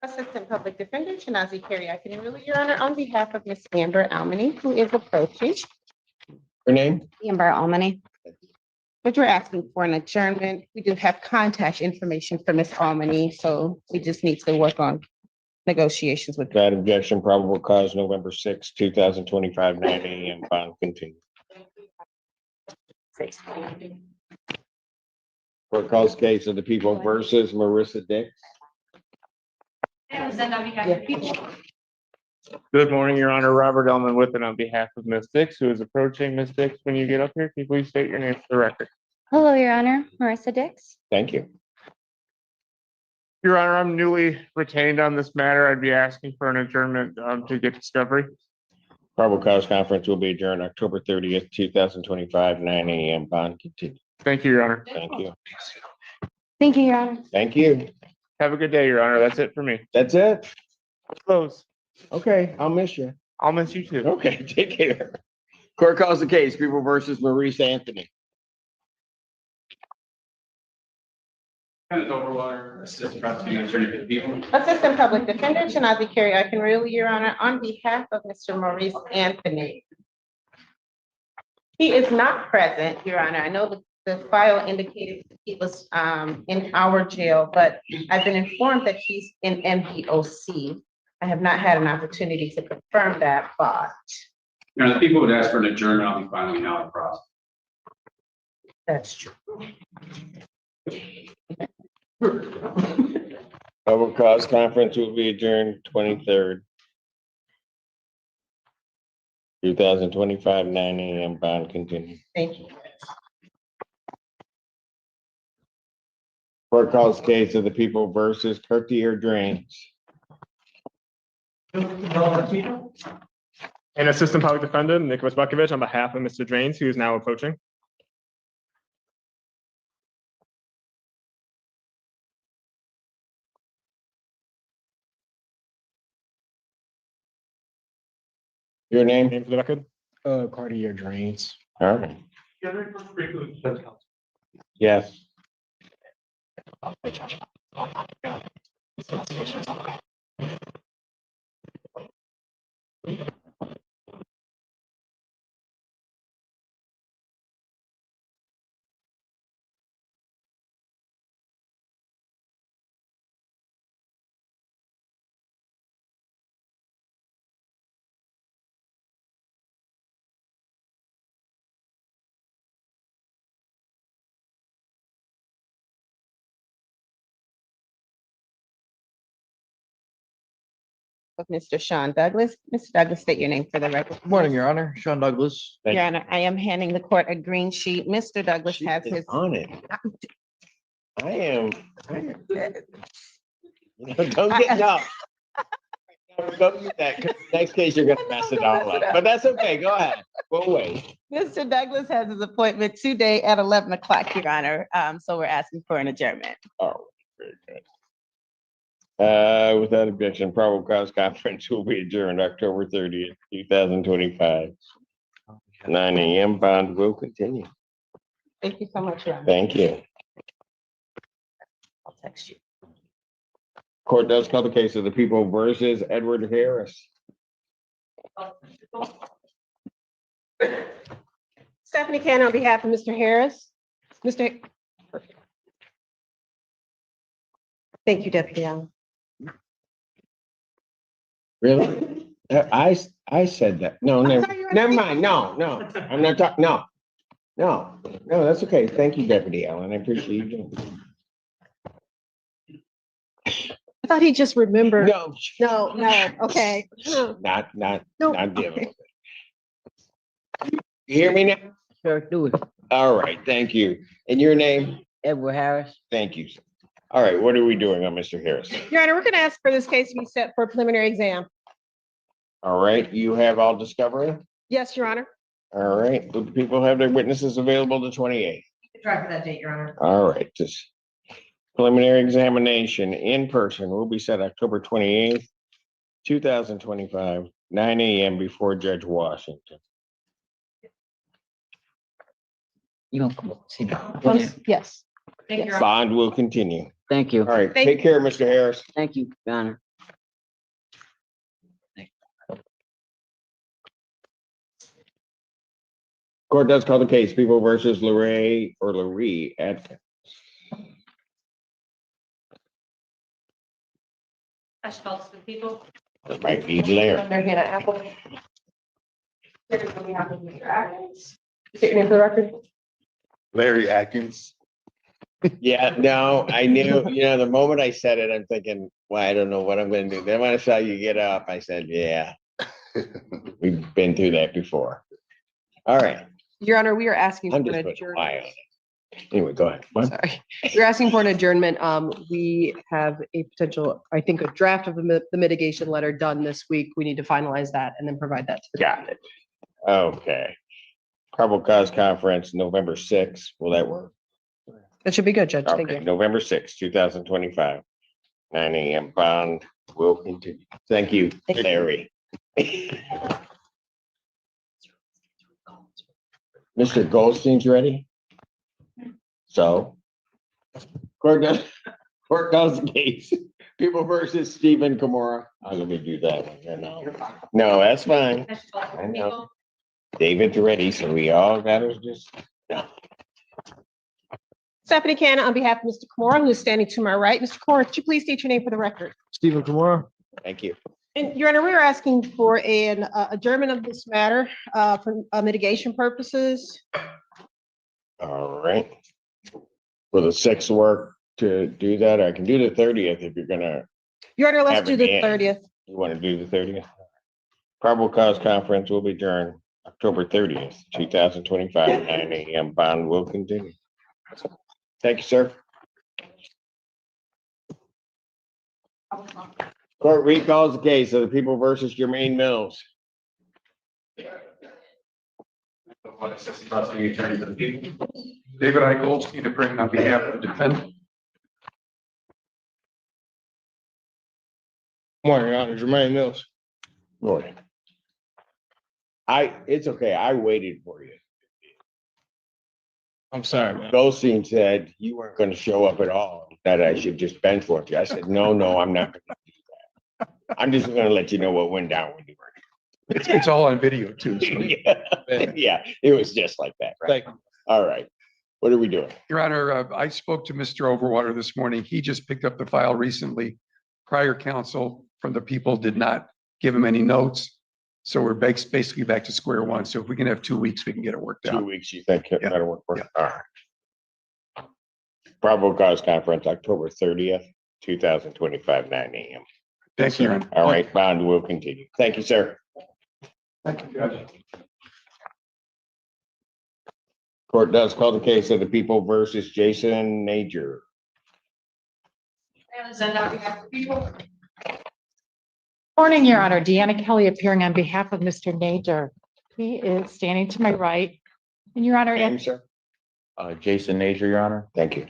Speaker 19: Assistant Public Defender Chinazi Carey, I can rule Your Honor on behalf of Miss Amber Almany, who is approaching.
Speaker 9: Her name?
Speaker 19: Amber Almany. But we're asking for an adjournment. We do have contact information for Miss Almany, so we just need to work on negotiations with.
Speaker 9: That objection, probable cause, November 6, 2025, 9 AM. Bond continue. Court calls case of the People versus Marissa Dix.
Speaker 7: Then on behalf of people.
Speaker 1: Good morning, Your Honor. Robert Ellman with and on behalf of Ms. Dix, who is approaching. Ms. Dix, when you get up here, can you please state your name for the record?
Speaker 21: Hello, Your Honor, Marissa Dix.
Speaker 9: Thank you.
Speaker 1: Your Honor, I'm newly retained on this matter. I'd be asking for an adjournment to get discovery.
Speaker 9: Probable cause conference will be adjourned October 30th, 2025, 9 AM. Bond continue.
Speaker 1: Thank you, Your Honor.
Speaker 9: Thank you.
Speaker 21: Thank you, Your Honor.
Speaker 9: Thank you.
Speaker 1: Have a good day, Your Honor. That's it for me.
Speaker 9: That's it?
Speaker 1: Close.
Speaker 9: Okay, I'll miss you.
Speaker 1: I'll miss you too.
Speaker 9: Okay, take care. Court calls the case People versus Maurice Anthony.
Speaker 14: Kenneth Overwater, Assistant Prosecuting Attorney for the People.
Speaker 19: Assistant Public Defender Chinazi Carey, I can rule Your Honor on behalf of Mr. Maurice Anthony. He is not present, Your Honor. I know the file indicated he was in our jail, but I've been informed that he's in MPOC. I have not had an opportunity to confirm that, but.
Speaker 14: You know, the people would ask for an adjournment, I'll be filing now the process.
Speaker 19: That's true.
Speaker 9: Probable cause conference will be adjourned 23rd, 2025, 9 AM. Bond continue.
Speaker 19: Thank you.
Speaker 9: Court calls case of the People versus Cartier Drains.
Speaker 22: And Assistant Public Defender Nicholas Bukovich on behalf of Mr. Drains, who is now approaching.
Speaker 9: Your name?
Speaker 22: Name for the record?
Speaker 10: Cartier Drains.
Speaker 9: All right. Yes.
Speaker 19: Of Mr. Sean Douglas. Mr. Douglas, state your name for the record.
Speaker 10: Good morning, Your Honor. Sean Douglas.
Speaker 19: Your Honor, I am handing the court a green sheet. Mr. Douglas has his.
Speaker 9: On it. I am. Don't get no. Don't get that. 'Cause next case, you're gonna mess it all up. But that's okay. Go ahead. We'll wait.
Speaker 19: Mr. Douglas has his appointment today at 11 o'clock, Your Honor. So we're asking for an adjournment.
Speaker 9: Oh, very good. Without objection, probable cause conference will be adjourned October 30th, 2025. 9 AM. Bond will continue.
Speaker 19: Thank you so much, Your Honor.
Speaker 9: Thank you.
Speaker 19: I'll text you.
Speaker 9: Court does call the case of the People versus Edward Harris.
Speaker 20: Stephanie Cannon on behalf of Mr. Harris. Mr. Thank you, Deputy Allen.
Speaker 9: Really? I said that. No, never mind. No, I'm not talking, no, that's okay. Thank you, Deputy Allen. I appreciate you doing it.
Speaker 20: I thought he just remembered.
Speaker 9: No,
Speaker 20: No, okay.
Speaker 9: not
Speaker 20: No,
Speaker 9: dealing with it. You hear me now?
Speaker 6: Sure, do it.
Speaker 9: All right, thank you. And your name?
Speaker 6: Edward Harris.
Speaker 9: Thank you, sir. All right, what are we doing on Mr. Harris?
Speaker 20: Your Honor, we're going to ask for this case to be set for a preliminary exam.
Speaker 9: All right, you have all discovery?
Speaker 20: Yes, Your Honor.
Speaker 9: All right, do people have their witnesses available the 28th?
Speaker 7: Try for that date, Your Honor.
Speaker 9: All right, this preliminary examination in person will be set October 28th, 2025, 9 AM before Judge Washington.
Speaker 6: You don't come up, see me.
Speaker 20: Yes.
Speaker 7: Thank you, Your Honor.
Speaker 9: Bond will continue.
Speaker 6: Thank you.
Speaker 9: All right,
Speaker 20: Thank
Speaker 9: take care, Mr. Harris.
Speaker 6: Thank you, Your Honor.
Speaker 9: Court does call the case, People versus Lurie at
Speaker 7: I spelled this with people.
Speaker 9: it might be Larry.
Speaker 24: Under Hannah Apple. We have Mr. Atkins. State your name for the record.
Speaker 15: Larry Atkins.
Speaker 9: Yeah, no, I knew, the moment I said it, I'm thinking, well, I don't know what I'm gonna do. Then when I saw you get up, I said, yeah. We've been through that before. All right,
Speaker 24: Your Honor, we are asking for
Speaker 9: I'm
Speaker 24: an
Speaker 9: just putting a
Speaker 24: adjournment.
Speaker 9: Y on it. Anyway, go ahead. What?
Speaker 24: Sorry. We're asking for an adjournment. We have a potential, I think, a draft of the mitigation letter done this week. We need to finalize that and then provide that to the.
Speaker 9: Got it. Okay. Probable cause conference, November 6th. Will that work?
Speaker 24: That should be good, Judge. Thank
Speaker 9: Okay,
Speaker 24: you.
Speaker 9: November 6th, 2025, 9 AM bond will continue. Thank you,
Speaker 24: Thank you.
Speaker 9: Larry. Mr. Goldstein's ready? So. Court does the case. People versus Stephen Kimura. Oh, let me do that one. No, that's fine. I know. David's ready, so we all gotta just.
Speaker 20: Stephanie Canna on behalf of Mr. Kimura, who is standing to my right. Mr. Kimura, could you please state your name for the record?
Speaker 10: Stephen Kimura.
Speaker 9: Thank you.
Speaker 20: And Your Honor, we are asking for an adjournment of this matter for mitigation purposes.
Speaker 9: All right. Will the 6th work to do that? I can do the 30th if you're gonna,
Speaker 20: Your Honor, let's
Speaker 9: Have
Speaker 20: do
Speaker 9: it
Speaker 20: the
Speaker 9: in.
Speaker 20: 30th.
Speaker 9: you wanna do the 30th? Probable cause conference will be adjourned October 30th, 2025, 9 AM. Bond will continue. Thank you, sir. Court recalls the case of the People versus Jermaine Mills.
Speaker 5: David I. Goldstein to bring on behalf of the defendant.
Speaker 9: Morning, Your Honor, Jermaine Mills. Morning. It's okay, I waited for you.
Speaker 10: I'm sorry, man.
Speaker 9: Goldstein said you weren't gonna show up at all, that I should just bench warrant you. I said, no, I'm not gonna do that. I'm just gonna let you know what went down when you were
Speaker 5: It's all on video too. So.
Speaker 9: here. Yeah, it was just like that, right?
Speaker 10: Thank you.
Speaker 9: All right, what are we doing?
Speaker 5: Your Honor, I spoke to Mr. Overwater this morning. He just picked up the file recently. Prior counsel from the People did not give him any notes. So we're basically back to square one. So if we can have 2 weeks, we can get it worked
Speaker 9: 2
Speaker 5: out.
Speaker 9: weeks, you think that'll work for you? All right. Probable cause conference, October 30th, 2025, 9 AM.
Speaker 5: Thank you, Your Honor.
Speaker 9: All right, bond will continue. Thank you, sir.
Speaker 5: Thank you, Judge.
Speaker 9: Court does call the case of the People versus Jason Nager.
Speaker 13: Morning, Your Honor. Deanna Kelly appearing on behalf of Mr. Nader. He is standing to my right. And Your Honor,
Speaker 9: Name, sir?
Speaker 10: Jason Nager, Your Honor.
Speaker 9: Thank you.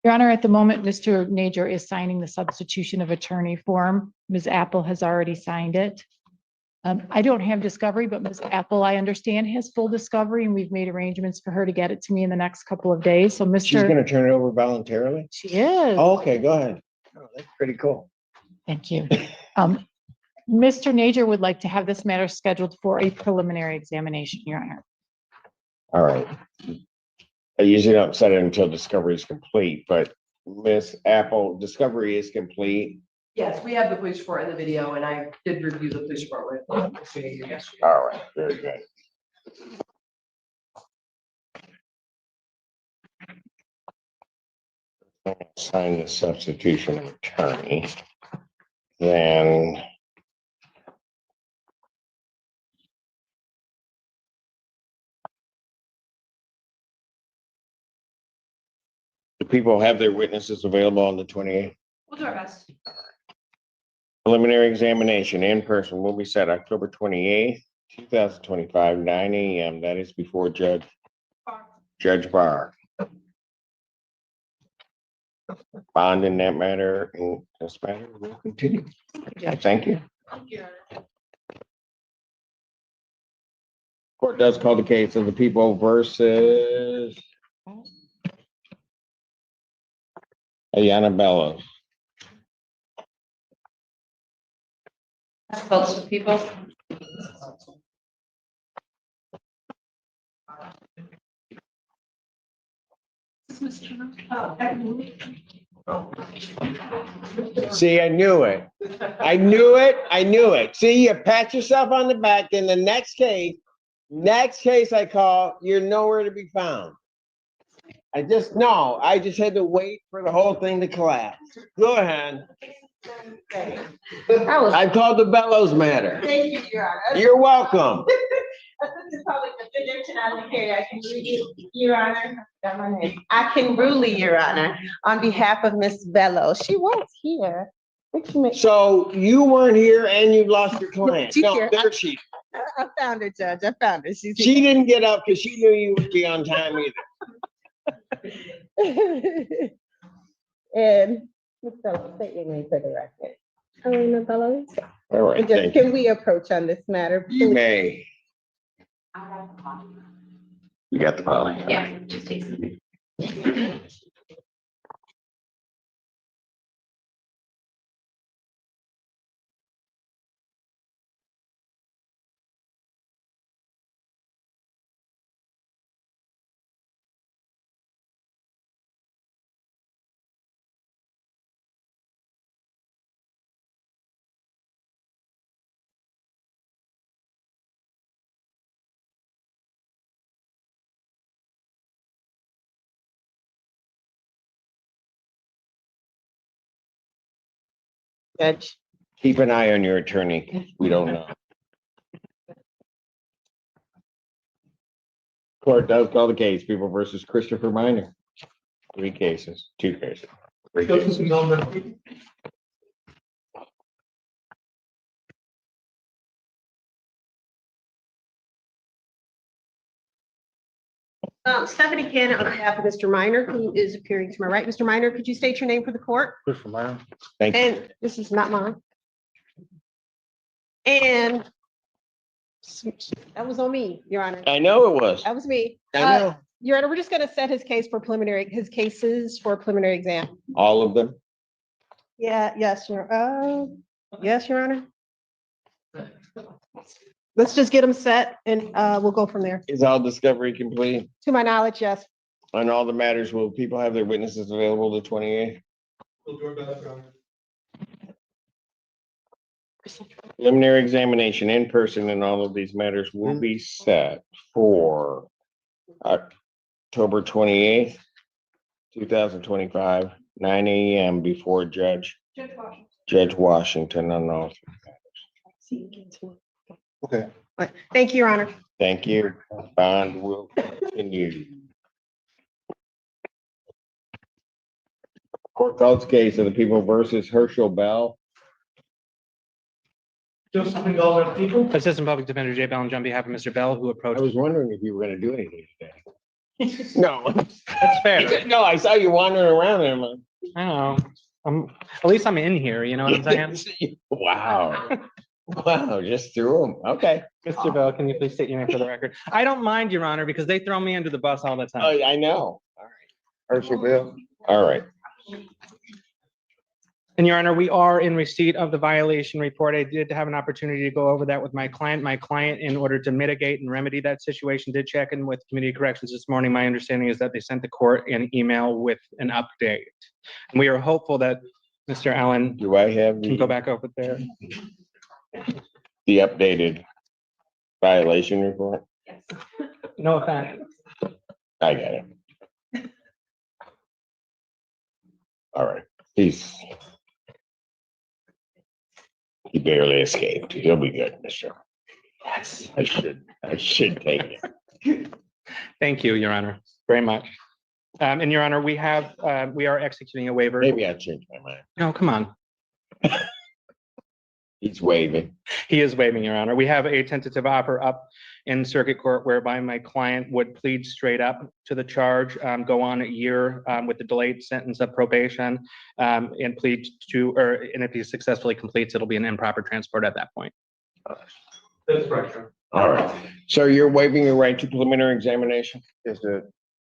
Speaker 13: Your Honor, at the moment, Mr. Nader is signing the substitution of attorney form. Ms. Apple has already signed it. I don't have discovery, but Ms. Apple, I understand, has full discovery, and we've made arrangements for her to get it to me in the next couple of days. So
Speaker 9: She's
Speaker 13: Mr.
Speaker 9: gonna turn it over voluntarily?
Speaker 13: She is.
Speaker 9: Oh, okay, go ahead. Oh, that's pretty cool.
Speaker 13: Thank you. Mr. Nader would like to have this matter scheduled for a preliminary examination, Your Honor.
Speaker 9: All right. I usually don't set it until discovery is complete, but Miss Apple, discovery is complete.
Speaker 24: Yes, we have the police report and the video, and I did review the police report with. Yesterday.
Speaker 9: All right, very good. Sign the substitution of attorney. Then do people have their witnesses available on the 28th?
Speaker 7: We'll do our best.
Speaker 9: Preliminary examination in person will be set October 28th, 2025, 9 AM. That is before Judge Barr. Bond in that matter, in this matter, will continue. Thank you. Court does call the case of the people versus Ayana Bellows.
Speaker 7: Votes for people.
Speaker 9: See, I knew it. I knew it. I knew it. See, you pat yourself on the back. In the next case I call, you're nowhere to be found. I just had to wait for the whole thing to collapse. Go ahead. I called the Bellows matter.
Speaker 19: Thank you, Your Honor.
Speaker 9: You're welcome.
Speaker 19: Assistant Public Defender, Tepe, I can read it, Your Honor. Got my name. I can rule, Your Honor, on behalf of Miss Bellows. She was here.
Speaker 9: So you weren't here and you lost your client.
Speaker 19: She's
Speaker 9: No,
Speaker 19: here.
Speaker 9: there she.
Speaker 19: I found her, Judge. I found her. She's
Speaker 9: She didn't get up because she knew you would be on time either.
Speaker 19: And Ms. Bellows, state your name for the record. Elena Bellows.
Speaker 9: All right,
Speaker 19: And Judge,
Speaker 9: thank you.
Speaker 19: can we approach on this matter?
Speaker 9: You may. You got the file.
Speaker 7: Yeah, just takes.
Speaker 19: Judge.
Speaker 9: Keep an eye on your attorney. We don't know. Court does call the case, people versus Christopher Minor. 2 cases. 3 cases.
Speaker 24: Stephanie Cannon on behalf of Mr. Minor, who is appearing to my right. Mr. Minor, could you state your name for the court?
Speaker 11: Christopher Minor.
Speaker 9: Thank you.
Speaker 24: And this is not mine. And that was on me, Your Honor.
Speaker 9: I know it was.
Speaker 24: That was me.
Speaker 9: I know.
Speaker 24: Your Honor, we're just gonna set his cases for preliminary exam.
Speaker 9: All of them.
Speaker 24: Yeah, yes, Your Honor. Let's just get them set and we'll go from there.
Speaker 9: Is all discovery complete?
Speaker 24: To my knowledge, yes.
Speaker 9: On all the matters, will people have their witnesses available the 28th? Preliminary examination in person in all of these matters will be set for October 28th, 2025, 9 AM before Judge Washington on all 3 matters.
Speaker 11: Okay.
Speaker 24: Thank you, Your Honor.
Speaker 9: Thank you. Bond will continue. Court calls case of the people versus Herschel Bell.
Speaker 2: Assistant Public Defender Jay Bell on behalf of Mr. Bell, who
Speaker 9: I
Speaker 2: approached.
Speaker 9: was wondering if you were gonna do anything today. No.
Speaker 2: That's fair.
Speaker 9: No, I saw you wandering around there, man.
Speaker 2: I know. At least I'm in here, you know what I'm saying?
Speaker 9: Wow. Wow, just threw him. Okay.
Speaker 2: Mr. Bell, can you please state your name for the record? I don't mind, Your Honor, because they throw me under the bus all the time.
Speaker 9: Oh, I know. All right.
Speaker 15: Herschel Bell.
Speaker 9: All right.
Speaker 2: And Your Honor, we are in receipt of the violation report. I did have an opportunity to go over that with my client. My client, in order to mitigate and remedy that situation, did check in with Community Corrections this morning. My understanding is that they sent the court an email with an update. And we are hopeful that Mr. Allen
Speaker 9: Do I have
Speaker 2: can go back over there.
Speaker 9: the updated violation report?
Speaker 2: No offense.
Speaker 9: I got it. All right, he barely escaped. He'll be good, Mr.
Speaker 2: Yes.
Speaker 9: I should take it.
Speaker 2: Thank you, Your Honor, very much. And Your Honor, we are executing a waiver.
Speaker 9: Maybe I changed my mind.
Speaker 2: No, come on.
Speaker 9: He's waving.
Speaker 2: He is waiving, Your Honor. We have a tentative offer up in circuit court whereby my client would plead straight up to the charge, go on a year with the delayed sentence of probation, and plead to, and if he successfully completes, it'll be an improper transport at that point. That's correct, sir.
Speaker 9: All right. So you're waiving your right to preliminary examination?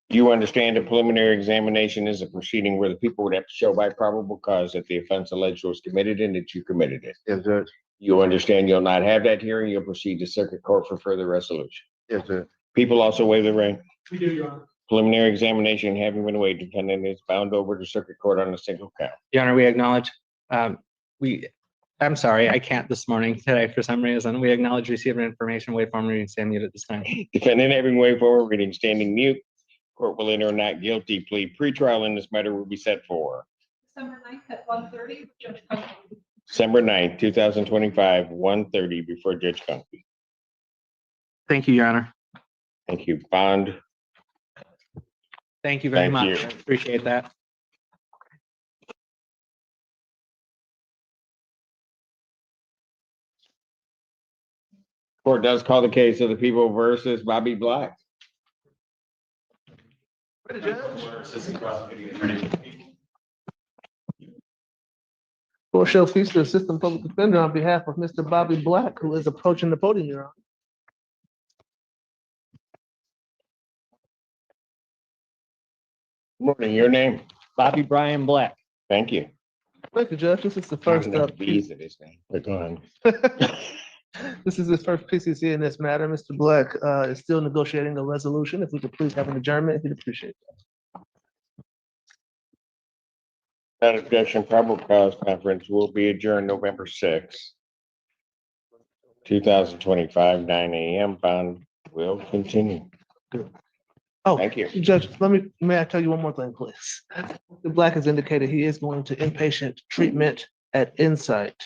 Speaker 9: You understand a preliminary examination is a proceeding where the people would have to show by probable cause that the offense alleged was committed and that you committed it.
Speaker 3: Yes, sir.
Speaker 9: You understand you'll not have that hearing. You'll proceed to circuit court for further resolution.
Speaker 3: Yes, sir.
Speaker 9: People also waive the right.
Speaker 2: We do, Your Honor.
Speaker 9: Preliminary examination having been waived, defendant is bound over to circuit court on a single count.
Speaker 2: Your Honor, we acknowledge, I'm sorry, I can't this morning today for some reason. We acknowledge receiving information, waive form reading, stand mute at this time.
Speaker 9: Defendant having waived forward reading, standing mute. Court will enter a not guilty plea. Pretrial in this matter will be set for
Speaker 7: December 9th at 1:30, Judge McNally.
Speaker 9: December 9th, 2025, 1:30 before Judge Conklin.
Speaker 2: Thank you, Your Honor.
Speaker 9: Thank you. Bond.
Speaker 2: Thank you very
Speaker 9: Thank
Speaker 2: much.
Speaker 9: you.
Speaker 2: I appreciate that.
Speaker 9: Court does call the case of the people versus Bobby Black.
Speaker 3: Court shall feast the Assistant Public Defender on behalf of Mr. Bobby Black, who is approaching the podium, Your Honor.
Speaker 9: Morning, your name?
Speaker 8: Bobby Brian Black.
Speaker 9: Thank you.
Speaker 3: Thank you, Judge. This is the first,
Speaker 9: B's in his name, but go on.
Speaker 3: this is his first PCC in this matter. Mr. Black is still negotiating a resolution. If we could please have an adjournment, we'd appreciate that.
Speaker 9: That objection, probable cause conference will be adjourned November 6th, 2025, 9 a.m. Bond will continue.
Speaker 3: Oh,
Speaker 9: thank you.
Speaker 3: Judge, may I tell you one more thing, please? Mr. Black has indicated he is going to inpatient treatment at Insight.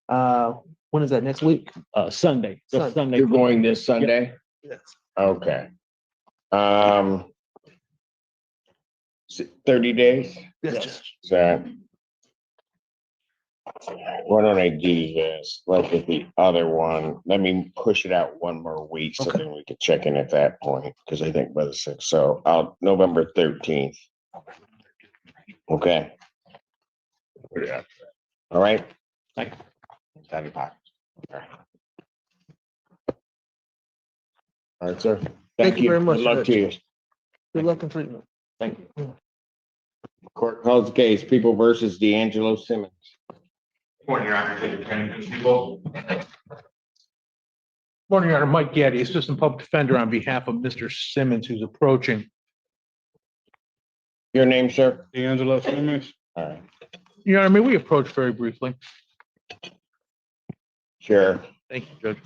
Speaker 3: When is that, next week?
Speaker 8: Sunday. This Sunday.
Speaker 9: You're going this Sunday?
Speaker 3: Yes.
Speaker 9: Okay. 30 days?
Speaker 3: Yes, Judge.
Speaker 9: So, why don't I do this, like with the other one, let me push it out one more week, so then we can check in at that point, because I think by the 6th, so November 13th. Okay. All right?
Speaker 8: Thank
Speaker 9: you. All right, sir.
Speaker 3: Thank you very much,
Speaker 9: Good luck to you.
Speaker 3: Good luck in treatment.
Speaker 9: Thank you. Court calls the case, People versus D'Angelo Simmons.
Speaker 14: Morning, Your Honor. People.
Speaker 17: Morning, Your Honor. Mike Gaddy, Assistant Public Defender on behalf of Mr. Simmons, who's approaching.
Speaker 9: Your name, sir?
Speaker 17: D'Angelo Simmons.
Speaker 9: All right.
Speaker 17: Your Honor, may we approach very briefly?
Speaker 9: Sure.
Speaker 17: Thank you, Judge.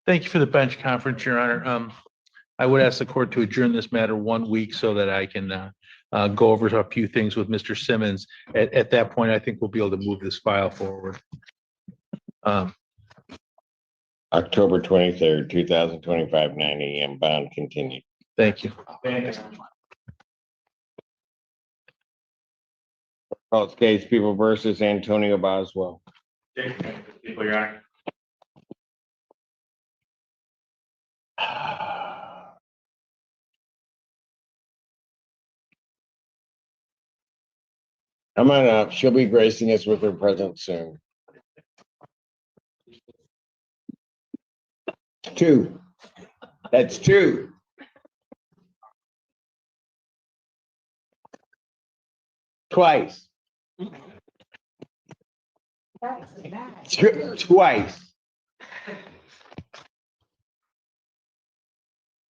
Speaker 17: Thank you for the bench conference, Your Honor. I would ask the court to adjourn this matter 1 week so that I can go over a few things with Mr. Simmons. At that point, I think we'll be able to move this file forward.
Speaker 9: October 23rd, 2025, 9 AM, bond continued.
Speaker 17: Thank you.
Speaker 9: Call case People versus Antonio Boswell.
Speaker 22: People, Your Honor.
Speaker 9: Come on up. She'll be gracing us with her presence soon. Two. That's two. Twice. Twice.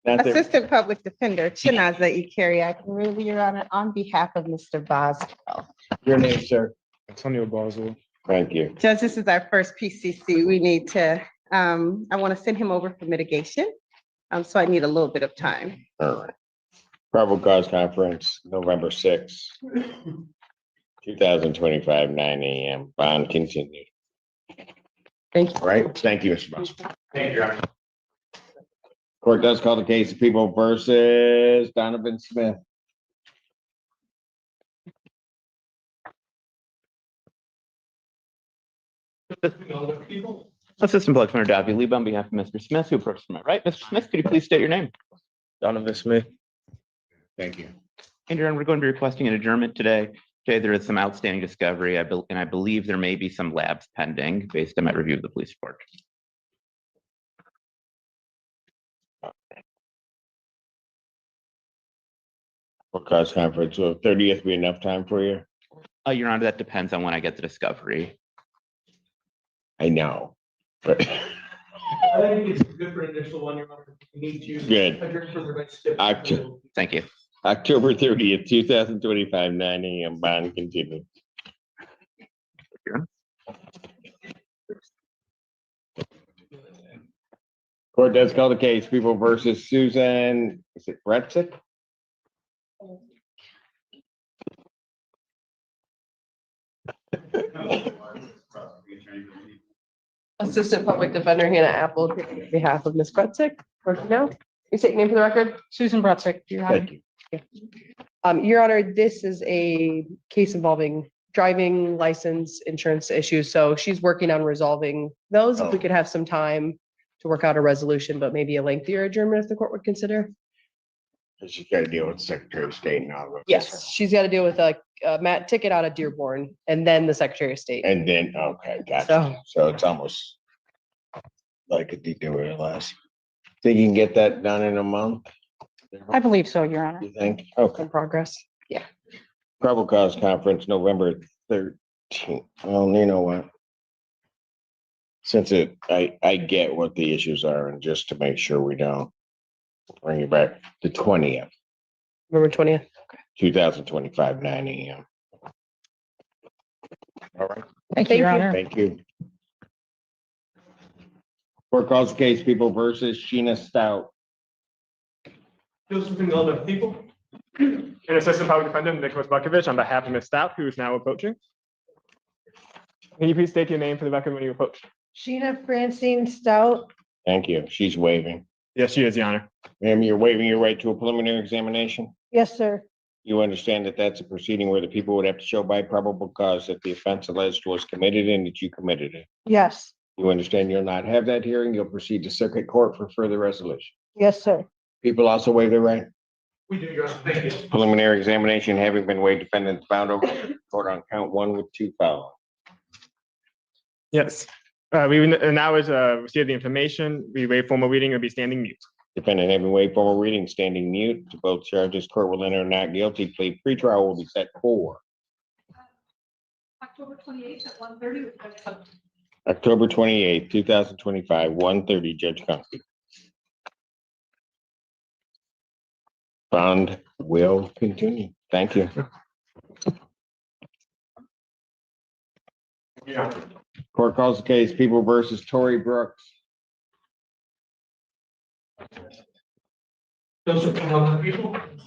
Speaker 9: Not there.
Speaker 19: Assistant Public Defender Chinaza Ikari, I can rule Your Honor on behalf of Mr. Boswell.
Speaker 9: Your name, sir.
Speaker 22: Antonio Boswell.
Speaker 9: Thank you.
Speaker 19: Judge, this is our first PCC. We need to, I want to send him over for mitigation. So I need a little bit of time.
Speaker 9: All right. Probable cause conference, November 6th, 2025, 9 AM. Bond continued.
Speaker 19: Thank you.
Speaker 9: All right. Thank you, Mr. Boswell.
Speaker 22: Thank you, Your Honor.
Speaker 9: Court does call the case of People versus Donovan Smith.
Speaker 18: Assistant Public Defender Davey Lieb on behalf of Mr. Smith, who approaches to my right. Mr. Smith, could you please state your name?
Speaker 9: Donovan Smith. Thank you.
Speaker 18: And Your Honor, we're going to be requesting an adjournment today. Today, there is some outstanding discovery, and I believe there may be some labs pending based on my review of the police report.
Speaker 9: What cause conference? Will 30th be enough time for you?
Speaker 18: Your Honor, that depends on when I get the discovery.
Speaker 9: I know, but
Speaker 3: I think it's good for an initial one, Your Honor. You need to.
Speaker 9: Good.
Speaker 3: Adjourn for the right step.
Speaker 18: Thank you.
Speaker 9: October 30th, 2025, 9 AM, bond continued. Court does call the case People versus Susan, is it Bretzik?
Speaker 24: Assistant Public Defender Hannah Apple, on behalf of Ms. Brutzik. Now, you take your name for the record?
Speaker 13: Susan Brutzik, Your Honor.
Speaker 9: Thank you.
Speaker 24: Your Honor, this is a case involving driving license insurance issues, so she's working on resolving those. If we could have some time to work out a resolution, but maybe a lengthier adjournment if the court would consider.
Speaker 9: She's got to deal with the Secretary of State and all of
Speaker 24: Yes, she's got to deal with a ticket out of Dearborn and then the Secretary of State.
Speaker 9: And then, okay, gotcha. So it's almost like a detour or less. Think you can get that done in a month?
Speaker 13: I believe so, Your Honor.
Speaker 9: You think? Okay.
Speaker 24: In progress. Yeah.
Speaker 9: Probable cause conference, November 13th. Well, you know what? Since I get what the issues are, and just to make sure we don't bring it back to 20th,
Speaker 24: November 20th.
Speaker 9: 2025, 9 AM. All right.
Speaker 13: Thank you, Your Honor.
Speaker 9: Thank you. Court calls the case People versus Sheena Stout.
Speaker 22: Josephine Elder People. And Assistant Public Defender Nicholas Bukovich on behalf of Ms. Stout, who is now approaching. Can you please state your name for the record when you approach?
Speaker 20: Sheena Francine Stout.
Speaker 9: Thank you. She's waiving.
Speaker 22: Yes, she is, Your Honor.
Speaker 9: Ma'am, you're waiving your right to a preliminary examination.
Speaker 20: Yes, sir.
Speaker 9: You understand that that's a proceeding where the people would have to show by probable cause that the offense alleged was committed and that you committed it.
Speaker 20: Yes.
Speaker 9: You understand you'll not have that hearing. You'll proceed to circuit court for further resolution.
Speaker 20: Yes, sir.
Speaker 9: People also waive their right.
Speaker 3: We do, Your Honor. Thank you.
Speaker 9: Preliminary examination having been waived, defendant found over court on count 1 with 2 following.
Speaker 22: Yes. We now is received the information. We waive formal reading and be standing mute.
Speaker 9: Defendant having waived formal reading, standing mute to both charges. Court will enter not guilty plea. Pretrial will be set for
Speaker 13: October 28th at 1:30.
Speaker 9: October 28th, 2025, 1:30, Judge Conklin. Bond will continue. Thank you. Court calls the case People versus Tory Brooks.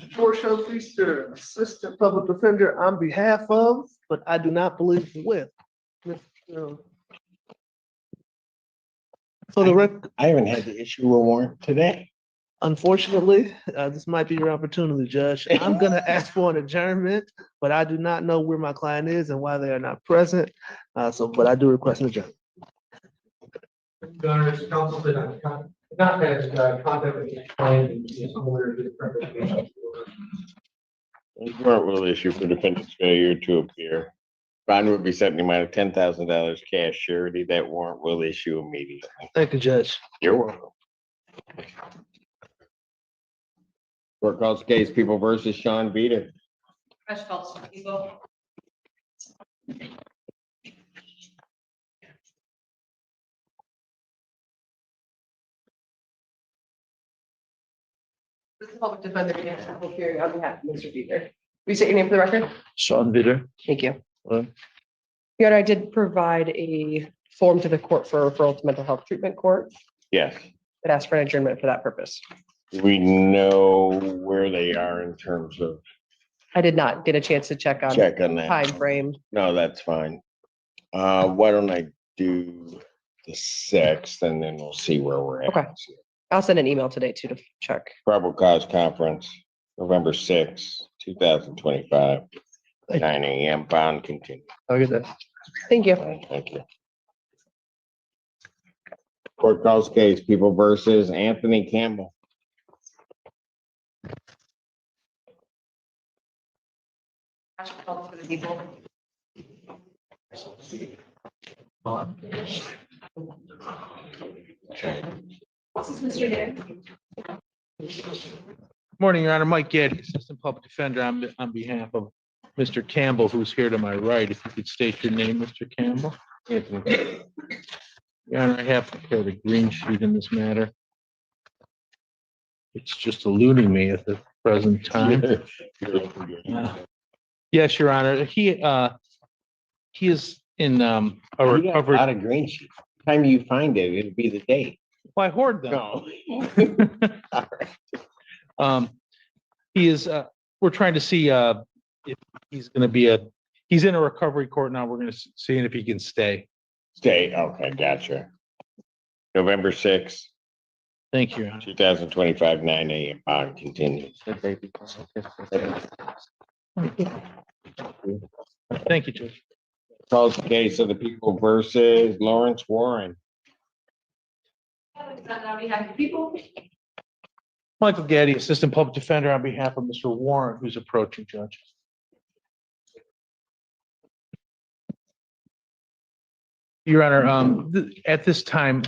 Speaker 3: George Feaster, Assistant Public Defender on behalf of, but I do not believe with. Mr. For the record,
Speaker 9: I haven't had to issue a warrant today.
Speaker 3: unfortunately, this might be your opportunity, Judge. I'm gonna ask for an adjournment, but I do not know where my client is and why they are not present. But I do request an adjournment.
Speaker 4: Council did not have contact with the client and is aware of the preparation.
Speaker 9: Warrant will issue for defendant's failure to appear. Bond would be set in the amount of $10,000 cash surety. That warrant will issue immediately.
Speaker 3: Thank you, Judge.
Speaker 9: You're welcome. Court calls case People versus Sean Beater.
Speaker 7: Fresh calls from people.
Speaker 24: This is public defender, public hearing on behalf of Mr. Beaver. Will you state your name for the record?
Speaker 8: Sean Bitter.
Speaker 24: Thank you.
Speaker 8: Hello.
Speaker 24: Your Honor, I did provide a form to the court for referral to mental health treatment court
Speaker 9: Yes.
Speaker 24: that asked for an adjournment for that purpose.
Speaker 9: We know where they are in terms of
Speaker 24: I did not get a chance to check on
Speaker 9: check on that.
Speaker 24: time frame.
Speaker 9: No, that's fine. Why don't I do the 6th and then we'll see where we're at.
Speaker 24: Okay. I'll send an email today too to check.
Speaker 9: Probable cause conference, November 6th, 2025, 9 AM, bond continue.
Speaker 24: I'll get that. Thank you.
Speaker 9: Thank you. Court calls case People versus Anthony Campbell.
Speaker 24: For the people.
Speaker 7: This is Mr. Dare.
Speaker 17: Morning, Your Honor. Mike Getty, Assistant Public Defender on behalf of Mr. Campbell, who's here to my right. If you could state your name, Mr. Campbell. Your Honor, I have prepared a green sheet in this matter. It's just eluding me at the present time. Yes, Your Honor. He is in a
Speaker 9: You got a
Speaker 17: recovery.
Speaker 9: lot of green sheet. Time you find it, it'll be the date.
Speaker 17: Well, I hoard them.
Speaker 9: No.
Speaker 17: He is, we're trying to see, if he's gonna be he's in a recovery court now. We're gonna see if he can stay.
Speaker 9: Stay, okay, gotcha. November 6th,
Speaker 17: Thank you, Your Honor.
Speaker 9: 2025, 9 AM, bond continues.
Speaker 17: Thank you, Judge.
Speaker 9: Calls the case of the People versus Lawrence Warren.
Speaker 7: On behalf of people.
Speaker 17: Michael Gaddy, Assistant Public Defender on behalf of Mr. Warren, who's approaching, Judge. Your Honor, at this time,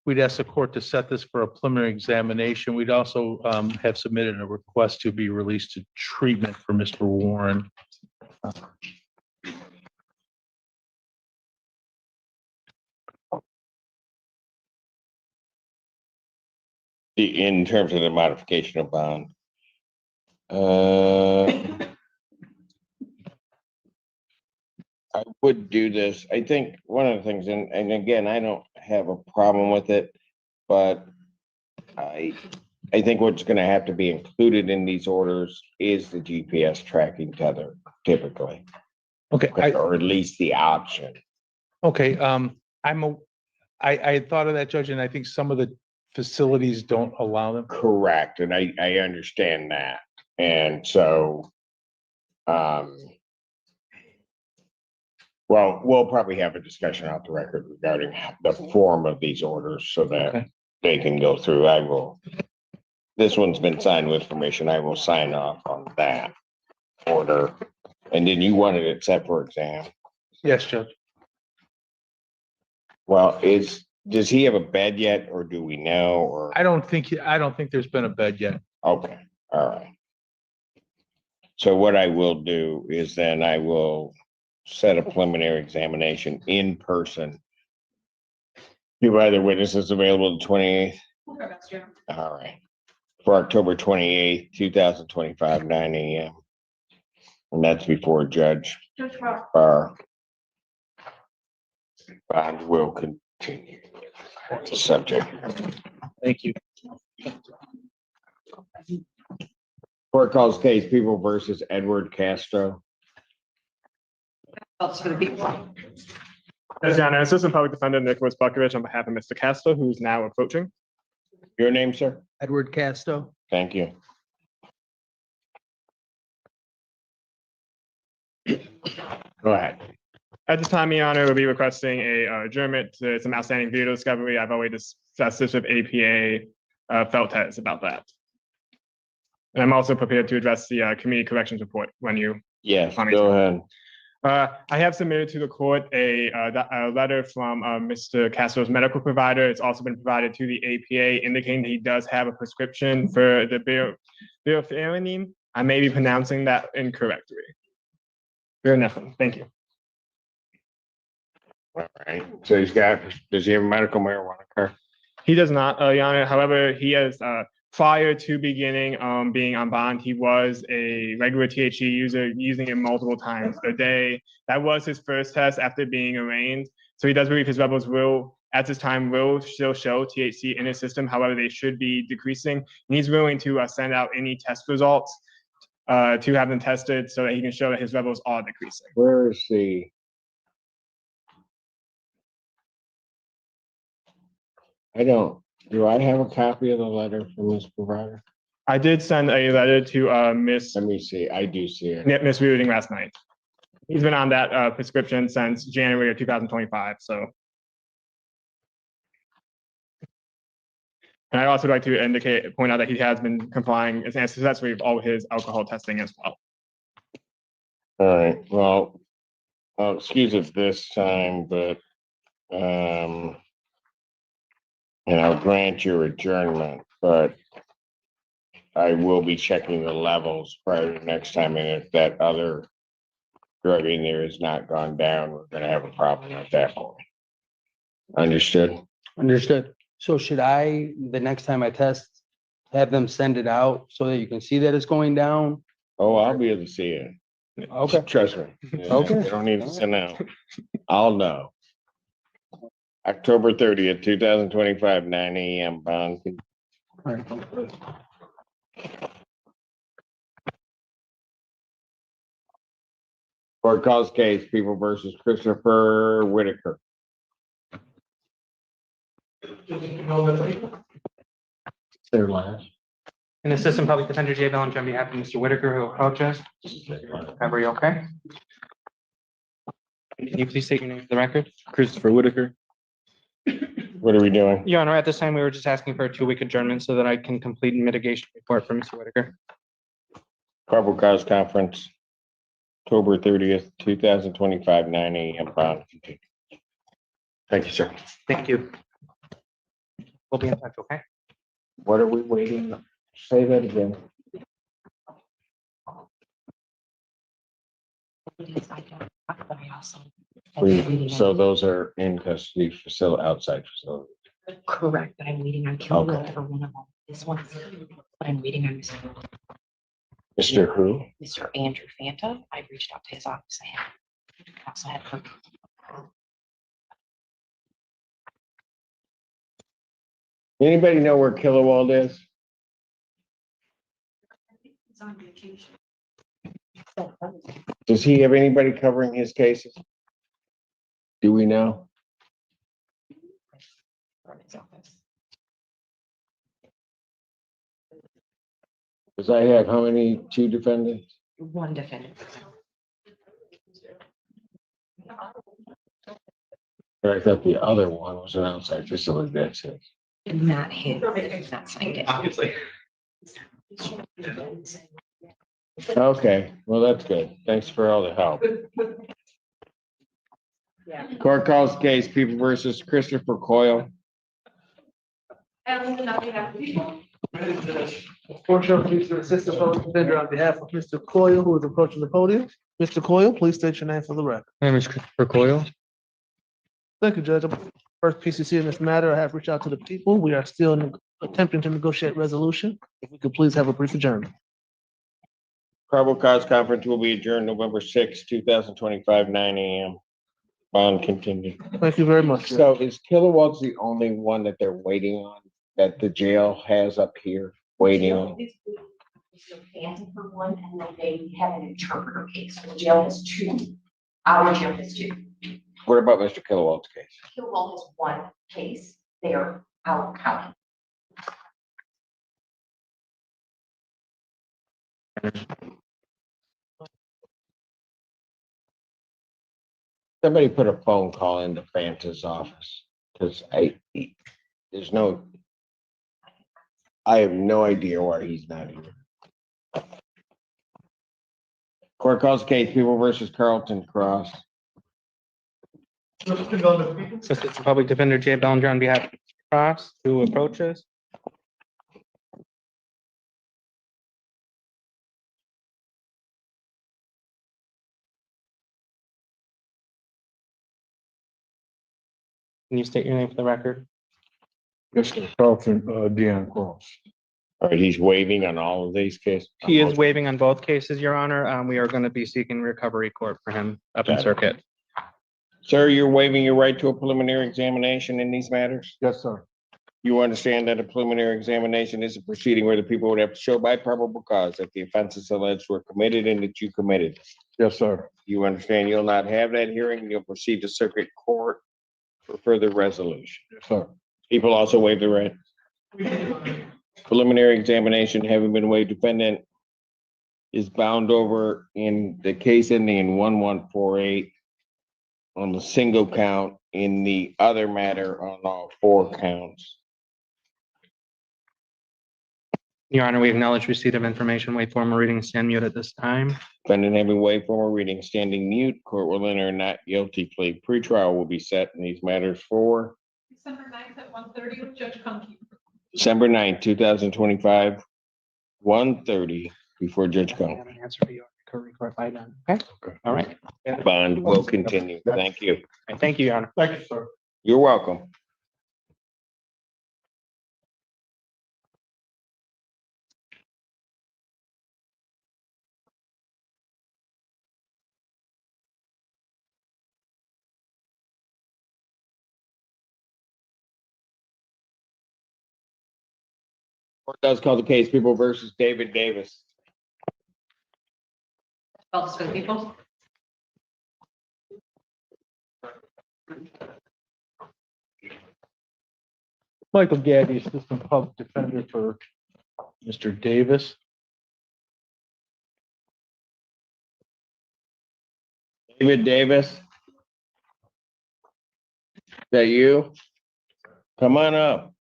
Speaker 17: we'd ask the court to set this for a preliminary examination. We'd also have submitted a request to be released to treatment for Mr. Warren.
Speaker 9: In terms of the modification of bond. I would do this. I think one of the things, and again, I don't have a problem with it, but I think what's gonna have to be included in these orders is the GPS tracking tether typically.
Speaker 17: Okay.
Speaker 9: Or at least the option.
Speaker 17: Okay, I thought of that, Judge, and I think some of the facilities don't allow them.
Speaker 9: Correct, and I understand that. And so, well, we'll probably have a discussion off the record regarding the form of these orders so that they can go through. I will, this one's been signed with permission. I will sign off on that order. And then you wanted it set for exam.
Speaker 17: Yes, Judge.
Speaker 9: Well, does he have a bed yet, or do we know, or?
Speaker 17: I don't think there's been a bed yet.
Speaker 9: Okay, all right. So what I will do is then I will set a preliminary examination in person. You have either witnesses available the 28th? All right. For October 28th, 2025, 9 AM. And that's before Judge Barr. Bond will continue. That's the subject.
Speaker 17: Thank you.
Speaker 9: Court calls case People versus Edward Castro.
Speaker 7: That's for the people.
Speaker 22: Yes, Your Honor, Assistant Public Defender Nicholas Bukovich on behalf of Mr. Castro, who's now approaching.
Speaker 9: Your name, sir?
Speaker 3: Edward Casto.
Speaker 9: Thank you. Go ahead.
Speaker 22: At this time, Your Honor, we'll be requesting a adjournment to some outstanding video discovery. I've already discussed this with APA Feltes about that. And I'm also prepared to address the community corrections report when you.
Speaker 9: Yes, go ahead.
Speaker 22: I have submitted to the court a letter from Mr. Castro's medical provider. It's also been provided to the APA indicating that he does have a prescription for the bifenthrin. I may be pronouncing that incorrectly. Bifenthrin, thank you.
Speaker 9: All right, so does he have a medical marijuana card?
Speaker 22: He does not, Your Honor. However, he has, prior to being on bond, he was a regular THC user, using it multiple times a day. That was his first test after being arraigned. So he does believe his levels at this time, will still show THC in his system. However, they should be decreasing. And he's willing to send out any test results to have them tested so that he can show that his levels are decreasing.
Speaker 9: Where is the? Do I have a copy of the letter from this provider?
Speaker 22: I did send a letter to Miss.
Speaker 9: Let me see, I do see it.
Speaker 22: Miss Reading last night. He's been on that prescription since January of 2025, so. And I'd also like to point out that he has been complying and successfully with all his alcohol testing as well.
Speaker 9: All right, well, excuse it this time, but, and I'll grant your adjournment, but I will be checking the levels prior to next time, and if that other drug in there has not gone down, we're gonna have a problem at that point. Understood?
Speaker 12: Understood. So should I, the next time I test, have them send it out so that you can see that it's going down?
Speaker 9: Oh, I'll be able to see it.
Speaker 12: Okay.
Speaker 9: Trust me.
Speaker 12: Okay.
Speaker 9: You don't need to send out. I'll know. October 30th, 2025, 9 AM bond.
Speaker 12: All right.
Speaker 9: Court calls case People versus Christopher Whitaker. Their last.
Speaker 2: And Assistant Public Defender Jay Bellinger on behalf of Mr. Whitaker, who approaches. Are you okay? Can you please state your name for the record?
Speaker 10: Christopher Whitaker.
Speaker 9: What are we doing?
Speaker 2: Your Honor, at this time, we were just asking for a 2-week adjournment so that I can complete a mitigation report for Mr. Whitaker.
Speaker 9: Probable cause conference, October 30th, 2025, 9 AM bond. Thank you, sir.
Speaker 2: Thank you. We'll be in touch, okay?
Speaker 9: What are we waiting? Say that again. So those are in custody facility, outside facility.
Speaker 7: Correct, but I'm waiting on Kilroy for one of them. This one's, but I'm waiting on
Speaker 9: Mr. Who?
Speaker 7: Mr. Andrew Fanta. I've reached out to his office. I also had her.
Speaker 9: Anybody know where Kilowald is?
Speaker 7: He's on vacation.
Speaker 9: Does he have anybody covering his cases? Do we know?
Speaker 7: From his office.
Speaker 9: Because I have how many, 2 defendants?
Speaker 7: One defendant.
Speaker 9: I thought the other one was an outside facility, that's it.
Speaker 7: Not his, not signed it.
Speaker 2: Obviously.
Speaker 9: Okay, well, that's good. Thanks for all the help. Court calls case People versus Christopher Coyle.
Speaker 3: Unfortunately, Mr. Assistant Public Defender on behalf of Mr. Coyle, who is approaching the podium. Mr. Coyle, please state your name for the record.
Speaker 16: My name is Christopher Coyle.
Speaker 3: Thank you, Judge. First PCC in this matter, I have reached out to the people. We are still attempting to negotiate resolution. If we could please have a brief adjournment.
Speaker 9: Probable cause conference will be adjourned November 6, 2025, 9 AM. Bond continued.
Speaker 3: Thank you very much.
Speaker 9: So is Kilowog's the only one that they're waiting on that the jail has up here? waiting.
Speaker 1: Still panting for one, and then they have an interpreter case. The jail has two. Our jail has two.
Speaker 9: What about Mr. Kilowald's case?
Speaker 1: Hillwell has one case. They are our county.
Speaker 9: Somebody put a phone call into Fanta's office, because I have no idea why he's not here. Court calls case People versus Carlton Cross.
Speaker 2: Assistant Public Defender Jay Bellinger on behalf of Cross, who approaches. Can you state your name for the record?
Speaker 11: Mr. Carlton, Deanne Cross.
Speaker 9: All right, he's waiving on all of these cases.
Speaker 2: He is waiving on both cases, Your Honor. We are going to be seeking recovery court for him up in
Speaker 9: Got it.
Speaker 2: circuit.
Speaker 9: Sir, you're waiving your right to a preliminary examination in these matters?
Speaker 11: Yes, sir.
Speaker 9: You understand that a preliminary examination is a proceeding where the people would have to show by probable cause that the offenses alleged were committed and that you committed.
Speaker 11: Yes, sir.
Speaker 9: You understand you'll not have that hearing, and you'll proceed to circuit court for further resolution.
Speaker 11: Yes, sir.
Speaker 9: People also waive the right. Preliminary examination having been waived, defendant is bound over in the case ending in 1148 on the single count, in the other matter on all 4 counts.
Speaker 2: Your Honor, we acknowledge receipt of information, wait formal reading, stand mute at this time.
Speaker 9: Defendant having waived formal reading, standing mute, court will enter a not guilty plea. Pretrial will be set in these matters for
Speaker 16: December 9th at 1:30 with Judge Conkey.
Speaker 9: December 9th, 2025, 1:30 before Judge Combs.
Speaker 2: Answer to your recovery court by then. Okay, all right.
Speaker 9: Bond will continue. Thank you.
Speaker 2: Thank you, Your Honor.
Speaker 11: Thank you, sir.
Speaker 9: You're welcome. Court does call the case People versus David Davis.
Speaker 7: Call this for the people.
Speaker 17: Michael Gaddy, Assistant Public Defender for Mr. Davis.
Speaker 9: David Davis? Is that you? Come on up.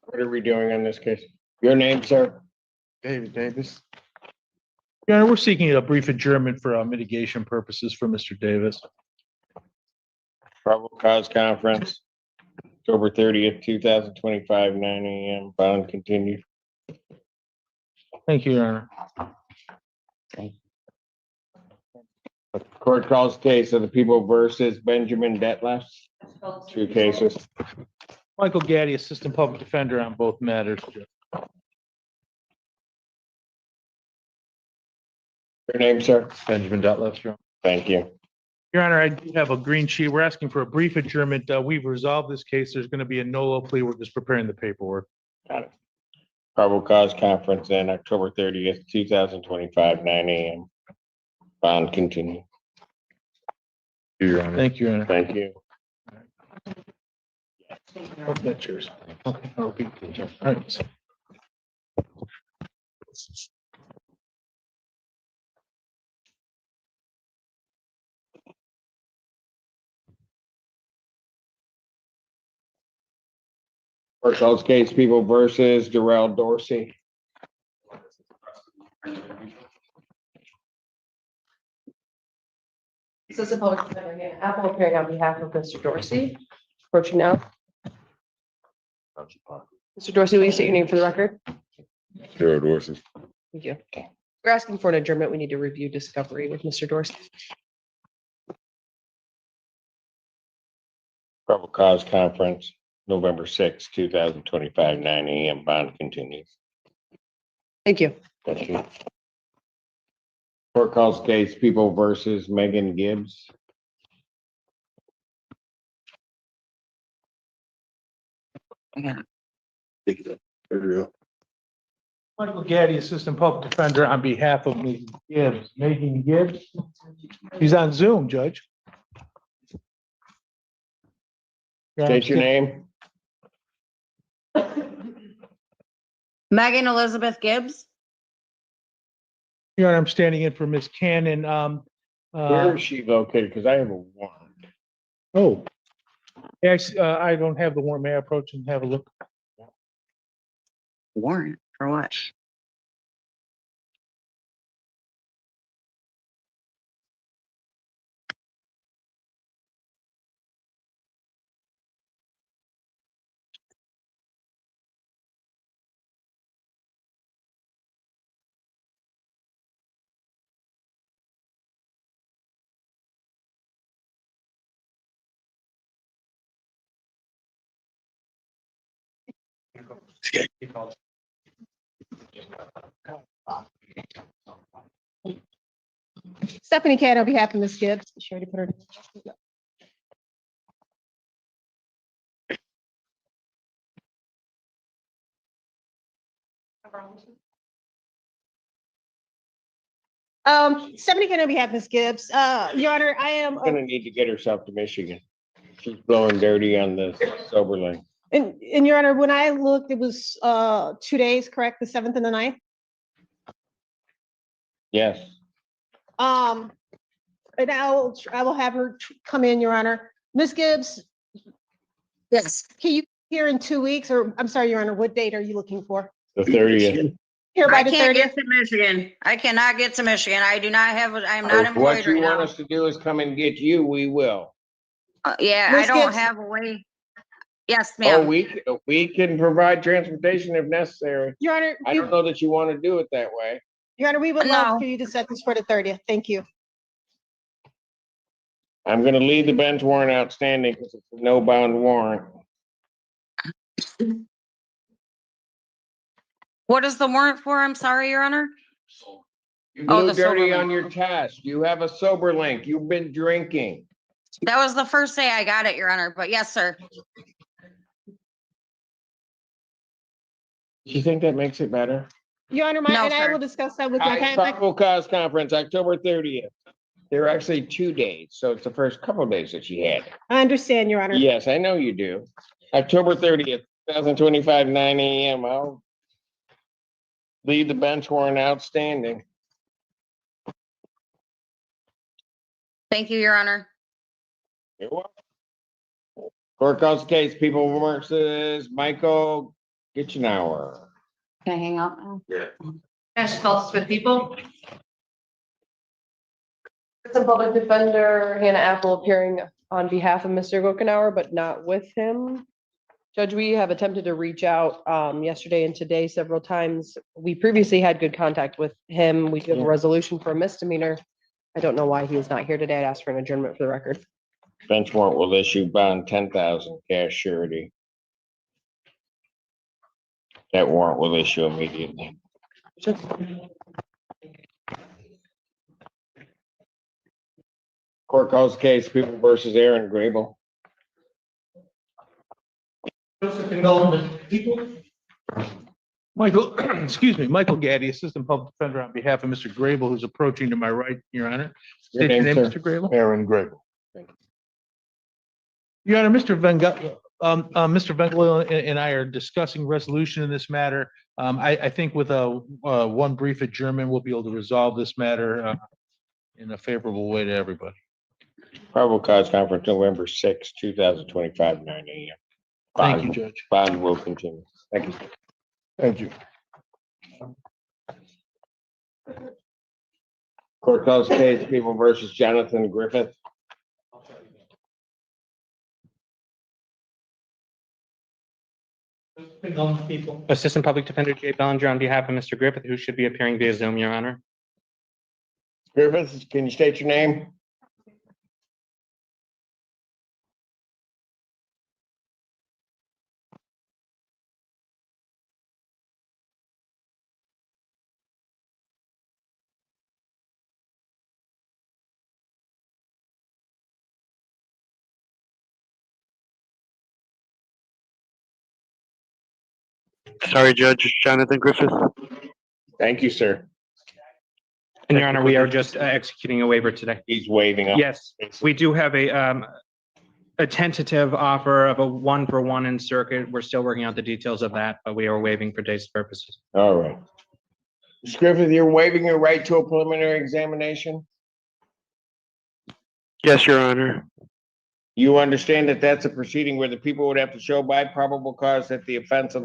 Speaker 9: What are we doing on this case? Your name, sir?
Speaker 11: David Davis.
Speaker 17: Your Honor, we're seeking a brief adjournment for mitigation purposes for Mr. Davis.
Speaker 9: Probable cause conference, October 30th, 2025, 9 a.m. Bond continued.
Speaker 17: Thank you, Your Honor.
Speaker 9: Court calls case of the People versus Benjamin Detlef. 2 cases.
Speaker 17: Michael Gaddy, Assistant Public Defender on both matters.
Speaker 9: Your name, sir?
Speaker 17: Benjamin Detlef, Your Honor.
Speaker 9: Thank you.
Speaker 17: Your Honor, I do have a green sheet. We're asking for a brief adjournment. We've resolved this case. There's going to be a nolo plea. We're just preparing the paperwork.
Speaker 9: Got it. Probable cause conference then October 30th, 2025, 9 a.m. Bond continue.
Speaker 17: Your Honor. Thank you, Your Honor.
Speaker 9: Thank you.
Speaker 17: Oh, that's yours. Okay. All right.
Speaker 9: Court calls case People versus Darrell Dorsey.
Speaker 24: Assistant Public Defender again, Apple appearing on behalf of Mr. Dorsey. Approaching now. Mr. Dorsey, will you state your name for the record?
Speaker 11: Darrell Dorsey.
Speaker 24: Thank you. We're asking for an adjournment. We need to review discovery with Mr. Dorsey.
Speaker 9: Probable cause conference, November 6th, 2025, 9 a.m. Bond continues.
Speaker 24: Thank you.
Speaker 9: Thank you. Court calls case People versus Megan Gibbs.
Speaker 17: Michael Gaddy, Assistant Public Defender, on behalf of Ms. Gibbs, Megan Gibbs. He's on Zoom, Judge.
Speaker 9: State your name.
Speaker 5: Megan Elizabeth Gibbs.
Speaker 17: Your Honor, I'm standing in for Ms. Cannon.
Speaker 9: Where is she located? Because I have a warrant.
Speaker 17: Oh. Actually, I don't have the warrant. May I approach and have a look?
Speaker 5: Warrant for what?
Speaker 20: Stephanie Cat on behalf of Ms. Gibbs. She already put her. Stephanie Cat on behalf of Ms. Gibbs. Your Honor, I am,
Speaker 9: Gonna need to get herself to Michigan. She's blowing dirty on the sober lane.
Speaker 20: and Your Honor, when I looked, it was 2 days, correct? The 7th and the 9th?
Speaker 9: Yes.
Speaker 20: And I will have her come in, Your Honor. Ms. Gibbs,
Speaker 5: Yes.
Speaker 20: can you here in 2 weeks, or I'm sorry, Your Honor, what date are you looking for?
Speaker 9: The 30th.
Speaker 20: Here by
Speaker 5: I
Speaker 20: the
Speaker 5: can't
Speaker 20: 30th?
Speaker 5: get to Michigan. I cannot get to Michigan. I do not have, I am not
Speaker 9: If what
Speaker 5: employed
Speaker 9: you
Speaker 5: right
Speaker 9: want
Speaker 5: now.
Speaker 9: us to do is come and get you, we will.
Speaker 5: Yeah, I
Speaker 20: Ms.
Speaker 5: don't
Speaker 20: Gibbs.
Speaker 5: have a way. Yes,
Speaker 9: Oh,
Speaker 5: ma'am.
Speaker 9: we can provide transportation if necessary.
Speaker 20: Your Honor,
Speaker 9: I don't know that you want to do it that way.
Speaker 20: Your Honor, we would love
Speaker 5: No.
Speaker 20: for you to set this for the 30th. Thank you.
Speaker 9: I'm gonna leave the bench warrant outstanding because it's a no bound warrant.
Speaker 5: What is the warrant for? I'm sorry, Your Honor.
Speaker 9: You
Speaker 5: Oh,
Speaker 9: blew
Speaker 5: the sober
Speaker 9: dirty
Speaker 5: link.
Speaker 9: on your test. You have a sober link. You've been drinking.
Speaker 5: That was the first day I got it, Your Honor, but yes, sir.
Speaker 9: Do you think that makes it better?
Speaker 20: Your Honor,
Speaker 5: No,
Speaker 20: and I
Speaker 5: sir.
Speaker 20: will discuss that with my.
Speaker 9: Probable cause conference, October 30th. There are actually 2 dates, so it's the first couple of days that she had.
Speaker 20: I understand, Your Honor.
Speaker 9: Yes, I know you do. October 30th, 2025, 9 AM. I'll leave the bench warrant outstanding.
Speaker 5: Thank you, Your Honor.
Speaker 9: You're welcome. Court calls the case, People versus Michael Gitchenauer.
Speaker 5: Can I hang out now?
Speaker 9: Yeah.
Speaker 7: Ash Phelps with people.
Speaker 24: Some public defender Hannah Apple appearing on behalf of Mr. Gokenhour, but not with him. Judge, we have attempted to reach out yesterday and today several times. We previously had good contact with him. We did a resolution for a misdemeanor. I don't know why he is not here today. I'd ask for an adjournment for the record.
Speaker 9: Bench warrant will issue bond 10,000 cash surety. That warrant will issue immediately. Court calls the case, People versus Aaron Grable.
Speaker 4: Joseph and Goldman, people.
Speaker 17: Michael, excuse me, Michael Gaddy, Assistant Public Defender, on behalf of Mr. Grable, who's approaching to my right, Your Honor.
Speaker 9: Your
Speaker 17: State your
Speaker 9: name,
Speaker 17: name,
Speaker 9: sir?
Speaker 17: Mr. Grable.
Speaker 15: Aaron Grable.
Speaker 17: Your Honor, Mr. Vengel and I are discussing resolution in this matter. I think with one brief adjournment, we'll be able to resolve this matter in a favorable way to everybody.
Speaker 9: Probable cause conference November 6, 2025, 9 AM.
Speaker 17: Thank you, Judge.
Speaker 9: Bond will continue. Thank you.
Speaker 15: Thank you.
Speaker 9: Court calls the case, People versus Jonathan Griffith.
Speaker 4: People.
Speaker 2: Assistant Public Defender Jay Bellinger on behalf of Mr. Griffith, who should be appearing via Zoom, Your Honor.
Speaker 9: Griffith, can you state your name?
Speaker 6: Sorry, Judge Jonathan Griffith.
Speaker 9: Thank you, sir.
Speaker 2: And Your Honor, we are just executing a waiver today.
Speaker 9: He's waiving up.
Speaker 2: Yes, we do have a tentative offer of a 1-for-1 in circuit. We're still working out the details of that, but we are waiving for today's purposes.
Speaker 9: All right. Ms. Griffith, you're waiving your right to a preliminary examination?
Speaker 6: Yes, Your Honor.
Speaker 9: You understand that that's a proceeding where the people would have to show by probable cause that the offenses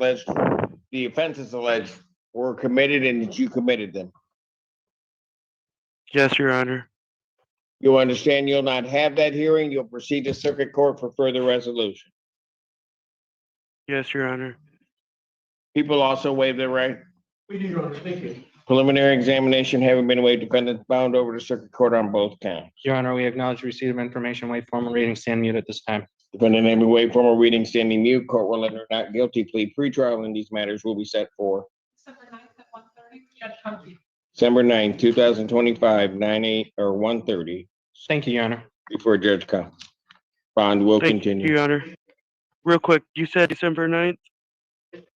Speaker 9: alleged were committed and that you committed them?
Speaker 6: Yes, Your Honor.
Speaker 9: You understand you'll not have that hearing, you'll proceed to circuit court for further resolution.
Speaker 6: Yes, Your Honor.
Speaker 9: People also waive their right.
Speaker 4: We do, Your Honor. Thank you.
Speaker 9: Preliminary examination having been waived, defendants bound over to circuit court on both counts.
Speaker 2: Your Honor, we acknowledge receipt of information, waive formal reading, stand mute at this time.
Speaker 9: Defendant having waived formal reading, standing mute, court will enter not guilty plea. Pretrial in these matters will be set for
Speaker 16: December 9th at 1:30 with Judge Conky.
Speaker 9: December 9th, 2025, 9/8 or 1:30
Speaker 2: Thank you, Your Honor.
Speaker 9: before Judge Cox. Bond will
Speaker 6: Thank
Speaker 9: continue.
Speaker 6: you, Your Honor. Real quick, you said December 9th?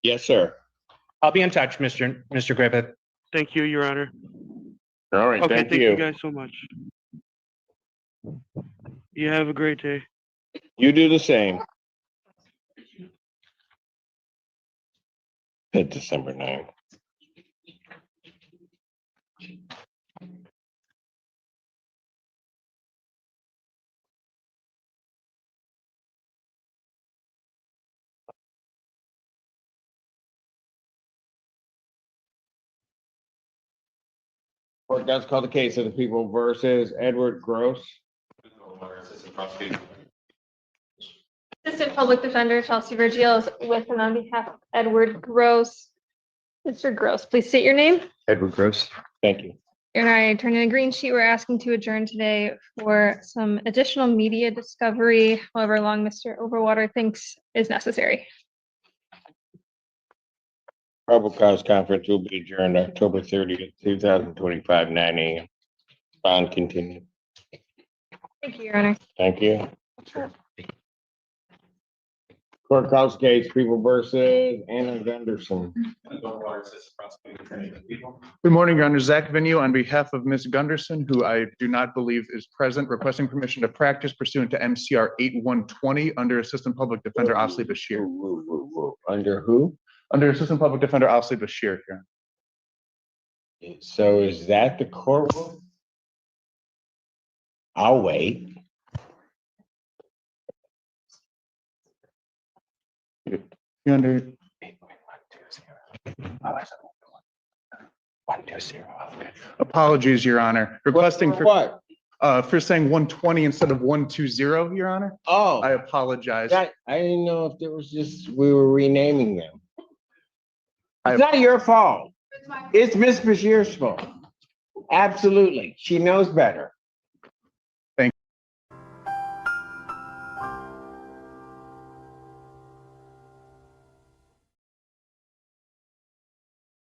Speaker 9: Yes, sir.
Speaker 2: I'll be in touch, Mr. Griffith.
Speaker 6: Thank you, Your Honor.
Speaker 9: All right,
Speaker 6: Okay,
Speaker 9: thank
Speaker 6: thank you
Speaker 9: you.
Speaker 6: guys so much. You have a great day.
Speaker 9: You do the same. Hit December 9th. Court does call the case of the people versus Edward Gross.
Speaker 14: Assistant Public Defender Chelsea Virgil is with and on behalf of Edward Gross. Mr. Gross, please state your name.
Speaker 9: Edward Gross. Thank you.
Speaker 14: And I turned in a green sheet. We're asking to adjourn today for some additional media discovery, however long Mr. Overwater thinks is necessary.
Speaker 9: Probable cause conference will be adjourned October 30th, 2025, 9 a.m. Bond continued.
Speaker 14: Thank you, Your Honor.
Speaker 9: Thank you. Court calls case people versus Anna Gunderson.
Speaker 21: Good morning, Your Honor. Zach Venue on behalf of Ms. Gunderson, who I do not believe is present, requesting permission to practice pursuant to MCR 8120 under Assistant Public Defender Asli Bashir.
Speaker 9: Under who?
Speaker 21: Under Assistant Public Defender Asli Bashir, Your Honor.
Speaker 9: So is that the courtroom? I'll wait.
Speaker 21: You under,
Speaker 2: 120.
Speaker 21: apologies, Your Honor. Requesting for
Speaker 9: what?
Speaker 21: For saying 120 instead of 120, Your Honor.
Speaker 9: Oh,
Speaker 21: I apologize.
Speaker 9: I didn't know if there was just, we were renaming them. It's not your fault. It's Miss Bashir's fault. Absolutely. She knows better.